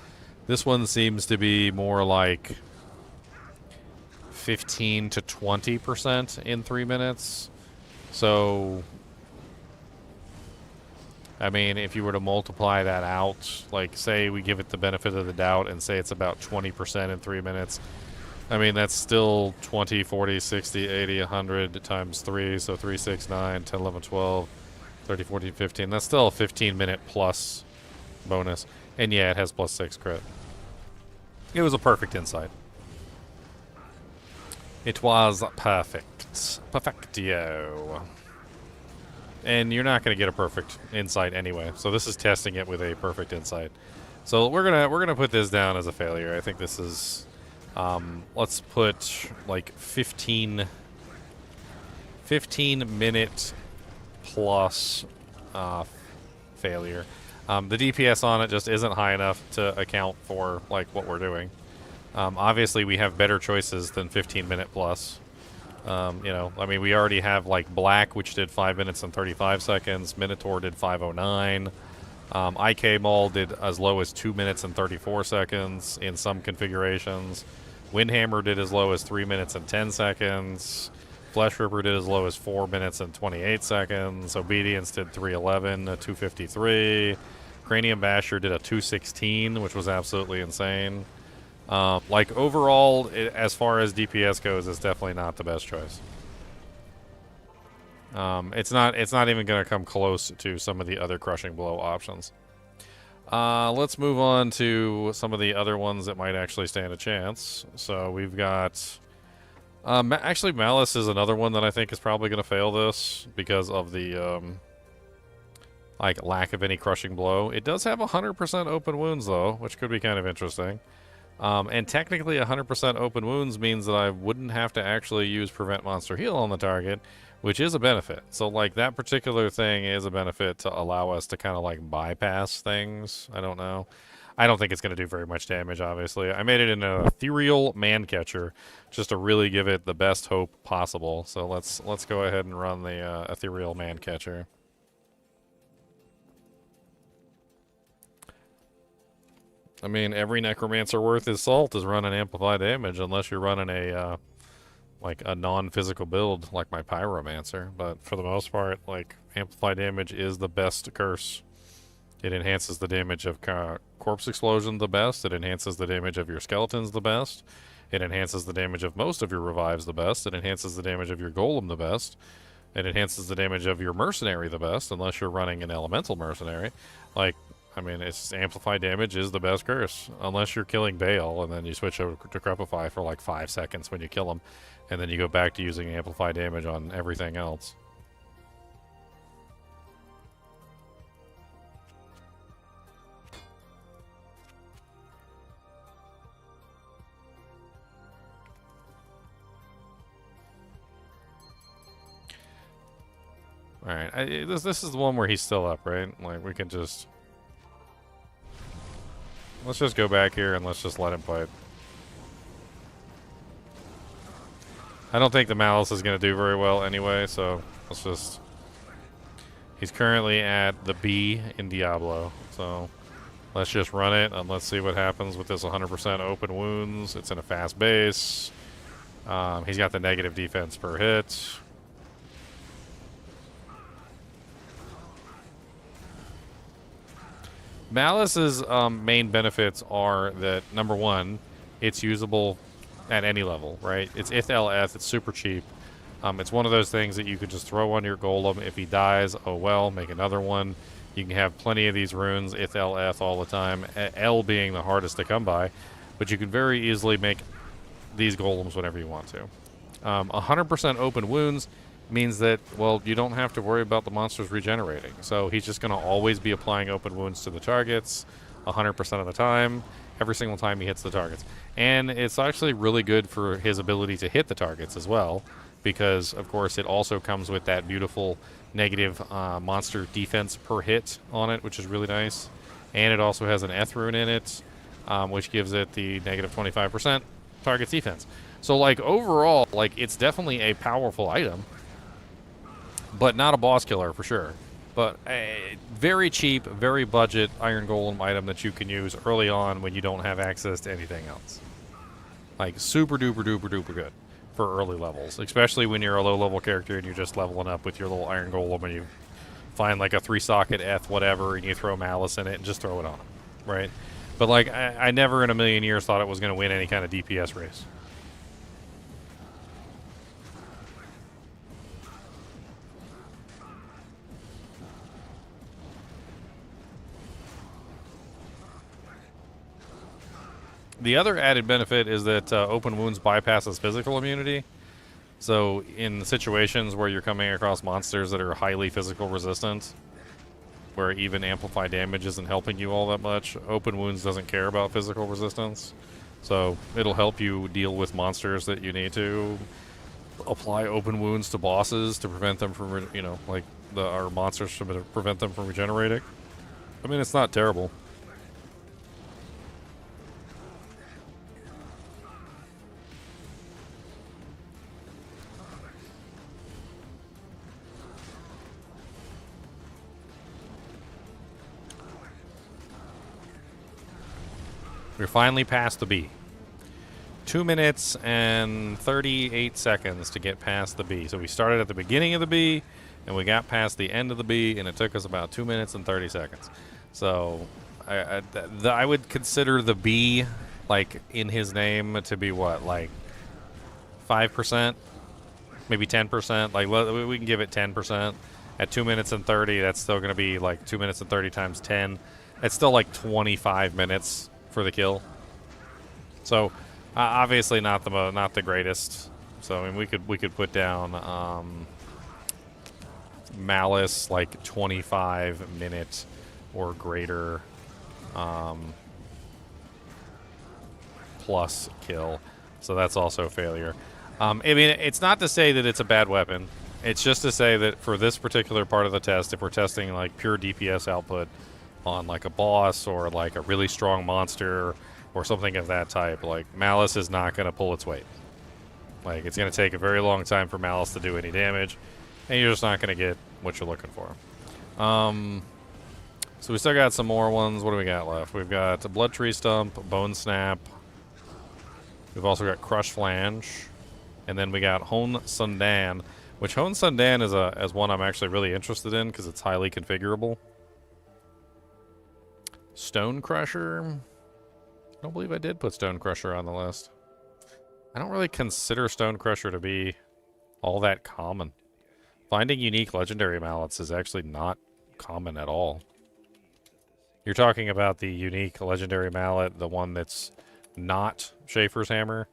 This one seems to be more like 15 to 20% in 3 minutes. So, I mean, if you were to multiply that out, like, say we give it the benefit of the doubt and say it's about 20% in 3 minutes, I mean, that's still 20, 40, 60, 80, 100 times 3, so 3, 6, 9, 10, 11, 12, 30, 14, 15. That's still a 15-minute plus bonus. And yeah, it has +6 crit. It was a perfect insight. It was perfect. Perfectio. And you're not going to get a perfect insight anyway. So this is testing it with a perfect insight. So we're gonna put this down as a failure. I think this is let's put like 15 minute plus failure. The DPS on it just isn't high enough to account for like what we're doing. Obviously we have better choices than 15-minute plus. You know, I mean, we already have like Black, which did 5 minutes and 35 seconds. Minotaur did 5:09. IK Maul did as low as 2 minutes and 34 seconds in some configurations. Windhammer did as low as 3 minutes and 10 seconds. Fleshripper did as low as 4 minutes and 28 seconds. Obedience did 3:11, 2:53. Cranium Basher did a 2:16, which was absolutely insane. Like overall, as far as DPS goes, it's definitely not the best choice. It's not even going to come close to some of the other crushing blow options. Let's move on to some of the other ones that might actually stand a chance. So we've got actually Malice is another one that I think is probably going to fail this because of the like lack of any crushing blow. It does have 100% open wounds though, which could be kind of interesting. And technically 100% open wounds means that I wouldn't have to actually use Prevent Monster Heal on the target, which is a benefit. So like that particular thing is a benefit to allow us to kind of like bypass things. I don't know. I don't think it's going to do very much damage, obviously. I made it in an ethereal man catcher just to really give it the best hope possible. So let's go ahead and run the ethereal man catcher. I mean, every necromancer worth his salt is running amplified damage unless you're running a like a non-physical build like my pyromancer. But for the most part, like amplified damage is the best curse. It enhances the damage of corpse explosion the best. It enhances the damage of your skeletons the best. It enhances the damage of most of your revives the best. It enhances the damage of your golem the best. It enhances the damage of your mercenary the best, unless you're running an elemental mercenary. Like, I mean, it's amplified damage is the best curse, unless you're killing Bale, and then you switch over to Crepify for like 5 seconds when you kill him, and then you go back to using amplified damage on everything else. Alright, this is the one where he's still up, right? Like, we can just... Let's just go back here and let's just let him fight. I don't think the Malice is going to do very well anyway, so let's just... He's currently at the B in Diablo, so let's just run it and let's see what happens with this 100% open wounds. It's in a fast base. He's got the negative defense per hit. Malice's main benefits are that, number one, it's usable at any level, right? It's IF, it's super cheap. It's one of those things that you could just throw on your golem. If he dies, oh well, make another one. You can have plenty of these runes, IF all the time, L being the hardest to come by, but you can very easily make these golems whenever you want to. 100% open wounds means that, well, you don't have to worry about the monsters regenerating. So he's just going to always be applying open wounds to the targets 100% of the time, every single time he hits the targets. And it's actually really good for his ability to hit the targets as well, because, of course, it also comes with that beautiful negative monster defense per hit on it, which is really nice. And it also has an Eth rune in it, which gives it the negative 25% target's defense. So, like, overall, like, it's definitely a powerful item, but not a boss killer for sure. But a very cheap, very budget Iron Golem item that you can use early on when you don't have access to anything else. Like, super duper duper duper good for early levels, especially when you're a low level character and you're just leveling up with your little Iron Golem and you find like a 3-socket Eth whatever and you throw Malice in it and just throw it on him, right? But like, I never in a million years thought it was going to win any kind of DPS race. The other added benefit is that open wounds bypasses physical immunity. So in situations where you're coming across monsters that are highly physical resistant, where even amplified damage isn't helping you all that much, open wounds doesn't care about physical resistance. So it'll help you deal with monsters that you need to apply open wounds to bosses to prevent them from, you know, like our monsters to prevent them from regenerating. I mean, it's not terrible. We're finally past the B. 2 minutes and 38 seconds to get past the B. So we started at the beginning of the B, and we got past the end of the B, and it took us about 2 minutes and 30 seconds. So I would consider the B, like, in his name to be what, like 5%? Maybe 10%? Like, we can give it 10%. At 2 minutes and 30, that's still going to be like 2 minutes and 30 times 10. It's still like 25 minutes for the kill. So obviously not the greatest. So I mean, we could put down Malice like 25 minute or greater plus kill. So that's also a failure. I mean, it's not to say that it's a bad weapon. It's just to say that for this particular part of the test, if we're testing like pure DPS output on like a boss or like a really strong monster or something of that type, like Malice is not going to pull its weight. Like, it's going to take a very long time for Malice to do any damage, and you're just not going to get what you're looking for. So we still got some more ones. What do we got left? We've got a Bloodtree Stump, Bone Snap. We've also got Crusflange, and then we got Hone Sundan, which Hone Sundan is one I'm actually really interested in because it's highly configurable. Stone Crusher. I don't believe I did put Stone Crusher on the list. I don't really consider Stone Crusher to be all that common. Finding unique legendary mallets is actually not common at all. You're talking about the unique legendary mallet, the one that's not Schaefer's Hammer,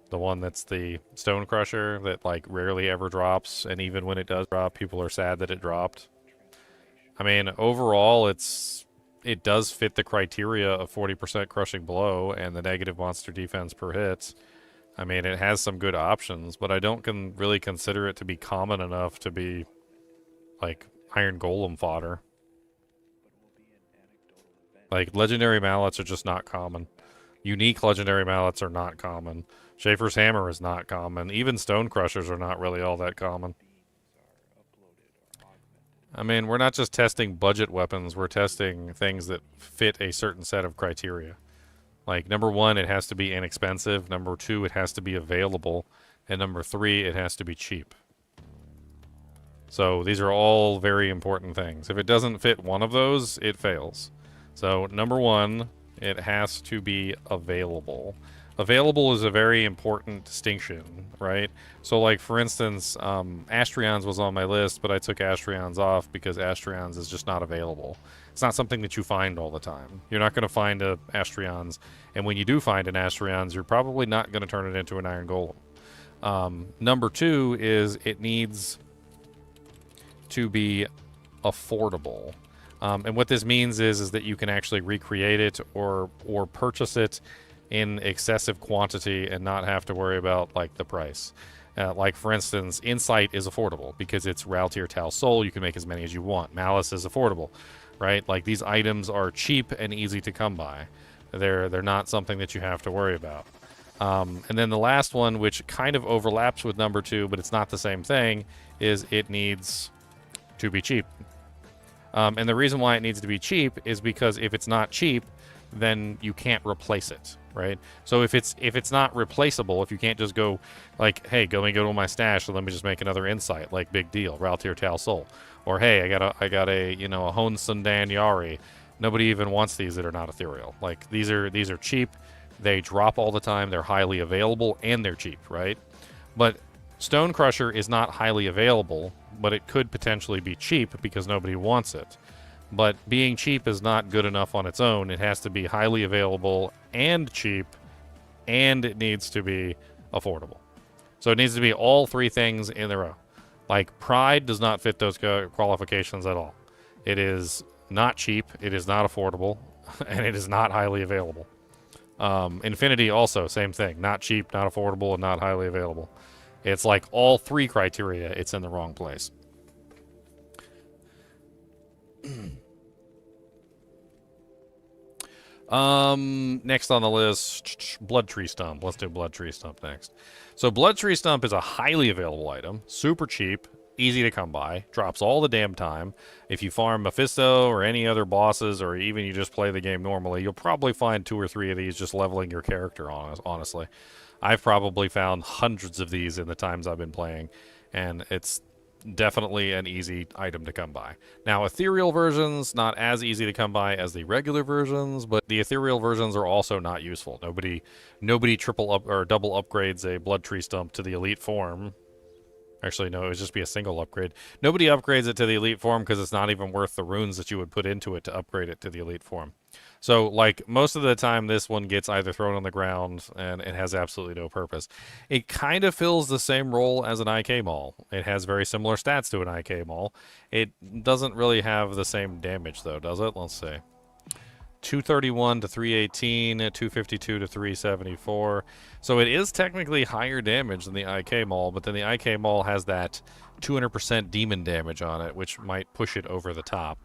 the one that's the Stone Crusher that like rarely ever drops, and even when it does drop, people are sad that it dropped. I mean, overall, it does fit the criteria of 40% crushing blow and the negative monster defense per hit. I mean, it has some good options, but I don't really consider it to be common enough to be like Iron Golem fodder. Like, legendary mallets are just not common. Unique legendary mallets are not common. Schaefer's Hammer is not common. Even Stone Crushers are not really all that common. I mean, we're not just testing budget weapons, we're testing things that fit a certain set of criteria. Like, number one, it has to be inexpensive. Number two, it has to be available. And number three, it has to be cheap. So these are all very important things. If it doesn't fit one of those, it fails. So number one, it has to be available. Available is a very important distinction, right? So, like, for instance, Astrions was on my list, but I took Astrions off because Astrions is just not available. It's not something that you find all the time. You're not going to find a Astrions, and when you do find an Astrions, you're probably not going to turn it into an Iron Golem. Number two is it needs to be affordable. And what this means is that you can actually recreate it or purchase it in excessive quantity and not have to worry about like the price. Like, for instance, Insight is affordable because it's Raltier Tal Soul. You can make as many as you want. Malice is affordable, right? Like, these items are cheap and easy to come by. They're not something that you have to worry about. And then the last one, which kind of overlaps with number two, but it's not the same thing, is it needs to be cheap. And the reason why it needs to be cheap is because if it's not cheap, then you can't replace it, right? So if it's not replaceable, if you can't just go like, hey, let me go to my stash and let me just make another Insight, like, big deal, Raltier Tal Soul, or hey, I got a you know, a Hone Sundan Yari. Nobody even wants these that are not ethereal. Like, these are cheap, they drop all the time, they're highly available, and they're cheap, right? But Stone Crusher is not highly available, but it could potentially be cheap because nobody wants it. But being cheap is not good enough on its own. It has to be highly available and cheap and it needs to be affordable. So it needs to be all three things in a row. Like, Pride does not fit those qualifications at all. It is not cheap, it is not affordable, and it is not highly available. Infinity also, same thing. Not cheap, not affordable, and not highly available. It's like all three criteria, it's in the wrong place. Next on the list, Bloodtree Stump. Let's do Bloodtree Stump next. So Bloodtree Stump is a highly available item, super cheap, easy to come by, drops all the damn time. If you farm Mephisto or any other bosses, or even you just play the game normally, you'll probably find 2 or 3 of these just leveling your character, honestly. I've probably found hundreds of these in the times I've been playing, and it's definitely an easy item to come by. Now, ethereal versions, not as easy to come by as the regular versions, but the ethereal versions are also not useful. Nobody triple up or double upgrades a Bloodtree Stump to the elite form. Actually, no, it would just be a single upgrade. Nobody upgrades it to the elite form because it's not even worth the runes that you would put into it to upgrade it to the elite form. So, like, most of the time, this one gets either thrown on the ground, and it has absolutely no purpose. It kind of fills the same role as an IK Maul. It has very similar stats to an IK Maul. It doesn't really have the same damage, though, does it? Let's see. 231 to 318, 252 to 374. So it is technically higher damage than the IK Maul, but then the IK Maul has that 200% demon damage on it, which might push it over the top.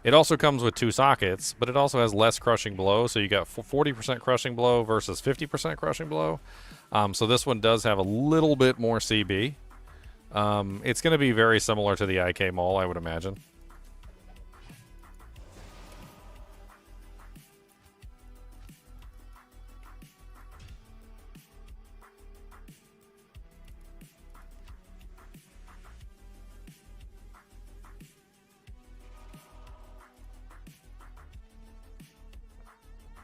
It also comes with 2 sockets, but it also has less crushing blow, so you got 40% crushing blow versus 50% crushing blow. So this one does have a little bit more CB. It's going to be very similar to the IK Maul, I would imagine.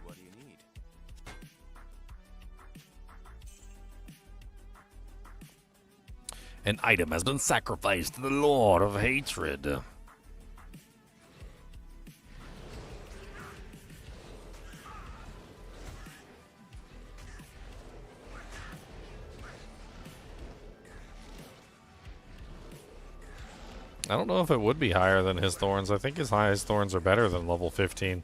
What do you need? An item has been sacrificed to the Lord of Hatred. I don't know if it would be higher than his thorns. I think his highest thorns are better than level 15.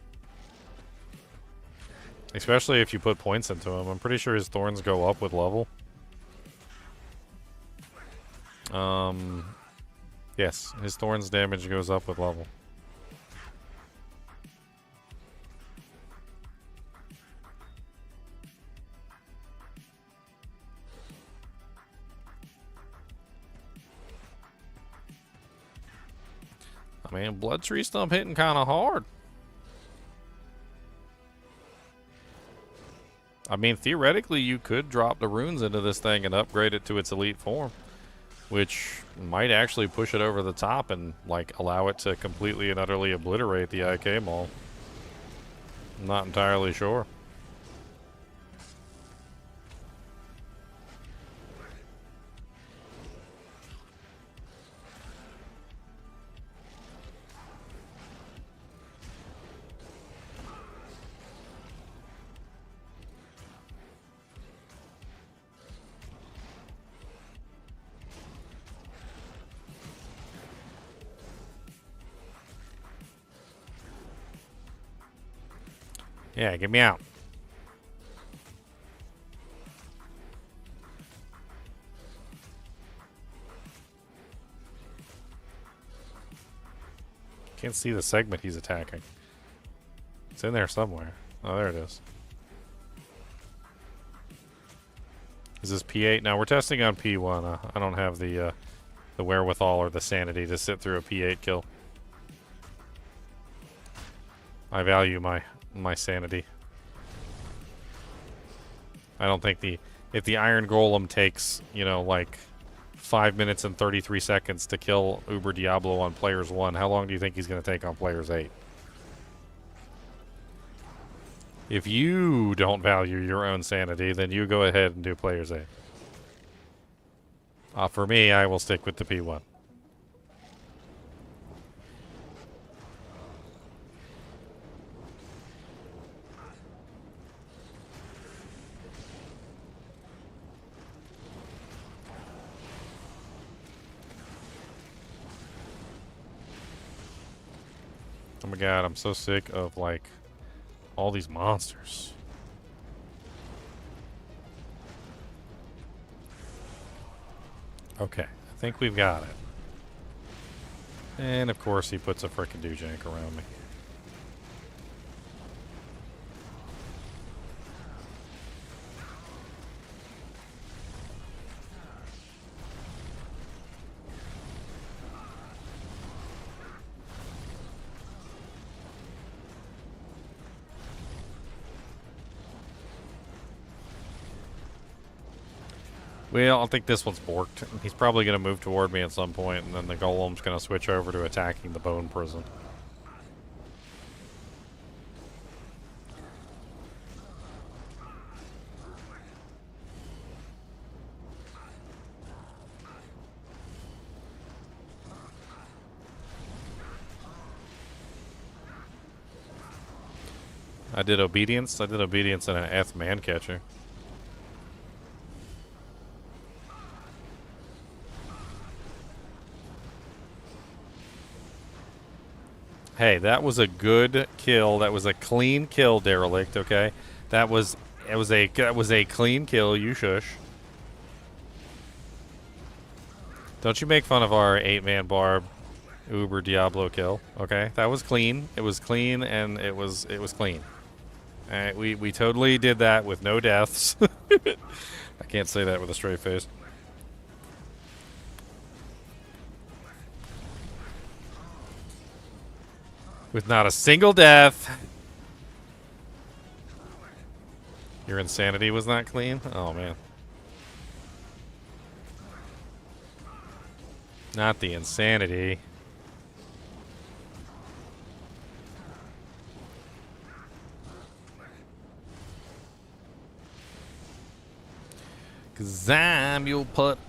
Especially if you put points into him. I'm pretty sure his thorns go up with level. Yes, his thorns damage goes up with level. I mean, Bloodtree Stump hitting kind of hard. I mean, theoretically, you could drop the runes into this thing and upgrade it to its elite form, which might actually push it over the top and, like, allow it to completely and utterly obliterate the IK Maul. I'm not entirely sure. Yeah, get me out. Can't see the segment he's attacking. It's in there somewhere. Oh, there it is. Is this P8? Now we're testing on P1. I don't have the wherewithal or the sanity to sit through a P8 kill. I value my sanity. I don't think if the Iron Golem takes, you know, like 5 minutes and 33 seconds to kill Uber Diablo on players 1, how long do you think he's going to take on players 8? If you don't value your own sanity, then you go ahead and do players 8. For me, I will stick with the P1. my god, I'm so sick of, like, all these monsters. Okay, I think we've got it. And, of course, he puts a frickin' doojank around me. Well, I think this one's borked. He's probably going to move toward me at some point, and then the Golem's going to switch over to attacking the Bone Prison. I did obedience. I did obedience in an F man catcher. Hey, that was a good kill. That was a clean kill, Derelict. Okay, that was a clean kill. You shush. Don't you make fun of our 8-man barb Uber Diablo kill. Okay, that was clean. It was clean, and it was clean. We totally did that with no deaths. I can't say that with a straight face. With not a single death. Your insanity was not clean? Oh, man. Not the insanity. Cause I'm your put.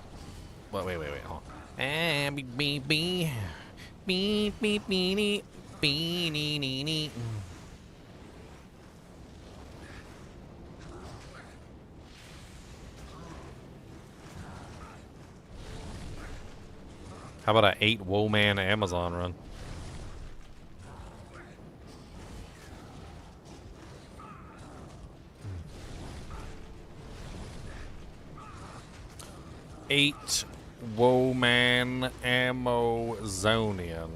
Wait, hold on. Beep, beep, beep, beep, beep, beep. How about an 8 Woman Amazon run? Eight Woman Amazonian.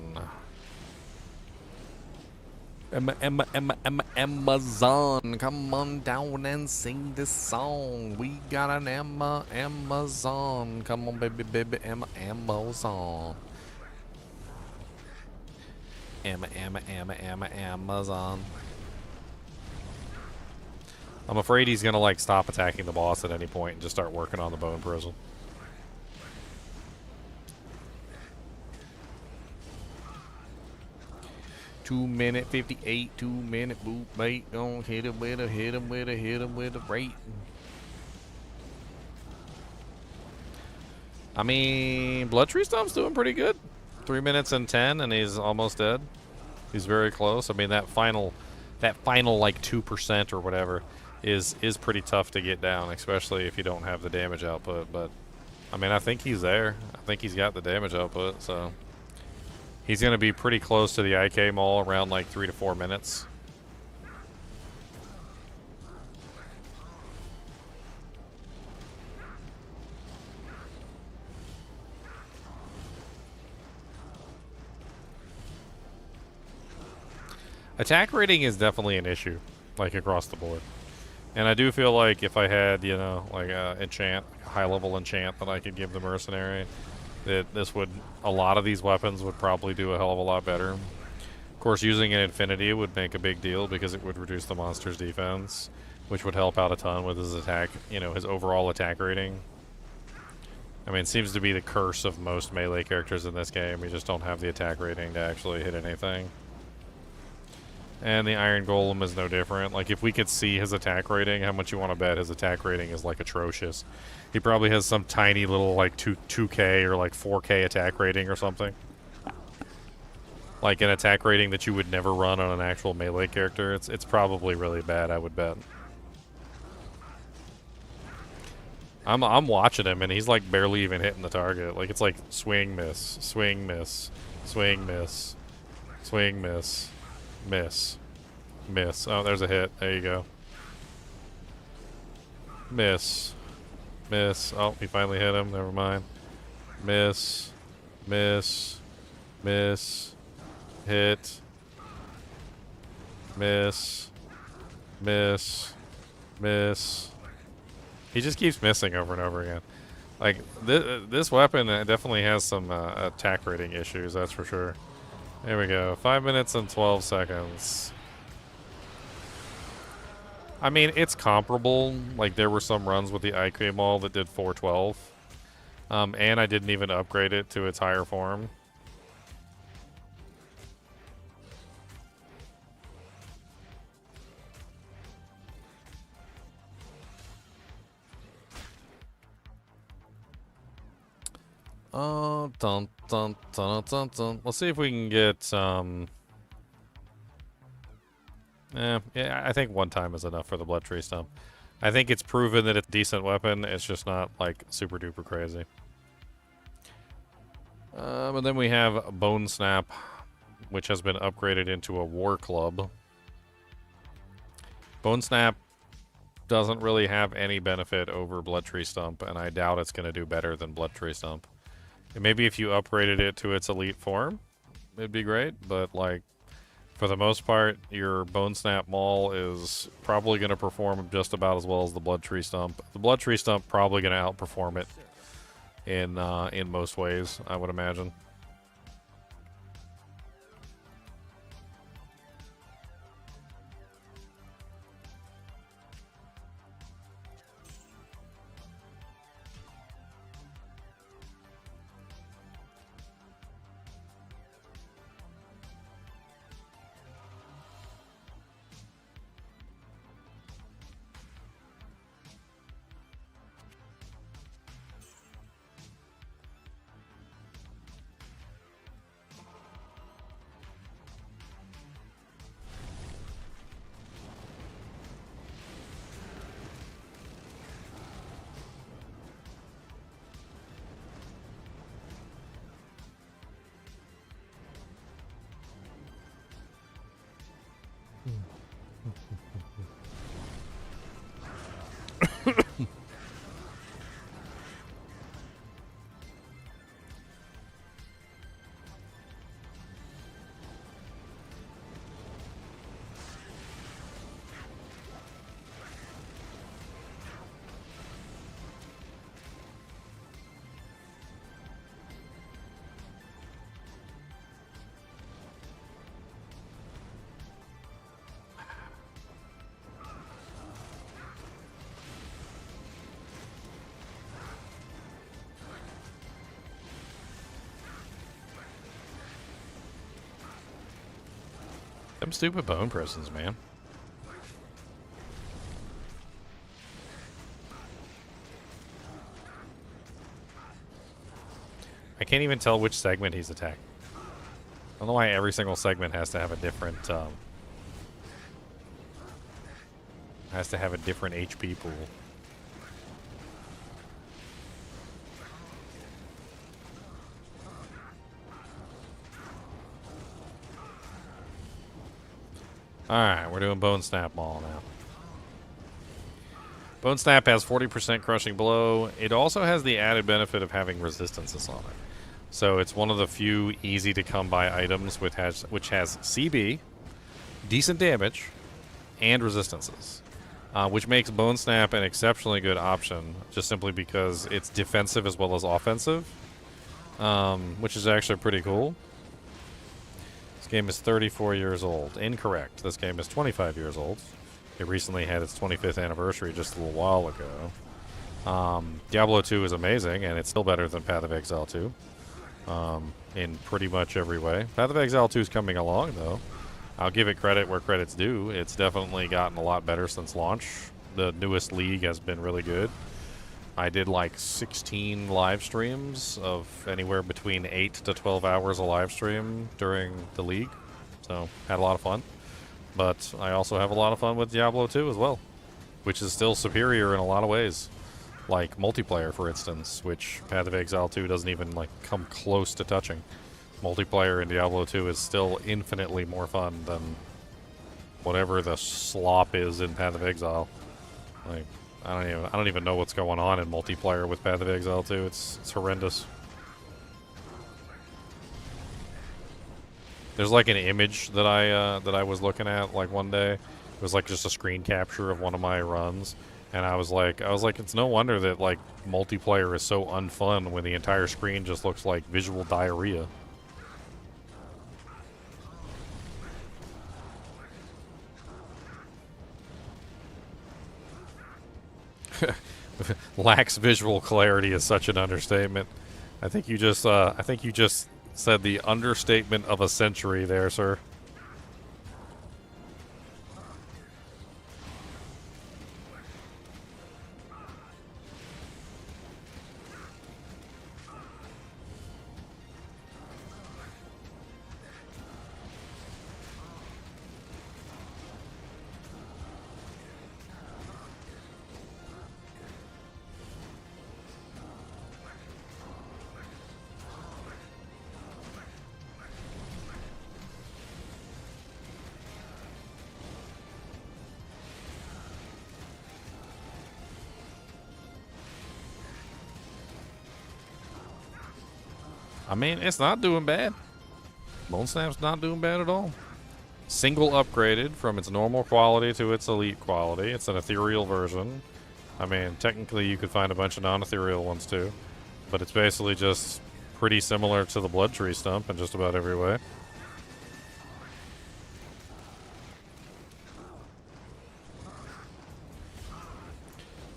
Amazon, come on down and sing this song. We got an Amazon. Come on, baby, Amazon. Amazon. I'm afraid he's gonna like stop attacking the boss at any point and just start working on the bone prison. Minute 58, 2 minute boot bait. Don't hit him with a, hit him with a, hit him with a rate. I mean, Bloodtree Stump's doing pretty good. 3 minutes and 10, and he's almost dead. He's very close. I mean, that final like 2% or whatever is pretty tough to get down, especially if you don't have the damage output. But I mean, I think he's there. I think he's got the damage output, so. He's going to be pretty close to the IK Maul, around like 3 to 4 minutes. Attack rating is definitely an issue, like across the board. And I do feel like if I had, you know, like a high level enchant that I could give the mercenary, that a lot of these weapons would probably do a hell of a lot better. Of course, using an infinity would make a big deal because it would reduce the monster's defense, which would help out a ton with his attack, you know, his overall attack rating. I mean, it seems to be the curse of most melee characters in this game. We just don't have the attack rating to actually hit anything. And the Iron Golem is no different. Like, if we could see his attack rating, how much you want to bet his attack rating is, like, atrocious. He probably has some tiny little, like, 2K or, like, 4K attack rating or something. Like, an attack rating that you would never run on an actual melee character. It's probably really bad, I would bet. I'm watching him, and he's, like, barely even hitting the target. Like, it's like swing, miss, swing, miss, swing, miss, swing, miss. Miss. Miss. Oh, there's a hit. There you go. Miss. Miss. Oh, he finally hit him. Never mind. Miss. Miss. Miss. Hit. Miss. Miss. Miss. He just keeps missing over and over again. Like, this weapon definitely has some attack rating issues, that's for sure. There we go. 5 minutes and 12 seconds. I mean, it's comparable. Like, there were some runs with the IK Maul that did 412. And I didn't even upgrade it to its higher form. Dun, dun, dun, dun, dun. Let's see if we can get, yeah, I think one time is enough for the Bloodtree Stump. I think it's proven that it's a decent weapon. It's just not, like, super duper crazy. And then we have Bone Snap, which has been upgraded into a War Club. Bone Snap doesn't really have any benefit over Bloodtree Stump, and I doubt it's going to do better than Bloodtree Stump. And maybe if you upgraded it to its elite form, it'd be great, but, like, for the most part, your Bone Snap Maul is probably going to perform just about as well as the Bloodtree Stump. The Bloodtree Stump probably going to outperform it in most ways, I would imagine. Them stupid bone prisons, man. I can't even tell which segment he's attacking. I don't know why every single segment has to have a different, HP pool. Alright, we're doing Bone Snap Maul now. Bone Snap has 40% crushing blow. It also has the added benefit of having resistances on it. So it's one of the few easy to come by items which has CB, decent damage, and resistances. Which makes Bone Snap an exceptionally good option, just simply because it's defensive as well as offensive. Which is actually pretty cool. This game is 34 years old. Incorrect. This game is 25 years old. It recently had its 25th anniversary just a little while ago. Diablo 2 is amazing, and it's still better than Path of Exile 2. In pretty much every way. Path of Exile 2 is coming along, though. I'll give it credit where credit's due. It's definitely gotten a lot better since launch. The newest league has been really good. I did like 16 live streams of anywhere between 8 to 12 hours of live stream during the league. So, had a lot of fun. But I also have a lot of fun with Diablo 2 as well, which is still superior in a lot of ways. Like multiplayer, for instance, which Path of Exile 2 doesn't even like come close to touching. Multiplayer in Diablo 2 is still infinitely more fun than whatever the slop is in Path of Exile. Like, I don't even know what's going on in multiplayer with Path of Exile 2. It's horrendous. There's like an image that I was looking at like one day. It was like just a screen capture of one of my runs, and I was like, it's no wonder that like multiplayer is so unfun when the entire screen just looks like visual diarrhea. Lacks visual clarity is such an understatement. I think you just said the understatement of a century there, sir. I mean, it's not doing bad. Bone Snap's not doing bad at all. Single upgraded from its normal quality to its elite quality. It's an ethereal version. I mean, technically you could find a bunch of non-ethereal ones too. But it's basically just pretty similar to the Bloodtree Stump in just about every way.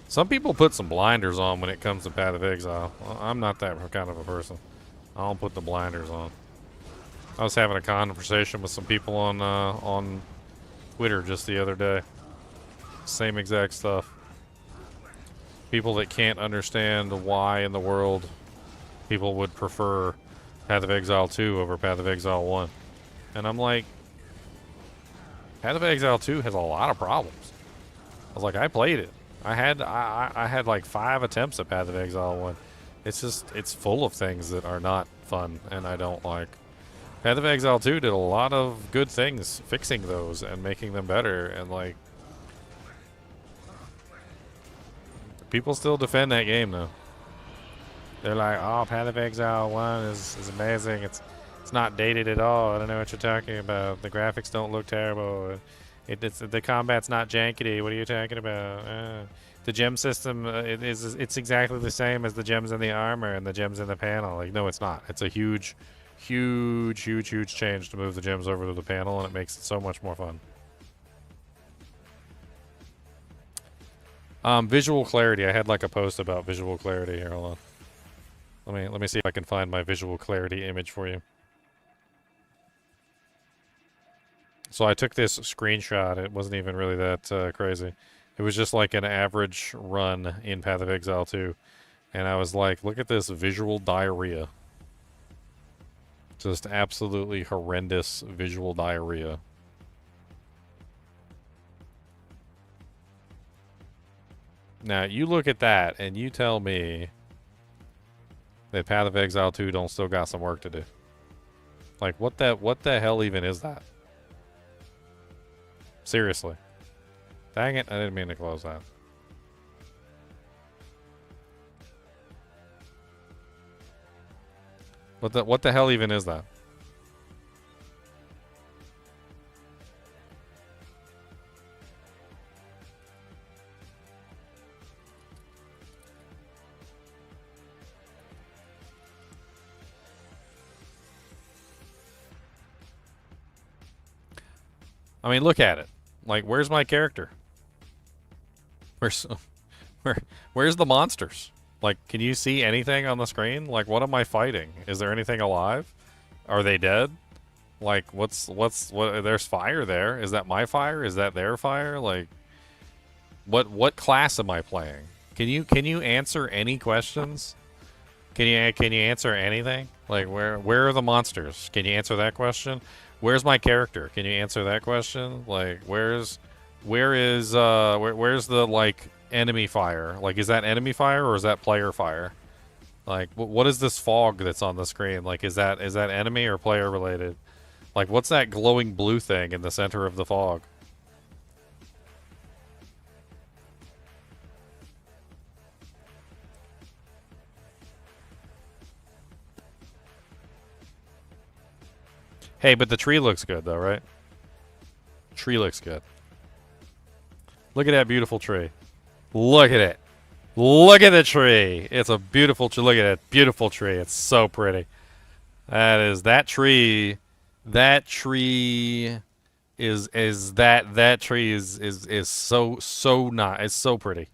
Some people put some blinders on when it comes to Path of Exile. Well, I'm not that kind of a person. I don't put the blinders on. I was having a conversation with some people on Twitter just the other day. Same exact stuff. People that can't understand why in the world people would prefer Path of Exile 2 over Path of Exile 1. And I'm like, Path of Exile 2 has a lot of problems. I was like, I played it. I had like 5 attempts at Path of Exile 1. It's full of things that are not fun and I don't like. Path of Exile 2 did a lot of good things fixing those and making them better, and like people still defend that game though. They're like, oh, Path of Exile 1 is amazing. It's not dated at all. I don't know what you're talking about. The graphics don't look terrible. The combat's not jankety. What are you talking about? The gem system, it's exactly the same as the gems in the armor and the gems in the panel. Like, no, it's not. It's a huge change to move the gems over to the panel, and it makes it so much more fun. Visual clarity. I had like a post about visual clarity here. Hold on. Let me see if I can find my visual clarity image for you. So I took this screenshot. It wasn't even really that crazy. It was just like an average run in Path of Exile 2. And I was like, look at this visual diarrhea. Just absolutely horrendous visual diarrhea. Now, you look at that and you tell me that Path of Exile 2 don't still got some work to do. Like, what the hell even is that? Seriously. Dang it, I didn't mean to close that. What the hell even is that? I mean, look at it. Like, where's my character? Where's the monsters? Like, can you see anything on the screen? Like, what am I fighting? Is there anything alive? Are they dead? Like, what? There's fire there. Is that my fire? Is that their fire? Like, what class am I playing? Can you answer any questions? Can you answer anything? Like, where are the monsters? Can you answer that question? Where's my character? Can you answer that question? Like, where's the like enemy fire? Like, is that enemy fire or is that player fire? Like, what is this fog that's on the screen? Like, is that enemy or player related? Like, what's that glowing blue thing in the center of the fog? Hey, but the tree looks good though, right? Tree looks good. Look at that beautiful tree. Look at it. Look at the tree. It's a beautiful tree. Look at that beautiful tree. It's so pretty. That tree. That tree that tree is so not. It's so pretty.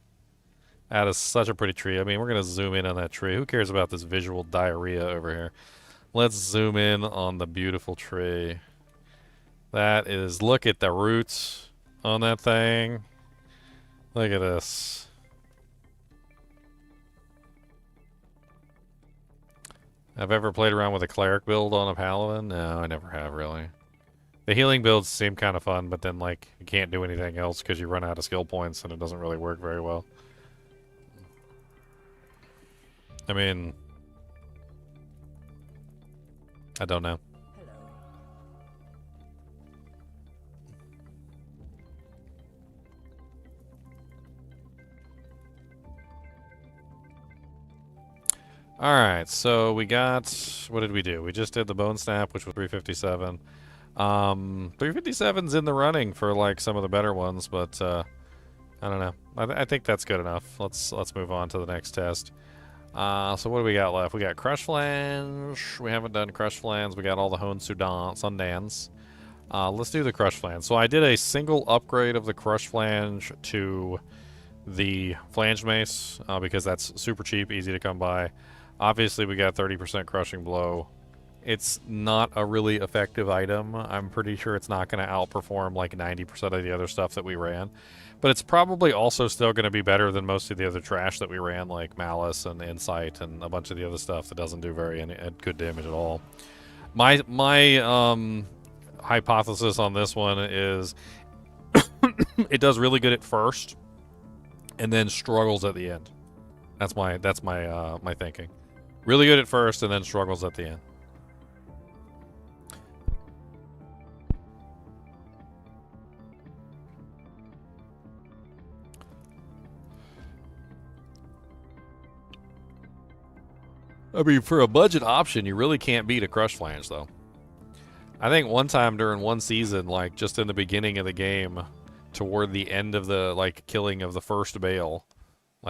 That is such a pretty tree. I mean, we're gonna zoom in on that tree. Who cares about this visual diarrhea over here? Let's zoom in on the beautiful tree. That is. Look at the roots on that thing. Look at this. I've ever played around with a cleric build on a paladin? No, I never have, really. The healing builds seem kind of fun, but then, like, you can't do anything else because you run out of skill points and it doesn't really work very well. I mean, I don't know. Alright, so we got... What did we do? We just did the Bone Snap, which was 357. 357's in the running for, like, some of the better ones, but, I don't know. I think that's good enough. Let's move on to the next test. So what do we got left? We got Crusflange. We haven't done Crusflange. We got all the Sundans. Let's do the Crusflange. So I did a single upgrade of the Crusflange to the Flange Mace, because that's super cheap, easy to come by. Obviously, we got 30% Crushing Blow. It's not a really effective item. I'm pretty sure it's not going to outperform like 90% of the other stuff that we ran. But it's probably also still going to be better than most of the other trash that we ran, like Malice and Insight and a bunch of the other stuff that doesn't do very good damage at all. My hypothesis on this one is it does really good at first and then struggles at the end. That's my my thinking. Really good at first and then struggles at the end. I mean, for a budget option, you really can't beat a Crusflange, though. I think one time during one season, like just in the beginning of the game, toward the end of the killing of the first Bale,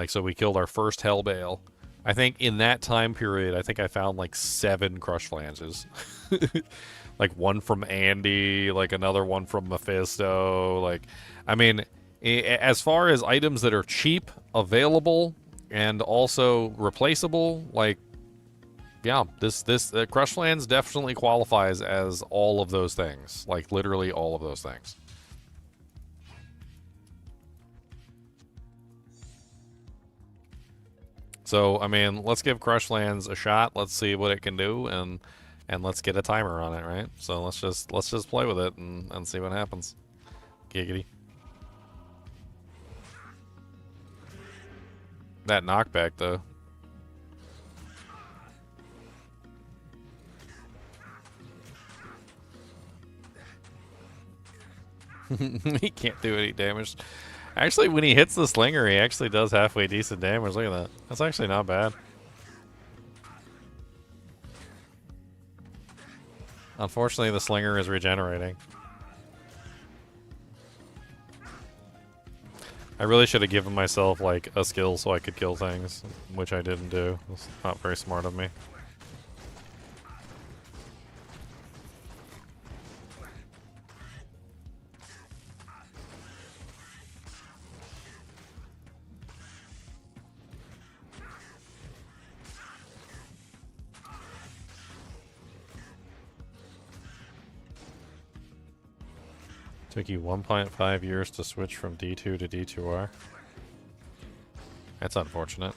so we killed our first Hell Bale. I think in that time period, I think I found like 7 Crusflanges. Like one from Andy, like another one from Mephisto. I mean, as far as items that are cheap, available, and also replaceable, yeah, this Crusflange definitely qualifies as all of those things. Like literally all of those things. So, I mean, let's give Crusflange a shot. Let's see what it can do, and let's get a timer on it, right? So let's just play with it and see what happens. Giggity. That knockback, though. He can't do any damage. Actually, when he hits the slinger, he actually does halfway decent damage. Look at that. That's actually not bad. Unfortunately, the slinger is regenerating. I really should have given myself, like, a skill so I could kill things, which I didn't do. It's not very smart of me. Took you 1.5 years to switch from D2 to D2R. That's unfortunate.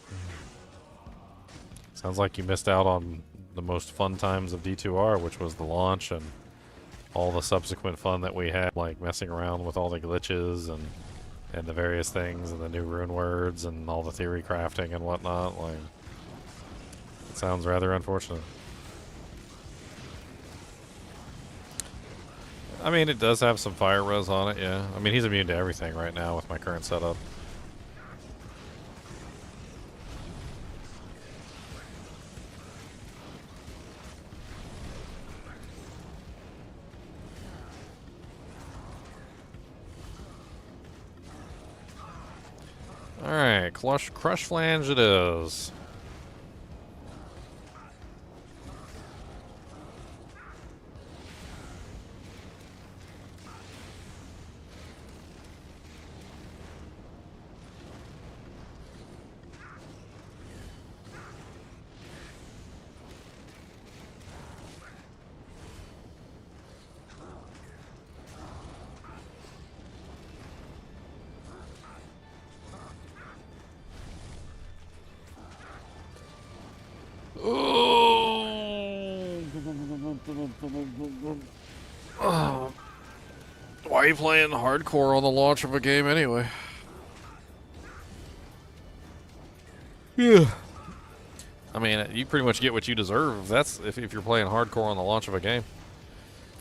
Sounds like you missed out on the most fun times of D2R, which was the launch and all the subsequent fun that we had, like messing around with all the glitches and the various things and the new rune words and all the theory crafting and whatnot. Like, it sounds rather unfortunate. I mean, it does have some fire res on it, yeah. I mean, he's immune to everything right now with my current setup. Alright, Crusflange it is. Why are you playing hardcore on the launch of a game anyway? Yeah. I mean, you pretty much get what you deserve. That's if you're playing hardcore on the launch of a game.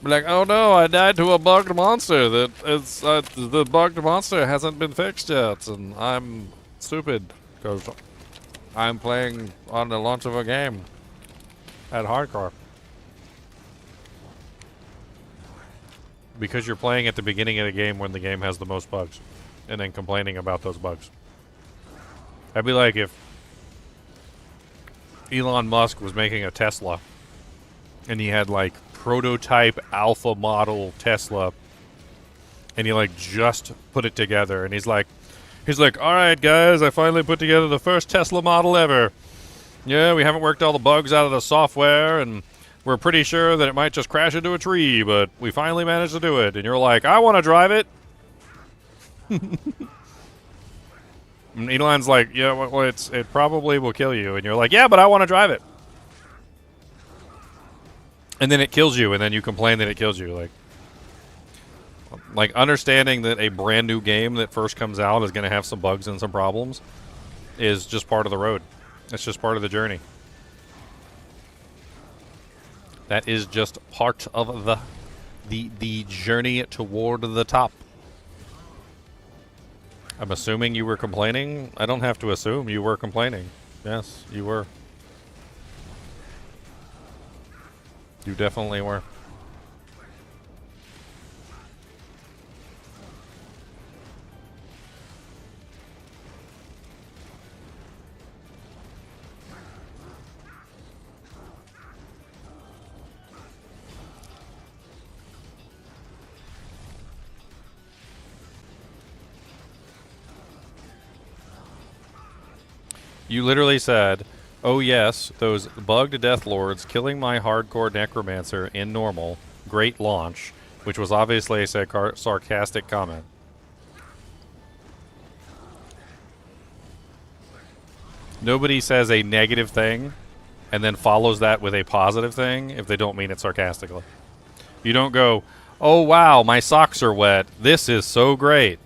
Be like, oh no, I died to a bugged monster. The bugged monster hasn't been fixed yet, and I'm stupid because I'm playing on the launch of a game at hardcore. Because you're playing at the beginning of the game when the game has the most bugs, and then complaining about those bugs. That'd be like if Elon Musk was making a Tesla, and he had like prototype alpha model Tesla, and he like just put it together, and he's like, all right guys, I finally put together the first Tesla model ever. Yeah, we haven't worked all the bugs out of the software, and we're pretty sure that it might just crash into a tree, but we finally managed to do it. And you're like, I want to drive it. And Elon's like, yeah, well, it probably will kill you. And you're like, yeah, but I want to drive it. And then it kills you, and then you complain that it kills you. Like understanding that a brand new game that first comes out is going to have some bugs and some problems is just part of the road. It's just part of the journey. That is just part of the journey toward the top. I'm assuming you were complaining. I don't have to assume you were complaining. Yes, you were. You definitely were. You literally said, oh yes, those bugged Death Lords killing my hardcore Necromancer in normal, great launch, which was obviously a sarcastic comment. Nobody says a negative thing and then follows that with a positive thing if they don't mean it sarcastically. You don't go, oh wow, my socks are wet, this is so great.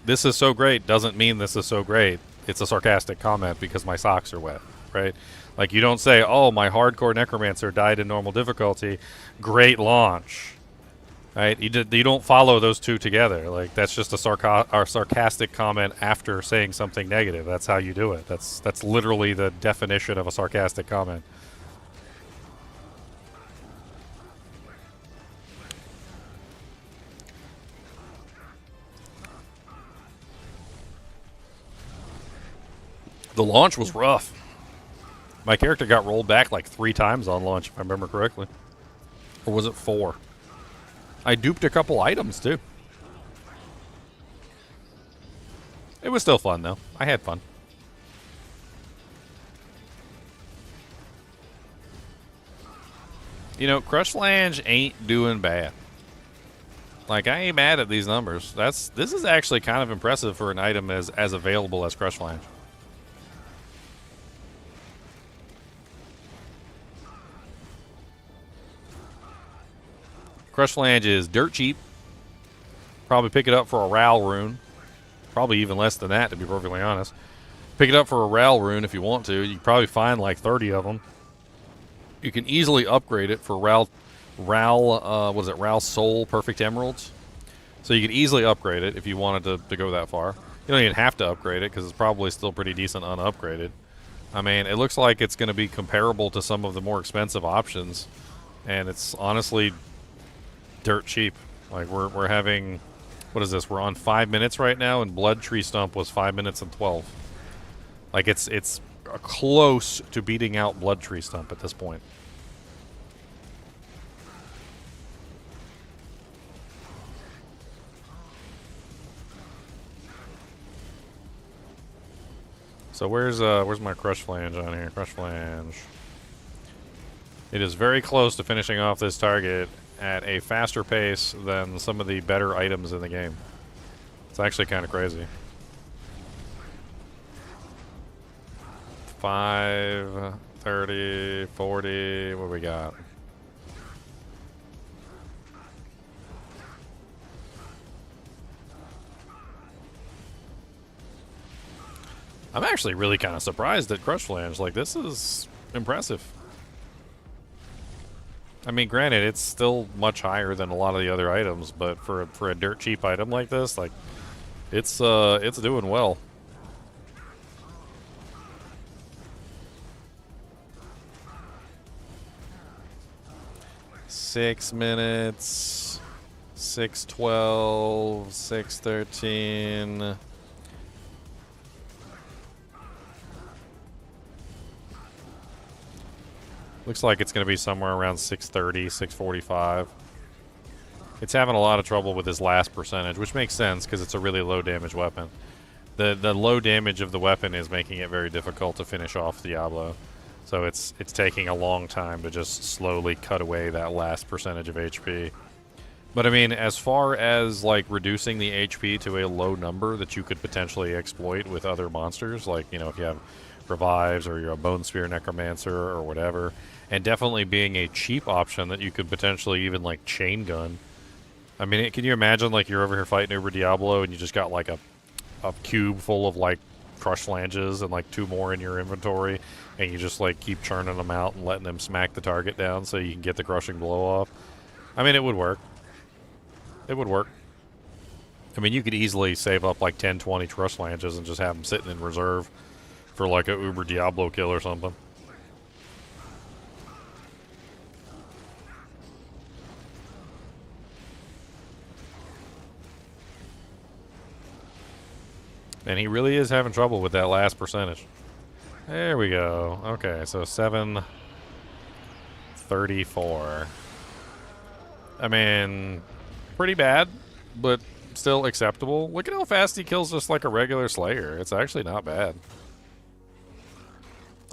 This is so great doesn't mean this is so great. It's a sarcastic comment because my socks are wet, right? Like you don't say, oh, my hardcore Necromancer died in normal difficulty, great launch, right? You don't follow those two together. Like that's just a sarcastic comment after saying something negative. That's how you do it. That's literally the definition of a sarcastic comment. The launch was rough. My character got rolled back like 3 times on launch, if I remember correctly. Or was it 4? I duped a couple items, too. It was still fun, though. I had fun. You know, Crusflange ain't doing bad. Like, I ain't mad at these numbers. This is actually kind of impressive for an item as available as Crusflange. Crusflange is dirt cheap. Probably pick it up for a Ral rune. Probably even less than that, to be perfectly honest. Pick it up for a Ral rune if you want to. You can probably find like 30 of them. You can easily upgrade it for Ral Soul Perfect Emeralds. So you could easily upgrade it if you wanted to go that far. You don't even have to upgrade it because it's probably still pretty decent unupgraded. I mean, it looks like it's going to be comparable to some of the more expensive options. And it's honestly dirt cheap. Like we're having, what is this? We're on 5 minutes right now, and Bloodtree Stump was 5 minutes and 12. Like, it's close to beating out Bloodtree Stump at this point. So where's my Crusflange on here? Crusflange. It is very close to finishing off this target at a faster pace than some of the better items in the game. It's actually kind of crazy. 5, 30, 40, what we got? I'm actually really kind of surprised at Crusflange. Like, this is impressive. I mean, granted, it's still much higher than a lot of the other items, but for a dirt cheap item like this, like, it's doing well. Six minutes, 6:12, 6:13. Looks like it's going to be somewhere around 6:30, 6:45. It's having a lot of trouble with this last percentage, which makes sense because it's a really low damage weapon. The low damage of the weapon is making it very difficult to finish off Diablo. So it's taking a long time to just slowly cut away that last percentage of HP. But I mean, as far as like reducing the HP to a low number that you could potentially exploit with other monsters, like, you know, if you have revives or you're a Bone Spear Necromancer or whatever, and definitely being a cheap option that you could potentially even like chain gun. I mean, can you imagine like you're over here fighting over Diablo and you just got like a cube full of like Crusflanges and like 2 more in your inventory, and you just like keep churning them out and letting them smack the target down so you can get the crushing blow off? I mean, it would work. It would work. I mean, you could easily save up like 10, 20 Crusflanges and just have them sitting in reserve for like a Uber Diablo kill or something. And he really is having trouble with that last percentage. There we go. Okay, so 7:34. I mean, pretty bad, but still acceptable. Look at how fast he kills just like a regular Slayer. It's actually not bad.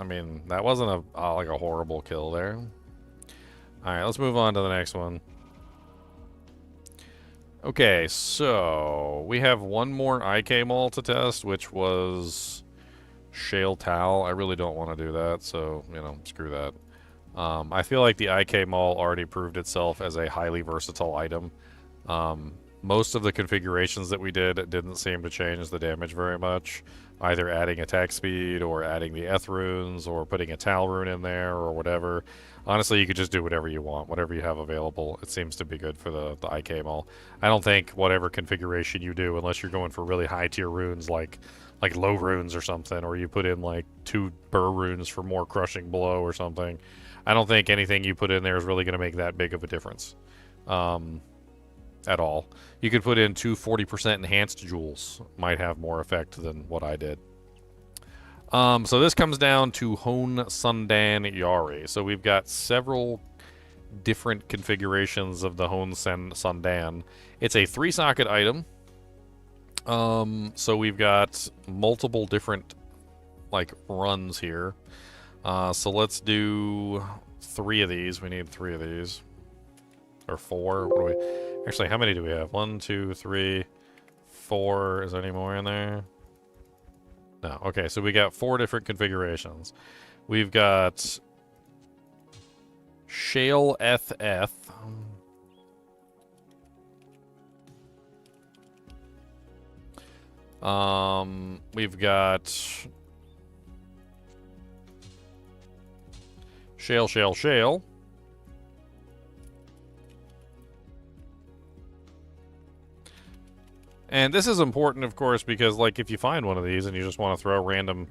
I mean, that wasn't like a horrible kill there. Alright, let's move on to the next one. Okay, so we have one more IK Maul to test, which was Shale Tal. I really don't want to do that, so, you know, screw that. I feel like the IK Maul already proved itself as a highly versatile item. Most of the configurations that we did didn't seem to change the damage very much, either adding attack speed or adding the Eth runes or putting a Tal rune in there or whatever. Honestly, you could just do whatever you want, whatever you have available. It seems to be good for the IK Maul. I don't think whatever configuration you do, unless you're going for really high tier runes like low runes or something, or you put in like 2 burr runes for more crushing blow or something, I don't think anything you put in there is really going to make that big of a difference at all. You could put in 2 40% enhanced jewels, might have more effect than what I did. So this comes down to Hone Sundan Yari. So we've got several different configurations of the Hone Sundan. It's a 3-socket item. So we've got multiple different like runs here. So let's do 3 of these. We need 3 of these. Or 4. What do we... Actually, how many do we have? 1, 2, 3, 4. Is there any more in there? No. Okay, so we got 4 different configurations. We've got Shale FF. We've got Shale. And this is important, of course, because like if you find one of these and you just want to throw random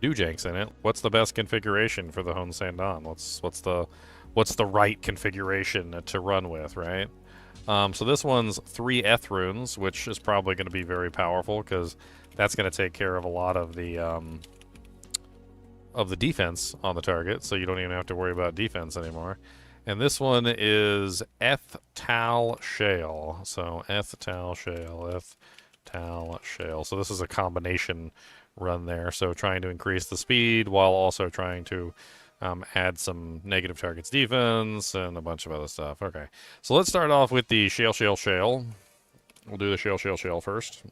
doojanks in it, what's the best configuration for the Hone Sundan? What's the right configuration to run with, right? So this one's 3 Eth runes, which is probably going to be very powerful because that's going to take care of a lot of the of the defense on the target, so you don't even have to worry about defense anymore. And this one is Ethtal Shale. So Ethtal Shale. So this is a combination run there. So trying to increase the speed while also trying to add some negative targets defense and a bunch of other stuff. Okay, so let's start off with the Shale. We'll do the Shale first.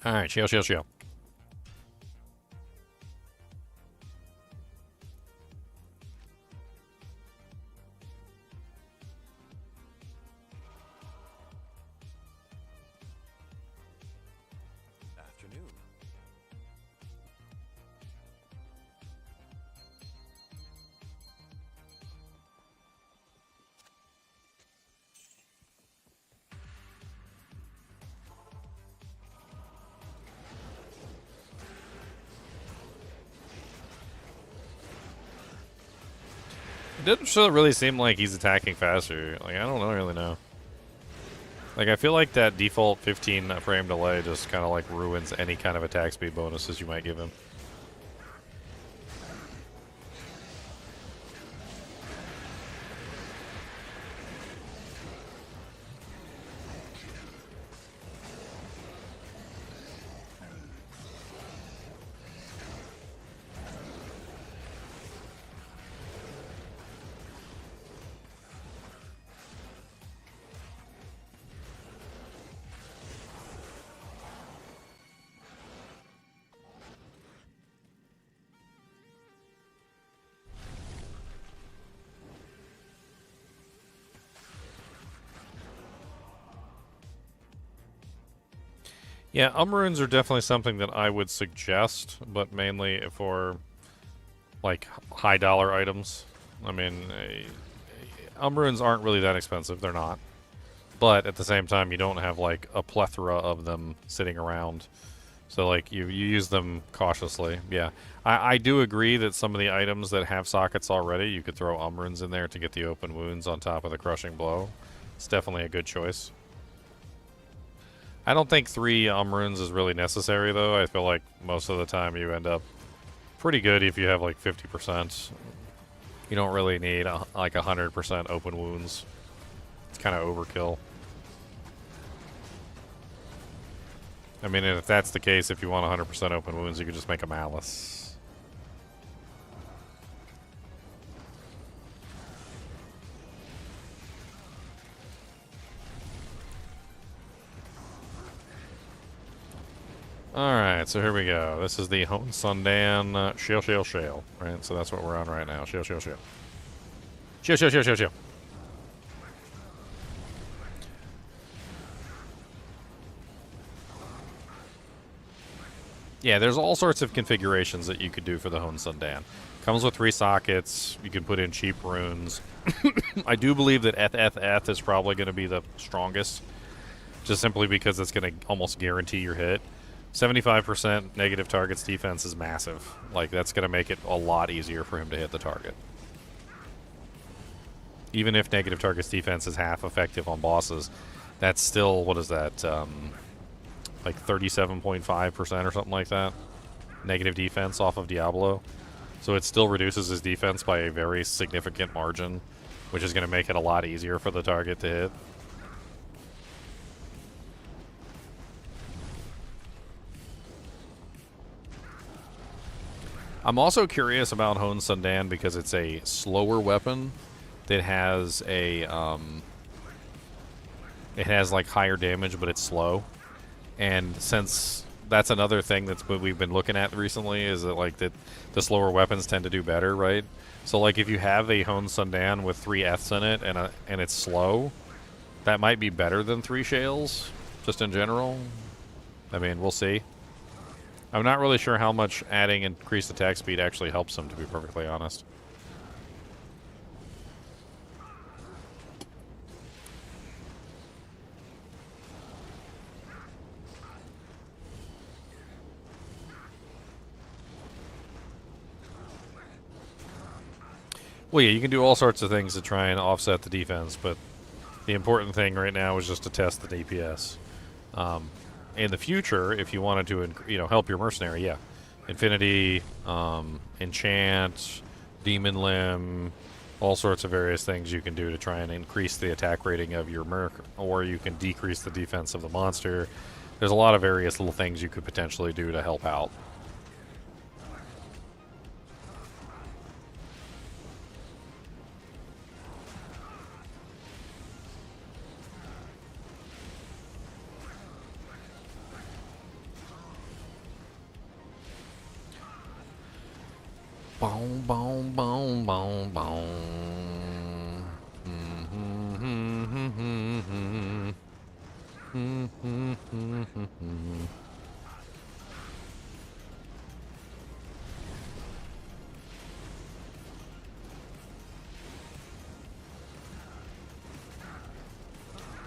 All right, Shale. Afternoon. It doesn't really seem like he's attacking faster. Like, I don't really know. Like, I feel like that default 15 frame delay just kind of like ruins any kind of attack speed bonuses you might give him. Yeah, runes are definitely something that I would suggest, but mainly for like high dollar items. I mean, runes aren't really that expensive. They're not. But at the same time, you don't have like a plethora of them sitting around. So like you use them cautiously. Yeah, I do agree that some of the items that have sockets already, you could throw runes in there to get the open wounds on top of the crushing blow. It's definitely a good choice. I don't think 3 runes is really necessary, though. I feel like most of the time you end up pretty good if you have like 50%. You don't really need like 100% open wounds. It's kind of overkill. I mean, if that's the case, if you want 100% open wounds, you could just make a Malice. Alright, so here we go. This is the Sundan Shale. Right, so that's what we're on right now. Shale. Shale. Yeah, there's all sorts of configurations that you could do for the Sundan. Comes with 3 sockets. You can put in cheap runes. I do believe that Eth is probably going to be the strongest, just simply because it's going to almost guarantee your hit. 75% negative targets defense is massive. Like, that's going to make it a lot easier for him to hit the target. Even if negative targets defense is half effective on bosses, that's still, what is that, like 37.5% or something like that? Negative defense off of Diablo. So it still reduces his defense by a very significant margin, which is going to make it a lot easier for the target to hit. I'm also curious about Sundan because it's a slower weapon that has a it has like higher damage, but it's slow. And since that's another thing that's what we've been looking at recently, is that like the slower weapons tend to do better, right? So like if you have a Sundan with 3 Fs in it and it's slow, that might be better than 3 Shales, just in general. I mean, we'll see. I'm not really sure how much adding increased attack speed actually helps him, to be perfectly honest. Well, yeah, you can do all sorts of things to try and offset the defense, but The important thing right now is just to test the DPS. In the future, if you wanted to, help your mercenary, yeah, Infinity, Enchant, Demon Limb, all sorts of various things you can do to try and increase the attack rating of your merc, or you can decrease the defense of the monster. There's a lot of various little things you could potentially do to help out. Boom, boom, boom, boom, boom.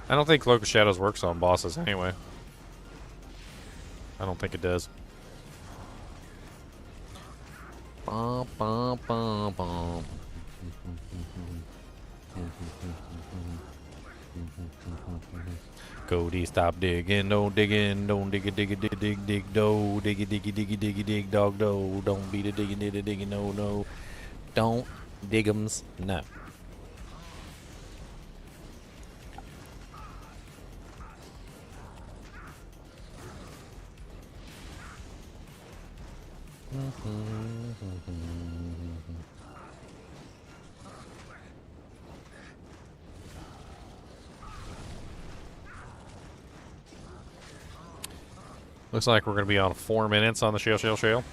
I don't think Cloak of Shadows works on bosses anyway. I don't think it does. Bum, bum, bum, bum. Cody, stop digging, don't digging, don't dig it, dig it, dig, dig, dig, do, diggy, diggy, diggy, diggy, dig, dog, do, don't beat it, digging, dig it, digging, no, no, don't dig'ems, no. Looks like we're going to be on 4 minutes on the shale.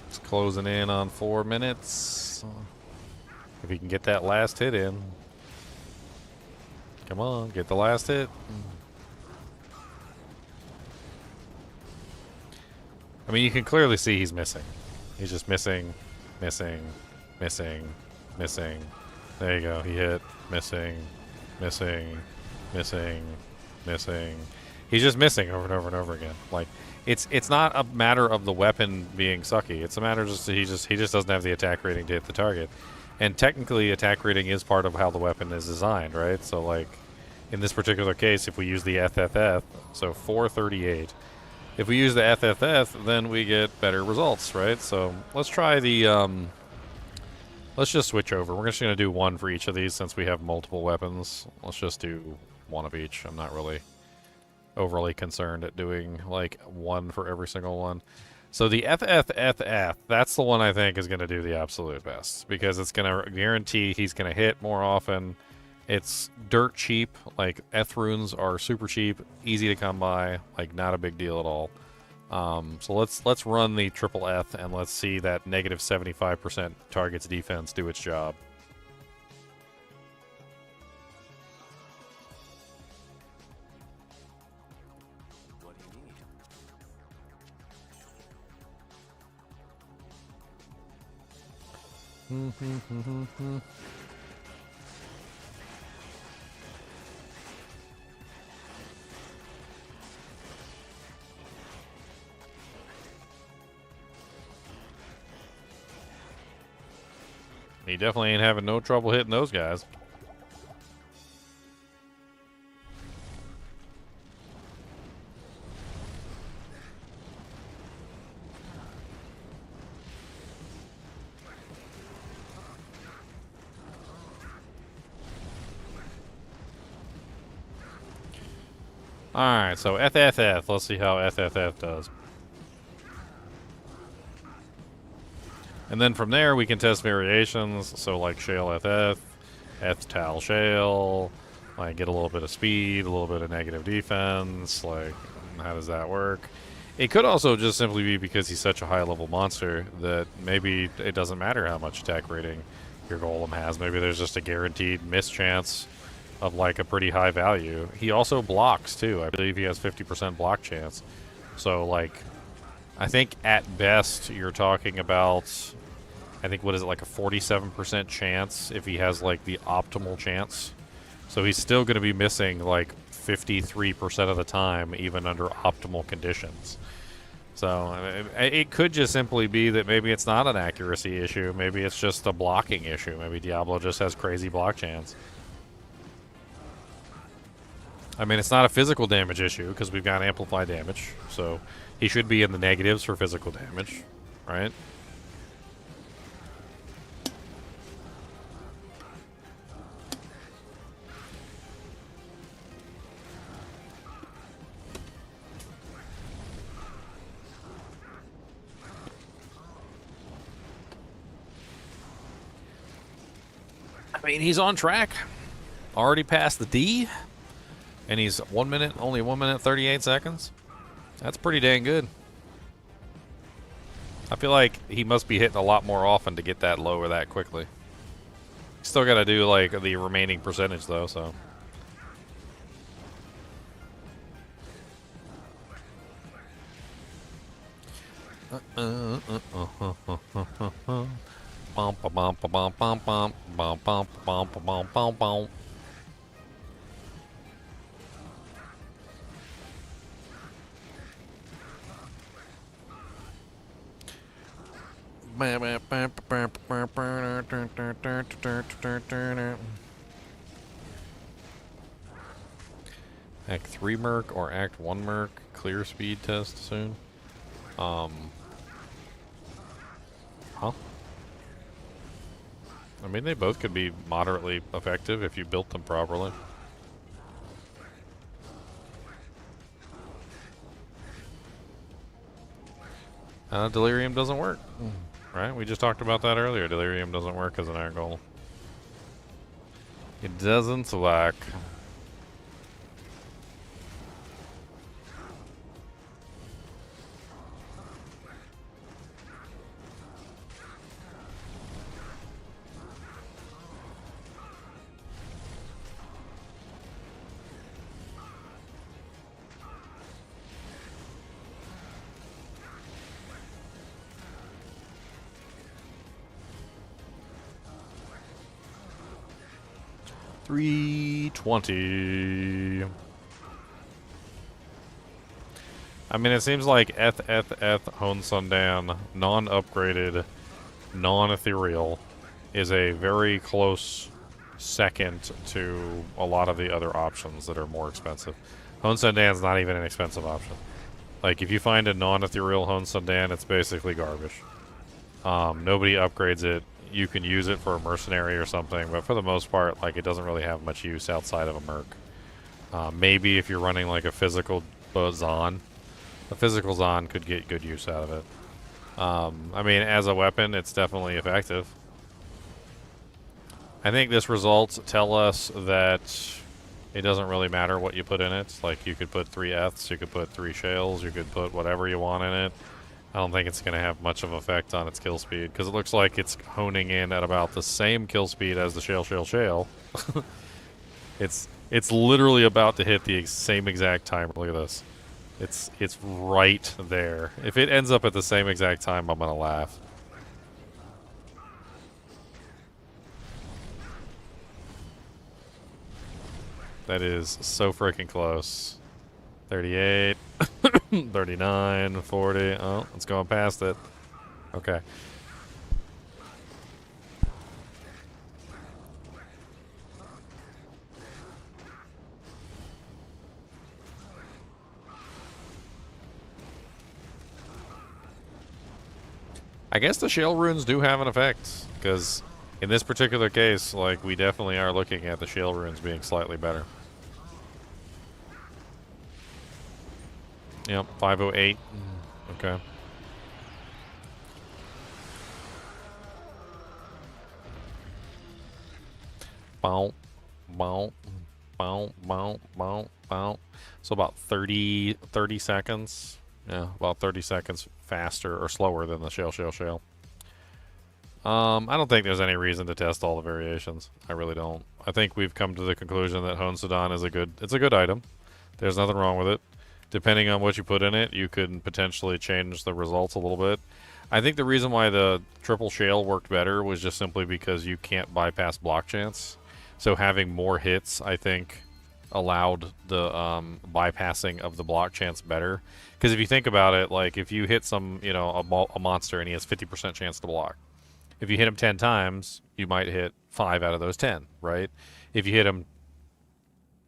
It's closing in on 4 minutes. If he can get that last hit in. Come on, get the last hit. I mean, you can clearly see he's missing. He's just missing. There you go, he hit. Missing. He's just missing over and over and over again. Like, it's not a matter of the weapon being sucky. It's a matter of just he just doesn't have the attack rating to hit the target. And technically, attack rating is part of how the weapon is designed, right? So, like, in this particular case, if we use the FFF, so 438, if we use the FFF, then we get better results, right? So let's try the, let's just switch over. We're just going to do one for each of these since we have multiple weapons. Let's just do one of each. I'm not really overly concerned at doing, like, one for every single one. So the FFFF, that's the one I think is going to do the absolute best because it's going to guarantee he's going to hit more often. It's dirt cheap. Like, Eth runes are super cheap, easy to come by, like, not a big deal at all. So let's run the triple Eth and let's see that negative 75% target's defense do its job. He definitely ain't having no trouble hitting those guys. Alright, so FFF. Let's see how FFF does. And then from there, we can test variations. So, like, Shale FF, Tal Shale, like, get a little bit of speed, a little bit of negative defense. Like, how does that work? It could also just simply be because he's such a high-level monster that maybe it doesn't matter how much attack rating your Golem has. Maybe there's just a guaranteed miss chance of, like, a pretty high value. He also blocks, too. I believe he has 50% block chance. So, like, I think at best you're talking about, I think, what is it, like a 47% chance if he has, like, the optimal chance. So he's still going to be missing, like, 53% of the time, even under optimal conditions. So it could just simply be that maybe it's not an accuracy issue. Maybe it's just a blocking issue. Maybe Diablo just has crazy block chance. I mean, it's not a physical damage issue because we've got amplified damage. So he should be in the negatives for physical damage, right? I mean, he's on track. Already passed the D. And he's 1 minute, only 1 minute, 38 seconds. That's pretty dang good. I feel like he must be hitting a lot more often to get that low or that quickly. Still got to do, like, the remaining percentage, though, so. Bum ba bum ba bum bum bum bum bum bum bum bum bum. Act 3 Merc or Act 1 Merc, clear speed test soon. Huh? I mean, they both could be moderately effective if you built them properly. Delirium doesn't work. Right? We just talked about that earlier. Delirium doesn't work as an iron golem. It doesn't work. $320. I mean, it seems like Hone Sundan, non-upgraded, non-ethereal, is a very close second to a lot of the other options that are more expensive. Hone Sundan's not even an expensive option. Like, if you find a non-ethereal Hone Sundan, it's basically garbage. Nobody upgrades it. You can use it for a mercenary or something, but for the most part, like, it doesn't really have much use outside of a merc. Maybe if you're running like a physical Zon, a physical Zon could get good use out of it. I mean, as a weapon, it's definitely effective. I think this results tell us that it doesn't really matter what you put in it. Like, you could put 3 Eths, you could put 3 Shales, you could put whatever you want in it. I don't think it's going to have much of an effect on its kill speed, because it looks like it's honing in at about the same kill speed as the Shale. It's literally about to hit the same exact time. Look at this. It's right there. If it ends up at the same exact time, I'm going to laugh. That is so freaking close. 38, 39, 40. Oh, it's going past it. Okay. I guess the shale runes do have an effect, because in this particular case, like, we definitely are looking at the shale runes being slightly better. Yep, 508. Okay. Bow, bow, bow, bow, bow, bow. So about 30 seconds. Yeah, about 30 seconds faster or slower than the shale. I don't think there's any reason to test all the variations. I really don't. I think we've come to the conclusion that Hone Sundan is a good item. There's nothing wrong with it. Depending on what you put in it, you could potentially change the results a little bit. I think the reason why the triple shale worked better was just simply because you can't bypass block chance. So having more hits, I think, allowed the bypassing of the block chance better. Because if you think about it, like if you hit some, you know, a monster and he has 50% chance to block, if you hit him 10 times, you might hit 5 out of those 10, right? If you hit him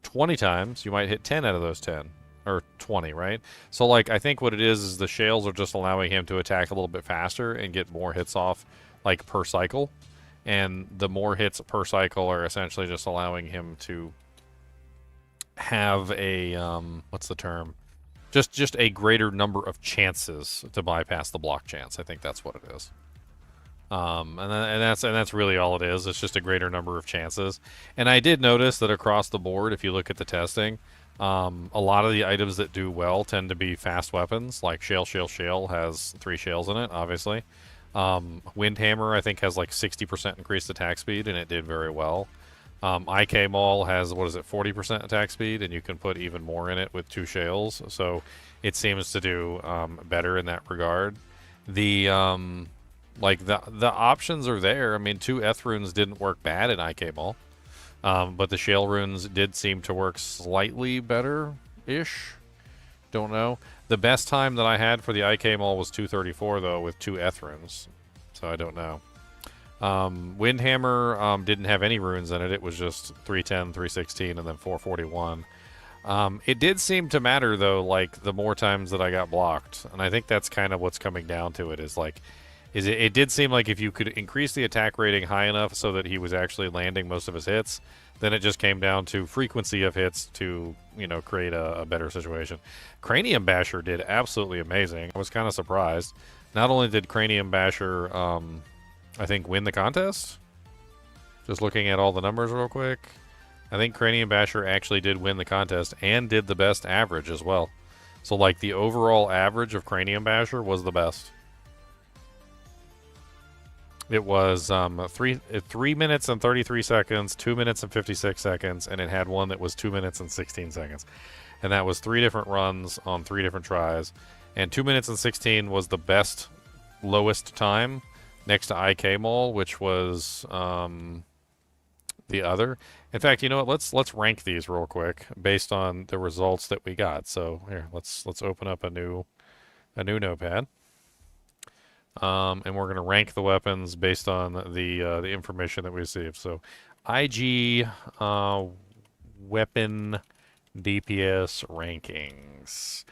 20 times, you might hit 10 out of those 10 or 20, right? So like I think what it is the shales are just allowing him to attack a little bit faster and get more hits off like per cycle, and the more hits per cycle are essentially just allowing him to have a what's the term? Just a greater number of chances to bypass the block chance. I think that's what it is. And that's really all it is. It's just a greater number of chances. And I did notice that across the board, if you look at the testing, a lot of the items that do well tend to be fast weapons. Like Shale has 3 shales in it, obviously. Windhammer, I think, has like 60% increased attack speed, and it did very well. IK Maul has, 40% attack speed, and you can put even more in it with 2 shales. So it seems to do better in that regard. The the options are there. I mean, 2 Eth runes didn't work bad in IK Maul, but the shale runes did seem to work slightly better-ish. Don't know. The best time that I had for the IK Maul was 234, though, with 2 Eth runes. So I don't know. Windhammer didn't have any runes in it. It was just 310, 316, and then 441. It did seem to matter, though, like, the more times that I got blocked. And I think that's kind of what's coming down to it, it did seem like if you could increase the attack rating high enough so that he was actually landing most of his hits, then it just came down to frequency of hits to, you know, create a better situation. Cranium Basher did absolutely amazing. I was kind of surprised. Not only did Cranium Basher, I think, win the contest, just looking at all the numbers real quick, I think Cranium Basher actually did win the contest and did the best average as well. So, like, the overall average of Cranium Basher was the best. It was 3 minutes and 33 seconds, 2 minutes and 56 seconds, and it had one that was 2 minutes and 16 seconds. And that was 3 different runs on 3 different tries. And 2 minutes and 16 was the best, lowest time next to IK Maul, which was the other. In fact, you know what? Let's rank these real quick based on the results that we got. So here, let's open up a new notepad. And we're going to rank the weapons based on the information that we received. So, IG weapon DPS rankings.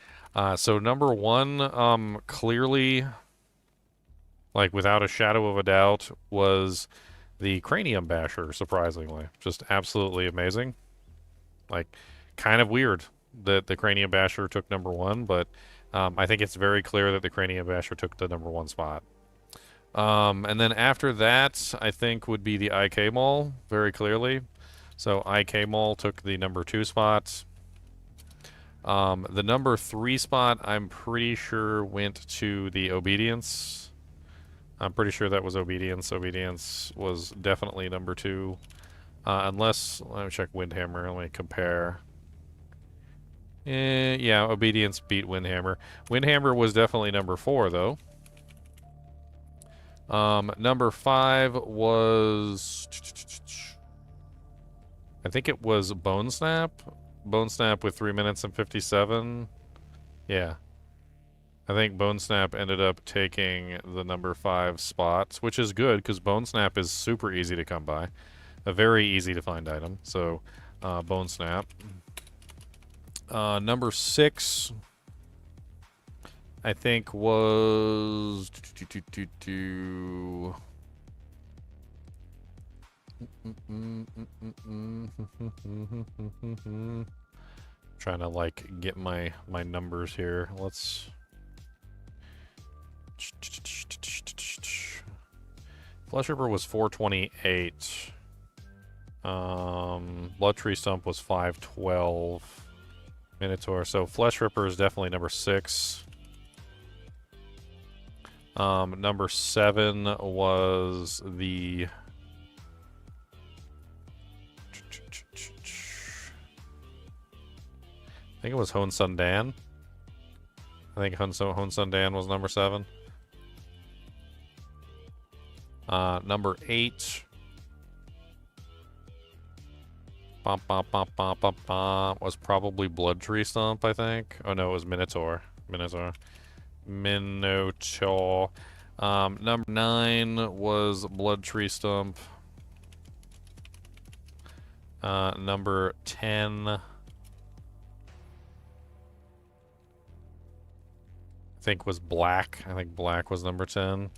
So number 1, clearly, like without a shadow of a doubt, was the Cranium Basher. Surprisingly, just absolutely amazing. Like, kind of weird that the Cranium Basher took number 1, but. I think it's very clear that the Cranium Basher took the number 1 spot. And then after that, I think would be the IK Maul, very clearly. So IK Maul took the number 2 spot. The number 3 spot, I'm pretty sure went to the Obedience. I'm pretty sure that was Obedience. Obedience was definitely number 2. Unless, let me check Windhammer, let me compare. Yeah, Obedience beat Windhammer. Windhammer was definitely number 4, though. Number 5 was... I think it was Bone Snap. Bone Snap with 3 minutes and 57. Yeah. I think Bone Snap ended up taking the number 5 spots, which is good, because Bone Snap is super easy to come by. A very easy to find item. So, Bone Snap. Number 6, I think, was... Trying to, like, get my numbers here. Let's... Fleshripper was 428. Bloodtree Stump was 512. Minotaur. So Fleshripper is definitely number 6. Number 7 was the... I think it was Sundan. I think Sundan was number 7. Number 8. Was probably Bloodtree Stump, I think. Oh no, it was Minotaur. Minotaur. Number 9 was Bloodtree Stump. Number 10, I think, was Black. I think Black was number 10.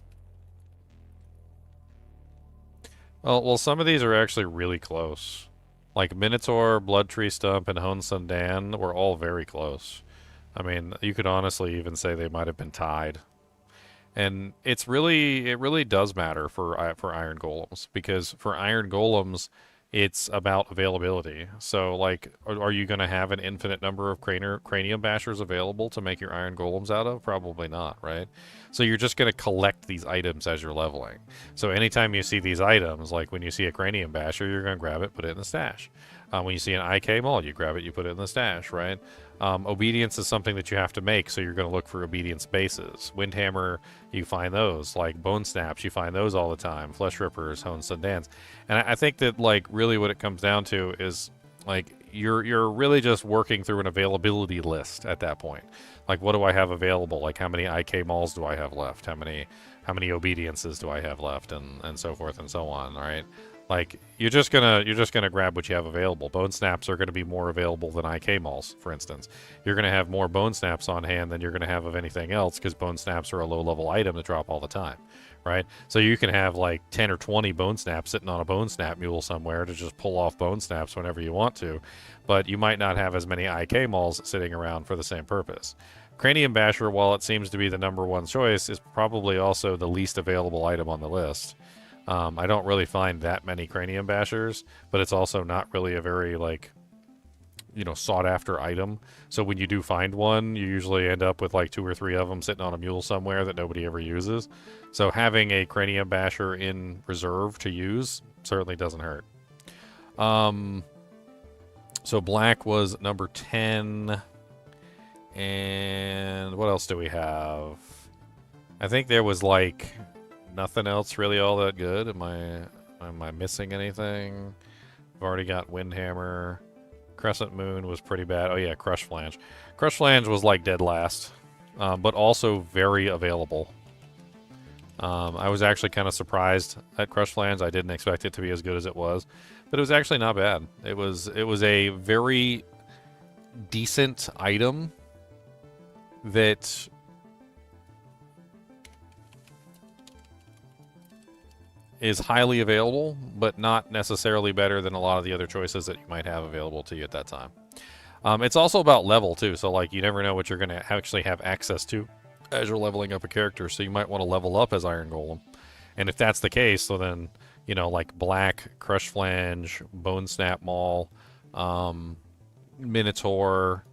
Well, some of these are actually really close. Like Minotaur, Bloodtree Stump, and Sundan were all very close. I mean, you could honestly even say they might have been tied. And it really does matter for Iron Golems, because for Iron Golems, it's about availability. So, like, are you going to have an infinite number of Cranium Bashers available to make your Iron Golems out of? Probably not, right? So you're just going to collect these items as you're leveling. So anytime you see these items, like when you see a Cranium Basher, you're going to grab it, put it in the stash. When you see an IK Maul, you grab it, you put it in the stash, right? Obedience is something that you have to make, so you're going to look for obedience bases. Windhammer, you find those. Like Bone Snaps, you find those all the time. Fleshrippers, Sundans. And I think that, like, really what it comes down to is, like, you're really just working through an availability list at that point. Like, what do I have available? Like, how many IK Mauls do I have left? How many obediences do I have left? And so forth and so on, right? Like, you're just gonna grab what you have available. Bone Snaps are gonna be more available than IK Mauls, for instance. You're gonna have more Bone Snaps on hand than you're gonna have of anything else, because Bone Snaps are a low-level item to drop all the time, right? So you can have like 10 or 20 Bone Snaps sitting on a Bone Snap mule somewhere to just pull off Bone Snaps whenever you want to, but you might not have as many IK Mauls sitting around for the same purpose. Cranium Basher, while it seems to be the #1 choice, is probably also the least available item on the list. I don't really find that many Cranium Bashers, but it's also not really a very, like, you know, sought after item. So when you do find one, you usually end up with like 2 or 3 of them sitting on a mule somewhere that nobody ever uses. So having a Cranium Basher in reserve to use certainly doesn't hurt. So Black was number 10. And what else do we have? I think there was like nothing else really all that good. Am I missing anything? I've already got Windhammer. Crescent Moon was pretty bad. Oh yeah, Crusflange. Crusflange was like dead last, but also very available. I was actually kind of surprised at Crusflange. I didn't expect it to be as good as it was, but it was actually not bad. It was a very decent item that is highly available, but not necessarily better than a lot of the other choices that you might have available to you at that time. It's also about level, too, so, like, you never know what you're going to actually have access to as you're leveling up a character, so you might want to level up as Iron Golem. And if that's the case, so then, you know, like Black, Crusflange, Bone Snap Maul, Minotaur,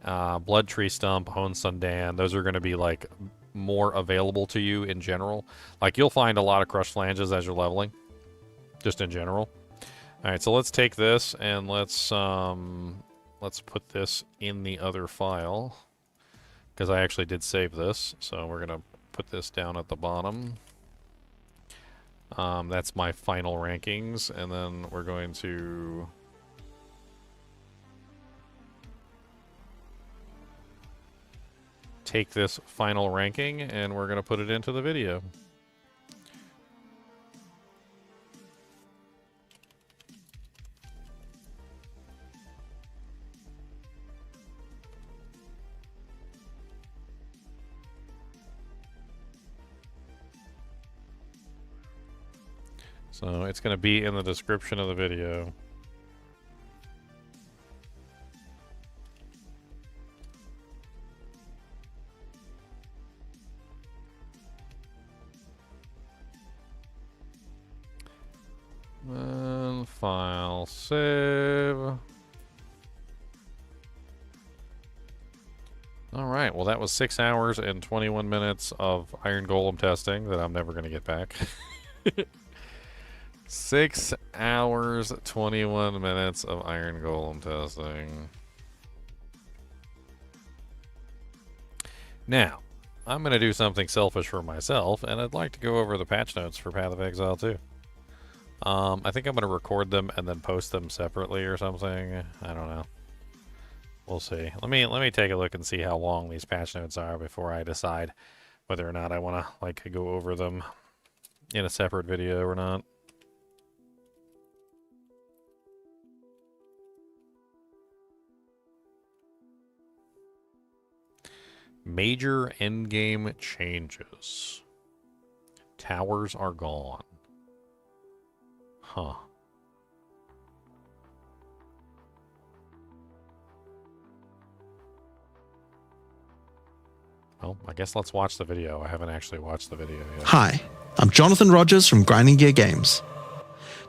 Bloodtree Stump, Sundan, those are going to be, like, more available to you in general. Like, you'll find a lot of Crusflanges as you're leveling, just in general. Alright, so let's take this and let's put this in the other file, because I actually did save this, so we're gonna put this down at the bottom. That's my final rankings, and then we're going to take this final ranking and we're going to put it into the video. So it's going to be in the description of the video. And file save. Alright, well that was 6 hours and 21 minutes of Iron Golem testing that I'm never going to get back. 6 hours, 21 minutes of Iron Golem testing. Now, I'm going to do something selfish for myself, and I'd like to go over the patch notes for Path of Exile 2. I think I'm going to record them and then post them separately or something. I don't know. We'll see. Let me take a look and see how long these patch notes are before I decide whether or not I want to like go over them in a separate video or not. Major endgame changes. Towers are gone. Huh. Well, I guess let's watch the video. I haven't actually watched the video yet. Hi, I'm Jonathan Rogers from Grinding Gear Games.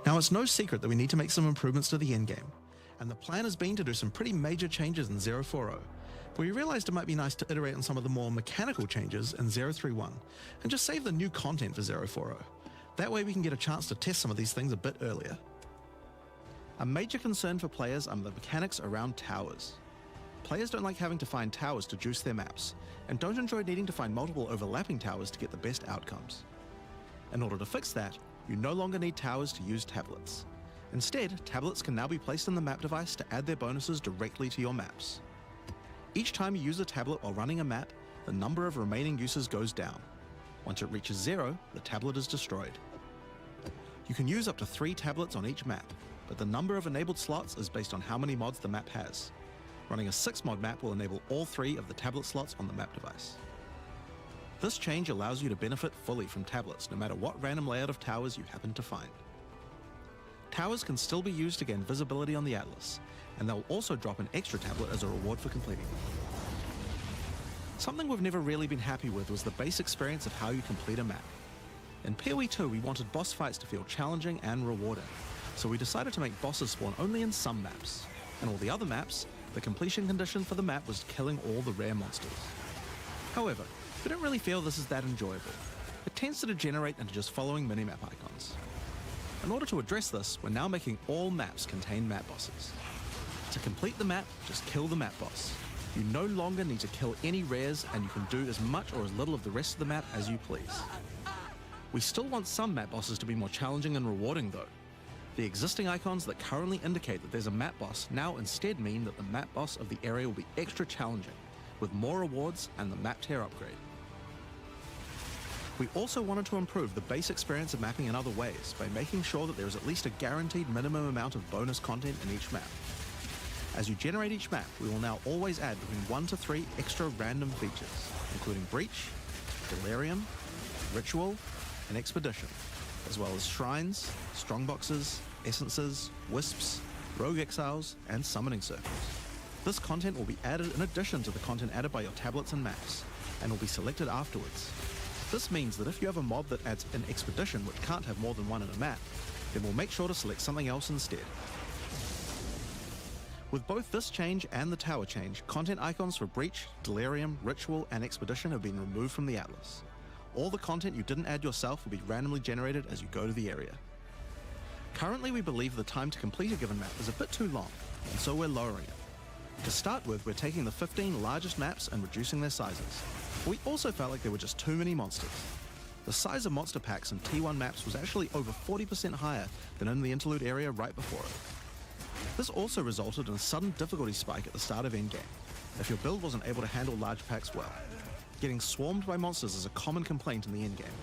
Now, it's no secret that we need to make some improvements to the endgame, and the plan has been to do some pretty major changes in 040, but we realized it might be nice to iterate on some of the more mechanical changes in 031, and just save the new content for 040. That way we can get a chance to test some of these things a bit earlier. A major concern for players are the mechanics around towers. Players don't like having to find towers to juice their maps, and don't enjoy needing to find multiple overlapping towers to get the best outcomes. In order to fix that, you no longer need towers to use tablets. Instead, tablets can now be placed in the map device to add their bonuses directly to your maps. Each time you use a tablet while running a map, the number of remaining uses goes down. Once it reaches 0, the tablet is destroyed. You can use up to 3 tablets on each map, but the number of enabled slots is based on how many mods the map has. Running a 6-mod map will enable all 3 of the tablet slots on the map device. This change allows you to benefit fully from tablets no matter what random layout of towers you happen to find. Towers can still be used to gain visibility on the Atlas, and they'll also drop an extra tablet as a reward for completing them. Something we've never really been happy with was the base experience of how you complete a map. In PoE 2, we wanted boss fights to feel challenging and rewarding, so we decided to make bosses spawn only in some maps. In all the other maps, the completion condition for the map was killing all the rare monsters. However, we don't really feel this is that enjoyable. It tends to degenerate into just following minimap icons. In order to address this, we're now making all maps contain map bosses. To complete the map, just kill the map boss. You no longer need to kill any rares, and you can do as much or as little of the rest of the map as you please. We still want some map bosses to be more challenging and rewarding though. The existing icons that currently indicate that there's a map boss now instead mean that the map boss of the area will be extra challenging, with more rewards and the map tier upgrade. We also wanted to improve the base experience of mapping in other ways by making sure that there is at least a guaranteed minimum amount of bonus content in each map. As you generate each map, we will now always add between 1 to 3 extra random features, including Breach, Delirium, Ritual, and Expedition, as well as Shrines, Strongboxes, Essences, Wisps, Rogue Exiles, and Summoning Circles. This content will be added in addition to the content added by your tablets and maps, and will be selected afterwards. This means that if you have a mob that adds an Expedition which can't have more than one in a map, then we'll make sure to select something else instead. With both this change and the tower change, content icons for Breach, Delirium, Ritual, and Expedition have been removed from the Atlas. All the content you didn't add yourself will be randomly generated as you go to the area. Currently, we believe the time to complete a given map is a bit too long, and so we're lowering it. To start with, we're taking the 15 largest maps and reducing their sizes. But we also felt like there were just too many monsters. The size of monster packs in T1 maps was actually over 40% higher than in the interlude area right before it. This also resulted in a sudden difficulty spike at the start of endgame, if your build wasn't able to handle large packs well. Getting swarmed by monsters is a common complaint in the endgame.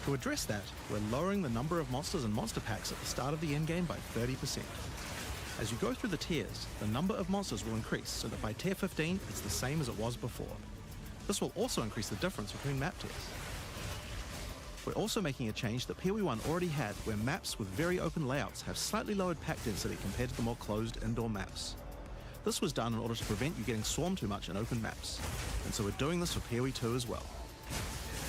To address that, we're lowering the number of monsters and monster packs at the start of the endgame by 30%. As you go through the tiers, the number of monsters will increase so that by tier 15, it's the same as it was before. This will also increase the difference between map tiers. We're also making a change that PoE1 already had, where maps with very open layouts have slightly lowered pack density compared to the more closed indoor maps. This was done in order to prevent you getting swarmed too much in open maps, and so we're doing this for PoE2 as well.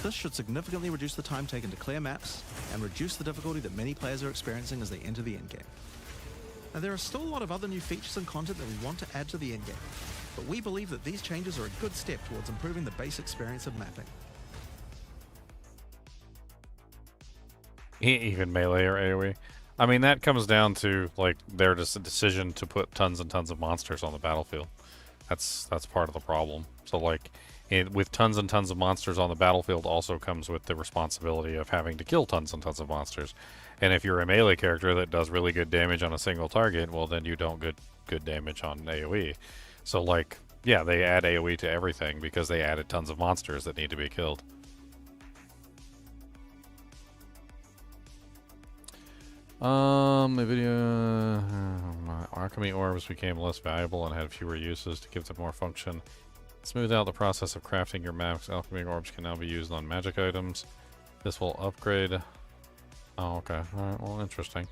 This should significantly reduce the time taken to clear maps, and reduce the difficulty that many players are experiencing as they enter the endgame. Now there are still a lot of other new features and content that we want to add to the endgame, but we believe that these changes are a good step towards improving the base experience of mapping. Even melee or AoE. I mean, that comes down to like their decision to put tons and tons of monsters on the battlefield. That's part of the problem. So like, with tons and tons of monsters on the battlefield also comes with the responsibility of having to kill tons and tons of monsters. And if you're a melee character that does really good damage on a single target, well, then you don't get good damage on AoE. So, like, yeah, they add AoE to everything because they added tons of monsters that need to be killed. The video alchemy orbs became less valuable and had fewer uses to give them more function. Smooth out the process of crafting your max. Alchemy orbs can now be used on magic items. This will upgrade. Oh, okay. Alright, well, interesting.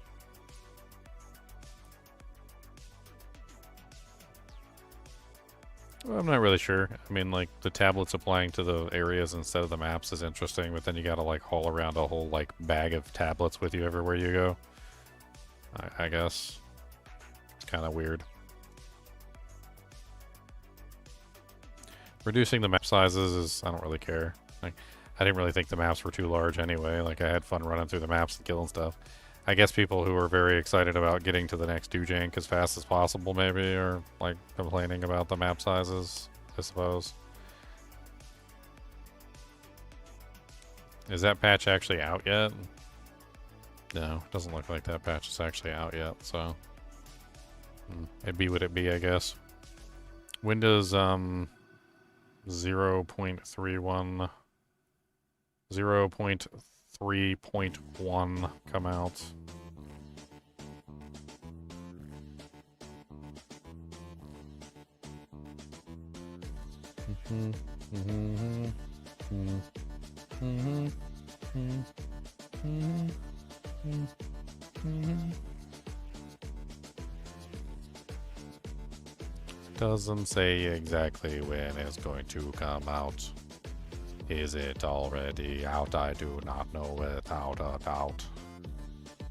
Well, I'm not really sure. I mean, like, the tablets applying to the areas instead of the maps is interesting, but then you gotta, like, haul around a whole, like, bag of tablets with you everywhere you go. I guess. It's kind of weird. Reducing the map sizes is... I don't really care. Like, I didn't really think the maps were too large anyway. Like, I had fun running through the maps and killing stuff. I guess people who are very excited about getting to the next Dujank as fast as possible maybe are, like, complaining about the map sizes, I suppose. Is that patch actually out yet? No, it doesn't look like that patch is actually out yet, so... it'd be what it be, I guess. Windows, 0.31... 0.3.1 come out. Doesn't say exactly when it's going to come out. Is it already out? I do not know without a doubt.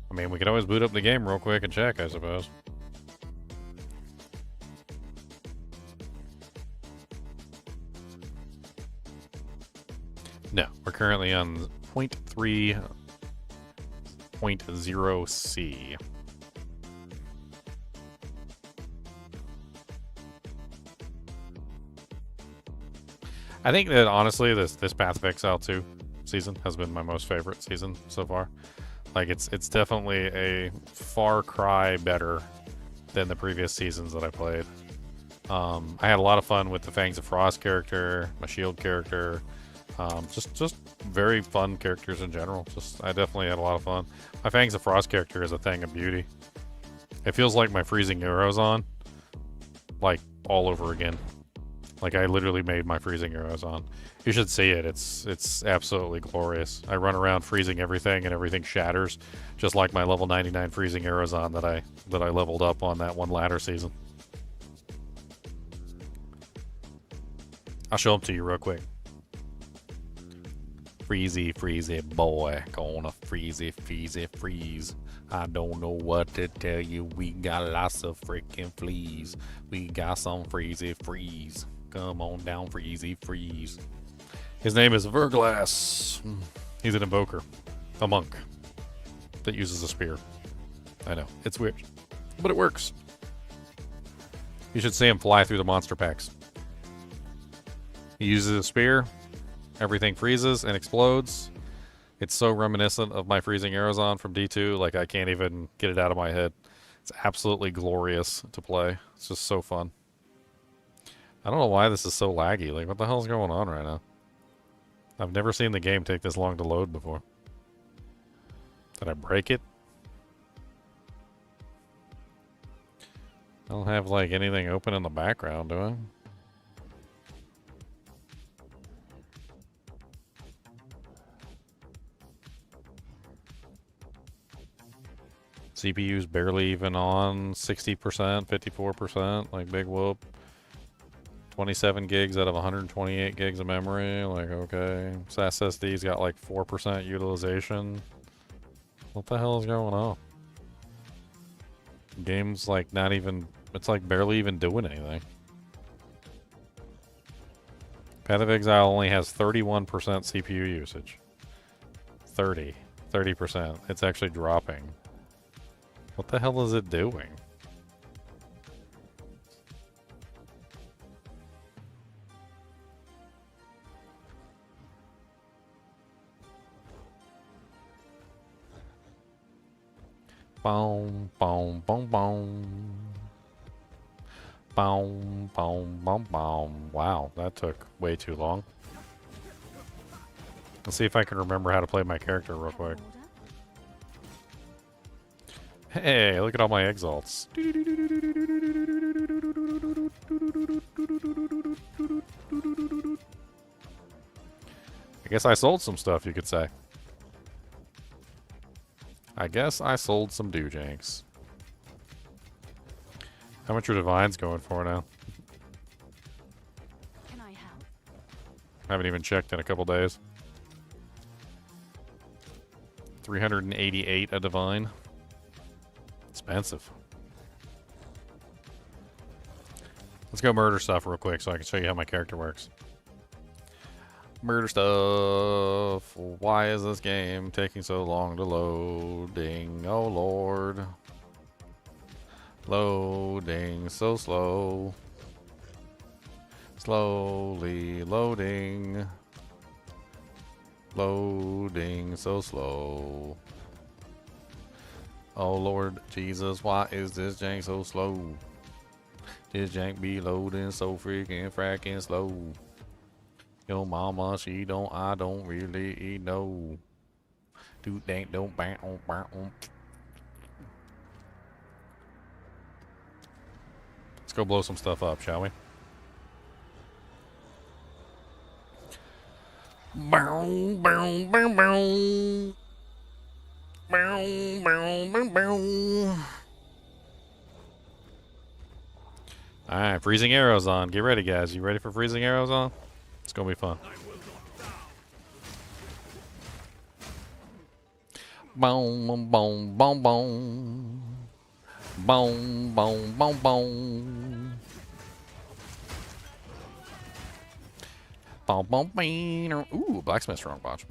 I mean, we could always boot up the game real quick and check, I suppose. No, we're currently on 0.3.0C. I think that honestly, this Path of Exile 2 season has been my most favorite season so far. Like it's definitely a far cry better than the previous seasons that I played. I had a lot of fun with the Fangs of Frost character, my shield character, just very fun characters in general. I definitely had a lot of fun. My Fangs of Frost character is a thing of beauty. It feels like my freezing arrows on, like all over again. Like, I literally made my freezing arrows on. You should see it. It's absolutely glorious. I run around freezing everything, and everything shatters, just like my level 99 freezing arrows on that I leveled up on that one ladder season. I'll show them to you real quick. Freezy, freezy boy, gonna freezy, freezy, freeze. I don't know what to tell you. We got lots of freaking fleas. We got some freezy, freeze. Come on down, freezy, freeze. His name is Verglass. He's an invoker, a monk that uses a spear. I know, it's weird, but it works. You should see him fly through the monster packs. He uses a spear, everything freezes and explodes. It's so reminiscent of my freezing arrows on from D2, like I can't even get it out of my head. It's absolutely glorious to play. It's just so fun. I don't know why this is so laggy. Like, what the hell's going on right now? I've never seen the game take this long to load before. Did I break it? I don't have, like, anything open in the background, do I? CPU's barely even on 60%, 54%, like big whoop. 27 gigs out of 128 gigs of memory, like okay. So SSD's got like 4% utilization. What the hell is going on? Game's like not even, it's like barely even doing anything. Path of Exile only has 31% CPU usage. 30%. It's actually dropping. What the hell is it doing? Boom, boom, boom. Boom, boom, boom, boom. Wow, that took way too long. Let's see if I can remember how to play my character real quick. Hey, look at all my exalts. I guess I sold some stuff, you could say. I guess I sold some doojanks. How much are divines going for now? Can I help? Haven't even checked in a couple days. 388 a divine. Expensive. Let's go murder stuff real quick so I can show you how my character works. Murder stuff. Why is this game taking so long to loading? Oh lord. Loading so slow. Slowly loading. Loading so slow. Oh Lord Jesus, why is this jank so slow? This jank be loading so freaking fracking slow. Yo mama, she don't, I don't really know. Do dank don't bang on bang on. Let's go blow some stuff up, shall we? Bow, bow, bow, bow. Bow, bow, bow, bow. Alright, freezing arrows on. Get ready, guys. You ready for freezing arrows on? It's gonna be fun. Boom, boom, boom, boom, boom. Boom, boom, boom, boom. Boom, boom, boom. Ooh, blacksmith strong botch.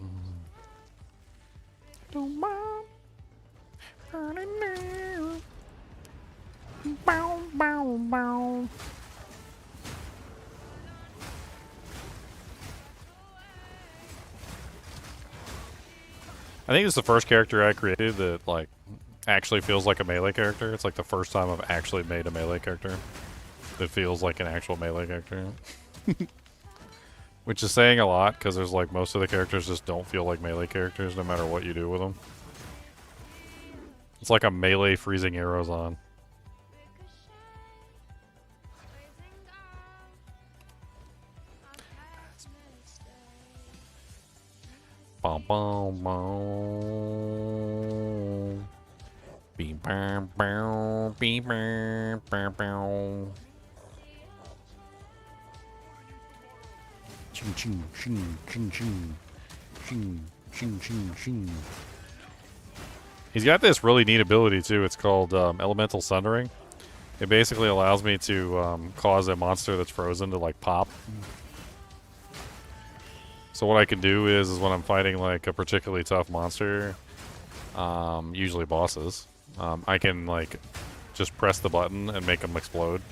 Bow, bow, bow. I think it's the first character I created that like actually feels like a melee character. It's like the first time I've actually made a melee character that feels like an actual melee character. Which is saying a lot because there's like most of the characters just don't feel like melee characters no matter what you do with them. It's like a melee freezing arrows on. Bum, bum, bum. Beep, bam, bam, beep, bam, bam, bam. Ching, ching, ching, ching, ching. Ching, ching, ching, ching. He's got this really neat ability too. It's called Elemental Sundering. It basically allows me to cause a monster that's frozen to like pop. So what I can do is when I'm fighting like a particularly tough monster, usually bosses, I can like just press the button and make them explode.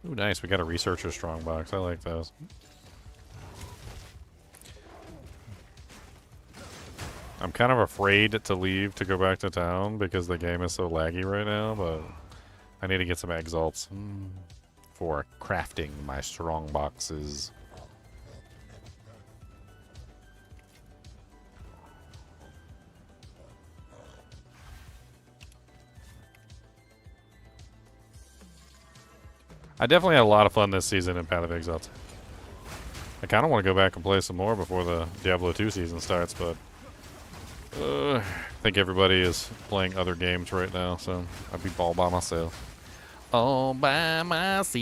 Ooh, nice. We got a researcher strongbox. I like those. I'm kind of afraid to leave to go back to town because the game is so laggy right now, but I need to get some exalts for crafting my strongboxes. I definitely had a lot of fun this season in Path of Exalts. I kind of want to go back and play some more before the Diablo 2 season starts, but I think everybody is playing other games right now, so I'd be all by myself. All by myself.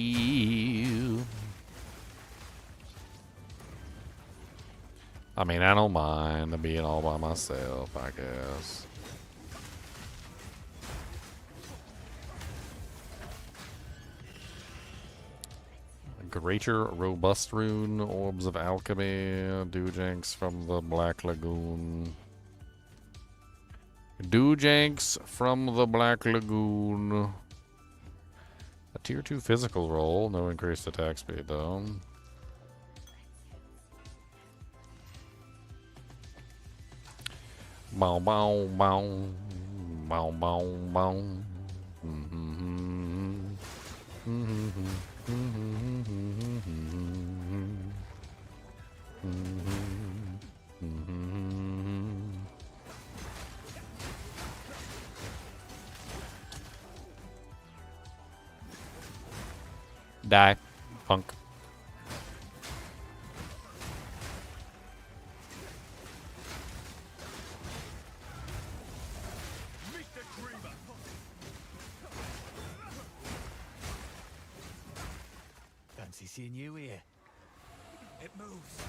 I mean, I don't mind being all by myself, I guess. Greater Robust Rune, Orbs of Alchemy, Doojanks from the Black Lagoon. Doojanks from the Black Lagoon. A tier 2 physical roll, no increased attack speed though. Bow, bow, bow. Bow, bow, bow. Die, punk. Fancy seeing you here. It moves.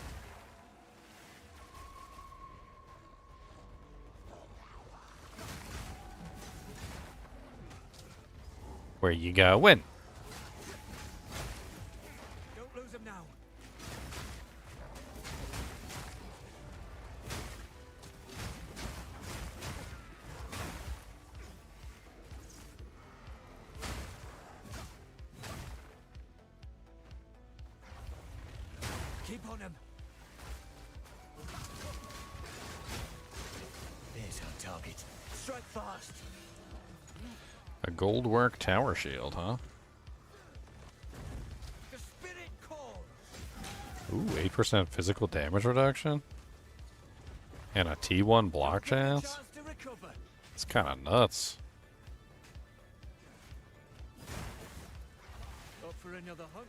Where you going? Don't lose him now. Keep on him. There's our target. Strike fast. A gold work tower shield, huh? The spirit calls. Ooh, 8% physical damage reduction? And a T1 block chance? Chance to recover. It's kind of nuts. Up for another hunt.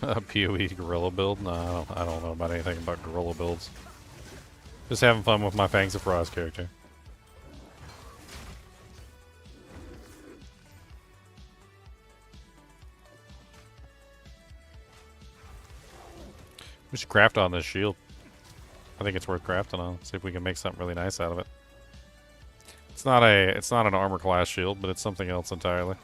A PoE gorilla build? No, I don't know about anything about gorilla builds. Just having fun with my Fangs of Frost character. We should craft on this shield. I think it's worth crafting on. See if we can make something really nice out of it. It's not an armor class shield, but it's something else entirely.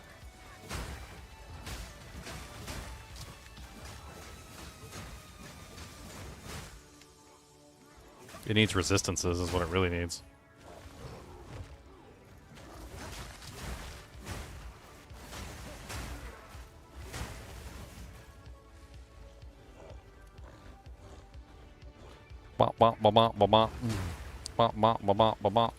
It needs resistances is what it really needs. Bop, bop, bop, bop, bop, bop. Bop, bop, bop, bop, bop, bop.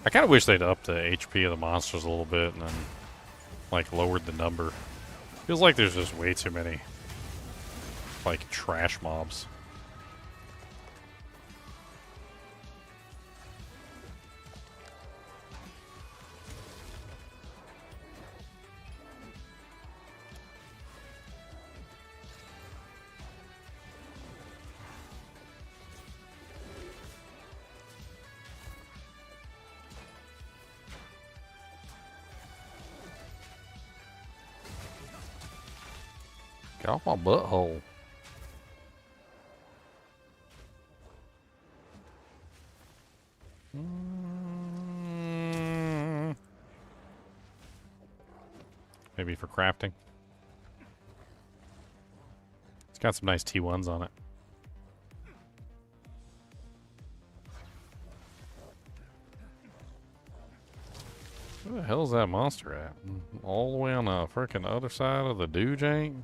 I kind of wish they'd up the HP of the monsters a little bit and then, like, lowered the number. Feels like there's just way too many, like, trash mobs. Get off my butthole. Maybe for crafting. It's got some nice T1s on it. Where the hell's that monster at? All the way on the freaking other side of the jank?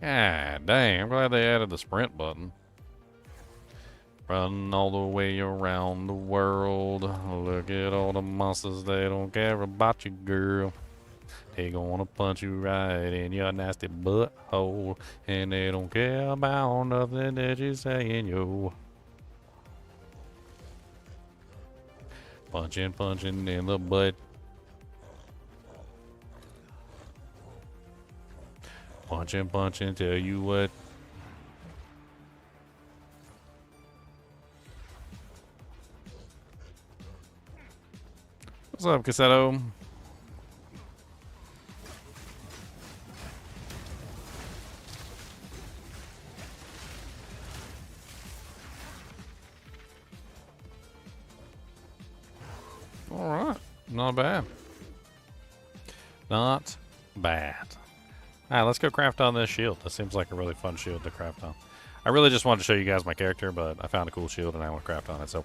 God dang, I'm glad they added the sprint button. Run all the way around the world. Look at all the monsters, they don't care about you, girl. They gonna punch you right in your nasty butthole, and they don't care about nothing that you're saying, yo. Punching, punching in the butt. Punching, punching, tell you what. What's up, Cassetto? Alright, not bad. Not bad. Alright, let's go craft on this shield. This seems like a really fun shield to craft on. I really just wanted to show you guys my character, but I found a cool shield and I want to craft on it, so.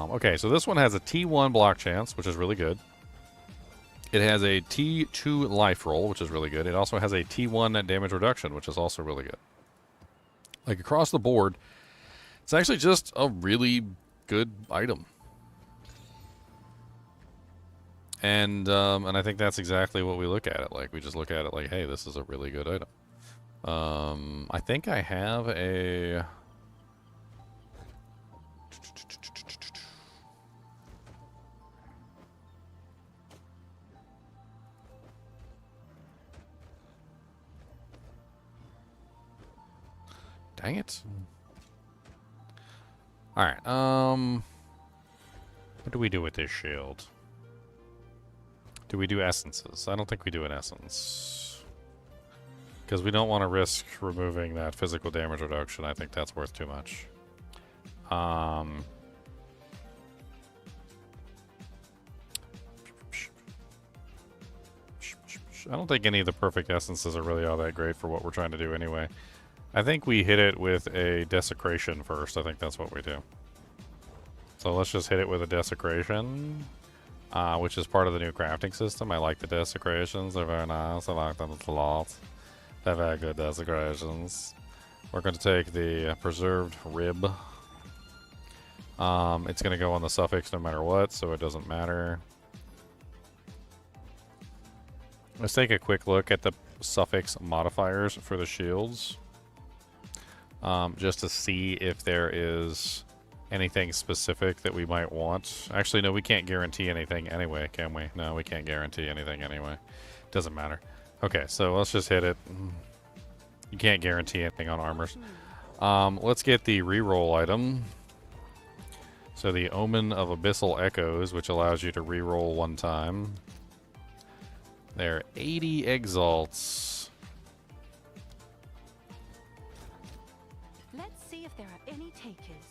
Okay, so this one has a T1 block chance, which is really good. It has a T2 life roll, which is really good. It also has a T1 damage reduction, which is also really good. Like across the board, it's actually just a really good item. And I think that's exactly what we look at it like. We just look at it like, hey, this is a really good item. I think I have a... Dang it. Alright, what do we do with this shield? Do we do essences? I don't think we do an essence. Because we don't want to risk removing that physical damage reduction. I think that's worth too much. I don't think any of the perfect essences are really all that great for what we're trying to do anyway. I think we hit it with a desecration first. I think that's what we do. So let's just hit it with a desecration, which is part of the new crafting system. I like the desecrations. They're very nice. I like them a lot. They're very good desecrations. We're going to take the preserved rib. It's going to go on the suffix no matter what, so it doesn't matter. Let's take a quick look at the suffix modifiers for the shields. Just to see if there is anything specific that we might want. Actually, no, we can't guarantee anything anyway, can we? No, we can't guarantee anything anyway. Doesn't matter. Okay, so let's just hit it. You can't guarantee anything on armors. Let's get the reroll item. So the Omen of Abyssal Echoes, which allows you to reroll one time. There are 80 exalts. Let's see if there are any takers.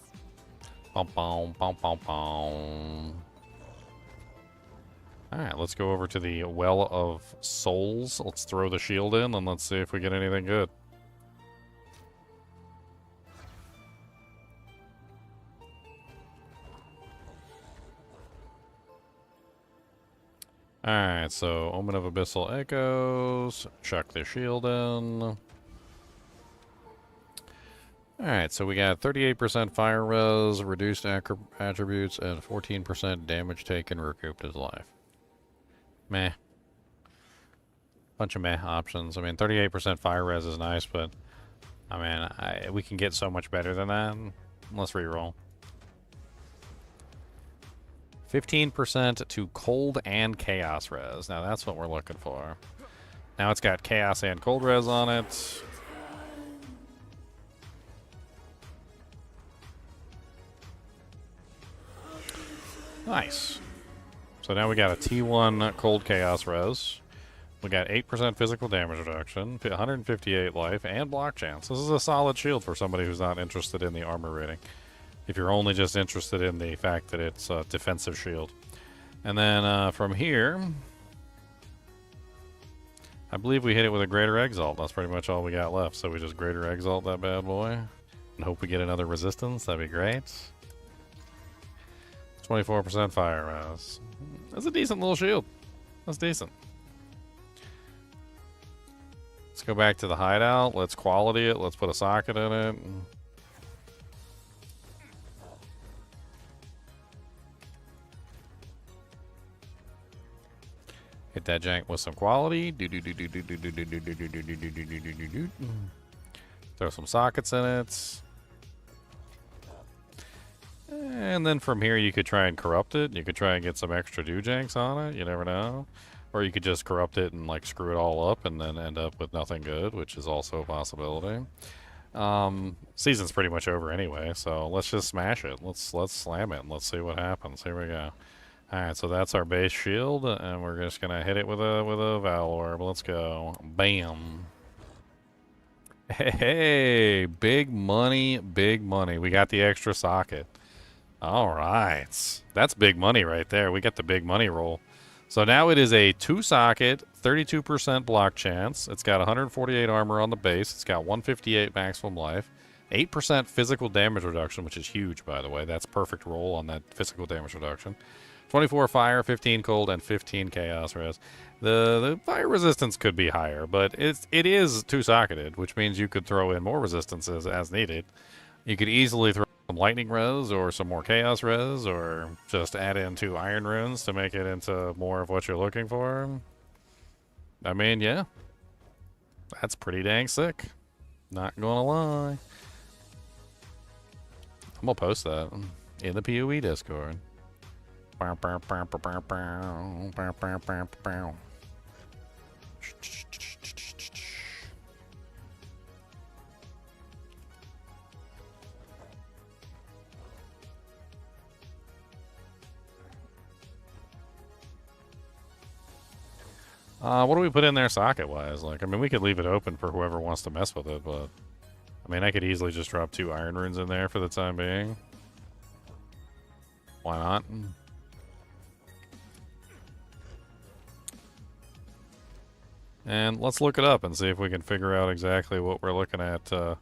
Bum, bum, bum, bum, bum. Alright, let's go over to the Well of Souls. Let's throw the shield in and let's see if we get anything good. Alright, so Omen of Abyssal Echoes. Chuck the shield in. Alright, so we got 38% fire res, reduced attributes, and 14% damage taken, recouped his life. Meh. Bunch of meh options. I mean, 38% fire res is nice, but I mean, we can get so much better than that. Let's reroll. 15% to cold and chaos res. Now that's what we're looking for. Now it's got chaos and cold res on it. Nice. So now we got a T1 cold chaos res. We got 8% physical damage reduction, 158 life, and block chance. This is a solid shield for somebody who's not interested in the armor rating. If you're only just interested in the fact that it's a defensive shield. And then from here, I believe we hit it with a Greater Exalt. That's pretty much all we got left. So we just Greater Exalt that bad boy. And hope we get another resistance. That'd be great. 24% fire res. That's a decent little shield. That's decent. Let's go back to the hideout. Let's quality it. Let's put a socket in it. Hit that jank with some quality. Throw some sockets in it. And then from here you could try and corrupt it. You could try and get some extra do-janks on it. You never know. Or you could just corrupt it and like screw it all up and then end up with nothing good, which is also a possibility. Season's pretty much over anyway, so let's just smash it. Let's slam it and let's see what happens. Here we go. Alright, so that's our base shield, and we're just gonna hit it with a Val Orb. Let's go. Bam. Hey, big money, big money. We got the extra socket. Alright. That's big money right there. We got the big money roll. So now it is a 2-socket, 32% block chance. It's got 148 armor on the base. It's got 158 maximum life. 8% physical damage reduction, which is huge, by the way. That's perfect roll on that physical damage reduction. 24 fire, 15 cold, and 15 chaos res. The fire resistance could be higher, but it is 2-socketed, which means you could throw in more resistances as needed. You could easily throw some lightning res or some more chaos res, or just add in 2 iron runes to make it into more of what you're looking for. I mean, yeah. That's pretty dang sick. Not gonna lie. I'm gonna post that in the PoE Discord. What do we put in there socket-wise? Like, I mean, we could leave it open for whoever wants to mess with it, but... I mean, I could easily just drop 2 iron runes in there for the time being. Why not? And let's look it up and see if we can figure out exactly what we're looking at, you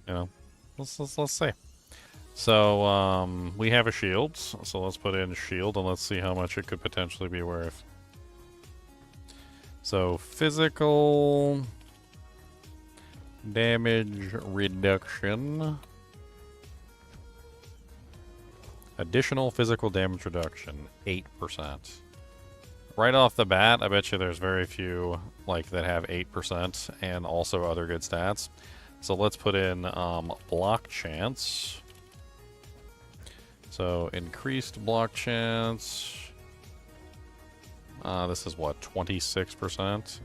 know. Let's see. So, we have a shield, so let's put in shield and let's see how much it could potentially be worth. So, physical damage reduction. Additional physical damage reduction, 8%. Right off the bat, I bet you there's very few like that have 8% and also other good stats. So let's put in block chance. So increased block chance. This is what, 26%?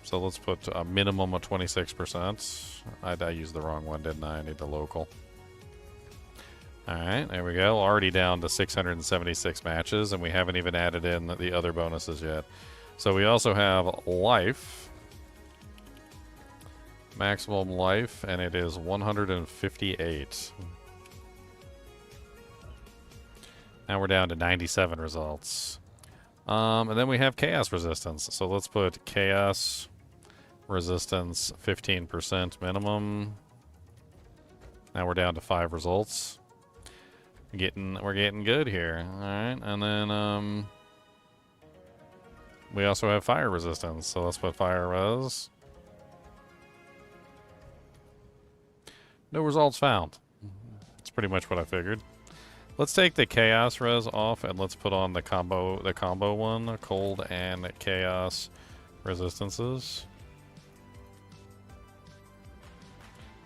So let's put a minimum of 26%. I used the wrong one, didn't I? I need the local. Alright, there we go. Already down to 676 matches, and we haven't even added in the other bonuses yet. So we also have life. Maximum life, and it is 158. Now we're down to 97 results. And then we have chaos resistance. So let's put chaos resistance 15% minimum. Now we're down to 5 results. We're getting good here. Alright, and then we also have fire resistance, so let's put fire res. No results found. That's pretty much what I figured. Let's take the chaos res off and let's put on the combo one, cold and chaos resistances.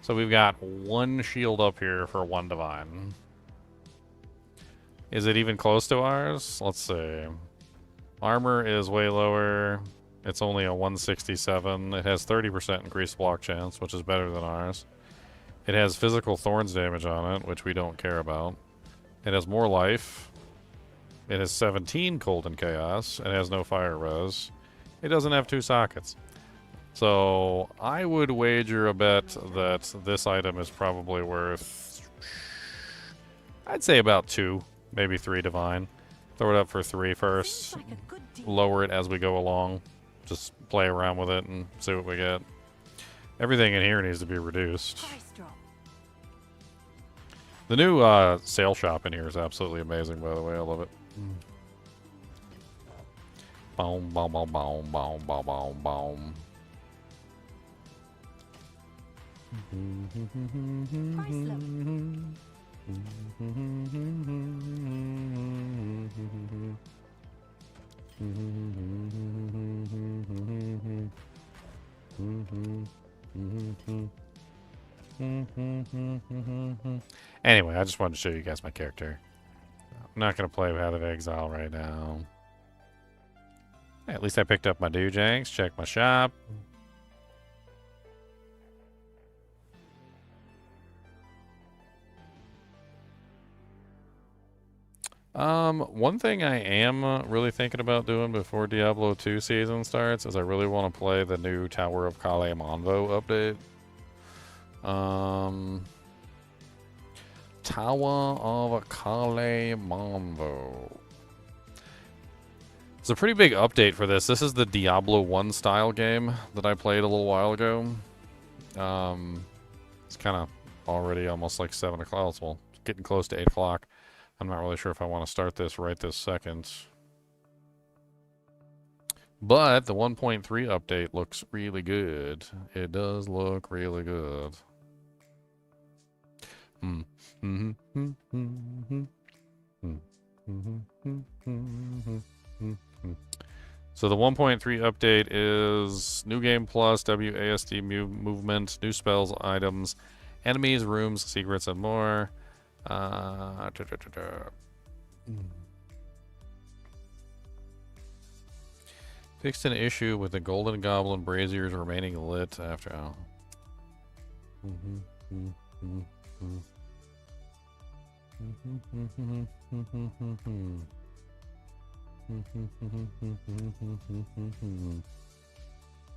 So we've got 1 shield up here for 1 divine. Is it even close to ours? Let's see. Armor is way lower. It's only a 167. It has 30% increased block chance, which is better than ours. It has physical thorns damage on it, which we don't care about. It has more life. It has 17 cold and chaos. It has no fire res. It doesn't have 2 sockets. So I would wager a bet that this item is probably worth, I'd say about 2. Maybe 3 divine. Throw it up for 3 first. Seems like a good deal. Lower it as we go along. Just play around with it and see what we get. Everything in here needs to be reduced. Price drop. The new sale shop in here is absolutely amazing, by the way. I love it. Boom, boom, boom, boom, boom, boom, boom, boom. Price low. Anyway, I just wanted to show you guys my character. I'm not going to play Path of Exile right now. Hey, at least I picked up my Doojanks, checked my shop. One thing I am really thinking about doing before Diablo 2 season starts is I really want to play the new Tower of Kale Monvo update. Tower of Kale Monvo. It's a pretty big update for this. This is the Diablo 1 style game that I played a little while ago. It's kind of already almost like 7 o'clock. Well, it's getting close to 8 o'clock. I'm not really sure if I want to start this right this second. But the 1.3 update looks really good. It does look really good. So the 1.3 update is new game plus, WASD movement, new spells, items, enemies, rooms, secrets, and more. Fixed an issue with the Golden Goblin braziers remaining lit after.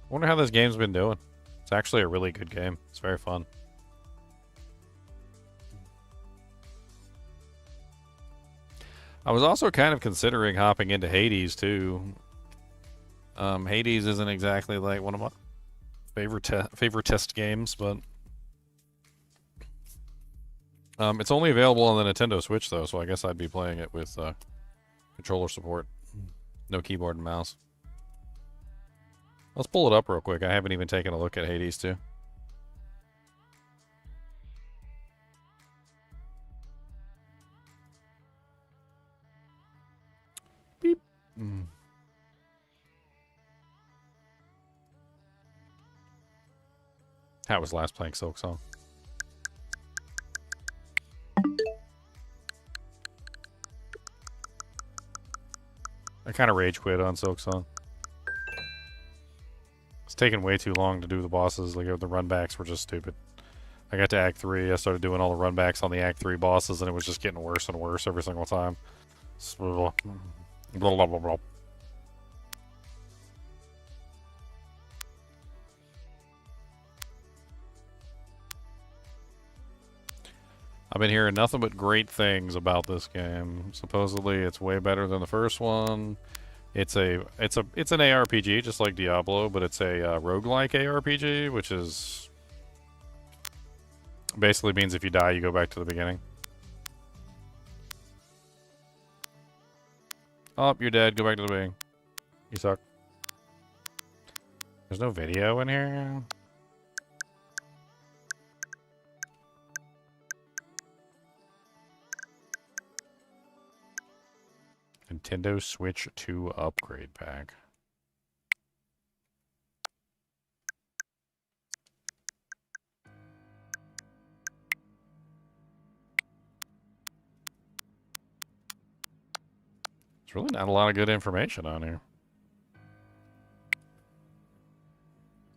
Wonder how this game's been doing. It's actually a really good game. It's very fun. I was also kind of considering hopping into Hades too. Hades isn't exactly like one of my favorite test games, but it's only available on the Nintendo Switch though, so I guess I'd be playing it with controller support, no keyboard and mouse. Let's pull it up real quick. I haven't even taken a look at Hades 2. Beep. How was last playing Silk Song? I kind of rage quit on Silk Song. It's taking way too long to do the bosses. Like the runbacks were just stupid. I got to Act 3. I started doing all the runbacks on the Act 3 bosses, and it was just getting worse and worse every single time. Blah, blah, blah, blah. I've been hearing nothing but great things about this game. Supposedly, it's way better than the first one. It's an ARPG, just like Diablo, but it's a roguelike ARPG, which is basically means if you die, you go back to the beginning. Oh, you're dead. Go back to the beginning. You suck. There's no video in here. Nintendo Switch 2 upgrade pack. There's really not a lot of good information on here.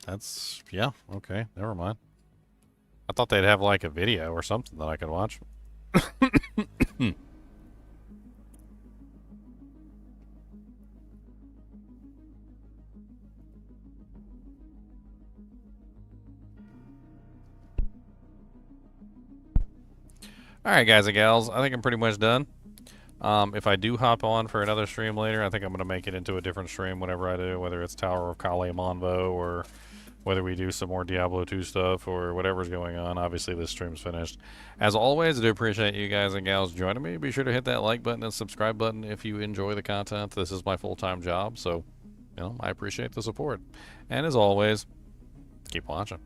That's, yeah, okay, never mind. I thought they'd have like a video or something that I could watch. Alright, guys and gals, I think I'm pretty much done. If I do hop on for another stream later, I think I'm going to make it into a different stream whenever I do, whether it's Tower of Kale Monvo or whether we do some more Diablo 2 stuff or whatever's going on. Obviously, this stream's finished. As always, I do appreciate you guys and gals joining me. Be sure to hit that like button and subscribe button if you enjoy the content. This is my full-time job, so, you know, I appreciate the support. And as always, keep watching.